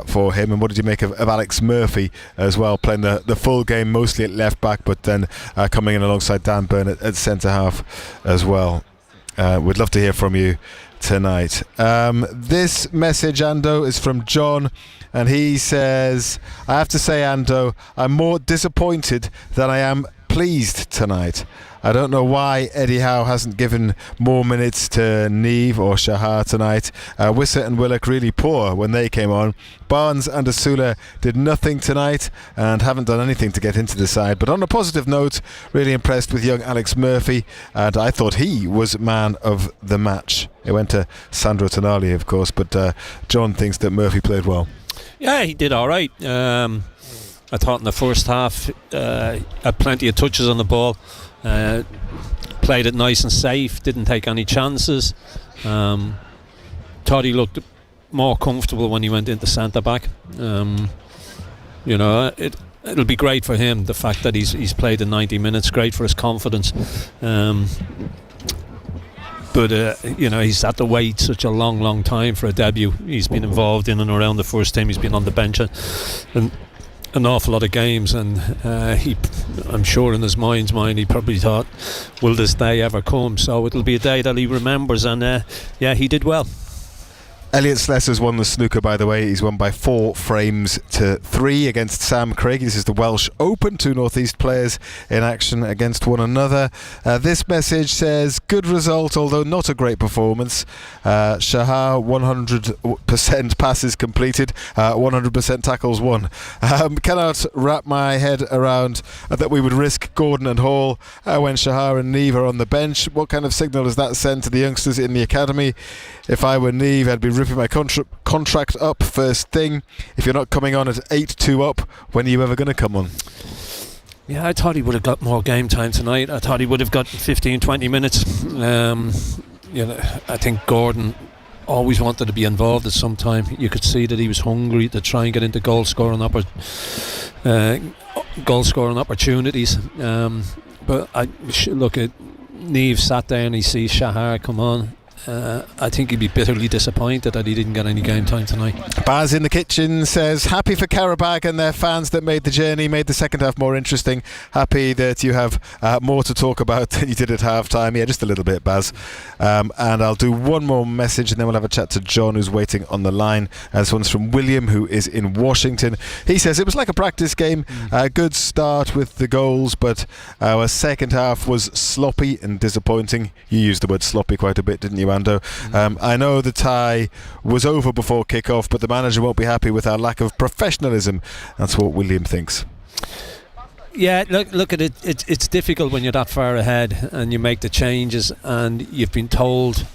for him. And what did you make of Alex Murphy as well, playing the full game, mostly at left back, but then coming in alongside Dan Burn at centre half as well? We'd love to hear from you tonight. This message, Ando, is from John, and he says, I have to say, Ando, I'm more disappointed than I am pleased tonight. I don't know why Eddie Howe hasn't given more minutes to Neve or Shahar tonight. Wissa and Willock really poor when they came on. Barnes and Asula did nothing tonight and haven't done anything to get into the side. But on a positive note, really impressed with young Alex Murphy, and I thought he was man of the match. It went to Sandro Tonali, of course, but John thinks that Murphy played well. Yeah, he did all right. I thought in the first half had plenty of touches on the ball, played it nice and safe, didn't take any chances. Thought he looked more comfortable when he went into centre back. You know, it'll be great for him, the fact that he's played in 90 minutes, great for his confidence. But you know, he's had to wait such a long time for a debut. He's been involved in and around the first team. He's been on the bench and an awful lot of games, and I'm sure in his mind's mind he probably thought, will this day ever come? So it'll be a day that he remembers, and yeah, he did well. Elliot Slessor's won the snooker, by the way. He's won by 4 frames to 3 against Sam Craig. This is the Welsh Open. 2 North East players in action against one another. This message says, good result, although not a great performance. Shahar, 100% passes completed, 100% tackles won. Cannot wrap my head around that we would risk Gordon and Hall when Shahar and Neve are on the bench. What kind of signal does that send to the youngsters in the academy? If I were Neve, I'd be ripping my contract up first thing. If you're not coming on at 8-2 up, when are you ever going to come on? Yeah, I thought he would have got more game time tonight. I thought he would have got 15-20 minutes. You know, I think Gordon always wanted to be involved at some time. You could see that he was hungry to try and get into goal scoring opportunities. But I look at Neve sat there and he sees Shahar come on. I think he'd be bitterly disappointed that he didn't get any game time tonight. Baz in the kitchen says, happy for Qarabağ and their fans that made the journey, made the second half more interesting. Happy that you have more to talk about than you did at half time. Yeah, just a little bit, Baz. And I'll do one more message and then we'll have a chat to John, who's waiting on the line. This one's from William, who is in Washington. He says, it was like a practice game. Good start with the goals, but our second half was sloppy and disappointing. You used the word sloppy quite a bit, didn't you, Ando? I know the tie was over before kick-off, but the manager won't be happy with our lack of professionalism. That's what William thinks. Yeah, look at it. It's difficult when you're that far ahead and you make the changes and you've been told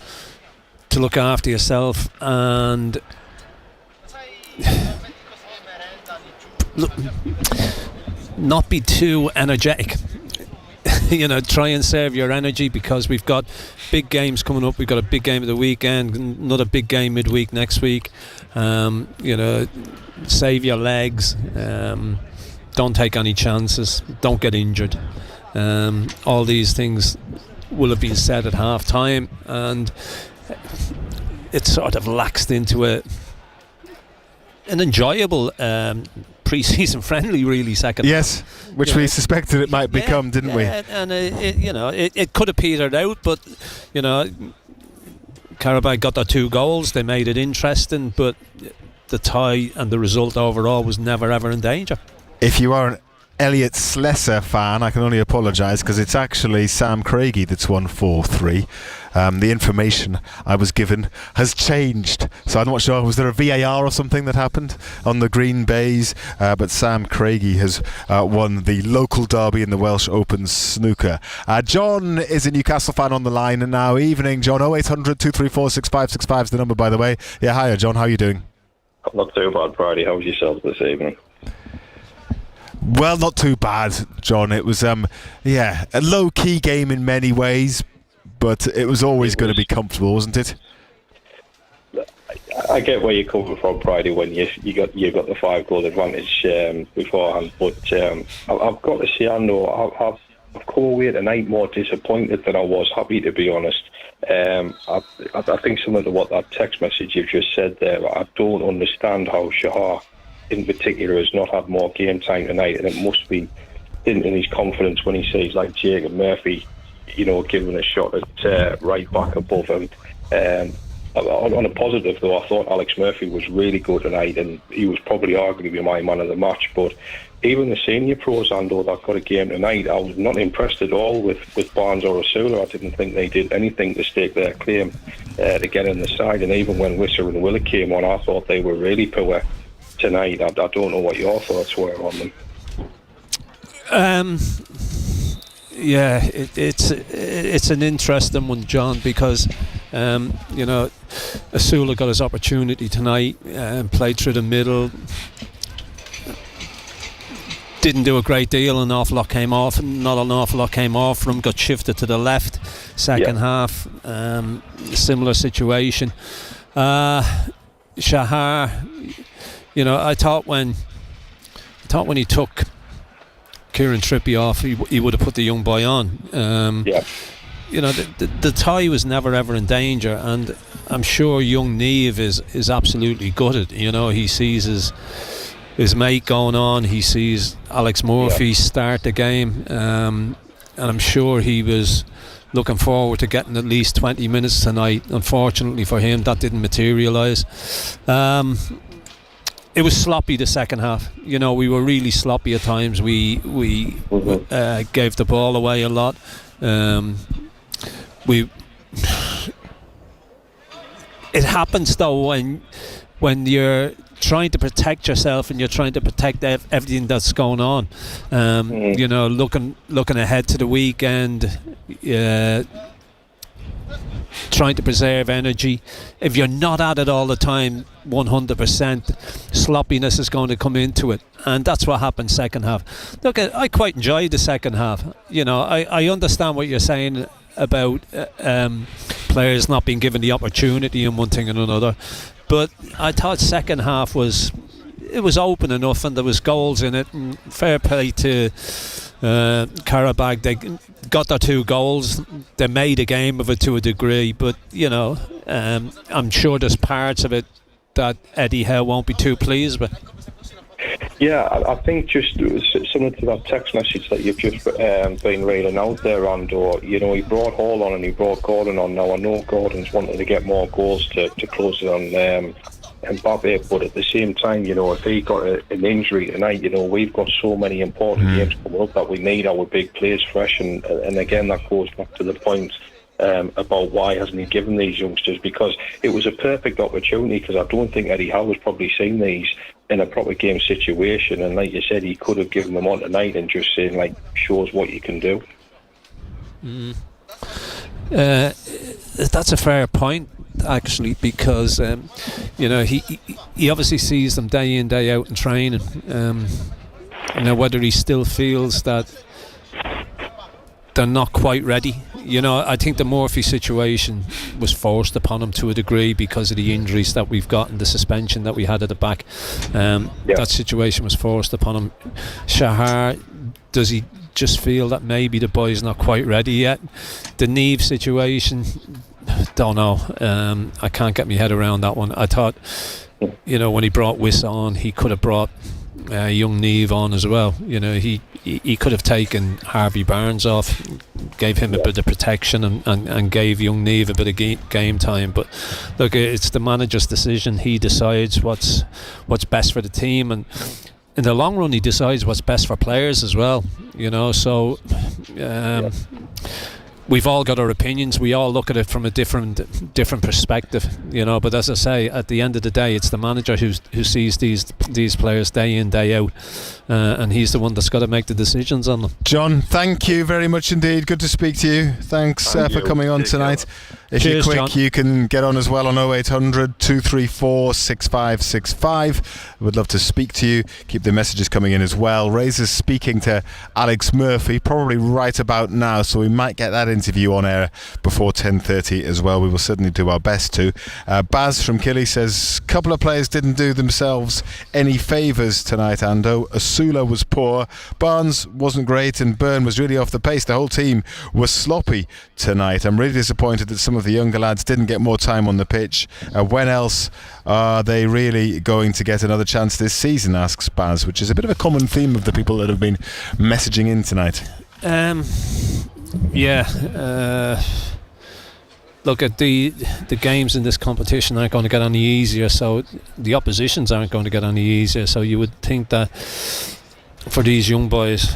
to look after yourself and look, not be too energetic. You know, try and save your energy, because we've got big games coming up. We've got a big game of the weekend, another big game midweek next week. You know, save your legs. Don't take any chances. Don't get injured. All these things will have been said at half time, and it sort of laxed into an enjoyable pre-season friendly, really, second. Yes, which we suspected it might become, didn't we? And you know, it could have petered out, but you know, Qarabağ got their 2 goals. They made it interesting, but the tie and the result overall was never ever in danger. If you are an Elliot Slessor fan, I can only apologise, because it's actually Sam Craigie that's won 4-3. The information I was given has changed, so I'm not sure. Was there a VAR or something that happened on the Green Bays? But Sam Craigie has won the local derby in the Welsh Open snooker. John is a Newcastle fan on the line now. Evening, John. 0800 234 6565 is the number, by the way. Yeah, hiya, John. How are you doing? Not too bad, Brady. How's yourself this evening? Well, not too bad, John. It was, a low-key game in many ways, but it was always going to be comfortable, wasn't it? I get where you're coming from, Brady, when you got the 5-goal advantage beforehand, but I've got to say, I know I've come away tonight more disappointed than I was happy, to be honest. I think similar to what that text message you've just said there, I don't understand how Shahar in particular has not had more game time tonight, and it must be in his confidence when he sees like Jacob Murphy, you know, giving a shot at right back above him. on a positive though, I thought Alex Murphy was really good tonight, and he was probably arguably my man of the match. But even the senior pros, Ando, that got a game tonight, I was not impressed at all with Barnes or Osula. I didn't think they did anything to stake their claim to get in the side. And even when Wisser and Willett came on, I thought they were really poor tonight. I don't know what your thoughts were on them. Yeah, it's an interesting one, John, because Osula got his opportunity tonight, played through the middle, didn't do a great deal. Not an awful lot came off from him. Got shifted to the left second half. Similar situation. Shahar, I thought when he took Kieran Trippier off, he would have put the young boy on. The tie was never ever in danger, and I'm sure young Neve is absolutely gutted. He sees his mate going on, he sees Alex Murphy start the game, and I'm sure he was looking forward to getting at least 20 minutes tonight. Unfortunately for him, that didn't materialise. It was sloppy the second half. We were really sloppy at times. We gave the ball away a lot. It happens though when you're trying to protect yourself and you're trying to protect everything that's going on. Looking ahead to the weekend. Trying to preserve energy. If you're not at it all the time 100%, sloppiness is going to come into it, and that's what happened second half. Look, I quite enjoyed the second half. I understand what you're saying about players not being given the opportunity and one thing and another, but I thought second half was open enough and there was goals in it, and fair play to Qarabağ. They got their 2 goals. They made a game of it to a degree, but I'm sure there's parts of it that Eddie Howe won't be too pleased with. Yeah, I think just similar to that text message that you've just been reading out there, Andor, he brought Hall on and he brought Gordon on. Now, I know Gordon's wanting to get more goals to close it on Mbappe, but at the same time, if he got an injury tonight, we've got so many important games coming up that we need our big players fresh, and again, that goes back to the point about why hasn't he given these youngsters, because it was a perfect opportunity, because I don't think Eddie Howe has probably seen these in a proper game situation, and like you said, he could have given them on tonight and just saying, shows what you can do. That's a fair point, actually, because he obviously sees them day in, day out in training. Whether he still feels that they're not quite ready. I think the Murphy situation was forced upon him to a degree because of the injuries that we've got and the suspension that we had at the back. That situation was forced upon him. Shahar, does he just feel that maybe the boy's not quite ready yet? The Neve situation, don't know. I can't get my head around that one. I thought, when he brought Wiss on, he could have brought young Neve on as well. He could have taken Harvey Barnes off, gave him a bit of protection, and gave young Neve a bit of game time. But look, it's the manager's decision. He decides what's best for the team, and in the long run, he decides what's best for players as well. So we've all got our opinions. We all look at it from a different perspective, But as I say, at the end of the day, it's the manager who sees these players day in, day out, and he's the one that's got to make the decisions on them. John, thank you very much indeed. Good to speak to you. Thanks for coming on tonight. If you're quick, John, you can get on as well on 0800 234 6565. We'd love to speak to you. Keep the messages coming in as well. Razor's speaking to Alex Murphy probably right about now, so we might get that interview on air before 10:30 as well. We will certainly do our best to. Baz from Killy says a couple of players didn't do themselves any favours tonight, Ando. Osula was poor, Barnes wasn't great, and Byrne was really off the pace. The whole team was sloppy tonight. I'm really disappointed that some of the younger lads didn't get more time on the pitch. When else are they really going to get another chance this season, asks Baz, which is a bit of a common theme of the people that have been messaging in tonight. look at the games in this competition aren't going to get any easier, so the oppositions aren't going to get any easier. So you would think that for these young boys,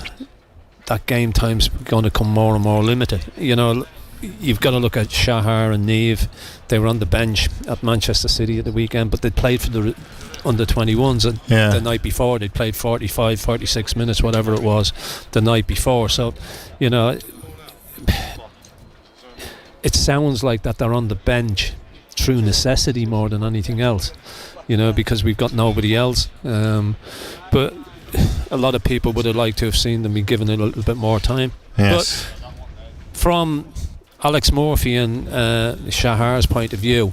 that game time's going to come more and more limited. You know, you've got to look at Shahar and Neve. They were on the bench at Manchester City at the weekend, but they played for the under 21s, and the night before they played 45, 46 minutes, whatever it was, the night before. So, you know, it sounds like that they're on the bench through necessity more than anything else, you know, because we've got nobody else. But a lot of people would have liked to have seen them be given a little bit more time. Yes. But from Alex Murphy and Shahar's point of view,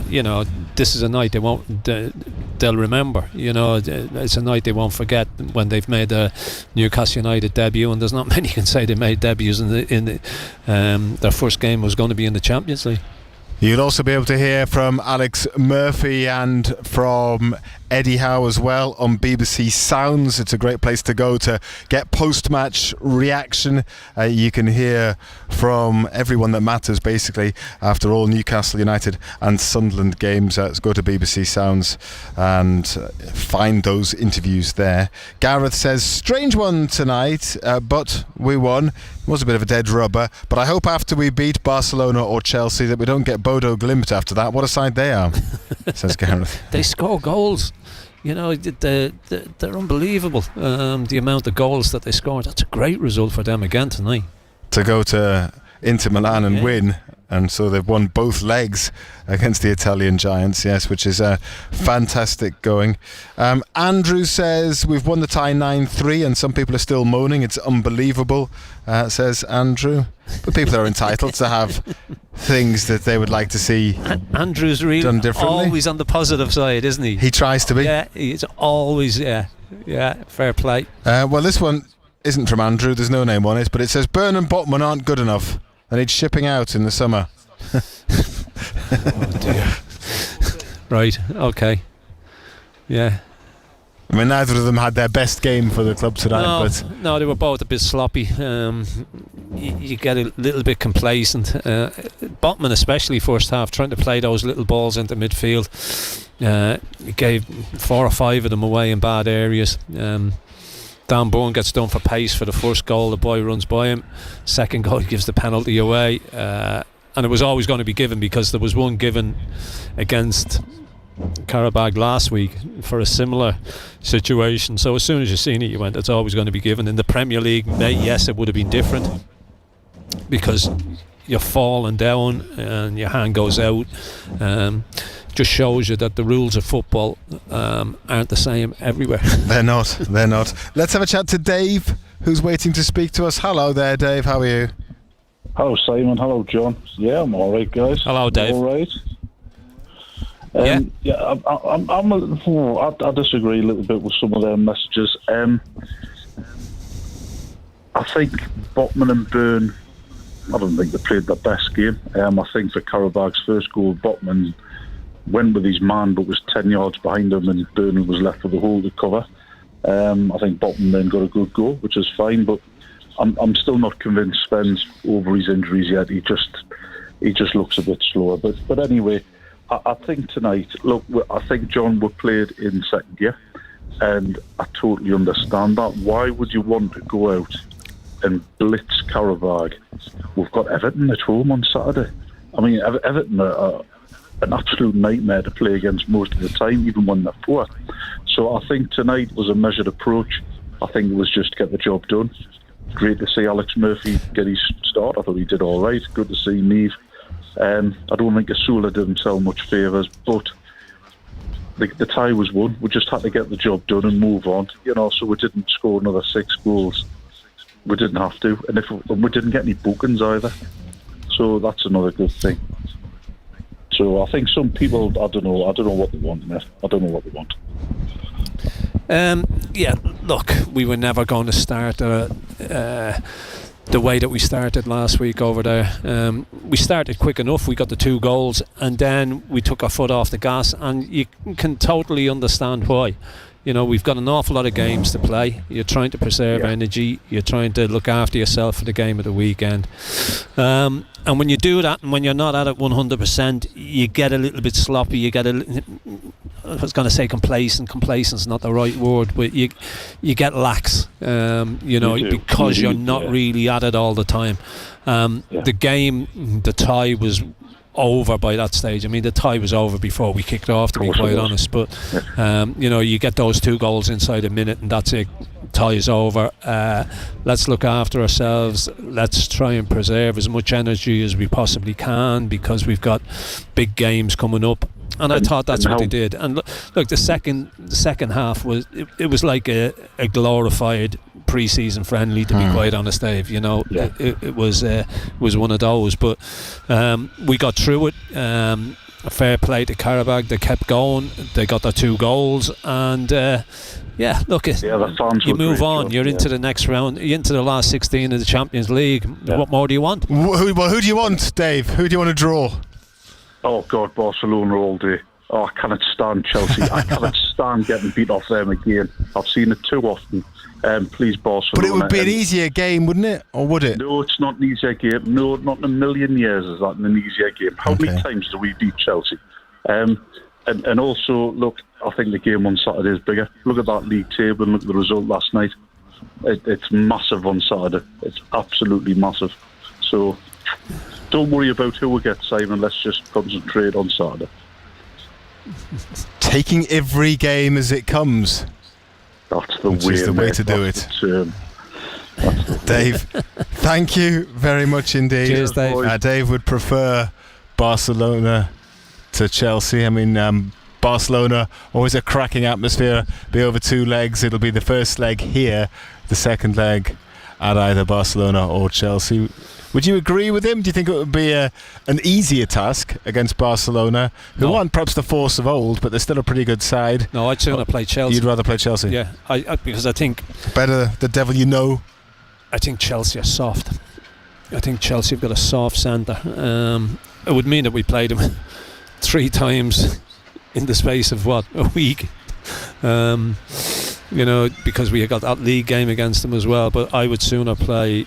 you know, this is a night they'll remember. You know, it's a night they won't forget when they've made a Newcastle United debut, and there's not many can say they made debuts in their first game was going to be in the Champions League. You'll also be able to hear from Alex Murphy and from Eddie Howe as well on BBC Sounds. It's a great place to go to get post-match reaction. You can hear from everyone that matters, basically, after all Newcastle United and Sunderland games. So go to BBC Sounds and find those interviews there. Gareth says, strange one tonight, but we won. It was a bit of a dead rubber, but I hope after we beat Barcelona or Chelsea that we don't get Bodo Glimt after that. What a side they are, says Gareth. They score goals. You know, they're unbelievable. The amount of goals that they scored. That's a great result for them again tonight. To go to Inter Milan and win, and so they've won both legs against the Italian giants, yes, which is fantastic going. Andrew says we've won the tie 9-3 and some people are still moaning. It's unbelievable, says Andrew. But people are entitled to have things that they would like to see Andrew's really done differently. Always on the positive side, isn't he? He tries to be. Yeah, he's always, fair play. Well, this one isn't from Andrew, there's no name on it, but it says Burnham Botman aren't good enough. They need shipping out in the summer. Oh dear. Right, okay. Yeah. I mean, neither of them had their best game for the club tonight. No, they were both a bit sloppy. You get a little bit complacent. Botman especially first half, trying to play those little balls into midfield. He gave 4 or 5 of them away in bad areas. Dan Bourne gets done for pace for the first goal. The boy runs by him. Second goal, he gives the penalty away. And it was always going to be given because there was one given against Qarabağ last week for a similar situation. So as soon as you seen it, you went, it's always going to be given. In the Premier League, yes, it would have been different because you're falling down and your hand goes out. Just shows you that the rules of football aren't the same everywhere. They're not. Let's have a chat to Dave, who's waiting to speak to us. Hello there, Dave. How are you? Hello, Simon. Hello, John. Yeah, I'm all right, guys. Hello, Dave. All right. I disagree a little bit with some of their messages. I think Botman and Byrne, I don't think they played their best game. I think for Qarabağ's first goal, Botman went with his man but was 10 yards behind him and Byrne was left with the hole to cover. I think Botman then got a good goal, which is fine, but I'm still not convinced Sven's over his injuries yet. He just looks a bit slower. But anyway, I think tonight, look, I think John were played in second gear, and I totally understand that. Why would you want to go out and blitz Qarabağ? We've got Everton at home on Saturday. I mean, Everton are an absolute nightmare to play against most of the time, even when they're poor. So I think tonight was a measured approach. I think it was just to get the job done. Great to see Alex Murphy get his start. I thought he did all right. Good to see Neve. I don't think Asula did himself much favours, but the tie was won. We just had to get the job done and move on. You know, so we didn't score another 6 goals. We didn't have to, and we didn't get any bookings either. So that's another good thing. So I think some people, I don't know what they want, mate. I don't know what they want. Look, we were never going to start the way that we started last week over there. We started quick enough. We got the 2 goals, and then we took our foot off the gas, and you can totally understand why. we've got an awful lot of games to play. You're trying to preserve energy. You're trying to look after yourself for the game of the weekend. And when you do that, and when you're not at it 100%, you get a little bit sloppy. You get I was going to say complacent. Complacent's not the right word, but you get lax. Because you're not really at it all the time. The game, the tie was over by that stage. I mean, the tie was over before we kicked off, to be quite honest, but you get those 2 goals inside a minute and that's it. Tie is over. Let's look after ourselves. Let's try and preserve as much energy as we possibly can, because we've got big games coming up. And I thought that's what they did. And look, the second half was it was like a glorified pre-season friendly, to be quite honest, Dave. It was one of those, but we got through it. Fair play to Qarabağ. They kept going. They got their 2 goals, and you move on. You're into the next round. You're into the last 16 of the Champions League. What more do you want? Who do you want, Dave? Who do you want to draw? Oh God, Barcelona all day. Oh, I cannot stand Chelsea. I cannot stand getting beat off them again. I've seen it too often. Please, Barcelona. But it would be an easier game, wouldn't it? Or would it? No, it's not an easier game. No, not in a million years is that an easier game. How many times do we beat Chelsea? And also, look, I think the game on Saturday is bigger. Look at that league table and look at the result last night. It's massive on Saturday. It's absolutely massive. So don't worry about who we get, Simon. Let's just concentrate on Saturday. Taking every game as it comes. That's the way to do it. Dave, thank you very much indeed. Cheers, Dave. Dave would prefer Barcelona to Chelsea. I mean, Barcelona, always a cracking atmosphere. Be over 2 legs. It'll be the first leg here, the second leg at either Barcelona or Chelsea. Would you agree with him? Do you think it would be an easier task against Barcelona, who aren't perhaps the force of old, but they're still a pretty good side? No, I'd sooner play Chelsea. You'd rather play Chelsea? Yeah, because I think... Better the devil you know? I think Chelsea are soft. I think Chelsea have got a soft centre. It would mean that we played them 3 times in the space of, a week? Because we got that league game against them as well. But I would sooner play...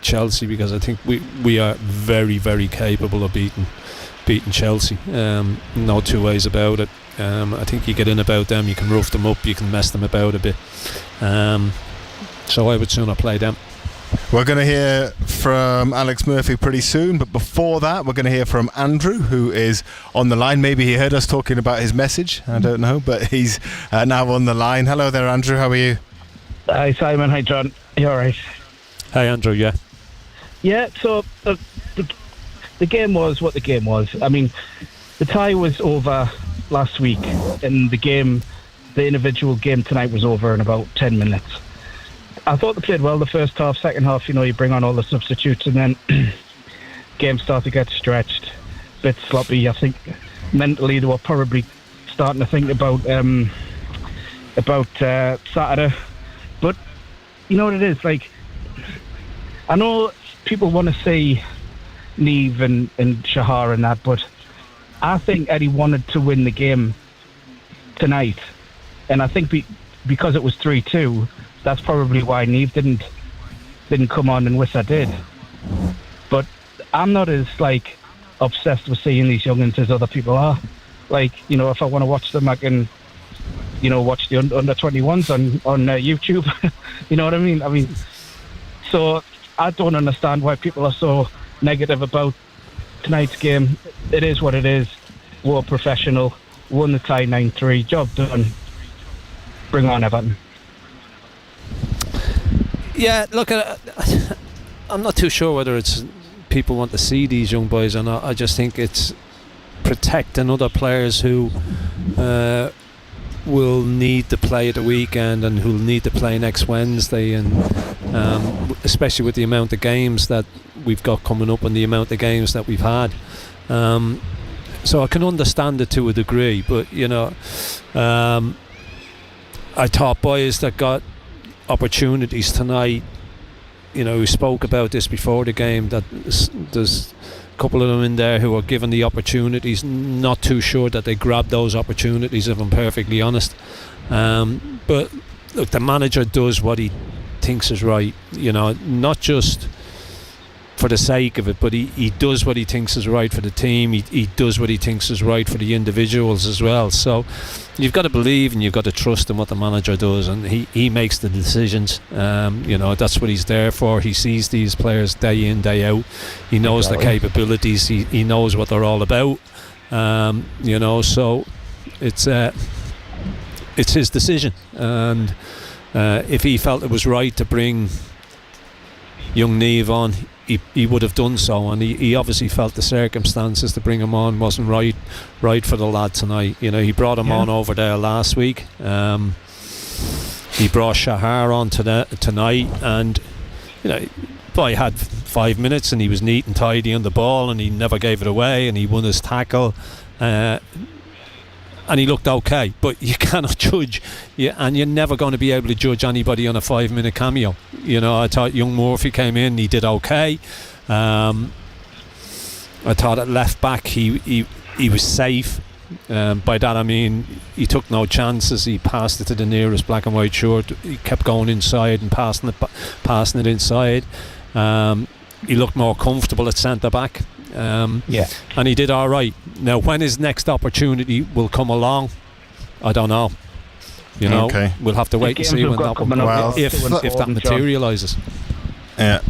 Chelsea, because I think we are very, very capable of beating Chelsea. No 2 ways about it. I think you get in about them, you can rough them up, you can mess them about a bit. So I would sooner play them. We're going to hear from Alex Murphy pretty soon, but before that we're going to hear from Andrew, who is on the line. Maybe he heard us talking about his message, I don't know, but he's now on the line. Hello there, Andrew, how are you? Hi Simon, hi John, you alright? Hi Andrew, yeah. Yeah, so the game was what the game was. I mean, the tie was over last week, and the individual game tonight was over in about 10 minutes. I thought they played well the first half. Second half, you bring on all the substitutes, and then game started to get stretched, a bit sloppy. I think mentally they were probably starting to think about Saturday. But you know what it is, like, I know people want to see Neve and Shahar and that, but I think Eddie wanted to win the game tonight, and I think because it was 3-2, that's probably why Neve didn't come on and Wissa did. But I'm not as obsessed with seeing these youngins as other people are. If I want to watch them, I can watch the under 21s on YouTube. You know what I mean? So I don't understand why people are so negative about tonight's game. It is what it is. We're professional. Won the tie 9-3. Job done. Bring on Everton. Yeah, look, I'm not too sure whether it's people want to see these young boys or not. I just think it's protecting other players who will need to play at the weekend and who'll need to play next Wednesday, and especially with the amount of games that we've got coming up and the amount of games that we've had. So I can understand it to a degree, but I thought boys that got opportunities tonight, we spoke about this before the game, that there's couple of them in there who were given the opportunities. Not too sure that they grabbed those opportunities, if I'm perfectly honest. But look, the manager does what he thinks is right, not just for the sake of it, but he does what he thinks is right for the team. He does what he thinks is right for the individuals as well. So you've got to believe and you've got to trust in what the manager does, and he makes the decisions. That's what he's there for. He sees these players day in, day out. He knows the capabilities. He knows what they're all about. So it's his decision, and if he felt it was right to bring young Neve on, he would have done so, and he obviously felt the circumstances to bring him on wasn't right for the lad tonight. He brought him on over there last week. He brought Shahar on tonight, and boy had 5 minutes and he was neat and tidy on the ball, and he never gave it away, and he won his tackle, and he looked okay. But you cannot judge, and you're never going to be able to judge anybody on a 5-minute cameo. I thought young Murphy came in, he did okay. I thought at left back he was safe. By that I mean he took no chances. He passed it to the nearest black and white shirt. He kept going inside and passing it inside. He looked more comfortable at centre back. And he did all right. Now, when his next opportunity will come along, I don't know. We'll have to wait and see when that will come up, if that materialises. Yeah.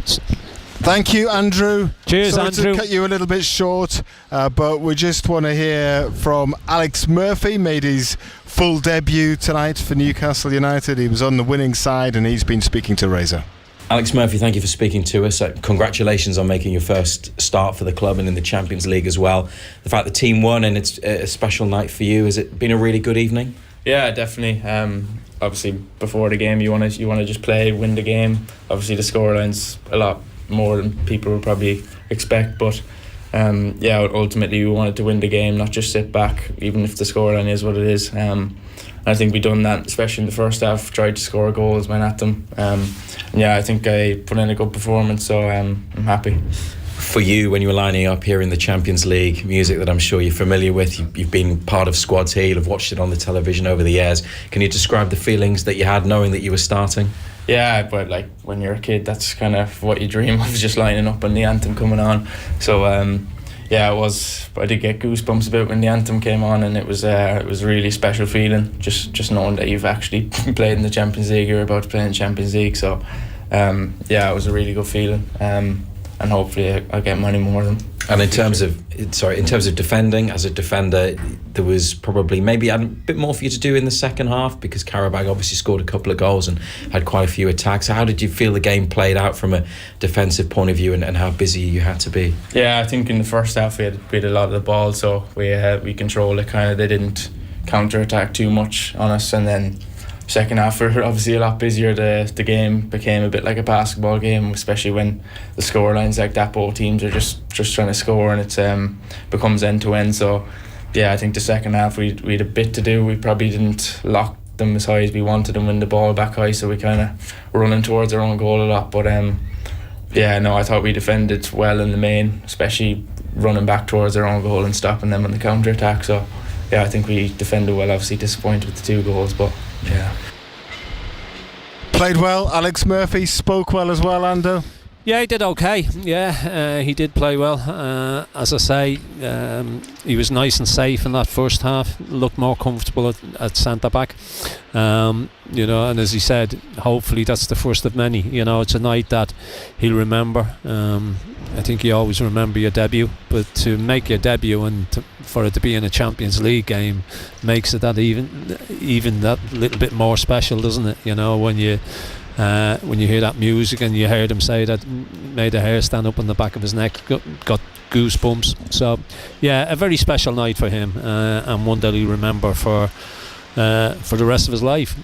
Thank you, Andrew. Cheers, Sorry Andrew. to cut you a little bit short, but we just want to hear from Alex Murphy. Made his full debut tonight for Newcastle United. He was on the winning side, and he's been speaking to Razor. Alex Murphy, thank you for speaking to us. Congratulations on making your first start for the club and in the Champions League as well. The fact the team won, and it's a special night for you. Has it been a really good evening? Yeah, definitely. Obviously, before the game, you want to just play, win the game. Obviously, the scoreline's a lot more than people would probably expect, but ultimately we wanted to win the game, not just sit back, even if the scoreline is what it is. I think we done that, especially in the first half. Tried to score goals, went at them. I think I put in a good performance, so I'm happy. For you, when you were lining up here in the Champions League, music that I'm sure you're familiar with, you've been part of squads here, you've watched it on the television over the years. Can you describe the feelings that you had knowing that you were starting? Yeah, but like when you're a kid, that's kind of what you dream of, just lining up and the anthem coming on. So it was. I did get goosebumps about when the anthem came on, and it was a really special feeling. Just knowing that you've actually played in the Champions League, you're about to play in the Champions League. So it was a really good feeling, and hopefully I'll get many more of them. And in terms of defending, as a defender, there was probably maybe a bit more for you to do in the second half, because Qarabağ obviously scored a couple of goals and had quite a few attacks. How did you feel the game played out from a defensive point of view, and how busy you had to be? Yeah, I think in the first half we had a lot of the ball, so we controlled it kind of. They didn't counter-attack too much on us, and then second half we're obviously a lot busier. The game became a bit like a basketball game, especially when the scoreline's like that. Both teams are just trying to score, and it becomes end to end. So I think the second half we had a bit to do. We probably didn't lock them as high as we wanted and win the ball back high, so we kind of running towards our own goal a lot. But I thought we defended well in the main, especially running back towards our own goal and stopping them on the counter attack. So I think we defended well. Obviously disappointed with the 2 goals, but Played well. Alex Murphy spoke well as well, Ando. Yeah, he did okay. He did play well. As I say, he was nice and safe in that first half. Looked more comfortable at centre back. And as he said, hopefully that's the first of many. It's a night that he'll remember. I think you always remember your debut, but to make your debut and for it to be in a Champions League game makes it that even that little bit more special, doesn't it? When you hear that music and you heard him say that, made the hair stand up on the back of his neck, got goosebumps. So a very special night for him, and one that he'll remember for the rest of his life.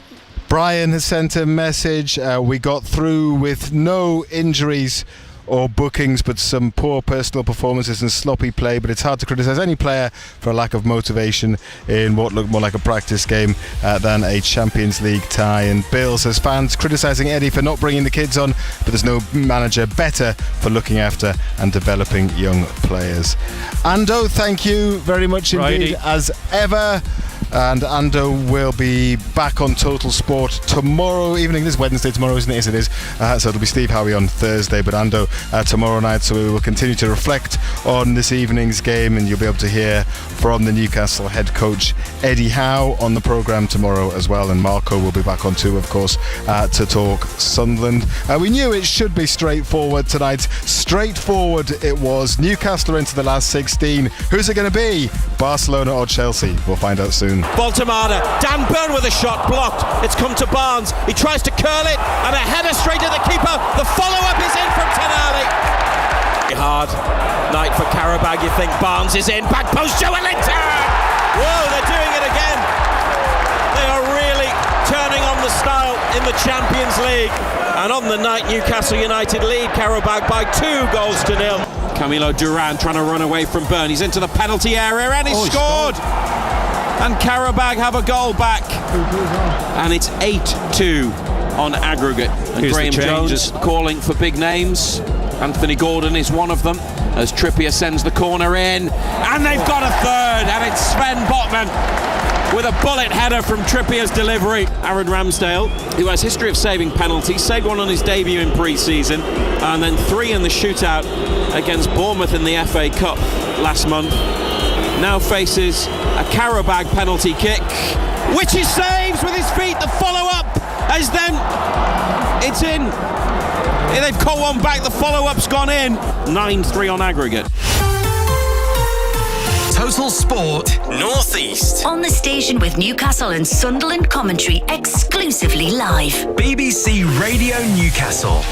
Brian has sent a message. We got through with no injuries or bookings, but some poor personal performances and sloppy play. But it's hard to criticise any player for a lack of motivation in what looked more like a practice game than a Champions League tie. And Bill says fans criticising Eddie for not bringing the kids on, but there's no manager better for looking after and developing young players. Ando, thank you very much indeed, as ever. And Ando will be back on Total Sport tomorrow evening. This is Wednesday tomorrow, isn't it? Yes, it is. So it'll be Steve Howie on Thursday, but Ando tomorrow night. So we will continue to reflect on this evening's game, and you'll be able to hear from the Newcastle head coach Eddie Howe on the programme tomorrow as well. And Marco will be back on too, of course, to talk Sunderland. We knew it should be straightforward tonight. Straightforward it was. Newcastle are into the last 16. Who's it going to be? Barcelona or Chelsea? We'll find out soon. Baltamada, Dan Burn with a shot blocked. It's come to Barnes. He tries to curl it and a header straight to the keeper. The follow-up is in from Tonali. Hard night for Qarabağ. You think Barnes is in. Back post, Joelinton. Whoa, they're doing it again. They are really turning on the style in the Champions League. And on the night, Newcastle United lead Qarabağ by 2 goals to 0. Camilo Duran trying to run away from Burn. He's into the penalty area and he scored. And Qarabağ have a goal back. And it's 8-2 on aggregate. And Here's Graham Jones calling for big names. Anthony Gordon is one of them, as Trippier sends the corner in. And they've got a third, and it's Sven Botman with a bullet header from Trippier's delivery. Aaron Ramsdale, who has history of saving penalties, saved one on his debut in pre-season, and then 3 in the shootout against Bournemouth in the FA Cup last month. Now faces a Qarabağ penalty kick, which he saves with his feet. The follow-up as then it's in. They've caught one back. The follow-up's gone in. 9-3 on aggregate. Total Sport North East. On the station with Newcastle and Sunderland commentary exclusively live. BBC Radio Newcastle.